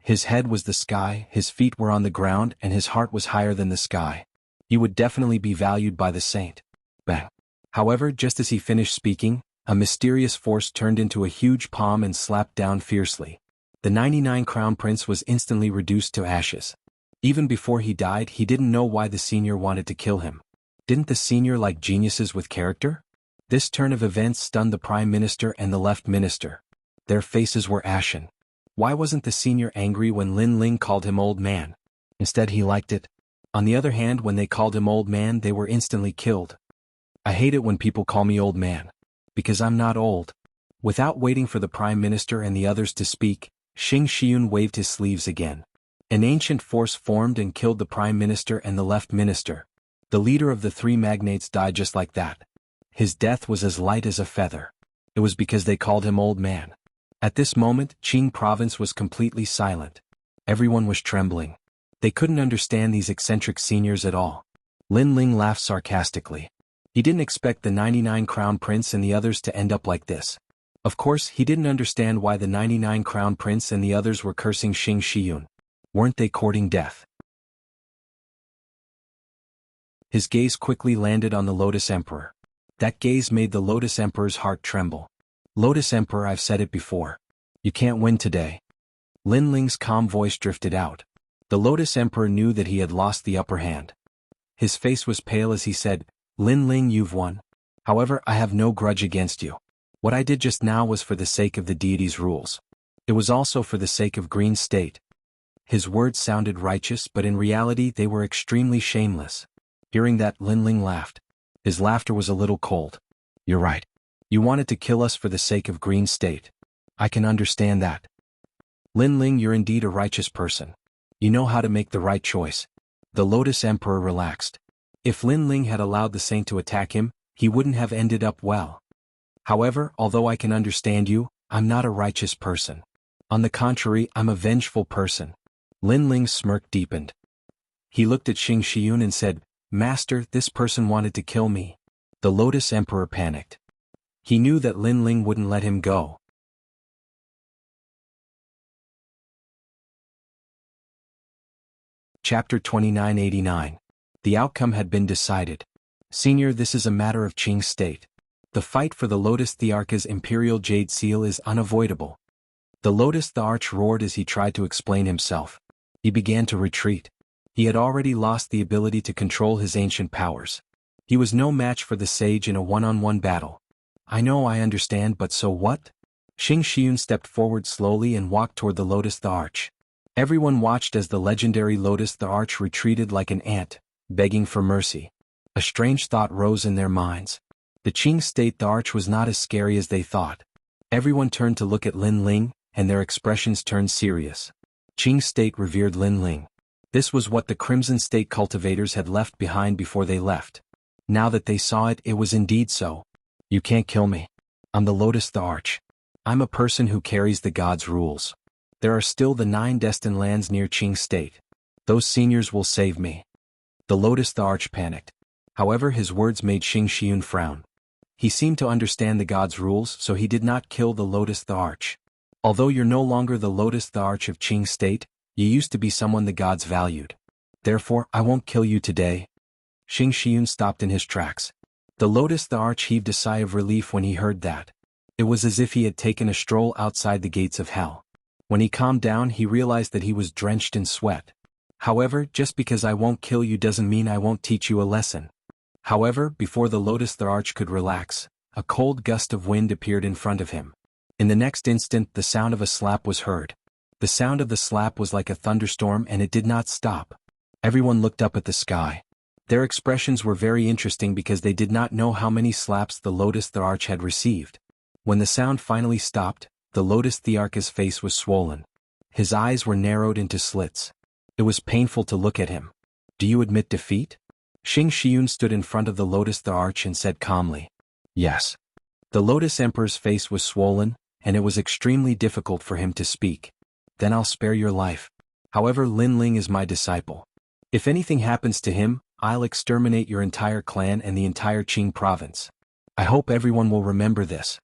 His head was the sky, his feet were on the ground, and his heart was higher than the sky. He would definitely be valued by the saint. Bang. However, just as he finished speaking, a mysterious force turned into a huge palm and slapped down fiercely. The 99 Crown Prince was instantly reduced to ashes. Even before he died, he didn't know why the senior wanted to kill him. Didn't the senior like geniuses with character? This turn of events stunned the Prime Minister and the Left Minister. Their faces were ashen. Why wasn't the senior angry when Lin Ling called him old man? Instead he liked it. On the other hand, when they called him old man, they were instantly killed. I hate it when people call me old man. Because I'm not old. Without waiting for the Prime Minister and the others to speak, Xing Shiyun waved his sleeves again. An ancient force formed and killed the Prime Minister and the Left Minister. The leader of the three magnates died just like that. His death was as light as a feather. It was because they called him old man. At this moment, Qing province was completely silent. Everyone was trembling. They couldn't understand these eccentric seniors at all. Lin Ling laughed sarcastically. He didn't expect the 99 Crown Prince and the others to end up like this. Of course, he didn't understand why the 99 Crown Prince and the others were cursing Xing Shiyun. Weren't they courting death? His gaze quickly landed on the Lotus Emperor. That gaze made the Lotus Emperor's heart tremble. Lotus Emperor, I've said it before. You can't win today. Lin Ling's calm voice drifted out. The Lotus Emperor knew that he had lost the upper hand. His face was pale as he said, Lin Ling, you've won. However, I have no grudge against you. What I did just now was for the sake of the deity's rules. It was also for the sake of Green State. His words sounded righteous, but in reality they were extremely shameless. Hearing that, Lin Ling laughed. His laughter was a little cold. You're right. You wanted to kill us for the sake of Green State. I can understand that. Lin Ling, you're indeed a righteous person. You know how to make the right choice. The Lotus Emperor relaxed. If Lin Ling had allowed the saint to attack him, he wouldn't have ended up well. However, although I can understand you, I'm not a righteous person. On the contrary, I'm a vengeful person. Lin Ling's smirk deepened. He looked at Xing Shiyun and said, Master, this person wanted to kill me. The Lotus Emperor panicked. He knew that Lin Ling wouldn't let him go. Chapter 2989. The outcome had been decided. Senior, this is a matter of Qing State. The fight for the Lotus Thearcha's Imperial Jade Seal is unavoidable. The Lotus Thearch roared as he tried to explain himself. He began to retreat. He had already lost the ability to control his ancient powers. He was no match for the sage in a one-on-one battle. I know, I understand, but so what? Xing Shiyun stepped forward slowly and walked toward the Lotus Thearch. Everyone watched as the legendary Lotus Thearch retreated like an ant, begging for mercy. A strange thought rose in their minds. The Qing State Thearch was not as scary as they thought. Everyone turned to look at Lin Ling, and their expressions turned serious. Qing State revered Lin Ling. This was what the Crimson State cultivators had left behind before they left. Now that they saw it, it was indeed so. You can't kill me. I'm the Lotus Thearch. I'm a person who carries the gods' rules. There are still the 9 destined lands near Qing State. Those seniors will save me. The Lotus Thearch panicked. However, his words made Xing Shiyun frown. He seemed to understand the gods' rules, so he did not kill the Lotus Thearch. Although you're no longer the Lotus Thearch of Qing State, you used to be someone the gods valued. Therefore, I won't kill you today. Xing Shiyun stopped in his tracks. The Lotus Thearch heaved a sigh of relief when he heard that. It was as if he had taken a stroll outside the gates of hell. When he calmed down, he realized that he was drenched in sweat. However, just because I won't kill you doesn't mean I won't teach you a lesson. However, before the Lotus Thearch could relax, a cold gust of wind appeared in front of him. In the next instant, the sound of a slap was heard. The sound of the slap was like a thunderstorm, and it did not stop. Everyone looked up at the sky. Their expressions were very interesting because they did not know how many slaps the Lotus Thearch had received. When the sound finally stopped, the Lotus Thearch's face was swollen. His eyes were narrowed into slits. It was painful to look at him. Do you admit defeat? Xing Shiyun stood in front of the Lotus Thearch and said calmly. Yes. The Lotus Emperor's face was swollen, and it was extremely difficult for him to speak. Then I'll spare your life. However, Lin Ling is my disciple. If anything happens to him, I'll exterminate your entire clan and the entire Qing province. I hope everyone will remember this.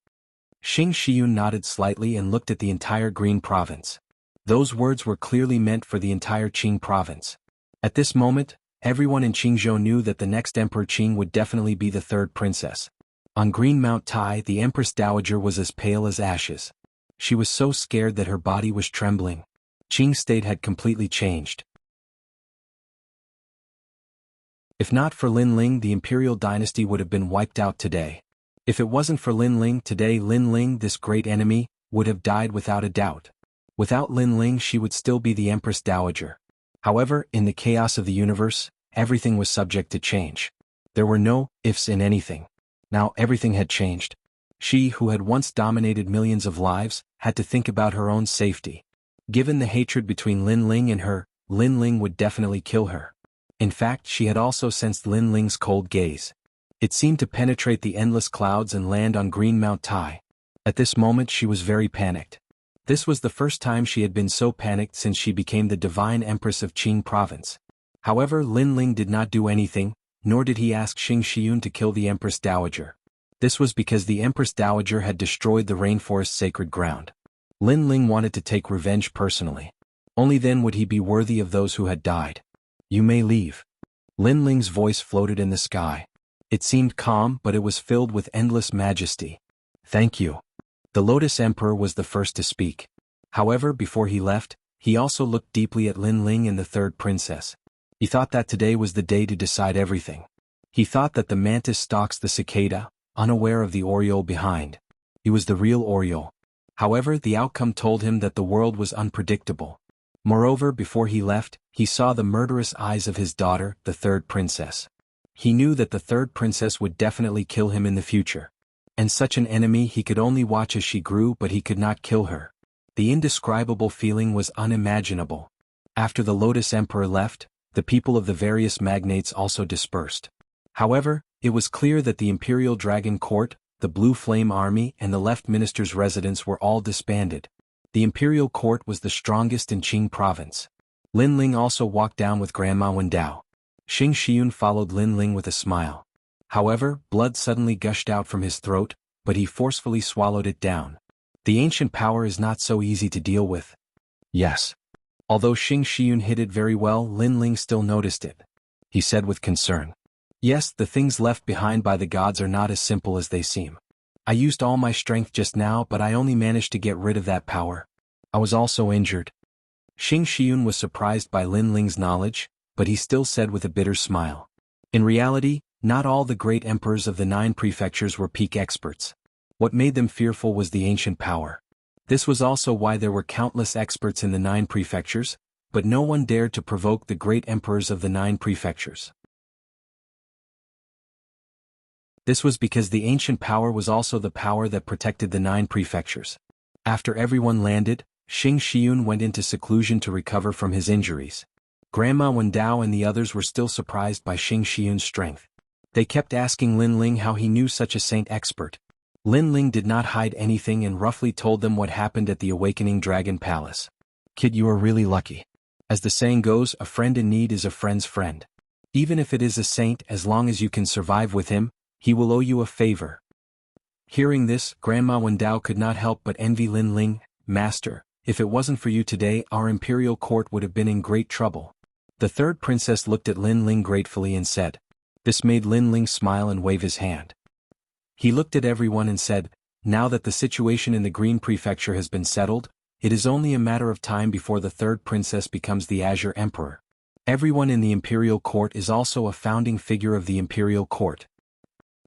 Xing Shiyun nodded slightly and looked at the entire Green province. Those words were clearly meant for the entire Qing province. At this moment, everyone in Qingzhou knew that the next Emperor Qing would definitely be the third princess. On Green Mount Tai, the Empress Dowager was as pale as ashes. She was so scared that her body was trembling. Qing State had completely changed. If not for Lin Ling, the imperial dynasty would have been wiped out today. If it wasn't for Lin Ling today, Lin Ling, this great enemy, would have died without a doubt. Without Lin Ling, she would still be the Empress Dowager. However, in the chaos of the universe, everything was subject to change. There were no ifs in anything. Now everything had changed. She, who had once dominated millions of lives, had to think about her own safety. Given the hatred between Lin Ling and her, Lin Ling would definitely kill her. In fact, she had also sensed Lin Ling's cold gaze. It seemed to penetrate the endless clouds and land on Green Mount Tai. At this moment she was very panicked. This was the first time she had been so panicked since she became the Divine Empress of Qing Province. However, Lin Ling did not do anything, nor did he ask Xing Shiyun to kill the Empress Dowager. This was because the Empress Dowager had destroyed the rainforest's sacred ground. Lin Ling wanted to take revenge personally. Only then would he be worthy of those who had died. You may leave. Lin Ling's voice floated in the sky. It seemed calm, but it was filled with endless majesty. Thank you. The Lotus Emperor was the first to speak. However, before he left, he also looked deeply at Lin Ling and the third princess. He thought that today was the day to decide everything. He thought that the mantis stalks the cicada, unaware of the oriole behind. He was the real oriole. However, the outcome told him that the world was unpredictable. Moreover, before he left, he saw the murderous eyes of his daughter, the third princess. He knew that the third princess would definitely kill him in the future. And such an enemy he could only watch as she grew, but he could not kill her. The indescribable feeling was unimaginable. After the Lotus Emperor left, the people of the various magnates also dispersed. However, it was clear that the Imperial Dragon Court, the Blue Flame Army and the Left Minister's residence were all disbanded. The Imperial Court was the strongest in Qing Province. Lin Ling also walked down with Grandma Wendao. Xing Shiyun followed Lin Ling with a smile. However, blood suddenly gushed out from his throat, but he forcefully swallowed it down. The ancient power is not so easy to deal with. Yes. Although Xing Shiyun hid it very well, Lin Ling still noticed it. He said with concern. Yes, the things left behind by the gods are not as simple as they seem. I used all my strength just now, but I only managed to get rid of that power. I was also injured. Xing Shiyun was surprised by Lin Ling's knowledge, but he still said with a bitter smile. In reality, not all the great emperors of the 9 prefectures were peak experts. What made them fearful was the ancient power. This was also why there were countless experts in the 9 prefectures, but no one dared to provoke the great emperors of the 9 prefectures. This was because the ancient power was also the power that protected the 9 prefectures. After everyone landed, Xing Shiyun went into seclusion to recover from his injuries. Grandma Wendao and the others were still surprised by Xing Shiyun's strength. They kept asking Lin Ling how he knew such a saint expert. Lin Ling did not hide anything and roughly told them what happened at the Awakening Dragon Palace. Kid, you are really lucky. As the saying goes, a friend in need is a friend's friend. Even if it is a saint, as long as you can survive with him, he will owe you a favor. Hearing this, Grandma Wendao could not help but envy Lin Ling. Master, if it wasn't for you today, our imperial court would have been in great trouble. The third princess looked at Lin Ling gratefully and said. This made Lin Ling smile and wave his hand. He looked at everyone and said, now that the situation in the Green Prefecture has been settled, it is only a matter of time before the third princess becomes the Azure Emperor. Everyone in the imperial court is also a founding figure of the imperial court.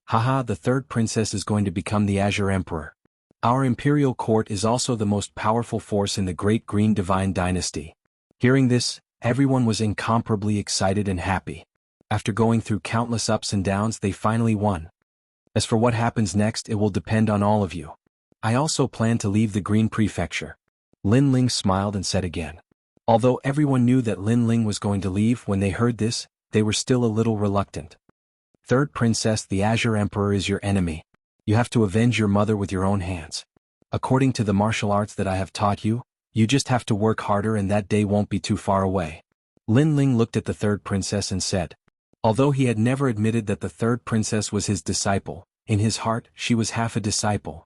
Haha, the third princess is going to become the Azure Emperor. Our imperial court is also the most powerful force in the Great Green Divine Dynasty. Hearing this, everyone was incomparably excited and happy. After going through countless ups and downs, they finally won. As for what happens next, it will depend on all of you. I also plan to leave the Green Prefecture. Lin Ling smiled and said again. Although everyone knew that Lin Ling was going to leave, when they heard this, they were still a little reluctant. Third princess, the Azure Emperor is your enemy. You have to avenge your mother with your own hands. According to the martial arts that I have taught you, you just have to work harder and that day won't be too far away. Lin Ling looked at the third princess and said. Although he had never admitted that the third princess was his disciple, in his heart she was half a disciple.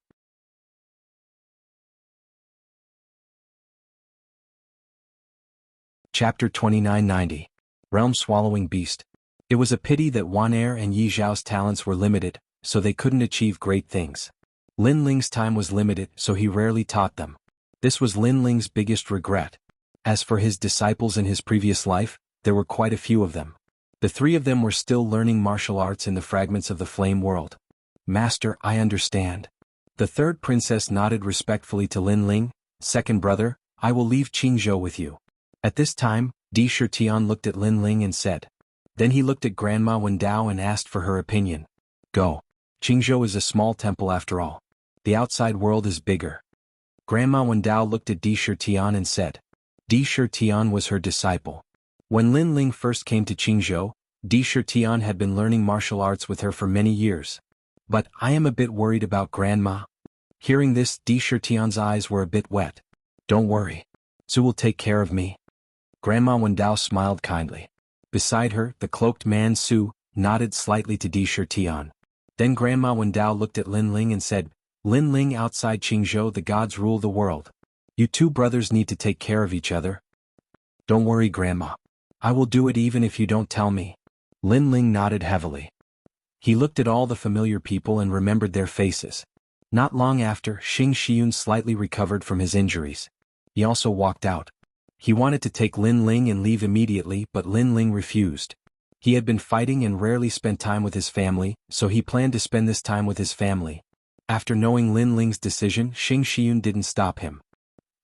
Chapter 2990. Realm-Swallowing Beast. It was a pity that Wan Er and Yi Zhao's talents were limited, so they couldn't achieve great things. Lin Ling's time was limited, so he rarely taught them. This was Lin Ling's biggest regret. As for his disciples in his previous life, there were quite a few of them. The 3 of them were still learning martial arts in the fragments of the flame world. Master, I understand. The third princess nodded respectfully to Lin Ling. Second brother, I will leave Qingzhou with you. At this time, Di Shitian looked at Lin Ling and said. Then he looked at Grandma Wendao and asked for her opinion. Go. Qingzhou is a small temple after all. The outside world is bigger. Grandma Wendao looked at Di Shitian and said. Di Shitian was her disciple. When Lin Ling first came to Qingzhou, Di Shitian had been learning martial arts with her for many years. But I am a bit worried about Grandma. Hearing this, Di Shitian's eyes were a bit wet. Don't worry. Su will take care of me. Grandma Wendao smiled kindly. Beside her, the cloaked man Su nodded slightly to Di Shitian. Then Grandma Wendao looked at Lin Ling and said, Lin Ling, outside Qingzhou the gods rule the world. You two brothers need to take care of each other. Don't worry, Grandma. I will do it even if you don't tell me. Lin Ling nodded heavily. He looked at all the familiar people and remembered their faces. Not long after, Xing Xiyun slightly recovered from his injuries. He also walked out. He wanted to take Lin Ling and leave immediately, but Lin Ling refused. He had been fighting and rarely spent time with his family, so he planned to spend this time with his family. After knowing Lin Ling's decision, Xing Xiyun didn't stop him.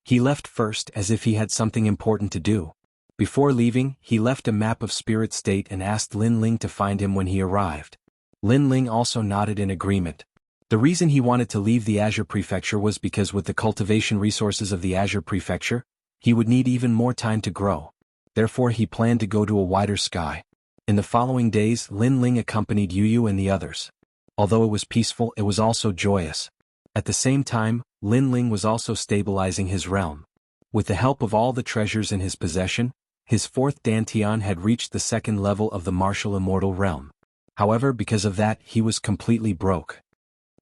He left first as if he had something important to do. Before leaving, he left a map of Spirit State and asked Lin Ling to find him when he arrived. Lin Ling also nodded in agreement. The reason he wanted to leave the Azure Prefecture was because with the cultivation resources of the Azure Prefecture, he would need even more time to grow. Therefore he planned to go to a wider sky. In the following days, Lin Ling accompanied Yu and the others. Although it was peaceful, it was also joyous. At the same time, Lin Ling was also stabilizing his realm. With the help of all the treasures in his possession, his fourth Dantian had reached the second level of the martial immortal realm. However, because of that, he was completely broke.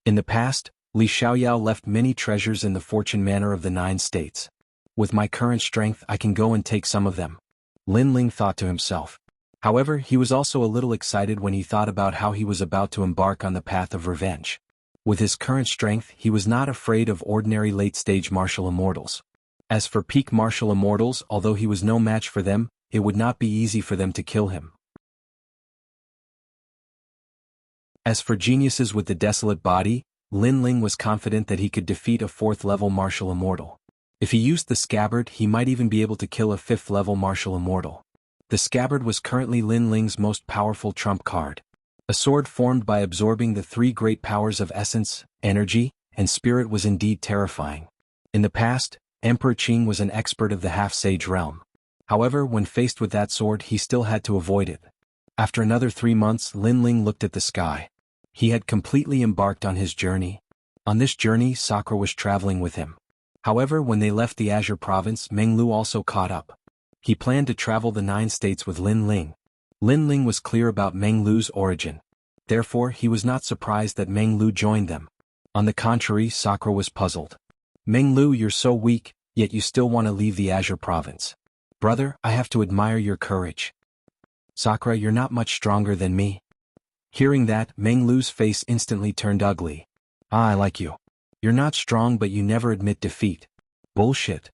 In the past, Li Xiaoyao left many treasures in the fortune manor of the 9 states. With my current strength, I can go and take some of them. Lin Ling thought to himself. However, he was also a little excited when he thought about how he was about to embark on the path of revenge. With his current strength, he was not afraid of ordinary late-stage martial immortals. As for peak martial immortals, although he was no match for them, it would not be easy for them to kill him. As for geniuses with the desolate body, Lin Ling was confident that he could defeat a 4th-level martial immortal. If he used the scabbard, he might even be able to kill a 5th-level martial immortal. The scabbard was currently Lin Ling's most powerful trump card. A sword formed by absorbing the 3 great powers of essence, energy, and spirit was indeed terrifying. In the past, Emperor Qing was an expert of the half-sage realm. However, when faced with that sword, he still had to avoid it. After another 3 months, Lin Ling looked at the sky. He had completely embarked on his journey. On this journey, Sakura was traveling with him. However, when they left the Azure Province, Menglu also caught up. He planned to travel the 9 states with Lin Ling. Lin Ling was clear about Menglu's origin. Therefore, he was not surprised that Menglu joined them. On the contrary, Sakura was puzzled. Menglu, you're so weak, yet you still want to leave the Azure Province. Brother, I have to admire your courage. Sakura, you're not much stronger than me. Hearing that, Menglu's face instantly turned ugly. Ah, I like you. You're not strong but you never admit defeat. Bullshit.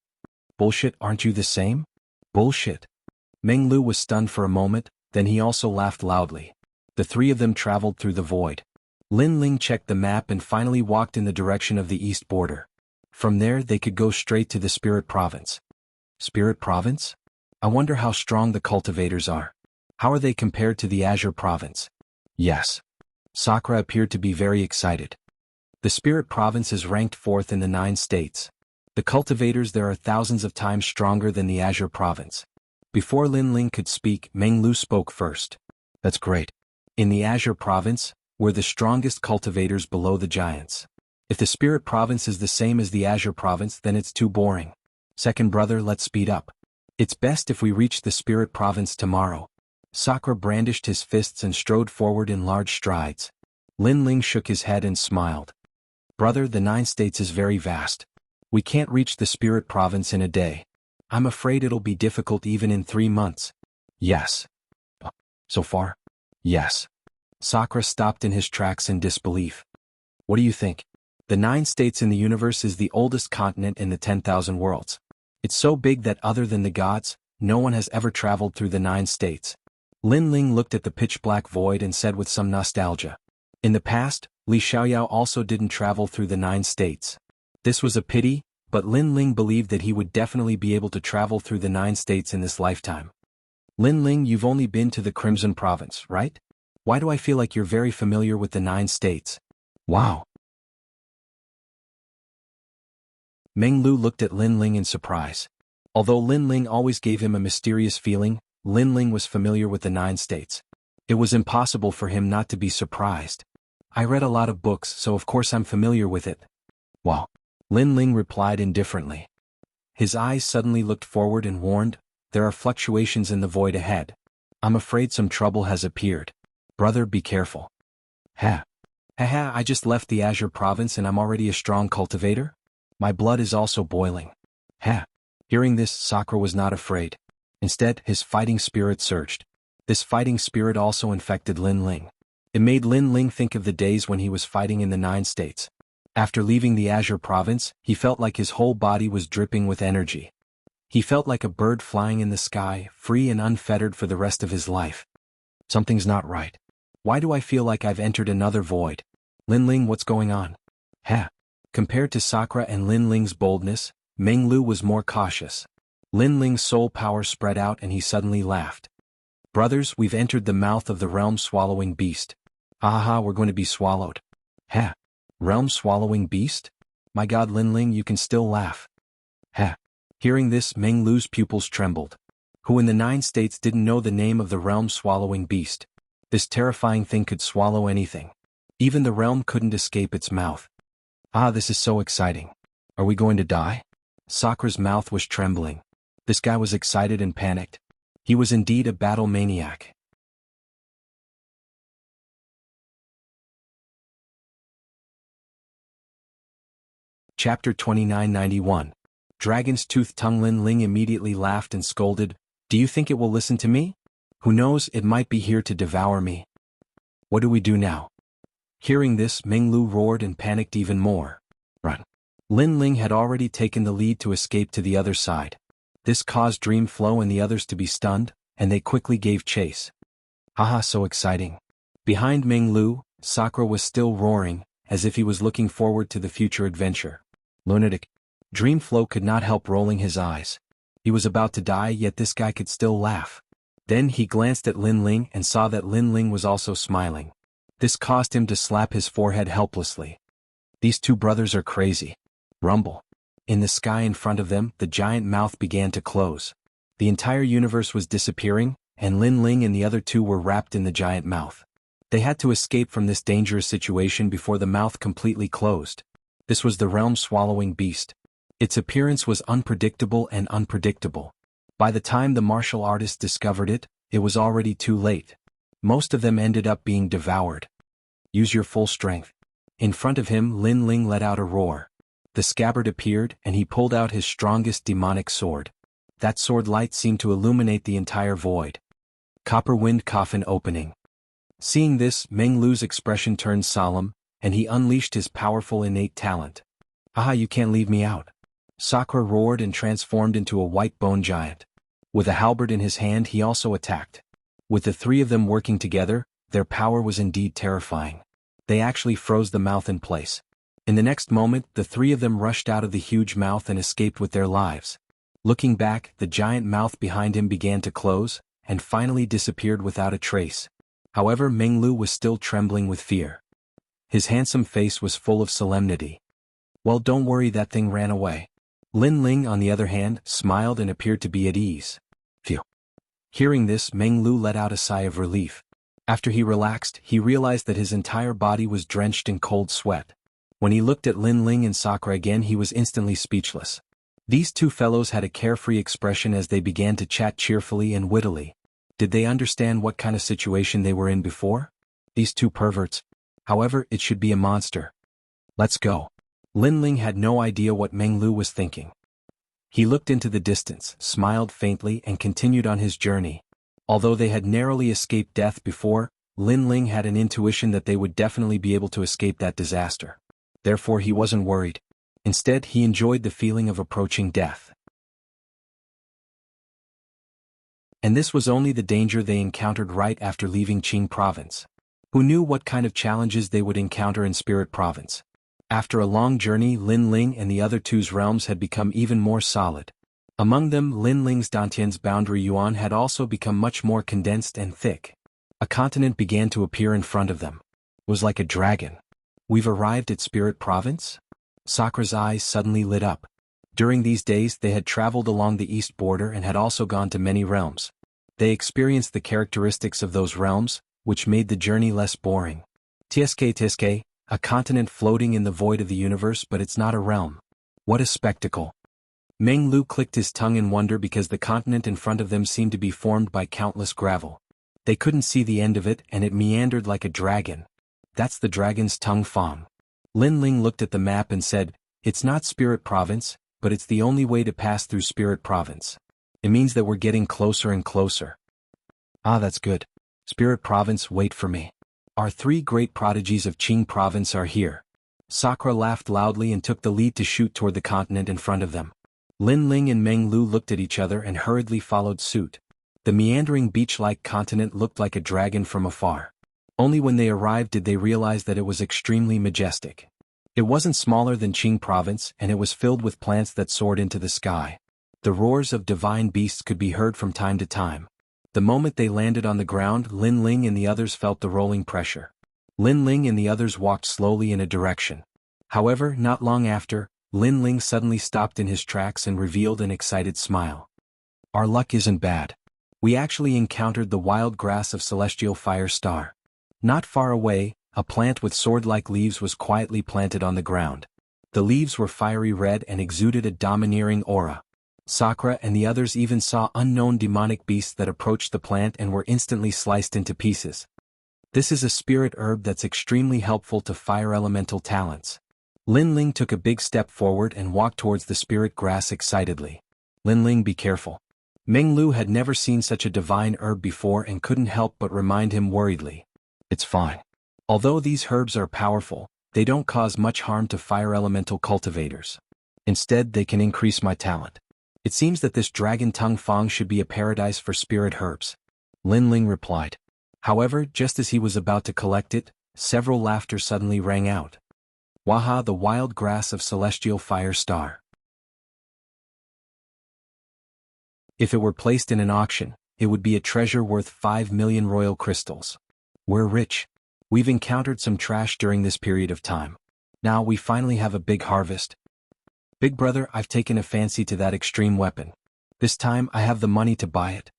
Bullshit, aren't you the same? Bullshit. Menglu was stunned for a moment, then he also laughed loudly. The 3 of them traveled through the void. Lin Ling checked the map and finally walked in the direction of the east border. From there they could go straight to the Spirit Province. Spirit Province? I wonder how strong the cultivators are. How are they compared to the Azure Province? Yes. Sakura appeared to be very excited. The Spirit Province is ranked 4th in the 9 states. The cultivators there are thousands of times stronger than the Azure Province. Before Lin Ling could speak, Menglu spoke first. That's great. In the Azure Province, we're the strongest cultivators below the giants. If the Spirit Province is the same as the Azure Province, then it's too boring. Second brother, let's speed up. It's best if we reach the Spirit Province tomorrow. Sakura brandished his fists and strode forward in large strides. Lin Ling shook his head and smiled. Brother, the 9 states is very vast. We can't reach the Spirit Province in a day. I'm afraid it'll be difficult even in 3 months. Yes. So far? Yes. Sakura stopped in his tracks in disbelief. What do you think? The 9 states in the universe is the oldest continent in the 10,000 worlds. It's so big that other than the gods, no one has ever traveled through the 9 states. Lin Ling looked at the pitch-black void and said with some nostalgia. In the past, Li Xiaoyao also didn't travel through the 9 states. This was a pity, but Lin Ling believed that he would definitely be able to travel through the 9 states in this lifetime. Lin Ling, you've only been to the Crimson Province, right? Why do I feel like you're very familiar with the 9 states? Wow. Meng Lu looked at Lin Ling in surprise. Although Lin Ling always gave him a mysterious feeling, Lin Ling was familiar with the 9 states. It was impossible for him not to be surprised. I read a lot of books, so of course I'm familiar with it. Wow. Lin Ling replied indifferently. His eyes suddenly looked forward and warned, there are fluctuations in the void ahead. I'm afraid some trouble has appeared. Brother, be careful. Haha, I just left the Azure province and I'm already a strong cultivator? My blood is also boiling. Hearing this, Sakura was not afraid. Instead, his fighting spirit surged. This fighting spirit also infected Lin Ling. It made Lin Ling think of the days when he was fighting in the 9 states. After leaving the Azure province, he felt like his whole body was dripping with energy. He felt like a bird flying in the sky, free and unfettered for the rest of his life. Something's not right. Why do I feel like I've entered another void? Lin Ling, what's going on? Compared to Sakura and Lin Ling's boldness, Meng Lu was more cautious. Lin Ling's soul power spread out and he suddenly laughed. Brothers, we've entered the mouth of the realm-swallowing beast. We're going to be swallowed. Realm-swallowing beast? My god, Lin Ling, you can still laugh. Hearing this, Meng Lu's pupils trembled. Who in the 9 states didn't know the name of the realm-swallowing beast? This terrifying thing could swallow anything. Even the realm couldn't escape its mouth. This is so exciting. Are we going to die? Sakura's mouth was trembling. This guy was excited and panicked. He was indeed a battle maniac. Chapter 2991. Dragon's Tooth Tongue. Lin Ling immediately laughed and scolded, Do you think it will listen to me? Who knows, it might be here to devour me. What do we do now? Hearing this, Meng Lu roared and panicked even more. Run. Lin Ling had already taken the lead to escape to the other side. This caused Dream Flow and the others to be stunned, and they quickly gave chase. So exciting. Behind Meng Lu, Sakura was still roaring, as if he was looking forward to the future adventure. Lunatic. Dream Flow could not help rolling his eyes. He was about to die, yet this guy could still laugh. Then he glanced at Lin Ling and saw that Lin Ling was also smiling. This caused him to slap his forehead helplessly. These two brothers are crazy. Rumble. In the sky in front of them, the giant mouth began to close. The entire universe was disappearing, and Lin Ling and the other two were wrapped in the giant mouth. They had to escape from this dangerous situation before the mouth completely closed. This was the realm-swallowing beast. Its appearance was unpredictable and unpredictable. By the time the martial artists discovered it, it was already too late. Most of them ended up being devoured. Use your full strength. In front of him, Lin Ling let out a roar. The scabbard appeared and he pulled out his strongest demonic sword. That sword light seemed to illuminate the entire void. Copper Wind Coffin opening. Seeing this, Meng Lu's expression turned solemn, and he unleashed his powerful innate talent. You can't leave me out. Sakura roared and transformed into a white bone giant. With a halberd in his hand, he also attacked. With the three of them working together, their power was indeed terrifying. They actually froze the mouth in place. In the next moment, the three of them rushed out of the huge mouth and escaped with their lives. Looking back, the giant mouth behind him began to close, and finally disappeared without a trace. However, Meng Lu was still trembling with fear. His handsome face was full of solemnity. Well, don't worry, that thing ran away. Lin Ling, on the other hand, smiled and appeared to be at ease. Phew. Hearing this, Meng Lu let out a sigh of relief. After he relaxed, he realized that his entire body was drenched in cold sweat. When he looked at Lin Ling and Sakura again, he was instantly speechless. These two fellows had a carefree expression as they began to chat cheerfully and wittily. Did they understand what kind of situation they were in before? These two perverts. However, it should be a monster. Let's go. Lin Ling had no idea what Meng Lu was thinking. He looked into the distance, smiled faintly and continued on his journey. Although they had narrowly escaped death before, Lin Ling had an intuition that they would definitely be able to escape that disaster. Therefore he wasn't worried. Instead, he enjoyed the feeling of approaching death. And this was only the danger they encountered right after leaving Qing province. Who knew what kind of challenges they would encounter in Spirit Province? After a long journey, Lin Ling and the other two's realms had become even more solid. Among them, Lin Ling's Dantian's boundary yuan had also become much more condensed and thick. A continent began to appear in front of them. It was like a dragon. We've arrived at Spirit Province? Sakura's eyes suddenly lit up. During these days they had traveled along the east border and had also gone to many realms. They experienced the characteristics of those realms, which made the journey less boring. Tsk, a continent floating in the void of the universe, but it's not a realm. What a spectacle. Meng Lu clicked his tongue in wonder because the continent in front of them seemed to be formed by countless gravel. They couldn't see the end of it and it meandered like a dragon. That's the dragon's tongue Fong. Lin Ling looked at the map and said, "It's not Spirit Province, but it's the only way to pass through Spirit Province. It means that we're getting closer and closer." Ah, that's good. Spirit Province, wait for me. Our three great prodigies of Qing Province are here. Sakura laughed loudly and took the lead to shoot toward the continent in front of them. Lin Ling and Meng Lu looked at each other and hurriedly followed suit. The meandering beach-like continent looked like a dragon from afar. Only when they arrived did they realize that it was extremely majestic. It wasn't smaller than Qing Province and it was filled with plants that soared into the sky. The roars of divine beasts could be heard from time to time. The moment they landed on the ground, Lin Ling and the others felt the rolling pressure. Lin Ling and the others walked slowly in a direction. However, not long after, Lin Ling suddenly stopped in his tracks and revealed an excited smile. Our luck isn't bad. We actually encountered the wild grass of Celestial Fire Star. Not far away, a plant with sword-like leaves was quietly planted on the ground. The leaves were fiery red and exuded a domineering aura. Sakura and the others even saw unknown demonic beasts that approached the plant and were instantly sliced into pieces. This is a spirit herb that's extremely helpful to fire elemental talents. Lin Ling took a big step forward and walked towards the spirit grass excitedly. Lin Ling, be careful. Meng Lu had never seen such a divine herb before and couldn't help but remind him worriedly. It's fine. Although these herbs are powerful, they don't cause much harm to fire elemental cultivators. Instead, they can increase my talent. It seems that this dragon tongue Fong should be a paradise for spirit herbs. Lin Ling replied. However, just as he was about to collect it, several laughter suddenly rang out. Waha, the wild grass of Celestial Fire Star. If it were placed in an auction, it would be a treasure worth 5 million royal crystals. We're rich. We've encountered some trash during this period of time. Now we finally have a big harvest. Big brother, I've taken a fancy to that extreme weapon. This time I have the money to buy it.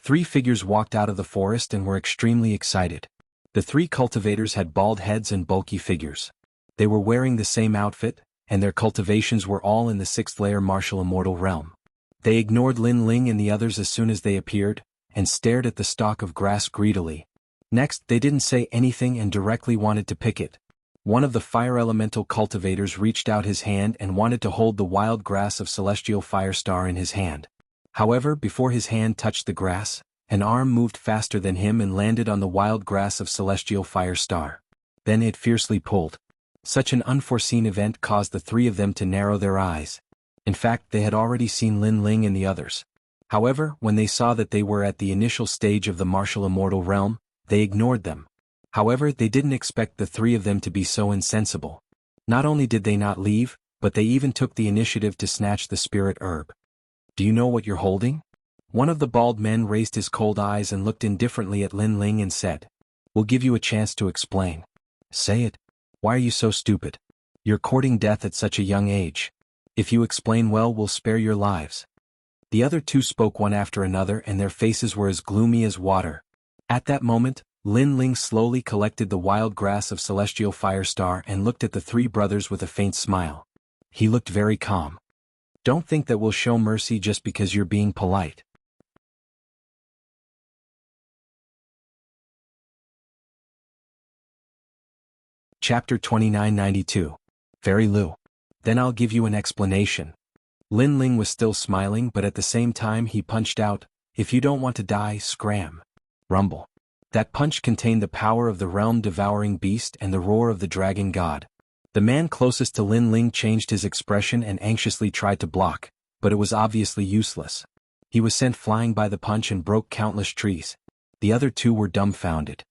3 figures walked out of the forest and were extremely excited. The 3 cultivators had bald heads and bulky figures. They were wearing the same outfit, and their cultivations were all in the 6th layer martial immortal realm. They ignored Lin Ling and the others as soon as they appeared, and stared at the stalk of grass greedily. Next, they didn't say anything and directly wanted to pick it. One of the fire elemental cultivators reached out his hand and wanted to hold the wild grass of Celestial Fire Star in his hand. However, before his hand touched the grass, an arm moved faster than him and landed on the wild grass of Celestial Fire Star. Then it fiercely pulled. Such an unforeseen event caused the 3 of them to narrow their eyes. In fact, they had already seen Lin Ling and the others. However, when they saw that they were at the initial stage of the martial immortal realm, they ignored them. However, they didn't expect the 3 of them to be so insensible. Not only did they not leave, but they even took the initiative to snatch the spirit herb. Do you know what you're holding? One of the bald men raised his cold eyes and looked indifferently at Lin Ling and said, "We'll give you a chance to explain." "Say it. Why are you so stupid? You're courting death at such a young age. If you explain well, we'll spare your lives." The other 2 spoke one after another and their faces were as gloomy as water. At that moment, Lin Ling slowly collected the wild grass of Celestial Fire Star and looked at the 3 brothers with a faint smile. He looked very calm. "Don't think that we'll show mercy just because you're being polite." Chapter 2992. Fairy Lu. Then I'll give you an explanation. Lin Ling was still smiling, but at the same time he punched out, "If you don't want to die, scram." Rumble. That punch contained the power of the realm-devouring beast and the roar of the dragon god. The man closest to Lin Ling changed his expression and anxiously tried to block, but it was obviously useless. He was sent flying by the punch and broke countless trees. The other 2 were dumbfounded.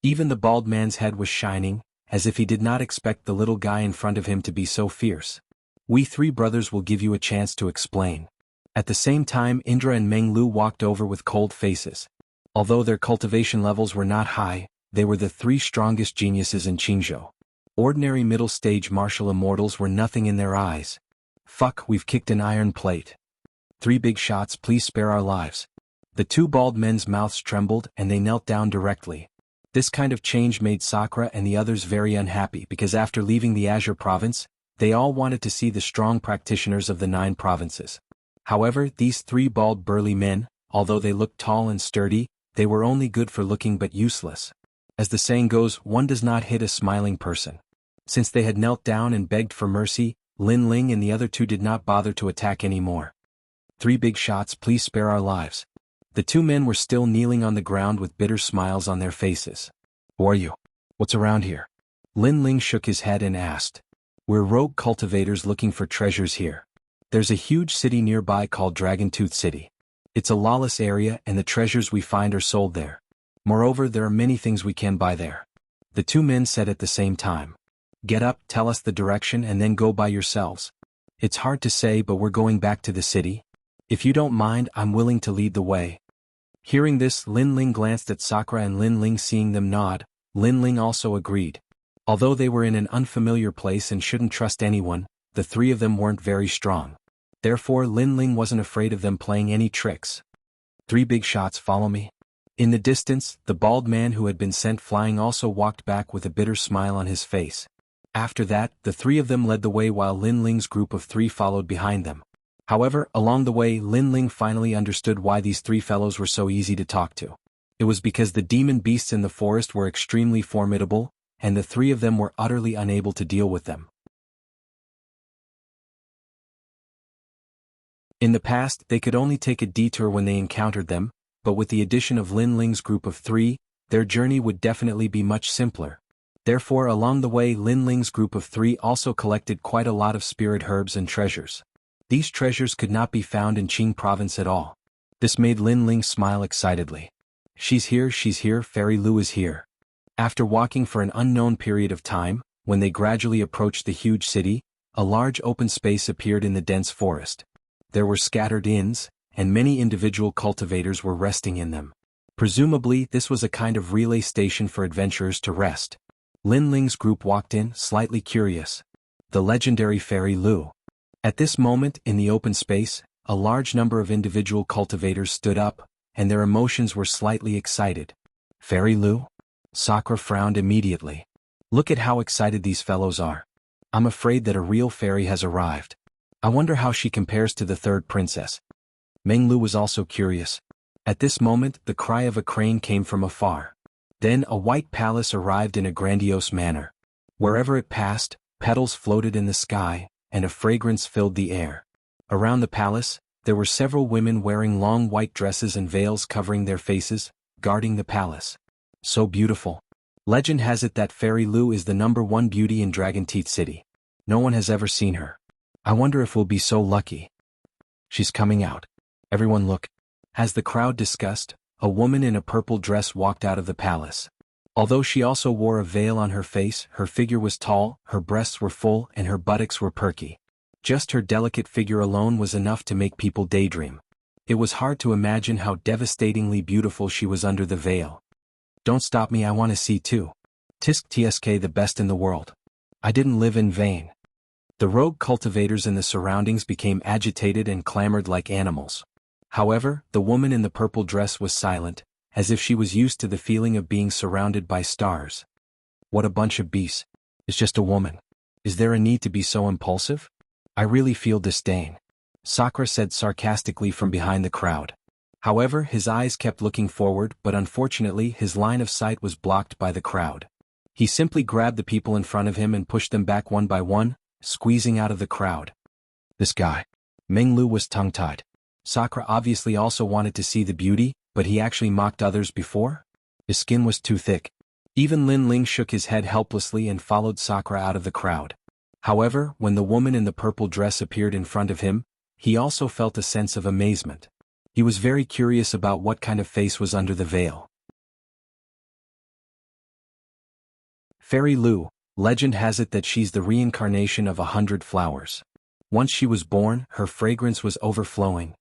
Even the bald man's head was shining, as if he did not expect the little guy in front of him to be so fierce. We three brothers will give you a chance to explain. At the same time, Indra and Meng Lu walked over with cold faces. Although their cultivation levels were not high, they were the three strongest geniuses in Qingzhou. Ordinary middle-stage martial immortals were nothing in their eyes. Fuck, we've kicked an iron plate. 3 big shots, please spare our lives. The 2 bald men's mouths trembled and they knelt down directly. This kind of change made Sakura and the others very unhappy because after leaving the Azure province, they all wanted to see the strong practitioners of the 9 provinces. However, these 3 bald burly men, although they looked tall and sturdy, they were only good for looking but useless. As the saying goes, one does not hit a smiling person. Since they had knelt down and begged for mercy, Lin Ling and the other 2 did not bother to attack anymore. 3 big shots, please spare our lives. The 2 men were still kneeling on the ground with bitter smiles on their faces. Who are you? What's around here? Lin Ling shook his head and asked. We're rogue cultivators looking for treasures here. There's a huge city nearby called Dragon Tooth City. It's a lawless area and the treasures we find are sold there. Moreover, there are many things we can buy there. The 2 men said at the same time. Get up, tell us the direction and then go by yourselves. It's hard to say, but we're going back to the city. If you don't mind, I'm willing to lead the way. Hearing this, Lin Ling glanced at Sakura and Lin Ling seeing them nod, Lin Ling also agreed. Although they were in an unfamiliar place and shouldn't trust anyone, the 3 of them weren't very strong. Therefore, Lin Ling wasn't afraid of them playing any tricks. 3 big shots, follow me. In the distance, the bald man who had been sent flying also walked back with a bitter smile on his face. After that, the 3 of them led the way while Lin Ling's group of 3 followed behind them. However, along the way, Lin Ling finally understood why these 3 fellows were so easy to talk to. It was because the demon beasts in the forest were extremely formidable, and the 3 of them were utterly unable to deal with them. In the past, they could only take a detour when they encountered them, but with the addition of Lin Ling's group of 3, their journey would definitely be much simpler. Therefore, along the way, Lin Ling's group of 3 also collected quite a lot of spirit herbs and treasures. These treasures could not be found in Qing province at all. This made Lin Ling smile excitedly. She's here, Fairy Lu is here. After walking for an unknown period of time, when they gradually approached the huge city, a large open space appeared in the dense forest. There were scattered inns, and many individual cultivators were resting in them. Presumably, this was a kind of relay station for adventurers to rest. Lin Ling's group walked in, slightly curious. The legendary Fairy Lu. At this moment, in the open space, a large number of individual cultivators stood up, and their emotions were slightly excited. Fairy Lu? Sakura frowned immediately. Look at how excited these fellows are. I'm afraid that a real fairy has arrived. I wonder how she compares to the 3rd princess. Meng Lu was also curious. At this moment, the cry of a crane came from afar. Then a white palace arrived in a grandiose manner. Wherever it passed, petals floated in the sky, and a fragrance filled the air. Around the palace, there were several women wearing long white dresses and veils covering their faces, guarding the palace. So beautiful. Legend has it that Fairy Lu is the #1 beauty in Dragon Teeth City. No one has ever seen her. I wonder if we'll be so lucky. She's coming out. Everyone look. As the crowd discussed, a woman in a purple dress walked out of the palace. Although she also wore a veil on her face, her figure was tall, her breasts were full, and her buttocks were perky. Just her delicate figure alone was enough to make people daydream. It was hard to imagine how devastatingly beautiful she was under the veil. Don't stop me, I want to see too. Tisk tsk, the best in the world. I didn't live in vain. The rogue cultivators in the surroundings became agitated and clamored like animals. However, the woman in the purple dress was silent, as if she was used to the feeling of being surrounded by stars. What a bunch of beasts. It's just a woman. Is there a need to be so impulsive? I really feel disdain. Sakura said sarcastically from behind the crowd. However, his eyes kept looking forward, but unfortunately his line of sight was blocked by the crowd. He simply grabbed the people in front of him and pushed them back one by one, squeezing out of the crowd. This guy. Meng Lu was tongue-tied. Sakura obviously also wanted to see the beauty, but he actually mocked others before? His skin was too thick. Even Lin Ling shook his head helplessly and followed Sakura out of the crowd. However, when the woman in the purple dress appeared in front of him, he also felt a sense of amazement. He was very curious about what kind of face was under the veil. Fairy Lu, legend has it that she's the reincarnation of 100 flowers. Once she was born, her fragrance was overflowing.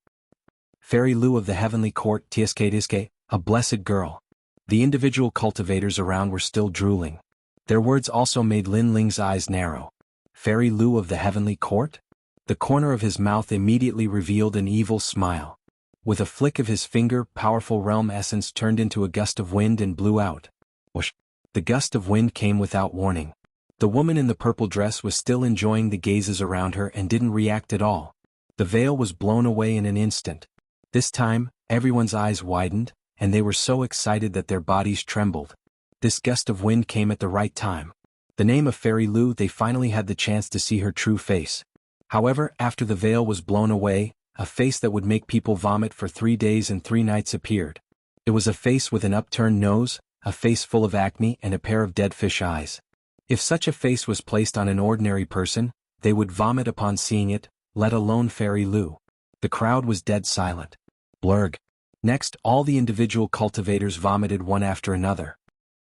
Fairy Lu of the heavenly court, Tiske, a blessed girl. The individual cultivators around were still drooling. Their words also made Lin Ling's eyes narrow. Fairy Lu of the heavenly court? The corner of his mouth immediately revealed an evil smile. With a flick of his finger, powerful realm essence turned into a gust of wind and blew out. Whoosh! The gust of wind came without warning. The woman in the purple dress was still enjoying the gazes around her and didn't react at all. The veil was blown away in an instant. This time, everyone's eyes widened, and they were so excited that their bodies trembled. This gust of wind came at the right time. The name of Fairy Lu, they finally had the chance to see her true face. However, after the veil was blown away, a face that would make people vomit for 3 days and 3 nights appeared. It was a face with an upturned nose, a face full of acne, and a pair of dead fish eyes. If such a face was placed on an ordinary person, they would vomit upon seeing it, let alone Fairy Lu. The crowd was dead silent. Blurg. Next, all the individual cultivators vomited one after another.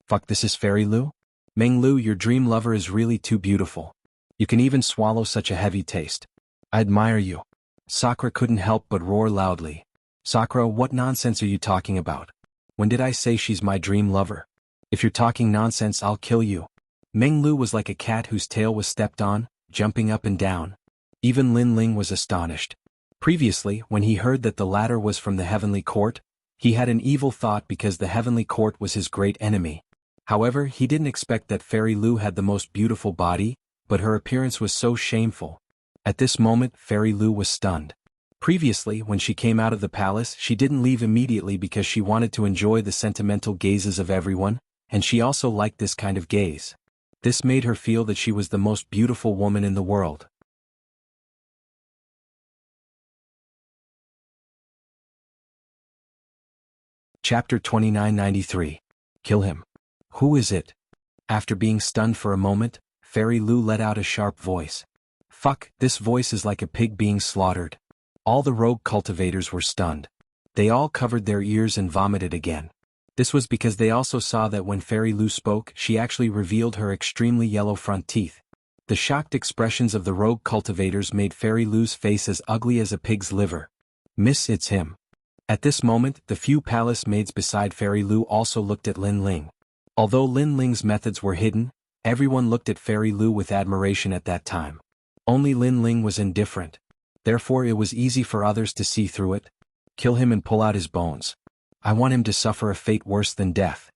Fuck, this is Fairy Lu? Meng Lu, your dream lover is really too beautiful. You can even swallow such a heavy taste. I admire you. Sakura couldn't help but roar loudly. Sakura, what nonsense are you talking about? When did I say she's my dream lover? If you're talking nonsense, I'll kill you. Meng Lu was like a cat whose tail was stepped on, jumping up and down. Even Lin Ling was astonished. Previously, when he heard that the latter was from the heavenly court, he had an evil thought because the heavenly court was his great enemy. However, he didn't expect that Fairy Lu had the most beautiful body, but her appearance was so shameful. At this moment, Fairy Lu was stunned. Previously, when she came out of the palace, she didn't leave immediately because she wanted to enjoy the sentimental gazes of everyone, and she also liked this kind of gaze. This made her feel that she was the most beautiful woman in the world. Chapter 2993. Kill him. Who is it? After being stunned for a moment, Fairy Lu let out a sharp voice. Fuck, this voice is like a pig being slaughtered. All the rogue cultivators were stunned. They all covered their ears and vomited again. This was because they also saw that when Fairy Lu spoke, she actually revealed her extremely yellow front teeth. The shocked expressions of the rogue cultivators made Fairy Lu's face as ugly as a pig's liver. Miss, it's him. At this moment, the few palace maids beside Fairy Lu also looked at Lin Ling. Although Lin Ling's methods were hidden, everyone looked at Fairy Lu with admiration at that time. Only Lin Ling was indifferent. Therefore it was easy for others to see through it. Kill him and pull out his bones. I want him to suffer a fate worse than death.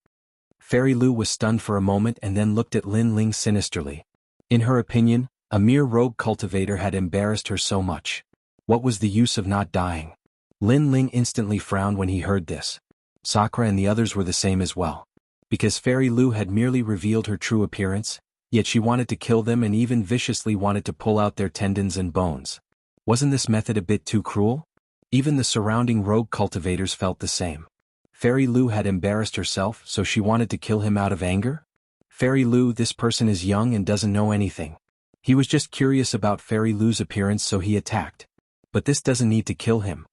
Fairy Lu was stunned for a moment and then looked at Lin Ling sinisterly. In her opinion, a mere rogue cultivator had embarrassed her so much. What was the use of not dying? Lin Ling instantly frowned when he heard this. Sakura and the others were the same as well. Because Fairy Lu had merely revealed her true appearance, yet she wanted to kill them and even viciously wanted to pull out their tendons and bones. Wasn't this method a bit too cruel? Even the surrounding rogue cultivators felt the same. Fairy Lu had embarrassed herself, so she wanted to kill him out of anger? Fairy Lu, this person is young and doesn't know anything. He was just curious about Fairy Lu's appearance, so he attacked. But this doesn't need to kill him.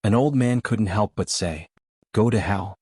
An old man couldn't help but say, "Go to hell."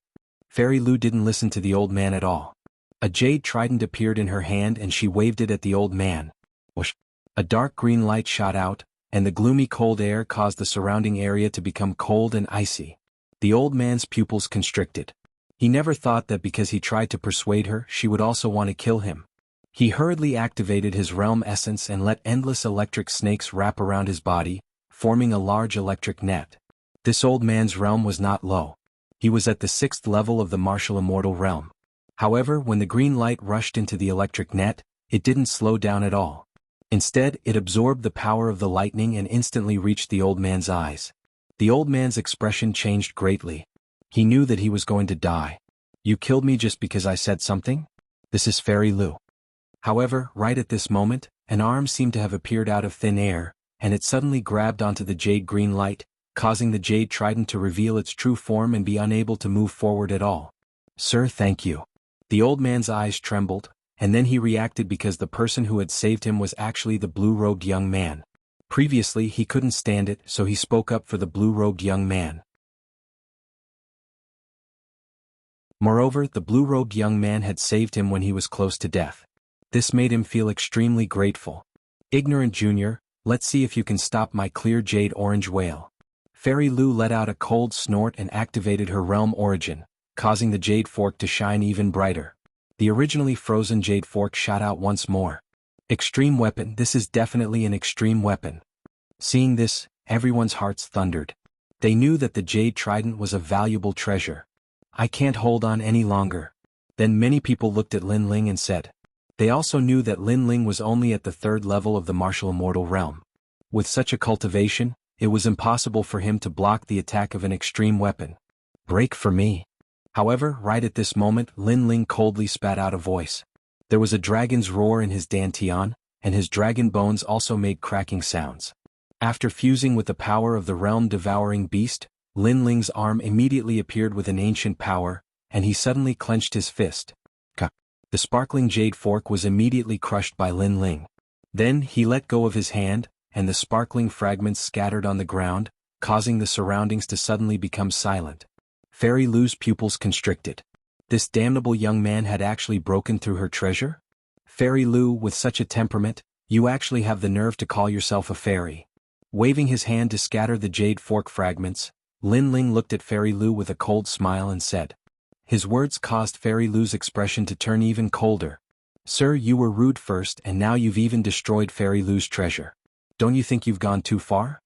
Fairy Lu didn't listen to the old man at all. A jade trident appeared in her hand and she waved it at the old man. Whoosh! A dark green light shot out, and the gloomy cold air caused the surrounding area to become cold and icy. The old man's pupils constricted. He never thought that because he tried to persuade her, she would also want to kill him. He hurriedly activated his realm essence and let endless electric snakes wrap around his body, forming a large electric net. This old man's realm was not low. He was at the 6th level of the martial immortal realm. However, when the green light rushed into the electric net, it didn't slow down at all. Instead, it absorbed the power of the lightning and instantly reached the old man's eyes. The old man's expression changed greatly. He knew that he was going to die. You killed me just because I said something? This is Fairy Lu. However, right at this moment, an arm seemed to have appeared out of thin air, and it suddenly grabbed onto the jade green light, causing the jade trident to reveal its true form and be unable to move forward at all. Sir, thank you. The old man's eyes trembled, and then he reacted because the person who had saved him was actually the blue-robed young man. Previously he couldn't stand it, so he spoke up for the blue-robed young man. Moreover, the blue-robed young man had saved him when he was close to death. This made him feel extremely grateful. Ignorant Junior, let's see if you can stop my clear jade orange whale. Fairy Lu let out a cold snort and activated her realm origin, causing the jade fork to shine even brighter. The originally frozen jade fork shot out once more. Extreme weapon, this is definitely an extreme weapon. Seeing this, everyone's hearts thundered. They knew that the jade trident was a valuable treasure. I can't hold on any longer. Then many people looked at Lin Ling and said. They also knew that Lin Ling was only at the 3rd level of the martial immortal realm. With such a cultivation, it was impossible for him to block the attack of an extreme weapon. Break for me. However, right at this moment, Lin Ling coldly spat out a voice. There was a dragon's roar in his dantian, and his dragon bones also made cracking sounds. After fusing with the power of the realm-devouring beast, Lin Ling's arm immediately appeared with an ancient power, and he suddenly clenched his fist. The sparkling jade fork was immediately crushed by Lin Ling. Then he let go of his hand, and the sparkling fragments scattered on the ground, causing the surroundings to suddenly become silent. Fairy Lu's pupils constricted. This damnable young man had actually broken through her treasure? Fairy Lu, with such a temperament, you actually have the nerve to call yourself a fairy. Waving his hand to scatter the jade fork fragments, Lin Ling looked at Fairy Lu with a cold smile and said. His words caused Fairy Lu's expression to turn even colder. Sir, you were rude first and now you've even destroyed Fairy Lu's treasure. Don't you think you've gone too far?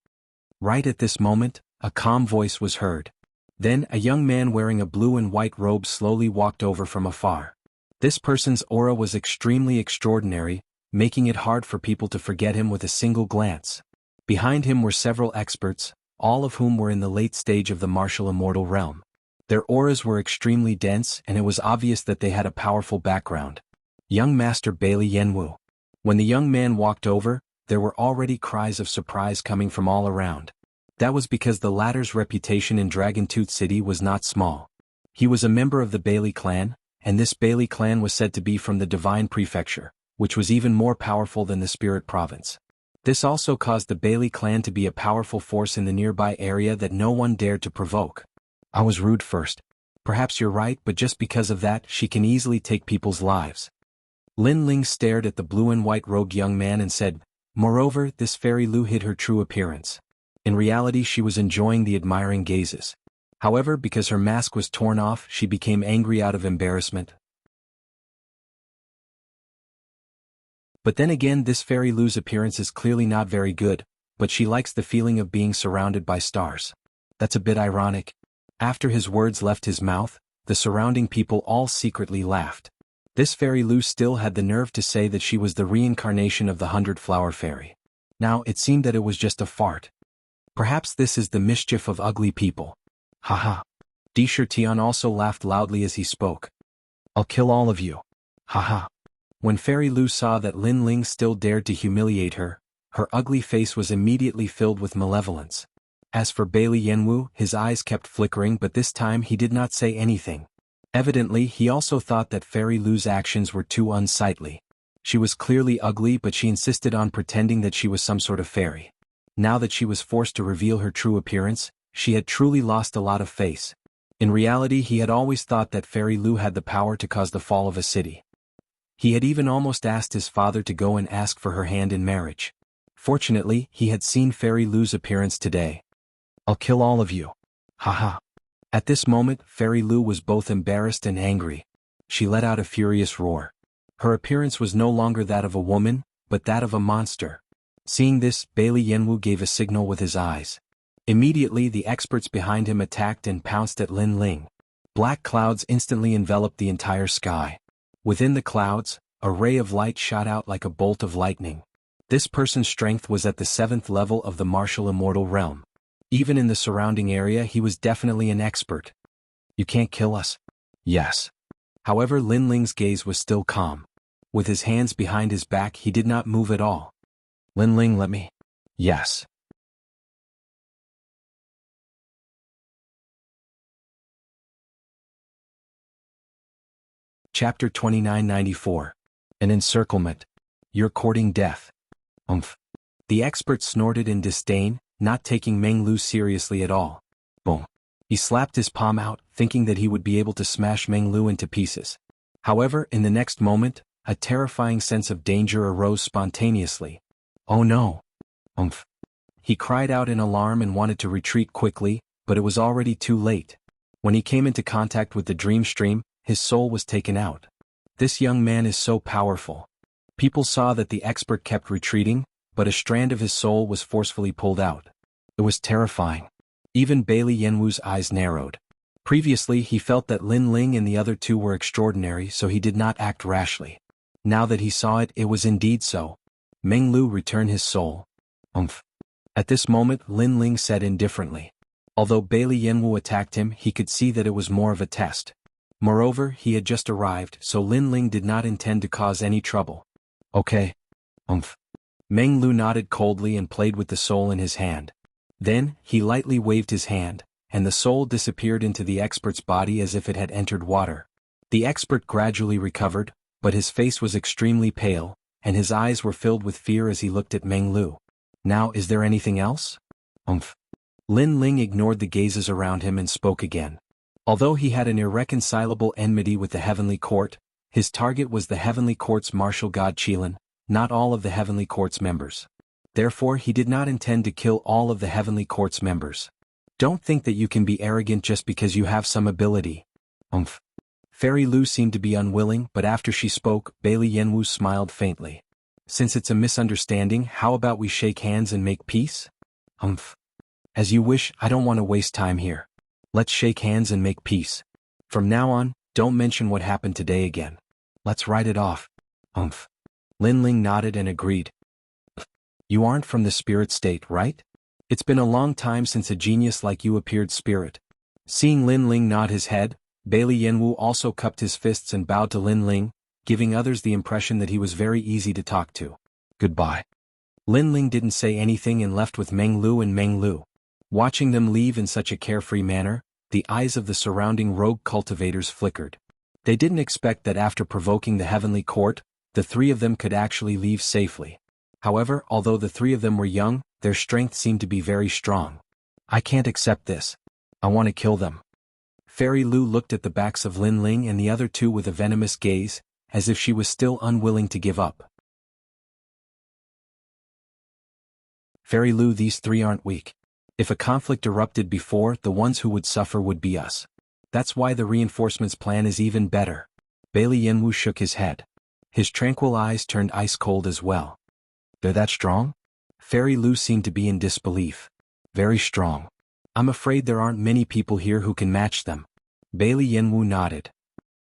Right at this moment, a calm voice was heard. Then a young man wearing a blue and white robe slowly walked over from afar. This person's aura was extremely extraordinary, making it hard for people to forget him with a single glance. Behind him were several experts, all of whom were in the late stage of the martial immortal realm. Their auras were extremely dense and it was obvious that they had a powerful background. Young Master Bailey Yanwu. When the young man walked over, there were already cries of surprise coming from all around. That was because the latter's reputation in Dragontooth City was not small. He was a member of the Bailey clan, and this Bailey clan was said to be from the Divine Prefecture, which was even more powerful than the Spirit Province. This also caused the Bailey clan to be a powerful force in the nearby area that no one dared to provoke. I was rude first. Perhaps you're right, but just because of that, she can easily take people's lives. Lin Ling stared at the blue and white robed young man and said, moreover, this Fairy Lu hid her true appearance. In reality, she was enjoying the admiring gazes. However, because her mask was torn off, she became angry out of embarrassment. But then again, this Fairy Lu's appearance is clearly not very good, but she likes the feeling of being surrounded by stars. That's a bit ironic. After his words left his mouth, the surrounding people all secretly laughed. This Fairy Lu still had the nerve to say that she was the reincarnation of the 100-Flower Fairy. Now, it seemed that it was just a fart. Perhaps this is the mischief of ugly people. Haha. Di Shirtian also laughed loudly as he spoke. I'll kill all of you. Haha. When Fairy Lu saw that Lin Ling still dared to humiliate her, her ugly face was immediately filled with malevolence. As for Bailey Yanwu, his eyes kept flickering, but this time he did not say anything. Evidently, he also thought that Fairy Lu's actions were too unsightly. She was clearly ugly, but she insisted on pretending that she was some sort of fairy. Now that she was forced to reveal her true appearance, she had truly lost a lot of face. In reality, he had always thought that Fairy Lu had the power to cause the fall of a city. He had even almost asked his father to go and ask for her hand in marriage. Fortunately, he had seen Fairy Lu's appearance today. I'll kill all of you. Haha. At this moment, Fairy Lu was both embarrassed and angry. She let out a furious roar. Her appearance was no longer that of a woman, but that of a monster. Seeing this, Bailey Yanwu gave a signal with his eyes. Immediately, the experts behind him attacked and pounced at Lin Ling. Black clouds instantly enveloped the entire sky. Within the clouds, a ray of light shot out like a bolt of lightning. This person's strength was at the 7th level of the martial immortal realm. Even in the surrounding area, he was definitely an expert. You can't kill us? Yes. However, Lin Ling's gaze was still calm. With his hands behind his back, he did not move at all. Lin Ling, let me. Yes. Chapter 2994. An Encirclement. You're courting death. The expert snorted in disdain, not taking Meng Lu seriously at all. Boom. He slapped his palm out, thinking that he would be able to smash Meng Lu into pieces. However, in the next moment, a terrifying sense of danger arose spontaneously. Oh no! Umph! He cried out in alarm and wanted to retreat quickly, but it was already too late. When he came into contact with the dream stream, his soul was taken out. This young man is so powerful. People saw that the expert kept retreating, but a strand of his soul was forcefully pulled out. It was terrifying. Even Bailey Yanwu's eyes narrowed. Previously he felt that Lin Ling and the other two were extraordinary, so he did not act rashly. Now that he saw it, it was indeed so. Meng Lu returned his soul. Umph. At this moment Lin Ling said indifferently. Although Bailey Yanwu attacked him, he could see that it was more of a test. Moreover, he had just arrived, so Lin Ling did not intend to cause any trouble. Okay. Umph. Meng Lu nodded coldly and played with the soul in his hand. Then, he lightly waved his hand, and the soul disappeared into the expert's body as if it had entered water. The expert gradually recovered, but his face was extremely pale, and his eyes were filled with fear as he looked at Meng Lu. Now, is there anything else? Umph. Lin Ling ignored the gazes around him and spoke again. Although he had an irreconcilable enmity with the Heavenly Court, his target was the Heavenly Court's martial god Qilin, not all of the Heavenly Court's members. Therefore he did not intend to kill all of the Heavenly Court's members. Don't think that you can be arrogant just because you have some ability. Umph. Fairy Lu seemed to be unwilling, but after she spoke, Bailey Yanwu smiled faintly. Since it's a misunderstanding, how about we shake hands and make peace? Umph. As you wish, I don't want to waste time here. Let's shake hands and make peace. From now on, don't mention what happened today again. Let's write it off. Umph. Lin Ling nodded and agreed. You aren't from the spirit state, right? It's been a long time since a genius like you appeared, spirit. Seeing Lin Ling nod his head, Bailey Yanwu also cupped his fists and bowed to Lin Ling, giving others the impression that he was very easy to talk to. Goodbye. Lin Ling didn't say anything and left with Meng Lu and Meng Lu. Watching them leave in such a carefree manner, the eyes of the surrounding rogue cultivators flickered. They didn't expect that after provoking the Heavenly Court, the three of them could actually leave safely. However, although the three of them were young, their strength seemed to be very strong. I can't accept this. I want to kill them. Fairy Lu looked at the backs of Lin Ling and the other two with a venomous gaze, as if she was still unwilling to give up. Fairy Lu, these three aren't weak. If a conflict erupted before, the ones who would suffer would be us. That's why the reinforcements plan is even better. Bailey Yanwu shook his head. His tranquil eyes turned ice cold as well. They're that strong? Fairy Lu seemed to be in disbelief. Very strong. I'm afraid there aren't many people here who can match them. Bailey Yanwu nodded.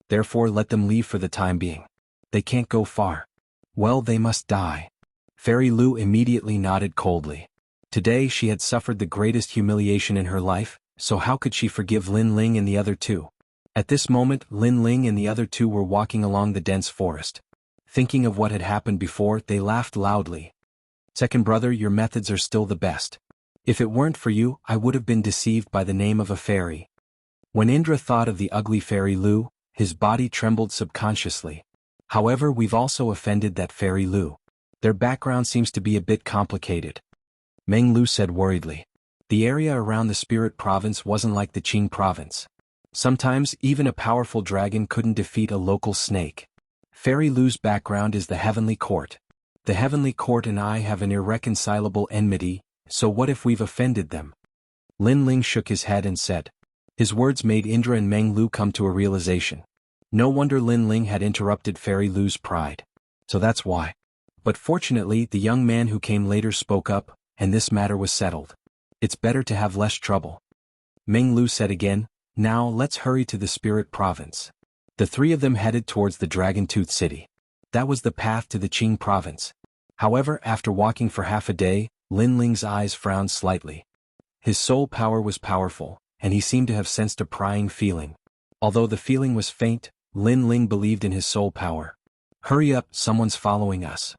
Therefore let them leave for the time being. They can't go far. Well, they must die. Fairy Lu immediately nodded coldly. Today she had suffered the greatest humiliation in her life, so how could she forgive Lin Ling and the other two? At this moment Lin Ling and the other two were walking along the dense forest. Thinking of what had happened before, they laughed loudly. Second brother, your methods are still the best. If it weren't for you, I would have been deceived by the name of a fairy. When Indra thought of the ugly Fairy Lu, his body trembled subconsciously. However, we've also offended that Fairy Lu. Their background seems to be a bit complicated. Meng Lu said worriedly. The area around the Spirit Province wasn't like the Qing Province. Sometimes, even a powerful dragon couldn't defeat a local snake. Fairy Lu's background is the Heavenly Court. The Heavenly Court and I have an irreconcilable enmity, so what if we've offended them? Lin Ling shook his head and said. His words made Indra and Meng Lu come to a realization. No wonder Lin Ling had interrupted Fairy Lu's pride. So that's why. But fortunately, the young man who came later spoke up, and this matter was settled. It's better to have less trouble. Meng Lu said again, now let's hurry to the Spirit Province. The three of them headed towards the Dragon Tooth City. That was the path to the Qing Province. However, after walking for half a day, Lin Ling's eyes frowned slightly. His soul power was powerful, and he seemed to have sensed a prying feeling. Although the feeling was faint, Lin Ling believed in his soul power. Hurry up, someone's following us.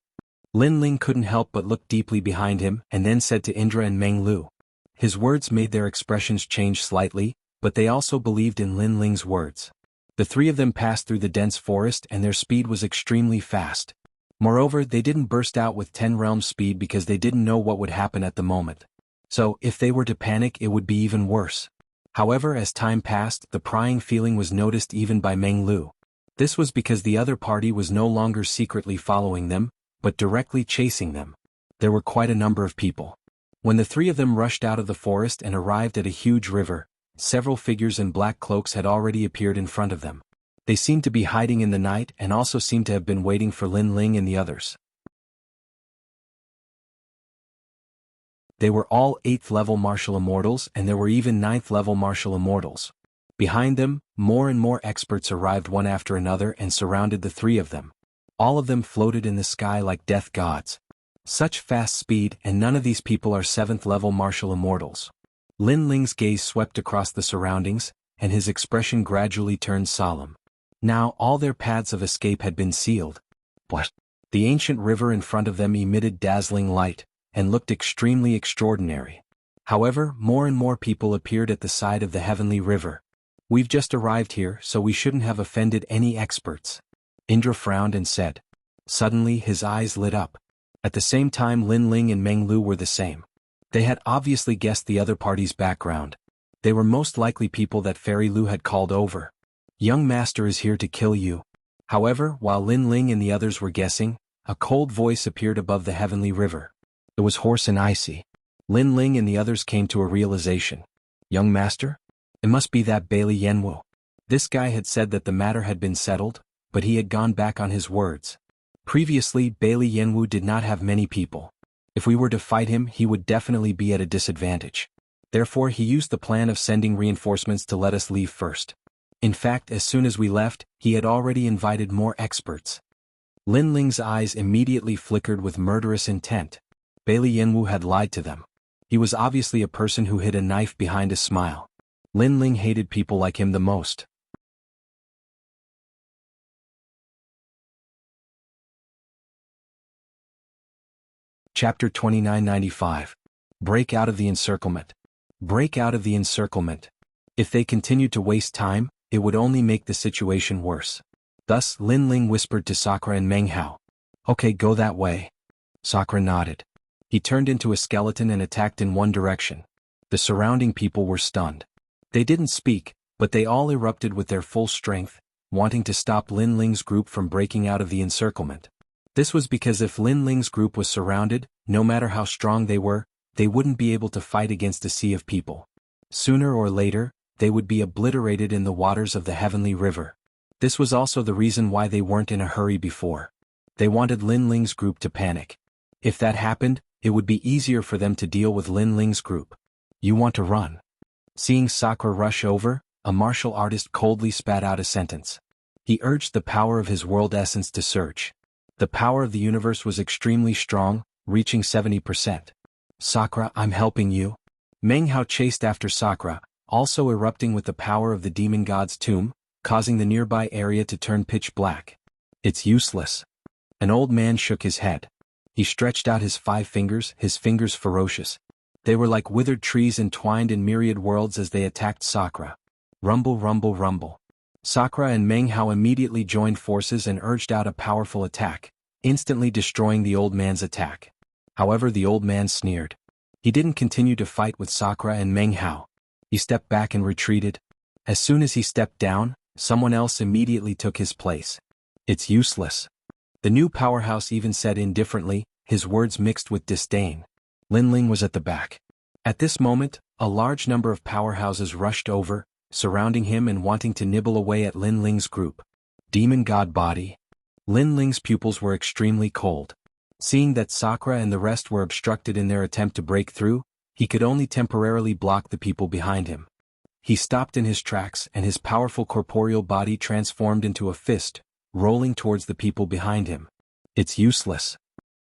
Lin Ling couldn't help but look deeply behind him and then said to Indra and Meng Lu. His words made their expressions change slightly, but they also believed in Lin Ling's words. The three of them passed through the dense forest and their speed was extremely fast. Moreover, they didn't burst out with 10 realm speed because they didn't know what would happen at the moment. So, if they were to panic, it would be even worse. However, as time passed, the prying feeling was noticed even by Meng Lu. This was because the other party was no longer secretly following them, but directly chasing them. There were quite a number of people. When the three of them rushed out of the forest and arrived at a huge river, several figures in black cloaks had already appeared in front of them. They seemed to be hiding in the night and also seemed to have been waiting for Lin Ling and the others. They were all 8th level martial immortals, and there were even 9th level martial immortals. Behind them, more and more experts arrived one after another and surrounded the three of them. All of them floated in the sky like death gods. Such fast speed, and none of these people are 7th level martial immortals. Lin Ling's gaze swept across the surroundings, and his expression gradually turned solemn. Now all their paths of escape had been sealed. What? The ancient river in front of them emitted dazzling light, and looked extremely extraordinary. However, more and more people appeared at the side of the heavenly river. We've just arrived here, so we shouldn't have offended any experts. Indra frowned and said. Suddenly his eyes lit up. At the same time Lin Ling and Meng Lu were the same. They had obviously guessed the other party's background. They were most likely people that Fairy Lu had called over. Young master is here to kill you. However, while Lin Ling and the others were guessing, a cold voice appeared above the heavenly river. It was hoarse and icy. Lin Ling and the others came to a realization. Young master? It must be that Bailey Yanwu. This guy had said that the matter had been settled, but he had gone back on his words. Previously, Bailey Yanwu did not have many people. If we were to fight him, he would definitely be at a disadvantage. Therefore, he used the plan of sending reinforcements to let us leave first. In fact, as soon as we left, he had already invited more experts. Lin Ling's eyes immediately flickered with murderous intent. Bailey Yanwu had lied to them. He was obviously a person who hid a knife behind a smile. Lin Ling hated people like him the most. Chapter 2995. Break out of the encirclement. Break out of the encirclement. If they continued to waste time, it would only make the situation worse. Thus, Lin Ling whispered to Sakura and Meng Hao. Okay, go that way. Sakura nodded. He turned into a skeleton and attacked in one direction. The surrounding people were stunned. They didn't speak, but they all erupted with their full strength, wanting to stop Lin Ling's group from breaking out of the encirclement. This was because if Lin Ling's group was surrounded, no matter how strong they were, they wouldn't be able to fight against a sea of people. Sooner or later, they would be obliterated in the waters of the heavenly river. This was also the reason why they weren't in a hurry before. They wanted Lin Ling's group to panic. If that happened, it would be easier for them to deal with Lin Ling's group. You want to run? Seeing Sakura rush over, a martial artist coldly spat out a sentence. He urged the power of his world essence to surge. The power of the universe was extremely strong, reaching 70%. Sakura, I'm helping you. Meng Hao chased after Sakura, also erupting with the power of the demon god's tomb, causing the nearby area to turn pitch black. It's useless. An old man shook his head. He stretched out his 5 fingers, his fingers ferocious. They were like withered trees entwined in myriad worlds as they attacked Sakura. Rumble, rumble, rumble. Sakura and Meng Hao immediately joined forces and urged out a powerful attack, instantly destroying the old man's attack. However, the old man sneered. He didn't continue to fight with Sakura and Meng Hao. He stepped back and retreated. As soon as he stepped down, someone else immediately took his place. It's useless. The new powerhouse even said indifferently, his words mixed with disdain. Lin Ling was at the back. At this moment, a large number of powerhouses rushed over, surrounding him and wanting to nibble away at Lin Ling's group. Demon God Body. Lin Ling's pupils were extremely cold. Seeing that Sakura and the rest were obstructed in their attempt to break through, he could only temporarily block the people behind him. He stopped in his tracks and his powerful corporeal body transformed into a fist, rolling towards the people behind him. It's useless.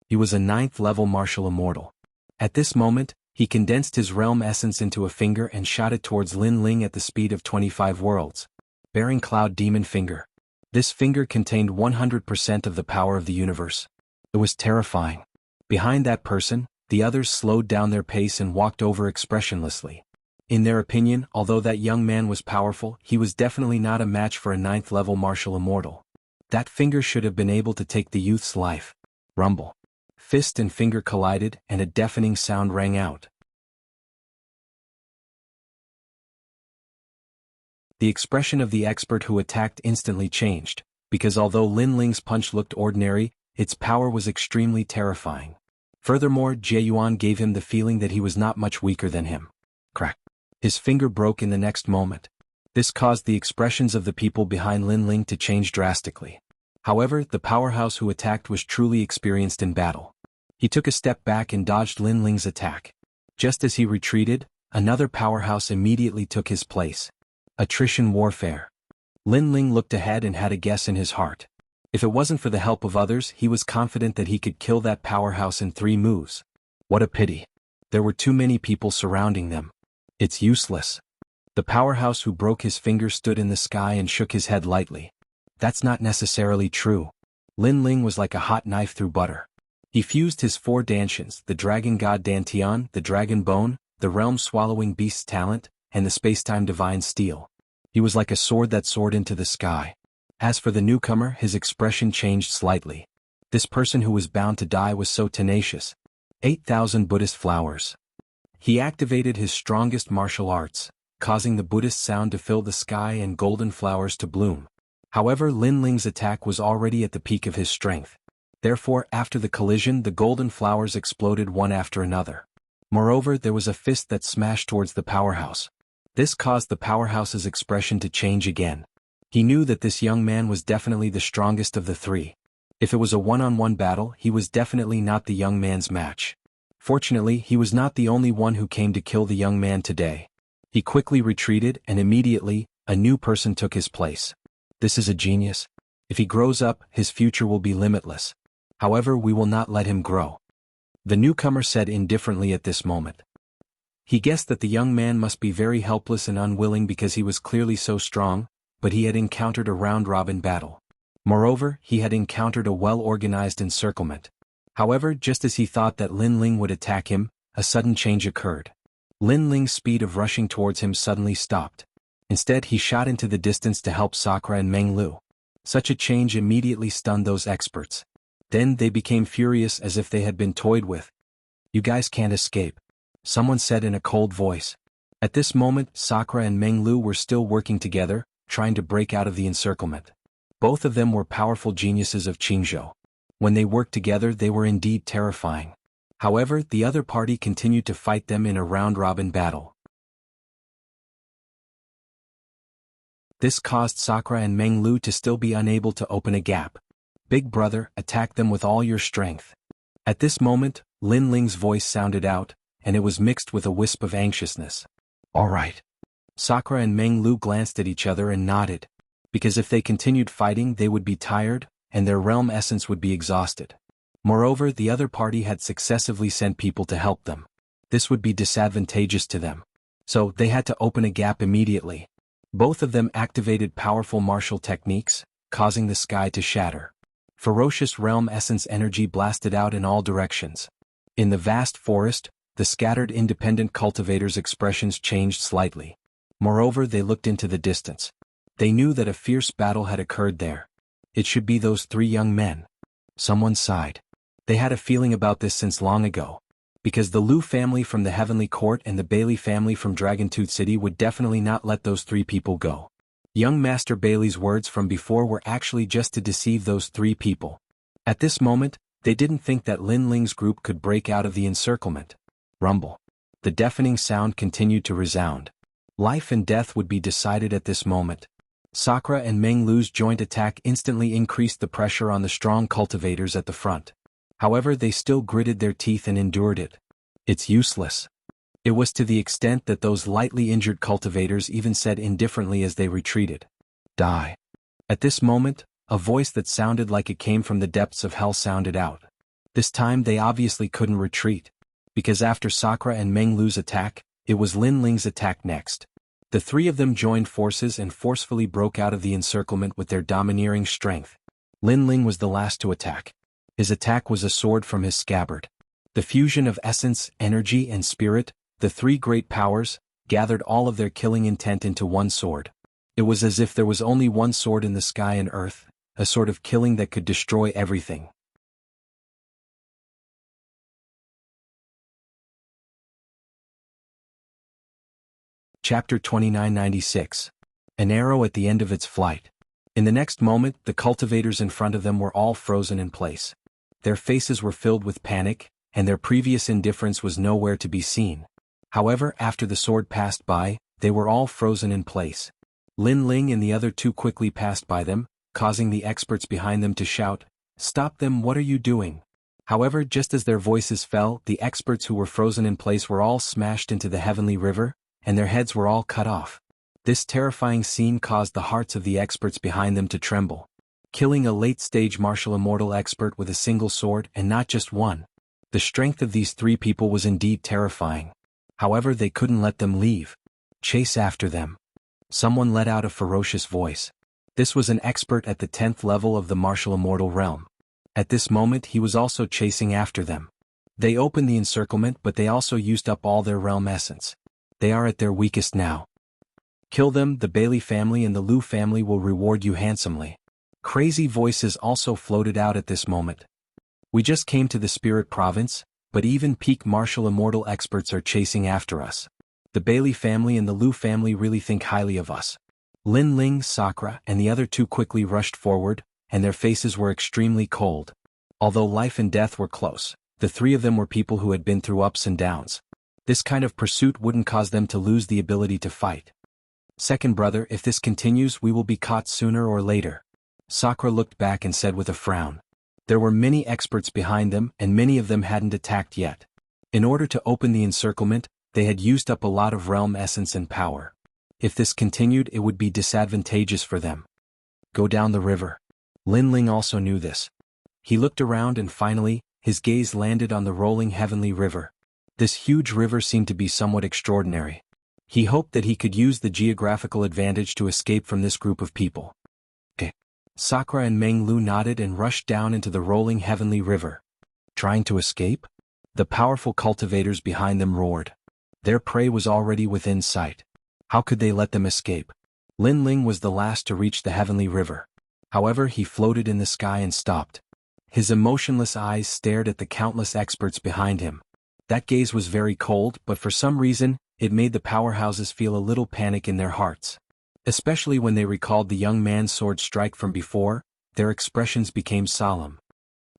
He was a 9th level martial immortal. At this moment, he condensed his realm essence into a finger and shot it towards Lin Ling at the speed of 25 worlds. Bearing Cloud Demon Finger. This finger contained 100% of the power of the universe. It was terrifying. Behind that person, the others slowed down their pace and walked over expressionlessly. In their opinion, although that young man was powerful, he was definitely not a match for a 9th level martial immortal. That finger should have been able to take the youth's life. Rumble. Fist and finger collided and a deafening sound rang out. The expression of the expert who attacked instantly changed, because although Lin Ling's punch looked ordinary, its power was extremely terrifying. Furthermore, Jie Yuan gave him the feeling that he was not much weaker than him. Crack. His finger broke in the next moment. This caused the expressions of the people behind Lin Ling to change drastically. However, the powerhouse who attacked was truly experienced in battle. He took a step back and dodged Lin Ling's attack. Just as he retreated, another powerhouse immediately took his place. Attrition warfare. Lin Ling looked ahead and had a guess in his heart. If it wasn't for the help of others, he was confident that he could kill that powerhouse in 3 moves. What a pity. There were too many people surrounding them. It's useless. The powerhouse who broke his finger stood in the sky and shook his head lightly. That's not necessarily true. Lin Ling was like a hot knife through butter. He fused his 4 Dantians, the Dragon God Dantian, the Dragon Bone, the Realm-Swallowing Beast's Talent, and the Spacetime Divine Steel. He was like a sword that soared into the sky. As for the newcomer, his expression changed slightly. This person who was bound to die was so tenacious. 8,000 Buddhist flowers. He activated his strongest martial arts, causing the Buddhist sound to fill the sky and golden flowers to bloom. However, Lin Ling's attack was already at the peak of his strength. Therefore, after the collision, the golden flowers exploded one after another. Moreover, there was a fist that smashed towards the powerhouse. This caused the powerhouse's expression to change again. He knew that this young man was definitely the strongest of the 3. If it was a one-on-one battle, he was definitely not the young man's match. Fortunately, he was not the only one who came to kill the young man today. He quickly retreated and immediately, a new person took his place. This is a genius. If he grows up, his future will be limitless. However, we will not let him grow. The newcomer said indifferently at this moment. He guessed that the young man must be very helpless and unwilling because he was clearly so strong, but he had encountered a round-robin battle. Moreover, he had encountered a well-organized encirclement. However, just as he thought that Lin Ling would attack him, a sudden change occurred. Lin Ling's speed of rushing towards him suddenly stopped. Instead, he shot into the distance to help Sakura and Meng Lu. Such a change immediately stunned those experts. Then they became furious as if they had been toyed with. "You guys can't escape," someone said in a cold voice. At this moment, Sakura and Meng Lu were still working together, trying to break out of the encirclement. Both of them were powerful geniuses of Qingzhou. When they worked together, they were indeed terrifying. However, the other party continued to fight them in a round-robin battle. This caused Sakura and Meng Lu to still be unable to open a gap. "Big brother, attack them with all your strength." At this moment, Lin Ling's voice sounded out, and it was mixed with a wisp of anxiousness. "All right." Sakura and Meng Lu glanced at each other and nodded. Because if they continued fighting, they would be tired, and their realm essence would be exhausted. Moreover, the other party had successively sent people to help them. This would be disadvantageous to them. So, they had to open a gap immediately. Both of them activated powerful martial techniques, causing the sky to shatter. Ferocious realm essence energy blasted out in all directions. In the vast forest, the scattered independent cultivators' expressions changed slightly. Moreover, they looked into the distance. They knew that a fierce battle had occurred there. It should be those 3 young men. Someone sighed. They had a feeling about this since long ago. Because the Lu family from the Heavenly Court and the Bailey family from Dragontooth City would definitely not let those 3 people go. Young Master Bailey's words from before were actually just to deceive those 3 people. At this moment, they didn't think that Lin Ling's group could break out of the encirclement. Rumble. The deafening sound continued to resound. Life and death would be decided at this moment. Sakura and Meng Lu's joint attack instantly increased the pressure on the strong cultivators at the front. However, they still gritted their teeth and endured it. It's useless. It was to the extent that those lightly injured cultivators even said indifferently as they retreated, "Die." At this moment, a voice that sounded like it came from the depths of hell sounded out. This time they obviously couldn't retreat. Because after Sakura and Meng Lu's attack, it was Lin Ling's attack next. The 3 of them joined forces and forcefully broke out of the encirclement with their domineering strength. Lin Ling was the last to attack. His attack was a sword from his scabbard. The fusion of essence, energy, and spirit, the 3 great powers, gathered all of their killing intent into one sword. It was as if there was only one sword in the sky and earth, a sword of killing that could destroy everything. Chapter 2996. an arrow at the end of its flight. In the next moment, the cultivators in front of them were all frozen in place. Their faces were filled with panic, and their previous indifference was nowhere to be seen. However, after the sword passed by, they were all frozen in place. Lin Ling and the other two quickly passed by them, causing the experts behind them to shout, "Stop them, what are you doing?" However, just as their voices fell, the experts who were frozen in place were all smashed into the heavenly river, and their heads were all cut off. This terrifying scene caused the hearts of the experts behind them to tremble. Killing a late-stage martial immortal expert with a single sword, and not just one. The strength of these three people was indeed terrifying. However, they couldn't let them leave. Chase after them. Someone let out a ferocious voice. This was an expert at the 10th level of the martial immortal realm. At this moment he was also chasing after them. They opened the encirclement, but they also used up all their realm essence. They are at their weakest now. Kill them, the Bailey family and the Liu family will reward you handsomely. Crazy voices also floated out at this moment. We just came to the Spirit Province, but even peak martial immortal experts are chasing after us. The Bailey family and the Liu family really think highly of us. Lin Ling, Sakura, and the other two quickly rushed forward, and their faces were extremely cold. Although life and death were close, the three of them were people who had been through ups and downs. This kind of pursuit wouldn't cause them to lose the ability to fight. Second brother, if this continues we will be caught sooner or later. Sakura looked back and said with a frown. There were many experts behind them, and many of them hadn't attacked yet. In order to open the encirclement, they had used up a lot of realm essence and power. If this continued, it would be disadvantageous for them. Go down the river. Lin Ling also knew this. He looked around and finally, his gaze landed on the rolling heavenly river. This huge river seemed to be somewhat extraordinary. He hoped that he could use the geographical advantage to escape from this group of people. Sakura and Meng Lu nodded and rushed down into the rolling heavenly river. Trying to escape? The powerful cultivators behind them roared. Their prey was already within sight. How could they let them escape? Lin Ling was the last to reach the heavenly river. However, he floated in the sky and stopped. His emotionless eyes stared at the countless experts behind him. That gaze was very cold, but for some reason, it made the powerhouses feel a little panic in their hearts. Especially when they recalled the young man's sword strike from before, their expressions became solemn.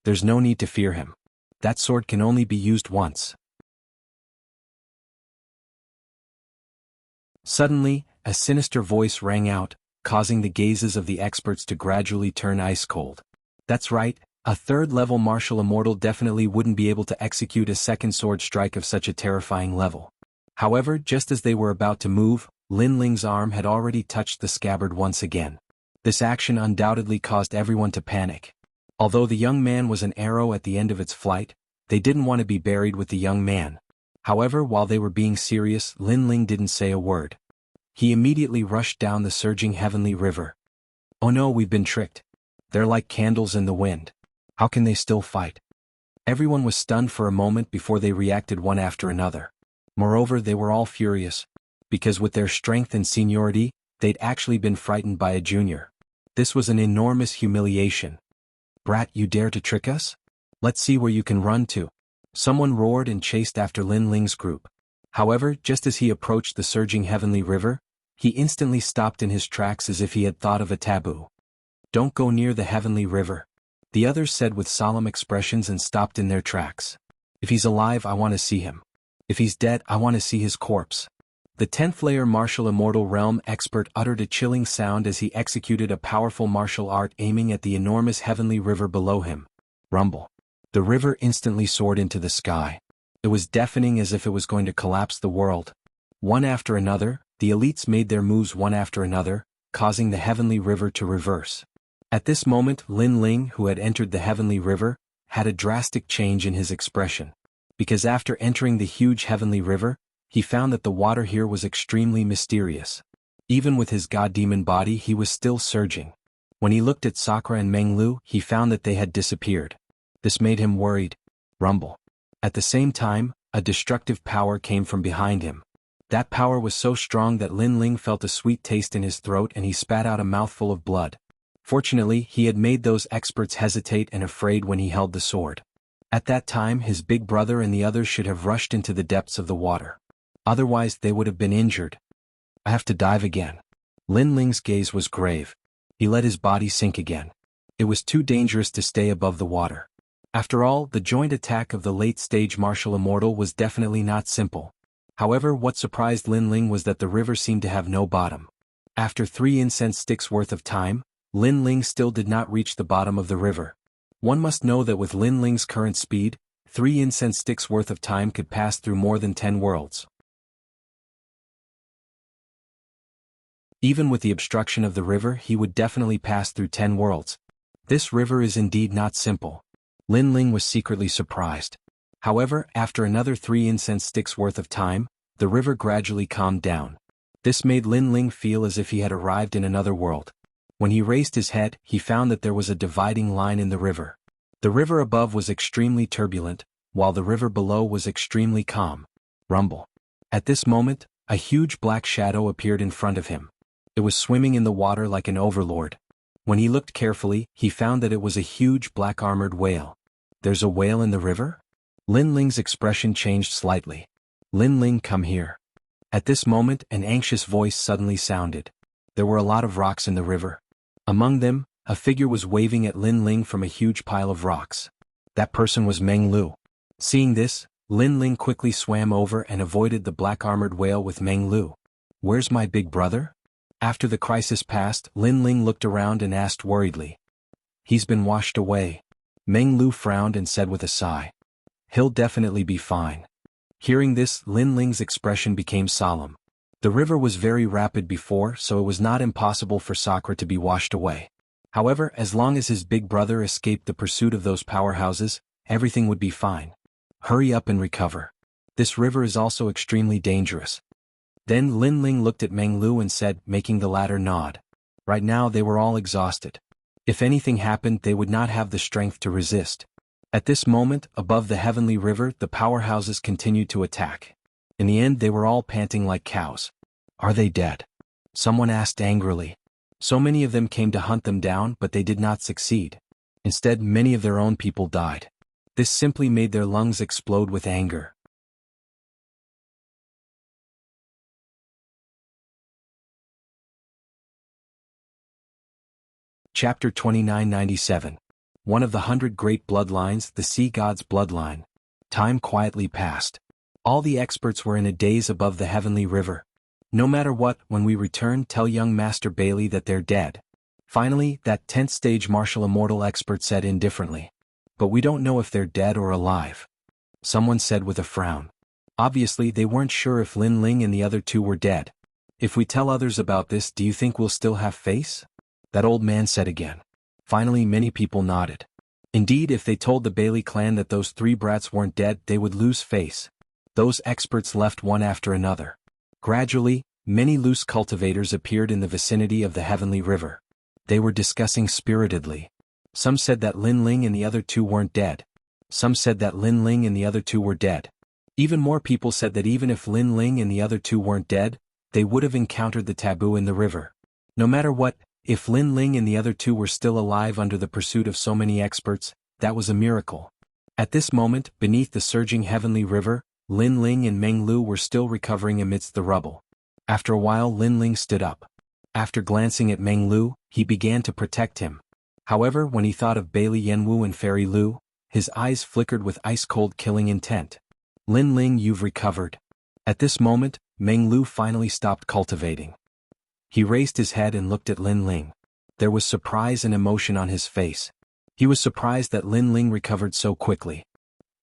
There's no need to fear him. That sword can only be used once. Suddenly, a sinister voice rang out, causing the gazes of the experts to gradually turn ice cold. That's right, a third-level martial immortal definitely wouldn't be able to execute a second sword strike of such a terrifying level. However, just as they were about to move, Lin Ling's arm had already touched the scabbard once again. This action undoubtedly caused everyone to panic. Although the young man was an arrow at the end of its flight, they didn't want to be buried with the young man. However, while they were being serious, Lin Ling didn't say a word. He immediately rushed down the surging heavenly river. Oh no, we've been tricked. They're like candles in the wind. How can they still fight? Everyone was stunned for a moment before they reacted one after another. Moreover, they were all furious. Because with their strength and seniority, they'd actually been frightened by a junior. This was an enormous humiliation. Brat, you dare to trick us? Let's see where you can run to. Someone roared and chased after Lin Ling's group. However, just as he approached the surging heavenly river, he instantly stopped in his tracks as if he had thought of a taboo. Don't go near the heavenly river. The others said with solemn expressions and stopped in their tracks. If he's alive, I want to see him. If he's dead, I want to see his corpse. The 10th layer martial immortal realm expert uttered a chilling sound as he executed a powerful martial art aiming at the enormous heavenly river below him. Rumble. The river instantly soared into the sky. It was deafening as if it was going to collapse the world. One after another, the elites made their moves one after another, causing the heavenly river to reverse. At this moment, Lin Ling, who had entered the heavenly river, had a drastic change in his expression. Because after entering the huge heavenly river, he found that the water here was extremely mysterious. Even with his god-demon body, he was still surging. When he looked at Sakura and Meng Lu, he found that they had disappeared. This made him worried. Rumble. At the same time, a destructive power came from behind him. That power was so strong that Lin Ling felt a sweet taste in his throat and he spat out a mouthful of blood. Fortunately, he had made those experts hesitate and afraid when he held the sword. At that time, his big brother and the others should have rushed into the depths of the water. Otherwise, they would have been injured. I have to dive again. Lin Ling's gaze was grave. He let his body sink again. It was too dangerous to stay above the water. After all, the joint attack of the late-stage martial immortal was definitely not simple. However, what surprised Lin Ling was that the river seemed to have no bottom. After 3 incense sticks worth of time, Lin Ling still did not reach the bottom of the river. One must know that with Lin Ling's current speed, 3 incense sticks worth of time could pass through more than 10 worlds. Even with the obstruction of the river, he would definitely pass through 10 worlds. This river is indeed not simple. Lin Ling was secretly surprised. However, after another 3 incense sticks worth of time, the river gradually calmed down. This made Lin Ling feel as if he had arrived in another world. When he raised his head, he found that there was a dividing line in the river. The river above was extremely turbulent, while the river below was extremely calm. Rumble. At this moment, a huge black shadow appeared in front of him. It was swimming in the water like an overlord. When he looked carefully, he found that it was a huge black armored whale. There's a whale in the river? Lin Ling's expression changed slightly. Lin Ling, come here. At this moment, an anxious voice suddenly sounded. There were a lot of rocks in the river. Among them, a figure was waving at Lin Ling from a huge pile of rocks. That person was Meng Lu. Seeing this, Lin Ling quickly swam over and avoided the black armored whale with Meng Lu. Where's my big brother? After the crisis passed, Lin Ling looked around and asked worriedly. He's been washed away. Meng Lu frowned and said with a sigh. He'll definitely be fine. Hearing this, Lin Ling's expression became solemn. The river was very rapid before, so it was not impossible for Sakura to be washed away. However, as long as his big brother escaped the pursuit of those powerhouses, everything would be fine. Hurry up and recover. This river is also extremely dangerous. Then Lin Ling looked at Meng Lu and said, making the latter nod. Right now they were all exhausted. If anything happened, they would not have the strength to resist. At this moment, above the heavenly river, the powerhouses continued to attack. In the end, they were all panting like cows. Are they dead? Someone asked angrily. So many of them came to hunt them down, but they did not succeed. Instead, many of their own people died. This simply made their lungs explode with anger. Chapter 2997. One of the 100 great bloodlines, the sea god's bloodline. Time quietly passed. All the experts were in a daze above the heavenly river. No matter what, when we return, tell young Master Bailey that they're dead. Finally, that 10th stage martial immortal expert said indifferently. But we don't know if they're dead or alive. Someone said with a frown. Obviously, they weren't sure if Lin Ling and the other 2 were dead. If we tell others about this, do you think we'll still have face? That old man said again. Finally, many people nodded. Indeed, if they told the Bailey clan that those 3 brats weren't dead, they would lose face. Those experts left one after another. Gradually, many loose cultivators appeared in the vicinity of the heavenly river. They were discussing spiritedly. Some said that Lin Ling and the other 2 weren't dead. Some said that Lin Ling and the other 2 were dead. Even more people said that even if Lin Ling and the other 2 weren't dead, they would have encountered the taboo in the river. No matter what, if Lin Ling and the other 2 were still alive under the pursuit of so many experts, that was a miracle. At this moment, beneath the surging heavenly river, Lin Ling and Meng Lu were still recovering amidst the rubble. After a while, Lin Ling stood up. After glancing at Meng Lu, he began to protect him. However, when he thought of Bailey Yanwu and Fairy Lu, his eyes flickered with ice-cold killing intent. Lin Ling, you've recovered. At this moment, Meng Lu finally stopped cultivating. He raised his head and looked at Lin Ling. There was surprise and emotion on his face. He was surprised that Lin Ling recovered so quickly.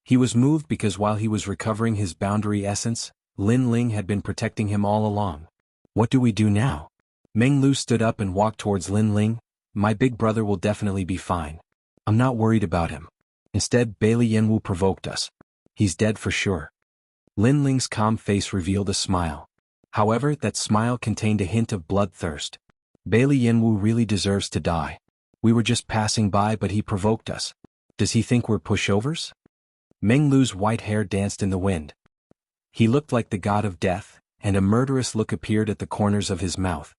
He was moved because while he was recovering his boundary essence, Lin Ling had been protecting him all along. What do we do now? Meng Lu stood up and walked towards Lin Ling. My big brother will definitely be fine. I'm not worried about him. Instead, Bailey Yanwu provoked us. He's dead for sure. Lin Ling's calm face revealed a smile. However, that smile contained a hint of bloodthirst. Bailey Yanwu really deserves to die. We were just passing by, but he provoked us. Does he think we're pushovers? Meng Lu's white hair danced in the wind. He looked like the god of death, and a murderous look appeared at the corners of his mouth.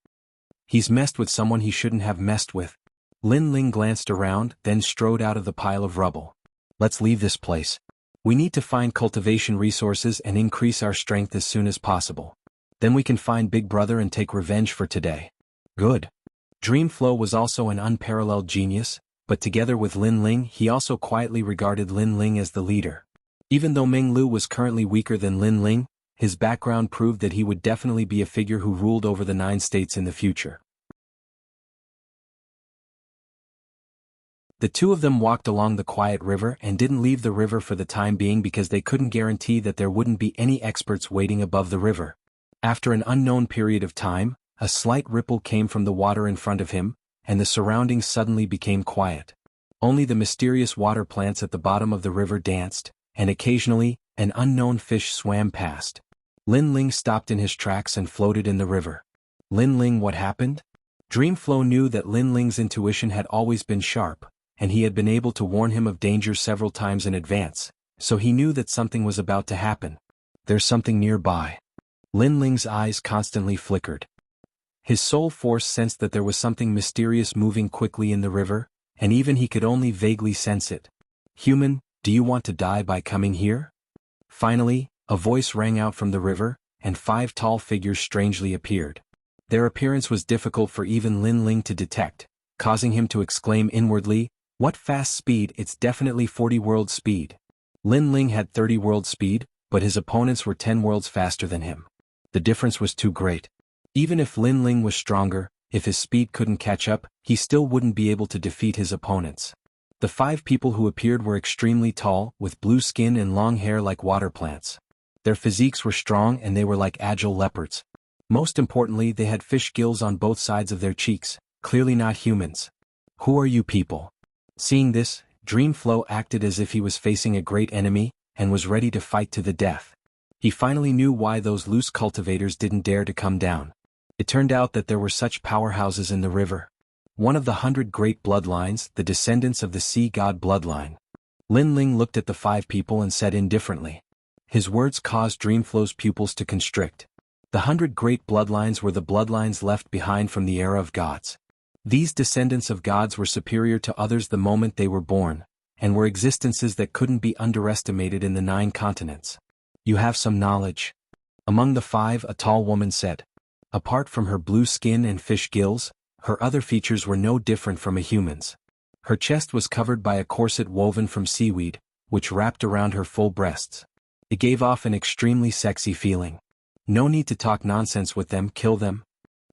He's messed with someone he shouldn't have messed with. Lin Ling glanced around, then strode out of the pile of rubble. Let's leave this place. We need to find cultivation resources and increase our strength as soon as possible. Then we can find Big Brother and take revenge for today. Good. Dreamflow was also an unparalleled genius, but together with Lin Ling he also quietly regarded Lin Ling as the leader. Even though Meng Lu was currently weaker than Lin Ling, his background proved that he would definitely be a figure who ruled over the 9 states in the future. The two of them walked along the quiet river and didn't leave the river for the time being because they couldn't guarantee that there wouldn't be any experts waiting above the river. After an unknown period of time, a slight ripple came from the water in front of him, and the surroundings suddenly became quiet. Only the mysterious water plants at the bottom of the river danced, and occasionally, an unknown fish swam past. Lin Ling stopped in his tracks and floated in the river. Lin Ling, what happened? Dreamflow knew that Lin Ling's intuition had always been sharp, and he had been able to warn him of danger several times in advance, so he knew that something was about to happen. There's something nearby. Lin Ling's eyes constantly flickered. His soul force sensed that there was something mysterious moving quickly in the river, and even he could only vaguely sense it. Human, do you want to die by coming here? Finally, a voice rang out from the river, and 5 tall figures strangely appeared. Their appearance was difficult for even Lin Ling to detect, causing him to exclaim inwardly, "What fast speed, it's definitely 40 world speed." Lin Ling had 30 world speed, but his opponents were 10 worlds faster than him. The difference was too great. Even if Lin Ling was stronger, if his speed couldn't catch up, he still wouldn't be able to defeat his opponents. The 5 people who appeared were extremely tall, with blue skin and long hair like water plants. Their physiques were strong and they were like agile leopards. Most importantly, they had fish gills on both sides of their cheeks, clearly not humans. Who are you people? Seeing this, Dreamflow acted as if he was facing a great enemy, and was ready to fight to the death. He finally knew why those loose cultivators didn't dare to come down. It turned out that there were such powerhouses in the river. One of the 100 great bloodlines, the descendants of the sea god bloodline. Lin Ling looked at the 5 people and said indifferently. His words caused Dreamflow's pupils to constrict. The 100 great bloodlines were the bloodlines left behind from the era of gods. These descendants of gods were superior to others the moment they were born, and were existences that couldn't be underestimated in the 9 continents. You have some knowledge. Among the 5, a tall woman said. Apart from her blue skin and fish gills, her other features were no different from a human's. Her chest was covered by a corset woven from seaweed, which wrapped around her full breasts. It gave off an extremely sexy feeling. No need to talk nonsense with them, kill them.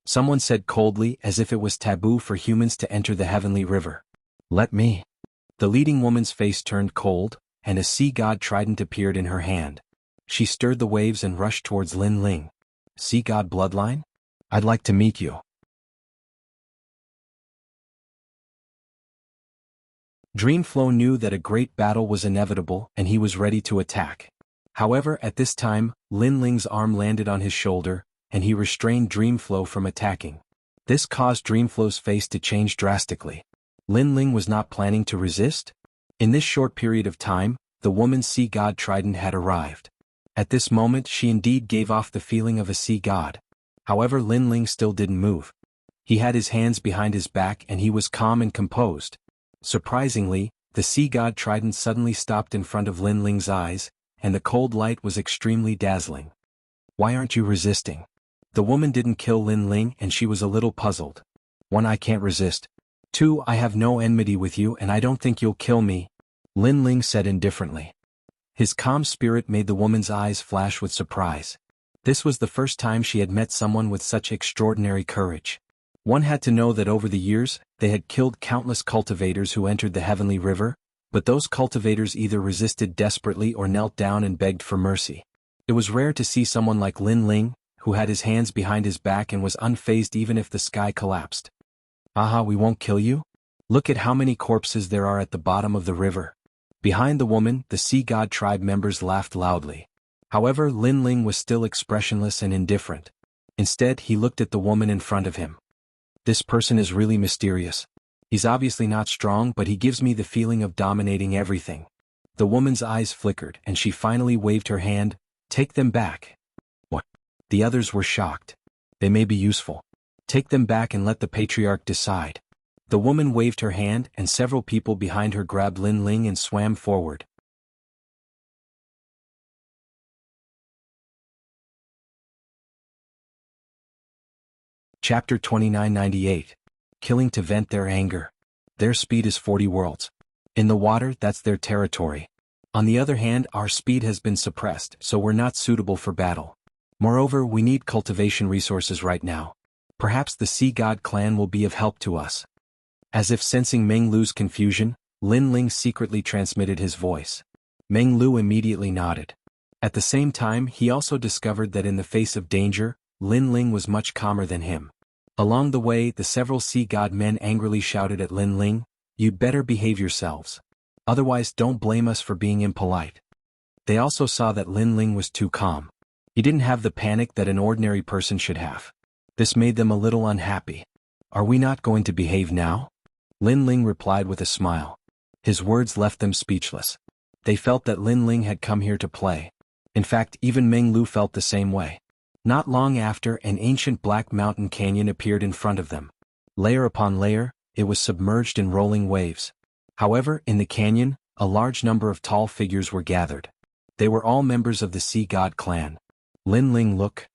Someone said coldly, as if it was taboo for humans to enter the heavenly river. Let me. The leading woman's face turned cold, and a sea god trident appeared in her hand. She stirred the waves and rushed towards Lin Ling. Sea god bloodline? I'd like to meet you. Dreamflow knew that a great battle was inevitable and he was ready to attack. However, at this time, Lin Ling's arm landed on his shoulder, and he restrained Dreamflow from attacking. This caused Dreamflow's face to change drastically. Lin Ling was not planning to resist? In this short period of time, the woman's sea god trident had arrived. At this moment she indeed gave off the feeling of a sea god. However, Lin Ling still didn't move. He had his hands behind his back and he was calm and composed. Surprisingly, the sea god trident suddenly stopped in front of Lin Ling's eyes, and the cold light was extremely dazzling. Why aren't you resisting? The woman didn't kill Lin Ling and she was a little puzzled. 1. I can't resist. 2. I have no enmity with you and I don't think you'll kill me, Lin Ling said indifferently. His calm spirit made the woman's eyes flash with surprise. This was the first time she had met someone with such extraordinary courage. One had to know that over the years, they had killed countless cultivators who entered the heavenly river, but those cultivators either resisted desperately or knelt down and begged for mercy. It was rare to see someone like Lin Ling, who had his hands behind his back and was unfazed even if the sky collapsed. Aha, we won't kill you? Look at how many corpses there are at the bottom of the river. Behind the woman, the sea god tribe members laughed loudly. However, Lin Ling was still expressionless and indifferent. Instead, he looked at the woman in front of him. This person is really mysterious. He's obviously not strong, but he gives me the feeling of dominating everything. The woman's eyes flickered and she finally waved her hand. Take them back. What? The others were shocked. They may be useful. Take them back and let the patriarch decide. The woman waved her hand and several people behind her grabbed Lin Ling and swam forward. Chapter 2998. Killing to vent their anger. Their speed is 40 worlds. In the water, that's their territory. On the other hand, our speed has been suppressed, so we're not suitable for battle. Moreover, we need cultivation resources right now. Perhaps the Sea God clan will be of help to us. As if sensing Meng Lu's confusion, Lin Ling secretly transmitted his voice. Meng Lu immediately nodded. At the same time, he also discovered that in the face of danger, Lin Ling was much calmer than him. Along the way, the several Sea God men angrily shouted at Lin Ling, "You'd better behave yourselves. Otherwise don't blame us for being impolite." They also saw that Lin Ling was too calm. He didn't have the panic that an ordinary person should have. This made them a little unhappy. "Are we not going to behave now?" Lin Ling replied with a smile. His words left them speechless. They felt that Lin Ling had come here to play. In fact, even Meng Lu felt the same way. Not long after, an ancient black mountain canyon appeared in front of them. Layer upon layer, it was submerged in rolling waves. However, in the canyon, a large number of tall figures were gathered. They were all members of the Sea God clan. "Lin Ling, look."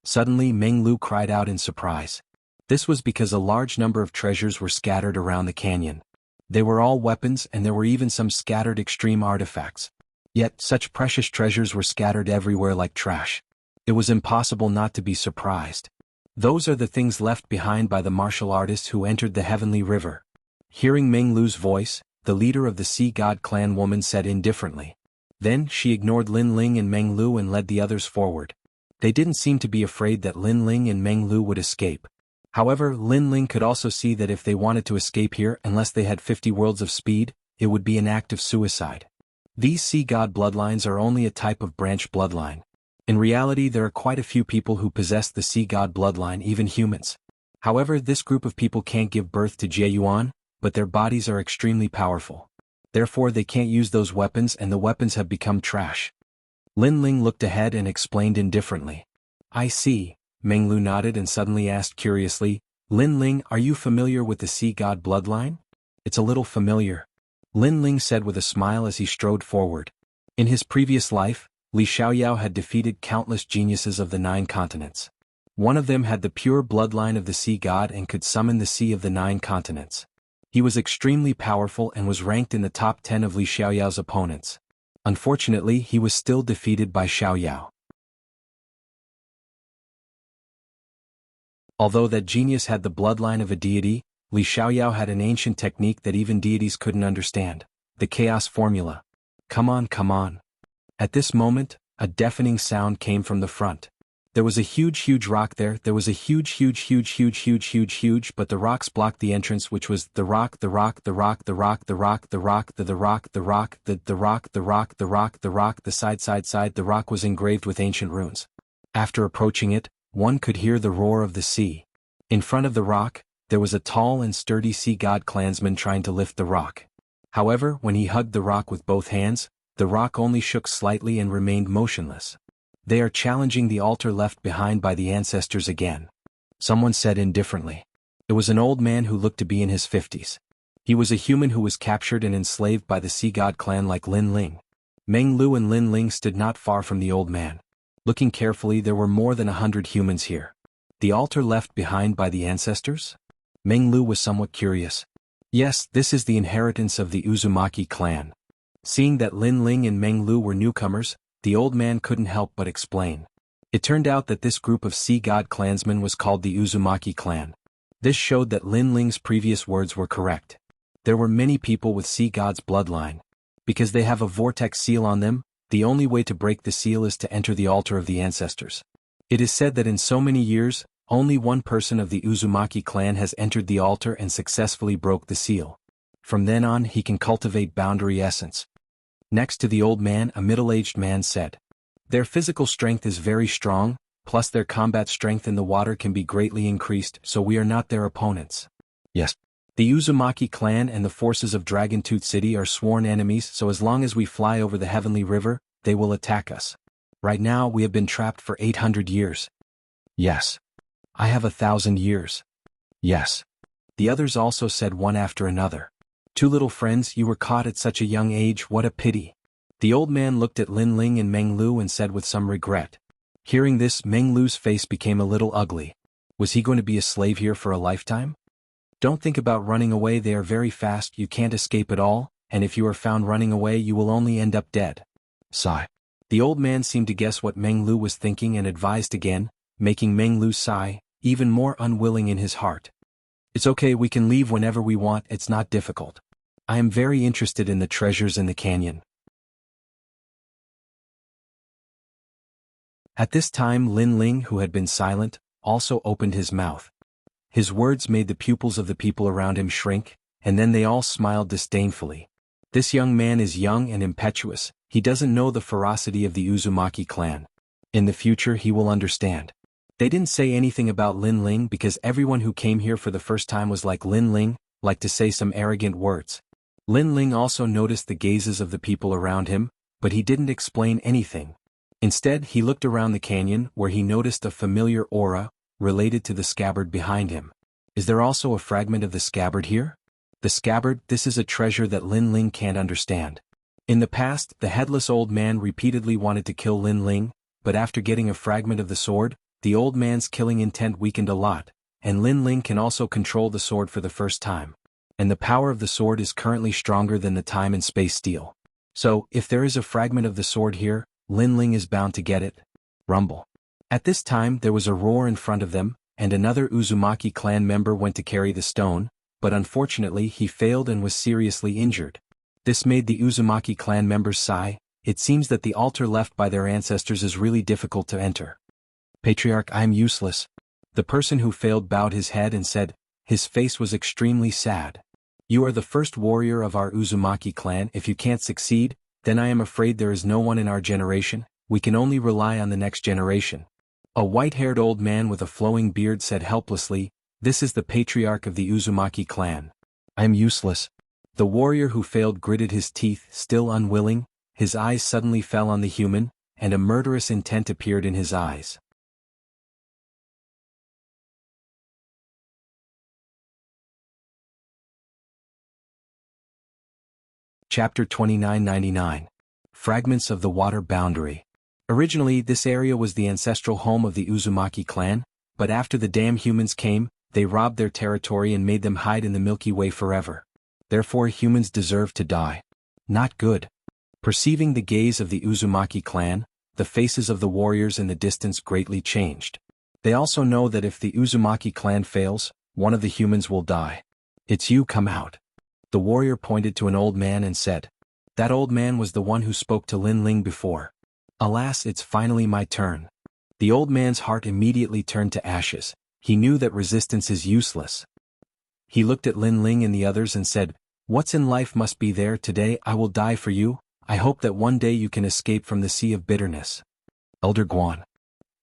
Suddenly Meng Lu cried out in surprise. This was because a large number of treasures were scattered around the canyon. They were all weapons, and there were even some scattered extreme artifacts. Yet, such precious treasures were scattered everywhere like trash. It was impossible not to be surprised. Those are the things left behind by the martial artists who entered the heavenly river. Hearing Meng Lu's voice, the leader of the Sea God clan woman said indifferently. Then, she ignored Lin Ling and Meng Lu and led the others forward. They didn't seem to be afraid that Lin Ling and Meng Lu would escape. However, Lin Ling could also see that if they wanted to escape here unless they had 50 worlds of speed, it would be an act of suicide. These Sea God bloodlines are only a type of branch bloodline. In reality, there are quite a few people who possess the Sea God bloodline, even humans. However, this group of people can't give birth to Jiayuan, but their bodies are extremely powerful. Therefore, they can't use those weapons, and the weapons have become trash. Lin Ling looked ahead and explained indifferently. "I see." Meng Lu nodded and suddenly asked curiously, "Lin Ling, are you familiar with the Sea God bloodline?" "It's a little familiar," Lin Ling said with a smile as he strode forward. In his previous life, Li Xiaoyao had defeated countless geniuses of the 9 continents. One of them had the pure bloodline of the Sea God and could summon the Sea of the 9 continents. He was extremely powerful and was ranked in the top 10 of Li Xiaoyao's opponents. Unfortunately, he was still defeated by Xiaoyao. Although that genius had the bloodline of a deity, Li Xiaoyao had an ancient technique that even deities couldn't understand, the chaos formula. "Come on, come on." At this moment, a deafening sound came from the front. There was a huge rock there. There was a huge, but the rocks blocked the entrance, which was the rock, the rock, the rock, the rock, the rock, the rock, the rock, the rock, the rock, the rock, the rock, the rock, the side. The rock was engraved with ancient runes. After approaching it, one could hear the roar of the sea. In front of the rock, there was a tall and sturdy Sea God clansman trying to lift the rock. However, when he hugged the rock with both hands, the rock only shook slightly and remained motionless. "They are challenging the altar left behind by the ancestors again," someone said indifferently. It was an old man who looked to be in his 50s. He was a human who was captured and enslaved by the Sea God clan like Lin Ling. Meng Lu and Lin Ling stood not far from the old man. Looking carefully, there were more than 100 humans here. The altar left behind by the ancestors? Meng Lu was somewhat curious. Yes, this is the inheritance of the Uzumaki clan. Seeing that Lin Ling and Meng Lu were newcomers, the old man couldn't help but explain. It turned out that this group of Sea God clansmen was called the Uzumaki clan. This showed that Lin Ling's previous words were correct. There were many people with Sea God's bloodline. Because they have a vortex seal on them, the only way to break the seal is to enter the altar of the ancestors. It is said that in so many years, only one person of the Uzumaki clan has entered the altar and successfully broke the seal. From then on, he can cultivate boundary essence. Next to the old man, a middle-aged man said, "Their physical strength is very strong, plus their combat strength in the water can be greatly increased, so we are not their opponents." Yes. The Uzumaki clan and the forces of Dragon Tooth City are sworn enemies, so as long as we fly over the Heavenly River, they will attack us. Right now, we have been trapped for 800 years. Yes. I have 1,000 years. Yes. The others also said one after another. "Two little friends, you were caught at such a young age, what a pity." The old man looked at Lin Ling and Meng Lu and said with some regret. Hearing this, Meng Lu's face became a little ugly. Was he going to be a slave here for a lifetime? Don't think about running away, they are very fast, you can't escape at all, and if you are found running away you will only end up dead. Sigh. The old man seemed to guess what Meng Lu was thinking and advised again, making Meng Lu sigh, even more unwilling in his heart. It's okay, we can leave whenever we want, it's not difficult. I am very interested in the treasures in the canyon. At this time Lin Ling, who had been silent, also opened his mouth. His words made the pupils of the people around him shrink, and then they all smiled disdainfully. This young man is young and impetuous, he doesn't know the ferocity of the Uzumaki clan. In the future he will understand. They didn't say anything about Lin Ling because everyone who came here for the first time was like Lin Ling, like to say some arrogant words. Lin Ling also noticed the gazes of the people around him, but he didn't explain anything. Instead he looked around the canyon where he noticed a familiar aura, related to the scabbard behind him. Is there also a fragment of the scabbard here? The scabbard, this is a treasure that Lin Ling can't understand. In the past, the headless old man repeatedly wanted to kill Lin Ling, but after getting a fragment of the sword, the old man's killing intent weakened a lot, and Lin Ling can also control the sword for the first time. And the power of the sword is currently stronger than the time and space steel. So, if there is a fragment of the sword here, Lin Ling is bound to get it. Rumble. At this time there was a roar in front of them, and another Uzumaki clan member went to carry the stone, but unfortunately he failed and was seriously injured. This made the Uzumaki clan members sigh. It seems that the altar left by their ancestors is really difficult to enter. Patriarch, I am useless. The person who failed bowed his head and said, his face was extremely sad. You are the first warrior of our Uzumaki clan. If you can't succeed, then I am afraid there is no one in our generation, we can only rely on the next generation. A white-haired old man with a flowing beard said helplessly, this is the patriarch of the Uzumaki clan. I am useless. The warrior who failed gritted his teeth, still unwilling, his eyes suddenly fell on the human, and a murderous intent appeared in his eyes. Chapter 2999. Fragments of the Water Boundary. Originally, this area was the ancestral home of the Uzumaki clan, but after the damn humans came, they robbed their territory and made them hide in the Milky Way forever. Therefore humans deserve to die. Not good. Perceiving the gaze of the Uzumaki clan, the faces of the warriors in the distance greatly changed. They also know that if the Uzumaki clan fails, one of the humans will die. It's you, come out. The warrior pointed to an old man and said. That old man was the one who spoke to Lin Ling before. Alas, it's finally my turn. The old man's heart immediately turned to ashes. He knew that resistance is useless. He looked at Lin Ling and the others and said, what's in life must be there. Today I will die for you. I hope that one day you can escape from the sea of bitterness. Elder Guan.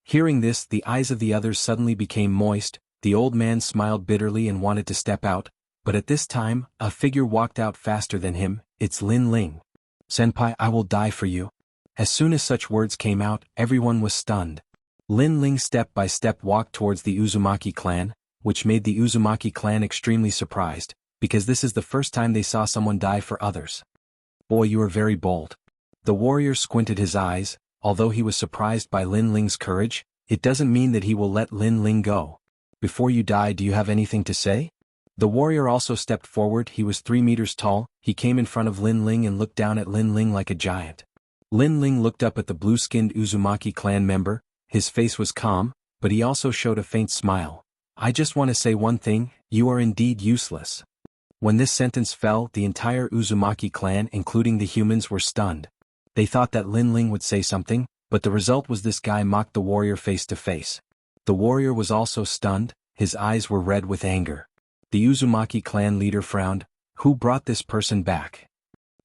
Hearing this, the eyes of the others suddenly became moist. The old man smiled bitterly and wanted to step out, but at this time, a figure walked out faster than him. It's Lin Ling. Senpai, I will die for you. As soon as such words came out, everyone was stunned. Lin Ling step by step walked towards the Uzumaki clan, which made the Uzumaki clan extremely surprised, because this is the first time they saw someone die for others. Boy, you are very bold. The warrior squinted his eyes. Although he was surprised by Lin Ling's courage, it doesn't mean that he will let Lin Ling go. Before you die, do you have anything to say? The warrior also stepped forward. He was 3 meters tall. He came in front of Lin Ling and looked down at Lin Ling like a giant. Lin Ling looked up at the blue-skinned Uzumaki clan member. His face was calm, but he also showed a faint smile. I just want to say one thing, you are indeed useless. When this sentence fell, the entire Uzumaki clan, including the humans, were stunned. They thought that Lin Ling would say something, but the result was this guy mocked the warrior face to face. The warrior was also stunned. His eyes were red with anger. The Uzumaki clan leader frowned. Who brought this person back?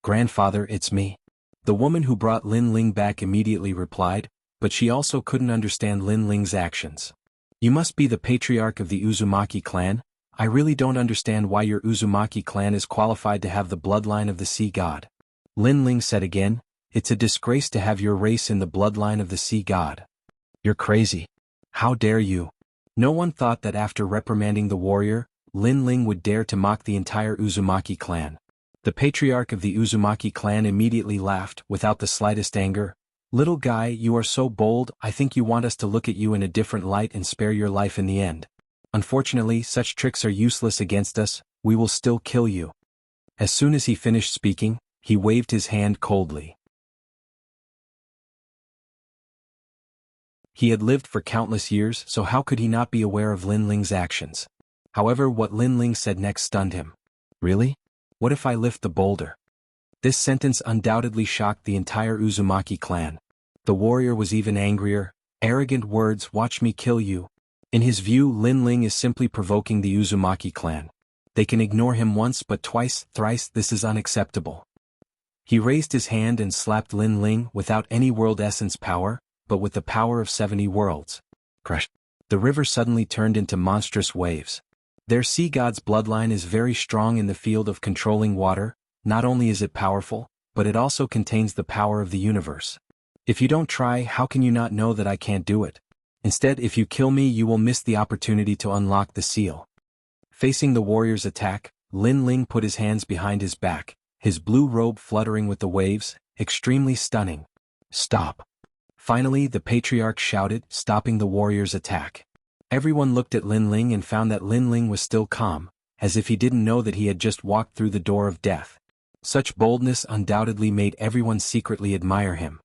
Grandfather, it's me. The woman who brought Lin Ling back immediately replied, but she also couldn't understand Lin Ling's actions. You must be the patriarch of the Uzumaki clan. I really don't understand why your Uzumaki clan is qualified to have the bloodline of the sea god. Lin Ling said again, it's a disgrace to have your race in the bloodline of the sea god. You're crazy. How dare you? No one thought that after reprimanding the warrior, Lin Ling would dare to mock the entire Uzumaki clan. The patriarch of the Uzumaki clan immediately laughed, without the slightest anger. Little guy, you are so bold. I think you want us to look at you in a different light and spare your life in the end. Unfortunately, such tricks are useless against us, we will still kill you. As soon as he finished speaking, he waved his hand coldly. He had lived for countless years, so how could he not be aware of Lin Ling's actions? However, what Lin Ling said next stunned him. Really? What if I lift the boulder? This sentence undoubtedly shocked the entire Uzumaki clan. The warrior was even angrier. Arrogant words, watch me kill you. In his view, Lin Ling is simply provoking the Uzumaki clan. They can ignore him once but twice, thrice, this is unacceptable. He raised his hand and slapped Lin Ling without any world essence power, but with the power of 70 worlds. Crush. The river suddenly turned into monstrous waves. Their sea god's bloodline is very strong in the field of controlling water. Not only is it powerful, but it also contains the power of the universe. If you don't try, how can you not know that I can't do it? Instead, if you kill me, you will miss the opportunity to unlock the seal. Facing the warrior's attack, Lin Ling put his hands behind his back, his blue robe fluttering with the waves, extremely stunning. Stop. Finally, the patriarch shouted, stopping the warrior's attack. Everyone looked at Lin Ling and found that Lin Ling was still calm, as if he didn't know that he had just walked through the door of death. Such boldness undoubtedly made everyone secretly admire him.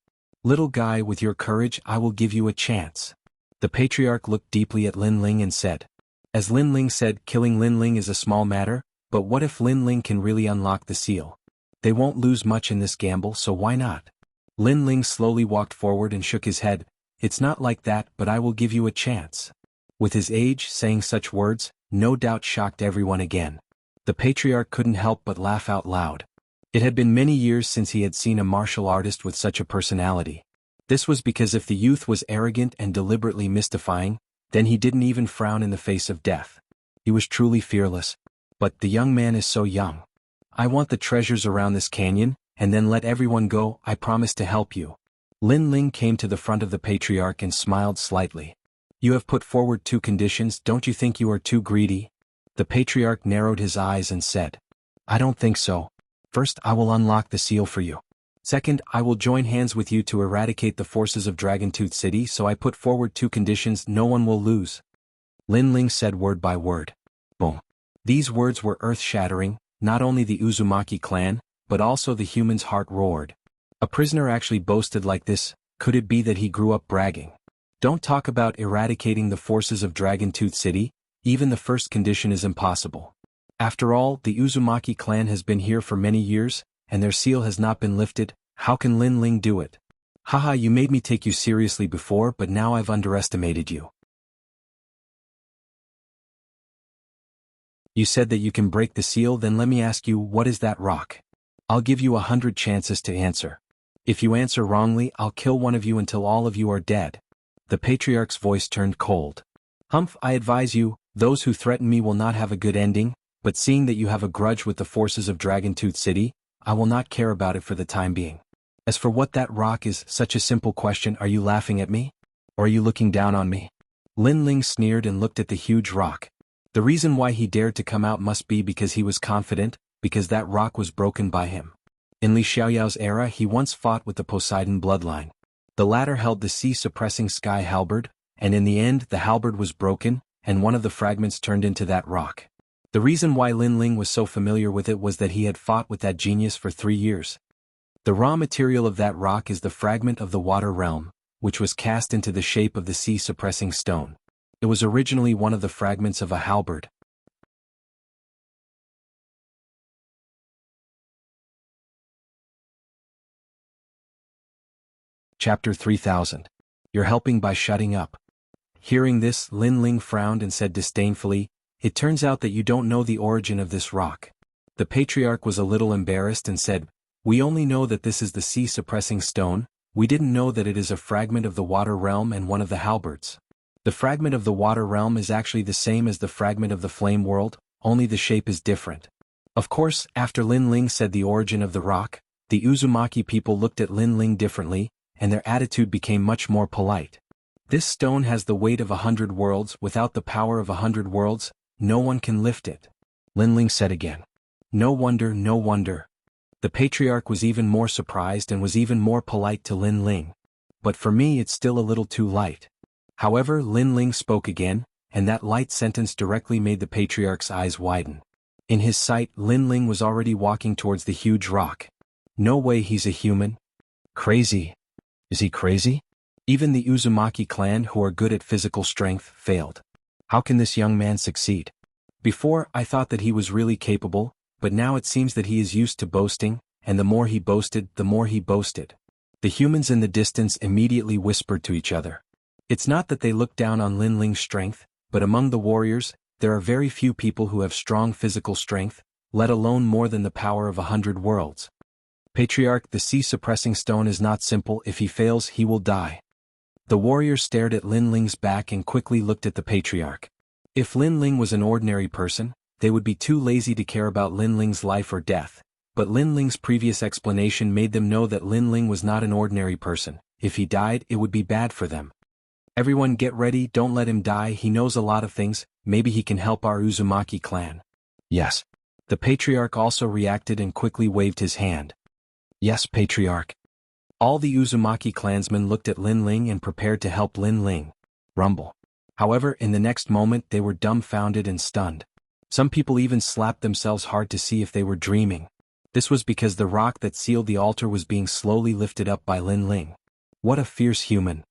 Little guy, with your courage, I will give you a chance. The patriarch looked deeply at Lin Ling and said. As Lin Ling said, killing Lin Ling is a small matter, but what if Lin Ling can really unlock the seal? They won't lose much in this gamble, so why not? Lin Ling slowly walked forward and shook his head. It's not like that, but I will give you a chance. With his age, saying such words, no doubt shocked everyone again. The patriarch couldn't help but laugh out loud. It had been many years since he had seen a martial artist with such a personality. This was because if the youth was arrogant and deliberately mystifying, then he didn't even frown in the face of death. He was truly fearless. But the young man is so young. I want the treasures around this canyon, and then let everyone go, I promise to help you. Lin Ling came to the front of the patriarch and smiled slightly. You have put forward 2 conditions, don't you think you are too greedy? The patriarch narrowed his eyes and said. I don't think so. First, I will unlock the seal for you. Second, I will join hands with you to eradicate the forces of Dragontooth City, so I put forward 2 conditions, no one will lose. Lin Ling said word by word. Boom. These words were earth-shattering. Not only the Uzumaki clan, but also the human's heart roared. A prisoner actually boasted like this, could it be that he grew up bragging? Don't talk about eradicating the forces of Dragontooth City, even the first condition is impossible. After all, the Uzumaki clan has been here for many years, and their seal has not been lifted, how can Lin Ling do it? Haha, you made me take you seriously before, but now I've underestimated you. You said that you can break the seal, then let me ask you, what is that rock? I'll give you 100 chances to answer. If you answer wrongly, I'll kill one of you until all of you are dead. The patriarch's voice turned cold. Humph, I advise you, those who threaten me will not have a good ending, but seeing that you have a grudge with the forces of Dragontooth City, I will not care about it for the time being. As for what that rock is, such a simple question, are you laughing at me? Or are you looking down on me? Lin Ling sneered and looked at the huge rock. The reason why he dared to come out must be because he was confident, because that rock was broken by him. In Li Xiaoyao's era, he once fought with the Poseidon bloodline. The latter held the sea-suppressing sky halberd, and in the end the halberd was broken, and one of the fragments turned into that rock. The reason why Lin Ling was so familiar with it was that he had fought with that genius for 3 years. The raw material of that rock is the fragment of the water realm, which was cast into the shape of the sea-suppressing stone. It was originally one of the fragments of a halberd. Chapter 3000. You're helping by shutting up. Hearing this, Lin Ling frowned and said disdainfully, it turns out that you don't know the origin of this rock. The patriarch was a little embarrassed and said, we only know that this is the sea-suppressing stone, we didn't know that it is a fragment of the water realm and one of the halberds. The fragment of the water realm is actually the same as the fragment of the flame world, only the shape is different. Of course, after Lin Ling said the origin of the rock, the Uzumaki people looked at Lin Ling differently, and their attitude became much more polite. This stone has the weight of 100 worlds, without the power of 100 worlds, no one can lift it. Lin Ling said again. No wonder, no wonder. The patriarch was even more surprised and was even more polite to Lin Ling. But for me it's still a little too light. However, Lin Ling spoke again, and that light sentence directly made the patriarch's eyes widen. In his sight, Lin Ling was already walking towards the huge rock. No way, he's a human. Crazy. Is he crazy? Even the Uzumaki clan, who are good at physical strength, failed. How can this young man succeed? Before, I thought that he was really capable, but now it seems that he is used to boasting, and the more he boasted, the more he boasted. The humans in the distance immediately whispered to each other. It's not that they look down on Lin Ling's strength, but among the warriors, there are very few people who have strong physical strength, let alone more than the power of 100 worlds. Patriarch, the sea-suppressing stone is not simple. If he fails, he will die. The warriors stared at Lin Ling's back and quickly looked at the patriarch. If Lin Ling was an ordinary person, they would be too lazy to care about Lin Ling's life or death, but Lin Ling's previous explanation made them know that Lin Ling was not an ordinary person. If he died, it would be bad for them. Everyone get ready, don't let him die, he knows a lot of things, maybe he can help our Uzumaki clan. Yes. The patriarch also reacted and quickly waved his hand. Yes, patriarch. All the Uzumaki clansmen looked at Lin Ling and prepared to help Lin Ling. Rumble. However, in the next moment they were dumbfounded and stunned. Some people even slapped themselves hard to see if they were dreaming. This was because the rock that sealed the altar was being slowly lifted up by Lin Ling. What a fierce human.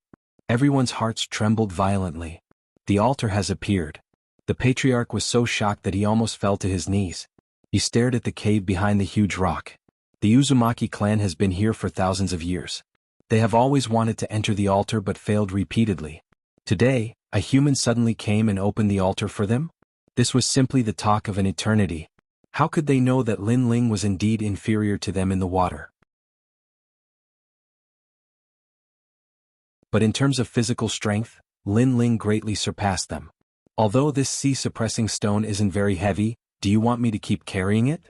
Everyone's hearts trembled violently. The altar has appeared. The patriarch was so shocked that he almost fell to his knees. He stared at the cave behind the huge rock. The Uzumaki clan has been here for thousands of years. They have always wanted to enter the altar but failed repeatedly. Today, a human suddenly came and opened the altar for them? This was simply the talk of an eternity. How could they know that Lin Ling was indeed inferior to them in the water? But in terms of physical strength, Lin Ling greatly surpassed them. Although this sea-suppressing stone isn't very heavy, do you want me to keep carrying it?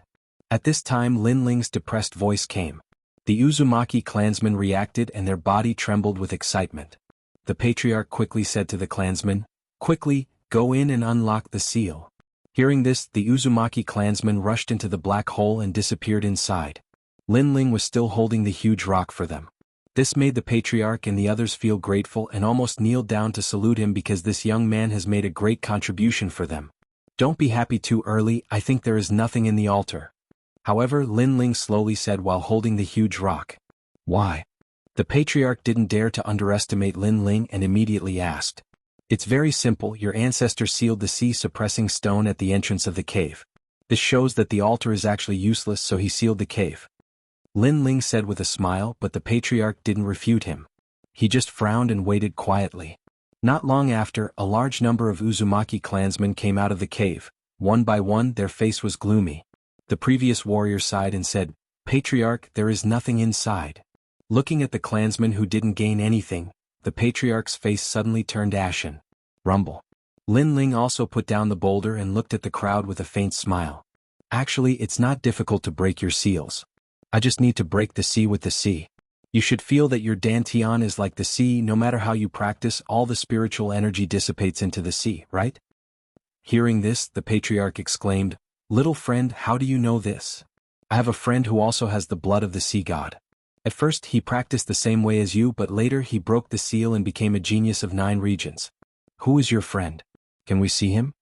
At this time Lin Ling's depressed voice came. The Uzumaki clansmen reacted and their body trembled with excitement. The patriarch quickly said to the clansmen, "Quickly, go in and unlock the seal." Hearing this, the Uzumaki clansmen rushed into the black hole and disappeared inside. Lin Ling was still holding the huge rock for them. This made the patriarch and the others feel grateful and almost kneeled down to salute him because this young man has made a great contribution for them. Don't be happy too early, I think there is nothing in the altar. However, Lin Ling slowly said while holding the huge rock. Why? The patriarch didn't dare to underestimate Lin Ling and immediately asked. It's very simple, your ancestor sealed the sea-suppressing stone at the entrance of the cave. This shows that the altar is actually useless, so he sealed the cave. Lin Ling said with a smile, but the patriarch didn't refute him. He just frowned and waited quietly. Not long after, a large number of Uzumaki clansmen came out of the cave. One by one, their face was gloomy. The previous warrior sighed and said, "Patriarch, there is nothing inside." Looking at the clansmen who didn't gain anything, the patriarch's face suddenly turned ashen. Rumble. Lin Ling also put down the boulder and looked at the crowd with a faint smile. Actually, it's not difficult to break your seals. I just need to break the sea with the sea. You should feel that your dantian is like the sea. No matter how you practice, all the spiritual energy dissipates into the sea, right? Hearing this, the patriarch exclaimed, "Little friend, how do you know this? I have a friend who also has the blood of the sea god. At first he practiced the same way as you, but later he broke the seal and became a genius of 9 regions. Who is your friend? Can we see him?"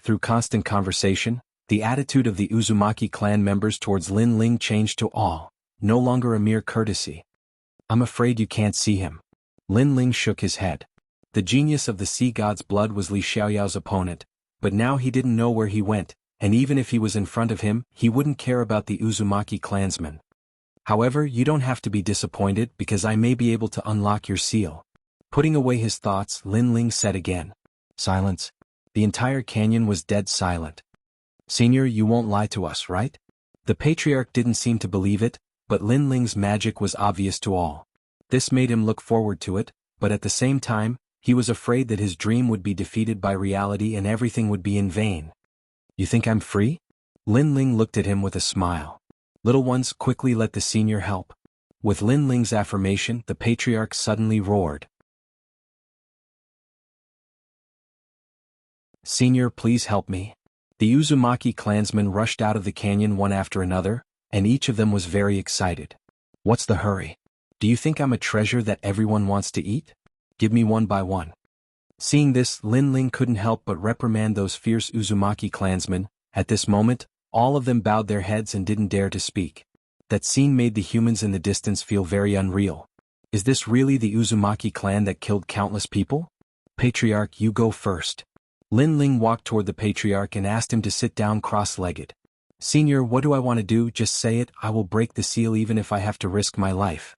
Through constant conversation, the attitude of the Uzumaki clan members towards Lin Ling changed to awe, no longer a mere courtesy. "I'm afraid you can't see him." Lin Ling shook his head. The genius of the sea god's blood was Li Xiaoyao's opponent, but now he didn't know where he went, and even if he was in front of him, he wouldn't care about the Uzumaki clansmen. "However, you don't have to be disappointed because I may be able to unlock your seal." Putting away his thoughts, Lin Ling said again. Silence. The entire canyon was dead silent. "Senior, you won't lie to us, right?" The patriarch didn't seem to believe it, but Lin Ling's magic was obvious to all. This made him look forward to it, but at the same time, he was afraid that his dream would be defeated by reality and everything would be in vain. "You think I'm free?" Lin Ling looked at him with a smile. "Little ones, quickly let the senior help." With Lin Ling's affirmation, the patriarch suddenly roared. "Senior, please help me." The Uzumaki clansmen rushed out of the canyon one after another, and each of them was very excited. "What's the hurry? Do you think I'm a treasure that everyone wants to eat? Give me one by one." Seeing this, Lin Ling couldn't help but reprimand those fierce Uzumaki clansmen. At this moment, all of them bowed their heads and didn't dare to speak. That scene made the humans in the distance feel very unreal. Is this really the Uzumaki clan that killed countless people? Patriarch, you go first. Lin Ling walked toward the patriarch and asked him to sit down cross-legged. Senior, what do I want to do? Just say it, I will break the seal even if I have to risk my life.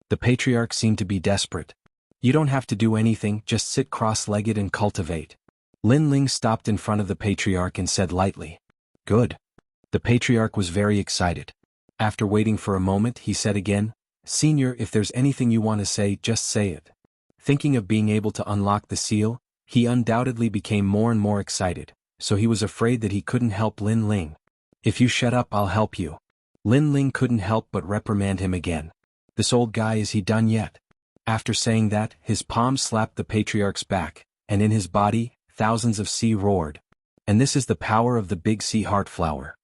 The patriarch seemed to be desperate. You don't have to do anything, just sit cross-legged and cultivate. Lin Ling stopped in front of the patriarch and said lightly. Good. The patriarch was very excited. After waiting for a moment, he said again, Senior, if there's anything you want to say, just say it. Thinking of being able to unlock the seal, he undoubtedly became more and more excited, so he was afraid that he couldn't help Lin Ling. If you shut up, I'll help you. Lin Ling couldn't help but reprimand him again. This old guy, is he done yet? After saying that, his palm slapped the patriarch's back, and in his body, thousands of sea roared. And this is the power of the big sea heart flower.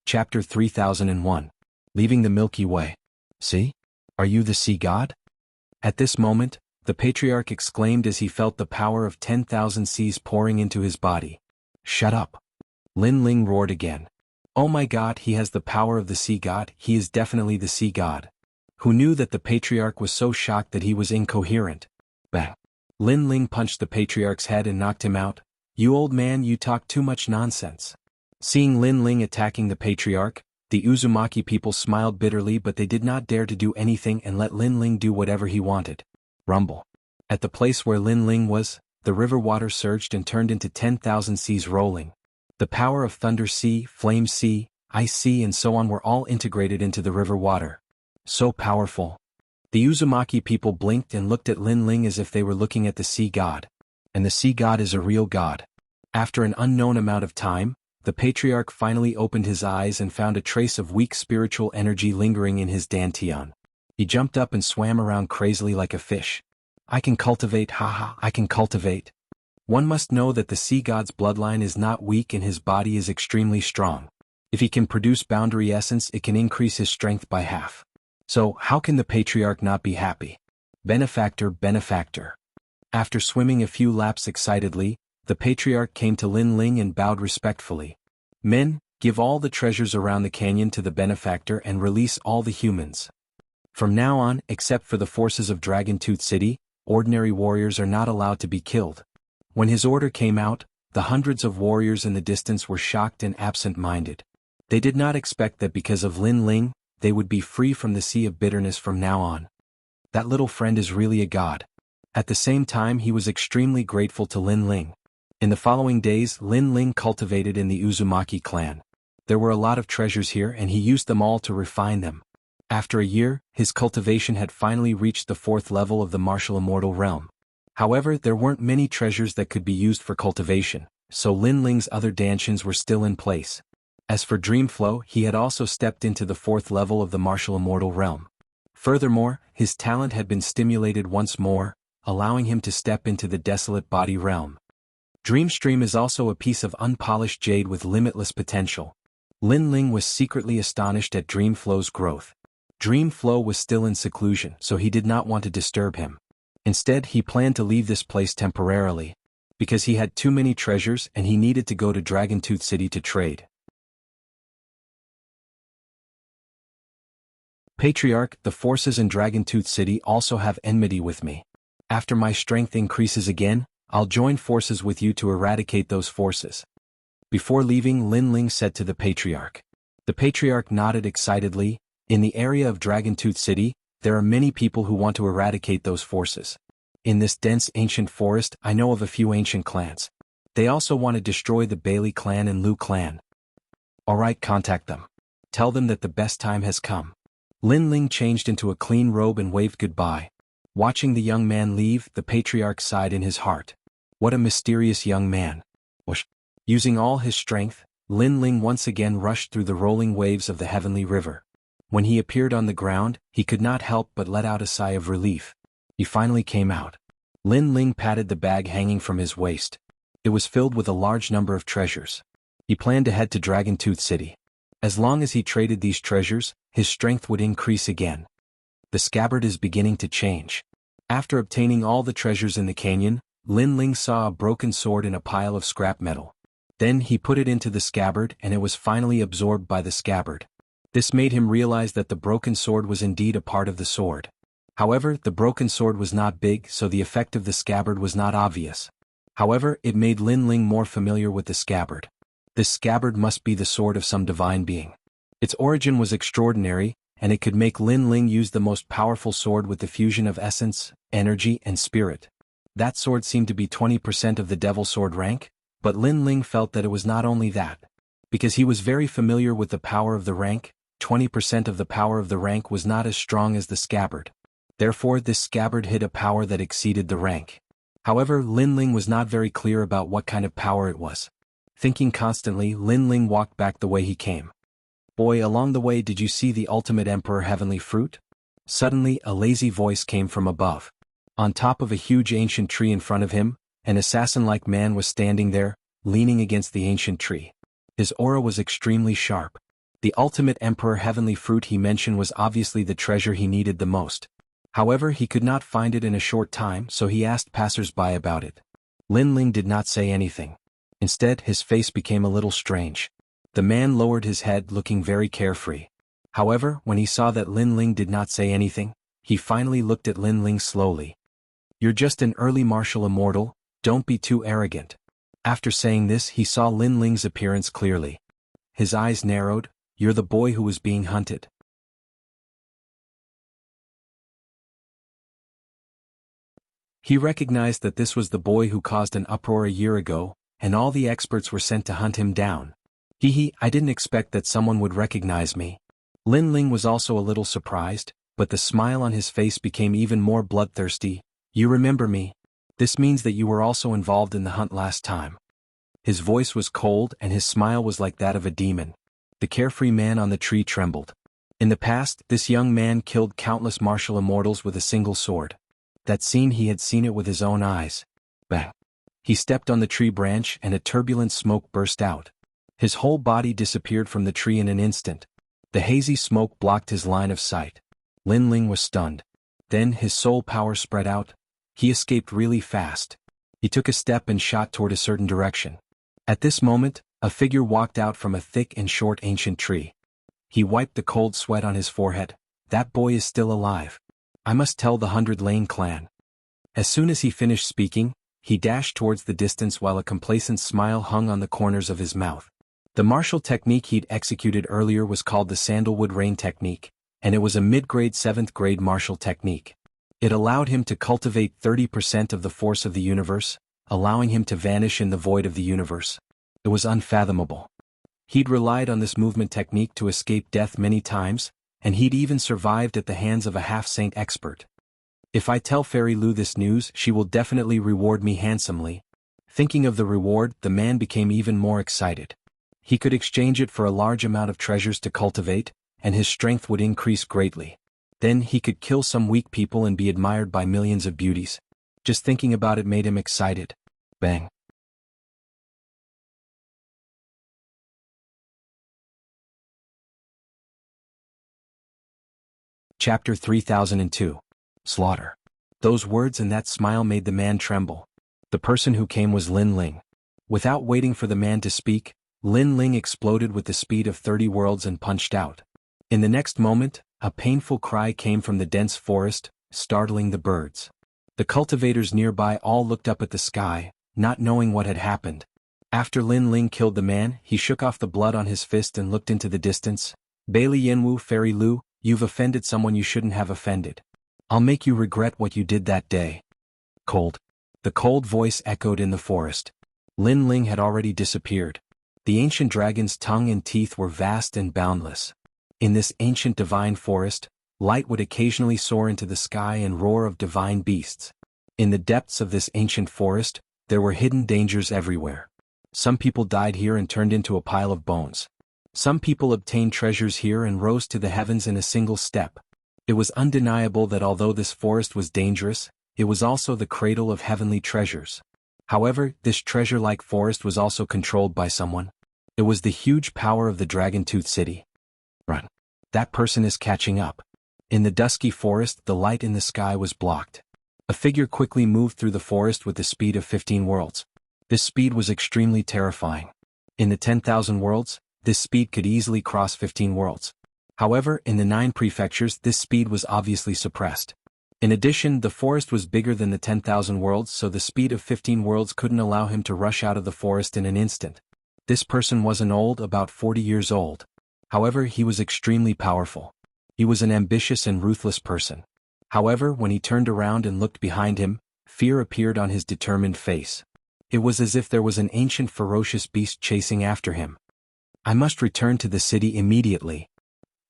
Chapter 3001. Leaving the Milky Way. See? Are you the sea god? At this moment, the patriarch exclaimed as he felt the power of 10,000 seas pouring into his body. Shut up. Lin Ling roared again. Oh my god, he has the power of the sea god, he is definitely the sea god. Who knew that the patriarch was so shocked that he was incoherent? Bang. Lin Ling punched the patriarch's head and knocked him out. You old man, you talk too much nonsense. Seeing Lin Ling attacking the patriarch, the Uzumaki people smiled bitterly, but they did not dare to do anything and let Lin Ling do whatever he wanted. Rumble. At the place where Lin Ling was, the river water surged and turned into 10,000 seas rolling. The power of Thunder Sea, Flame Sea, Ice Sea and so on were all integrated into the river water. So powerful. The Uzumaki people blinked and looked at Lin Ling as if they were looking at the sea god. And the sea god is a real god. After an unknown amount of time, the patriarch finally opened his eyes and found a trace of weak spiritual energy lingering in his dantian. He jumped up and swam around crazily like a fish. I can cultivate, haha, I can cultivate. One must know that the sea god's bloodline is not weak and his body is extremely strong. If he can produce boundary essence, it can increase his strength by half. So, how can the patriarch not be happy? Benefactor, benefactor. After swimming a few laps excitedly, the patriarch came to Lin Ling and bowed respectfully. Men, give all the treasures around the canyon to the benefactor and release all the humans. From now on, except for the forces of Dragon Tooth City, ordinary warriors are not allowed to be killed. When his order came out, the hundreds of warriors in the distance were shocked and absent-minded. They did not expect that because of Lin Ling, they would be free from the sea of bitterness from now on. That little friend is really a god. At the same time, he was extremely grateful to Lin Ling. In the following days, Lin Ling cultivated in the Uzumaki clan. There were a lot of treasures here and he used them all to refine them. After a year, his cultivation had finally reached the 4th level of the martial immortal realm. However, there weren't many treasures that could be used for cultivation, so Lin Ling's other dantians were still in place. As for Dreamflow, he had also stepped into the 4th level of the martial immortal realm. Furthermore, his talent had been stimulated once more, allowing him to step into the desolate body realm. Dreamstream is also a piece of unpolished jade with limitless potential. Lin Ling was secretly astonished at Dreamflow's growth. Dreamflow was still in seclusion, so he did not want to disturb him. Instead, he planned to leave this place temporarily, because he had too many treasures and he needed to go to Dragon Tooth City to trade. Patriarch, the forces in Dragon Tooth City also have enmity with me. After my strength increases again, I'll join forces with you to eradicate those forces. Before leaving, Lin Ling said to the patriarch. The patriarch nodded excitedly. In the area of Dragon Tooth City, there are many people who want to eradicate those forces. In this dense ancient forest, I know of a few ancient clans. They also want to destroy the Bailey clan and Liu clan. Alright, contact them. Tell them that the best time has come. Lin Ling changed into a clean robe and waved goodbye. Watching the young man leave, the patriarch sighed in his heart. What a mysterious young man. Whoosh. Using all his strength, Lin Ling once again rushed through the rolling waves of the heavenly river. When he appeared on the ground, he could not help but let out a sigh of relief. He finally came out. Lin Ling patted the bag hanging from his waist. It was filled with a large number of treasures. He planned to head to Dragon Tooth City. As long as he traded these treasures, his strength would increase again. The scabbard is beginning to change. After obtaining all the treasures in the canyon, Lin Ling saw a broken sword in a pile of scrap metal. Then he put it into the scabbard and it was finally absorbed by the scabbard. This made him realize that the broken sword was indeed a part of the sword. However, the broken sword was not big, so the effect of the scabbard was not obvious. However, it made Lin Ling more familiar with the scabbard. This scabbard must be the sword of some divine being. Its origin was extraordinary, and it could make Lin Ling use the most powerful sword with the fusion of essence, energy, and spirit. That sword seemed to be 20% of the devil sword rank, but Lin Ling felt that it was not only that. Because he was very familiar with the power of the rank, 20% of the power of the rank was not as strong as the scabbard. Therefore, this scabbard hid a power that exceeded the rank. However, Lin Ling was not very clear about what kind of power it was. Thinking constantly, Lin Ling walked back the way he came. Boy, along the way, did you see the ultimate emperor heavenly fruit? Suddenly, a lazy voice came from above. On top of a huge ancient tree in front of him, an assassin-like man was standing there, leaning against the ancient tree. His aura was extremely sharp. The ultimate emperor heavenly fruit he mentioned was obviously the treasure he needed the most. However, he could not find it in a short time, so he asked passers-by about it. Lin Ling did not say anything. Instead, his face became a little strange. The man lowered his head, looking very carefree. However, when he saw that Lin Ling did not say anything, he finally looked at Lin Ling slowly. "You're just an early martial immortal, don't be too arrogant." After saying this, he saw Lin Ling's appearance clearly. His eyes narrowed. "You're the boy who was being hunted." He recognized that this was the boy who caused an uproar a year ago, and all the experts were sent to hunt him down. I didn't expect that someone would recognize me." Lin Ling was also a little surprised, but the smile on his face became even more bloodthirsty. "You remember me? This means that you were also involved in the hunt last time." His voice was cold and his smile was like that of a demon. The carefree man on the tree trembled. In the past, this young man killed countless martial immortals with a single sword. That scene, he had seen it with his own eyes. Bang! He stepped on the tree branch and a turbulent smoke burst out. His whole body disappeared from the tree in an instant. The hazy smoke blocked his line of sight. Lin Ling was stunned. Then his soul power spread out. He escaped really fast. He took a step and shot toward a certain direction. At this moment, a figure walked out from a thick and short ancient tree. He wiped the cold sweat on his forehead. "That boy is still alive. I must tell the 100 Lane clan." As soon as he finished speaking, he dashed towards the distance while a complacent smile hung on the corners of his mouth. The martial technique he'd executed earlier was called the Sandalwood Rain technique, and it was a mid-grade 7th grade martial technique. It allowed him to cultivate 30% of the force of the universe, allowing him to vanish in the void of the universe. It was unfathomable. He'd relied on this movement technique to escape death many times, and he'd even survived at the hands of a half-saint expert. "If I tell Fairy Lu this news, she will definitely reward me handsomely." Thinking of the reward, the man became even more excited. He could exchange it for a large amount of treasures to cultivate, and his strength would increase greatly. Then he could kill some weak people and be admired by millions of beauties. Just thinking about it made him excited. Bang. Chapter 3002. Slaughter. Those words and that smile made the man tremble. The person who came was Lin Ling. Without waiting for the man to speak, Lin Ling exploded with the speed of 30 worlds and punched out. In the next moment, a painful cry came from the dense forest, startling the birds. The cultivators nearby all looked up at the sky, not knowing what had happened. After Lin Ling killed the man, he shook off the blood on his fist and looked into the distance. "Bailey Yanwu, Fairy Lu, you've offended someone you shouldn't have offended. I'll make you regret what you did that day." Cold. The cold voice echoed in the forest. Lin Ling had already disappeared. The ancient dragon's tongue and teeth were vast and boundless. In this ancient divine forest, light would occasionally soar into the sky and roar of divine beasts. In the depths of this ancient forest, there were hidden dangers everywhere. Some people died here and turned into a pile of bones. Some people obtained treasures here and rose to the heavens in a single step. It was undeniable that although this forest was dangerous, it was also the cradle of heavenly treasures. However, this treasure-like forest was also controlled by someone. It was the huge power of the Dragon-Tooth City. Run. That person is catching up. In the dusky forest, the light in the sky was blocked. A figure quickly moved through the forest with the speed of 15 worlds. This speed was extremely terrifying. In the 10,000 worlds, this speed could easily cross 15 worlds. However, in the 9 prefectures, this speed was obviously suppressed. In addition, the forest was bigger than the 10,000 worlds, so the speed of 15 worlds couldn't allow him to rush out of the forest in an instant. This person wasn't old, about 40 years old. However, he was extremely powerful. He was an ambitious and ruthless person. However, when he turned around and looked behind him, fear appeared on his determined face. It was as if there was an ancient ferocious beast chasing after him. I must return to the city immediately.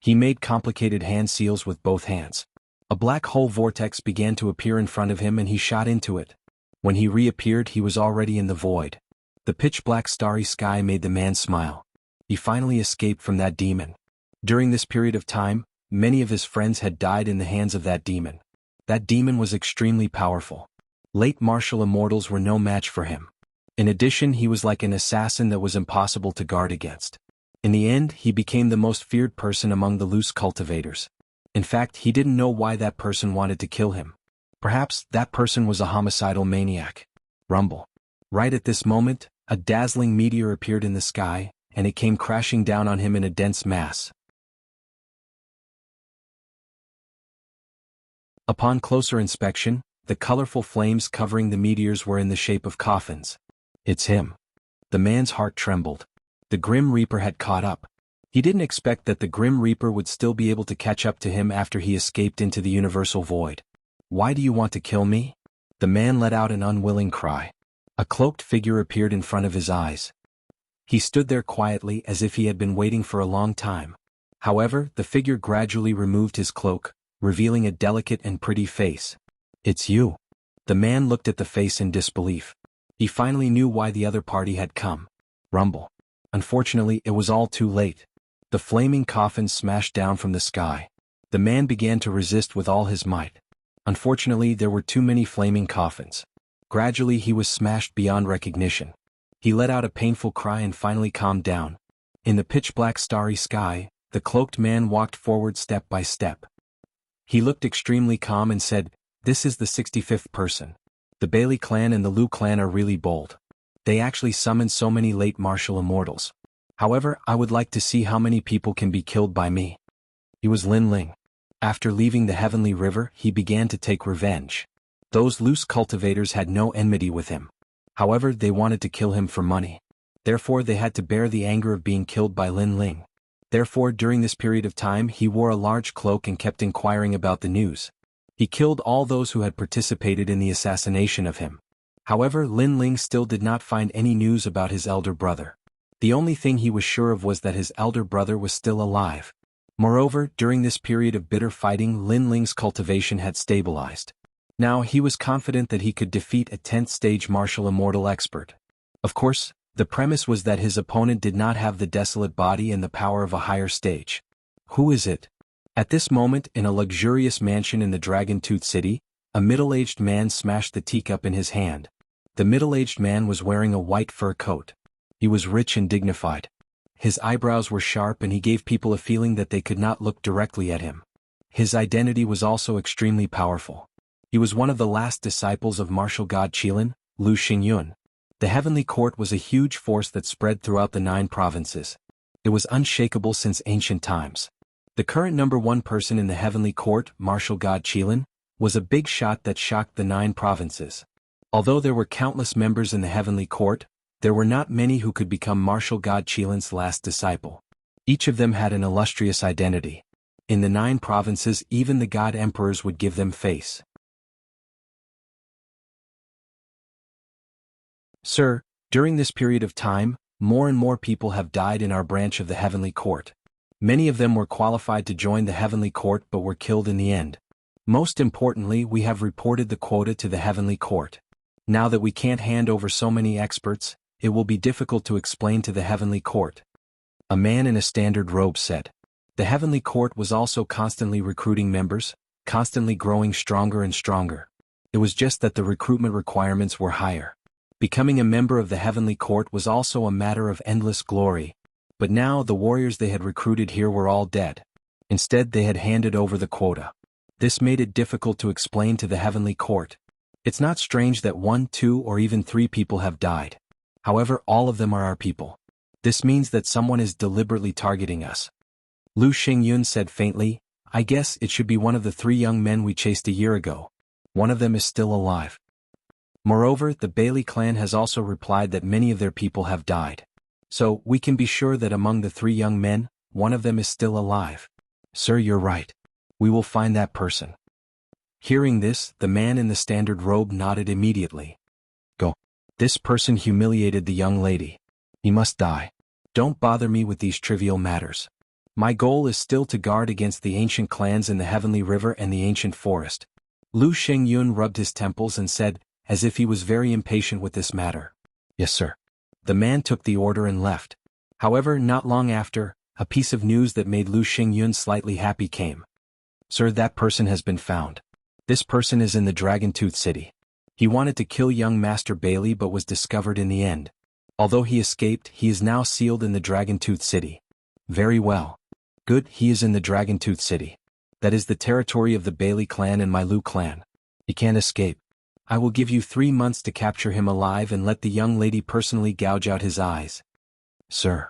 He made complicated hand seals with both hands. A black hole vortex began to appear in front of him and he shot into it. When he reappeared, he was already in the void. The pitch-black starry sky made the man smile. He finally escaped from that demon. During this period of time, many of his friends had died in the hands of that demon. That demon was extremely powerful. Late martial immortals were no match for him. In addition, he was like an assassin that was impossible to guard against. In the end, he became the most feared person among the loose cultivators. In fact, he didn't know why that person wanted to kill him. Perhaps that person was a homicidal maniac. Rumble. Right at this moment, a dazzling meteor appeared in the sky, and it came crashing down on him in a dense mass. Upon closer inspection, the colorful flames covering the meteors were in the shape of coffins. It's him. The man's heart trembled. The Grim Reaper had caught up. He didn't expect that the Grim Reaper would still be able to catch up to him after he escaped into the universal void. Why do you want to kill me? The man let out an unwilling cry. A cloaked figure appeared in front of his eyes. He stood there quietly as if he had been waiting for a long time. However, the figure gradually removed his cloak, revealing a delicate and pretty face. It's you. The man looked at the face in disbelief. He finally knew why the other party had come. Rumble. Unfortunately, it was all too late. The flaming coffins smashed down from the sky. The man began to resist with all his might. Unfortunately, there were too many flaming coffins. Gradually, he was smashed beyond recognition. He let out a painful cry and finally calmed down. In the pitch-black starry sky, the cloaked man walked forward step by step. He looked extremely calm and said, "This is the 65th person. The Bailey clan and the Liu clan are really bold. They actually summoned so many late martial immortals. However, I would like to see how many people can be killed by me." He was Lin Ling. After leaving the Heavenly River, he began to take revenge. Those loose cultivators had no enmity with him. However, they wanted to kill him for money. Therefore, they had to bear the anger of being killed by Lin Ling. Therefore, during this period of time, he wore a large cloak and kept inquiring about the news. He killed all those who had participated in the assassination of him. However, Lin Ling still did not find any news about his elder brother. The only thing he was sure of was that his elder brother was still alive. Moreover, during this period of bitter fighting, Lin Ling's cultivation had stabilized. Now he was confident that he could defeat a 10th stage martial immortal expert. Of course, the premise was that his opponent did not have the desolate body and the power of a higher stage. Who is it? At this moment, in a luxurious mansion in the Dragon-Tooth City, a middle-aged man smashed the teacup in his hand. The middle-aged man was wearing a white fur coat. He was rich and dignified. His eyebrows were sharp and he gave people a feeling that they could not look directly at him. His identity was also extremely powerful. He was one of the last disciples of martial god Qilin, Lu Xingyun. The Heavenly Court was a huge force that spread throughout the 9 provinces. It was unshakable since ancient times. The current #1 person in the Heavenly Court, martial god Qilin, was a big shot that shocked the 9 provinces. Although there were countless members in the Heavenly Court, there were not many who could become martial god Qilin's last disciple. Each of them had an illustrious identity. In the 9 provinces, even the god emperors would give them face. Sir, during this period of time, more and more people have died in our branch of the Heavenly Court. Many of them were qualified to join the Heavenly Court but were killed in the end. Most importantly, we have reported the quota to the Heavenly Court. Now that we can't hand over so many experts, it will be difficult to explain to the Heavenly Court. A man in a standard robe said. The Heavenly Court was also constantly recruiting members, constantly growing stronger and stronger. It was just that the recruitment requirements were higher. Becoming a member of the Heavenly Court was also a matter of endless glory, But now the warriors they had recruited here were all dead. Instead they had handed over the quota. This made it difficult to explain to the heavenly court. It's not strange that 1, 2, or even 3 people have died. However, all of them are our people. This means that someone is deliberately targeting us. Lu Xingyun said faintly, I guess it should be one of the 3 young men we chased a year ago. One of them is still alive. Moreover, the Bailey clan has also replied that many of their people have died. So, we can be sure that among the 3 young men, one of them is still alive. Sir, you're right. We will find that person. Hearing this, the man in the standard robe nodded immediately. Go. This person humiliated the young lady. He must die. Don't bother me with these trivial matters. My goal is still to guard against the ancient clans in the Heavenly River and the ancient forest. Lu Xingyun rubbed his temples and said, as if he was very impatient with this matter. Yes, sir. The man took the order and left. However, not long after, a piece of news that made Lu Xingyun slightly happy came. Sir, that person has been found. This person is in the Dragon Tooth City. He wanted to kill young Master Bailey but was discovered in the end. Although he escaped, he is now sealed in the Dragon Tooth City. Very well. Good, he is in the Dragon Tooth City. That is the territory of the Bailey clan and my Lu clan. He can't escape. I will give you 3 months to capture him alive and let the young lady personally gouge out his eyes. Sir.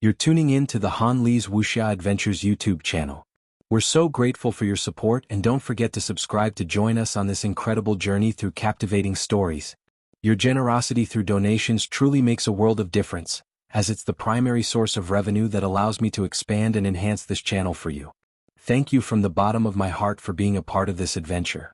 You're tuning in to the Han Li's Wuxia Adventures YouTube channel. We're so grateful for your support and don't forget to subscribe to join us on this incredible journey through captivating stories. Your generosity through donations truly makes a world of difference, as it's the primary source of revenue that allows me to expand and enhance this channel for you. Thank you from the bottom of my heart for being a part of this adventure.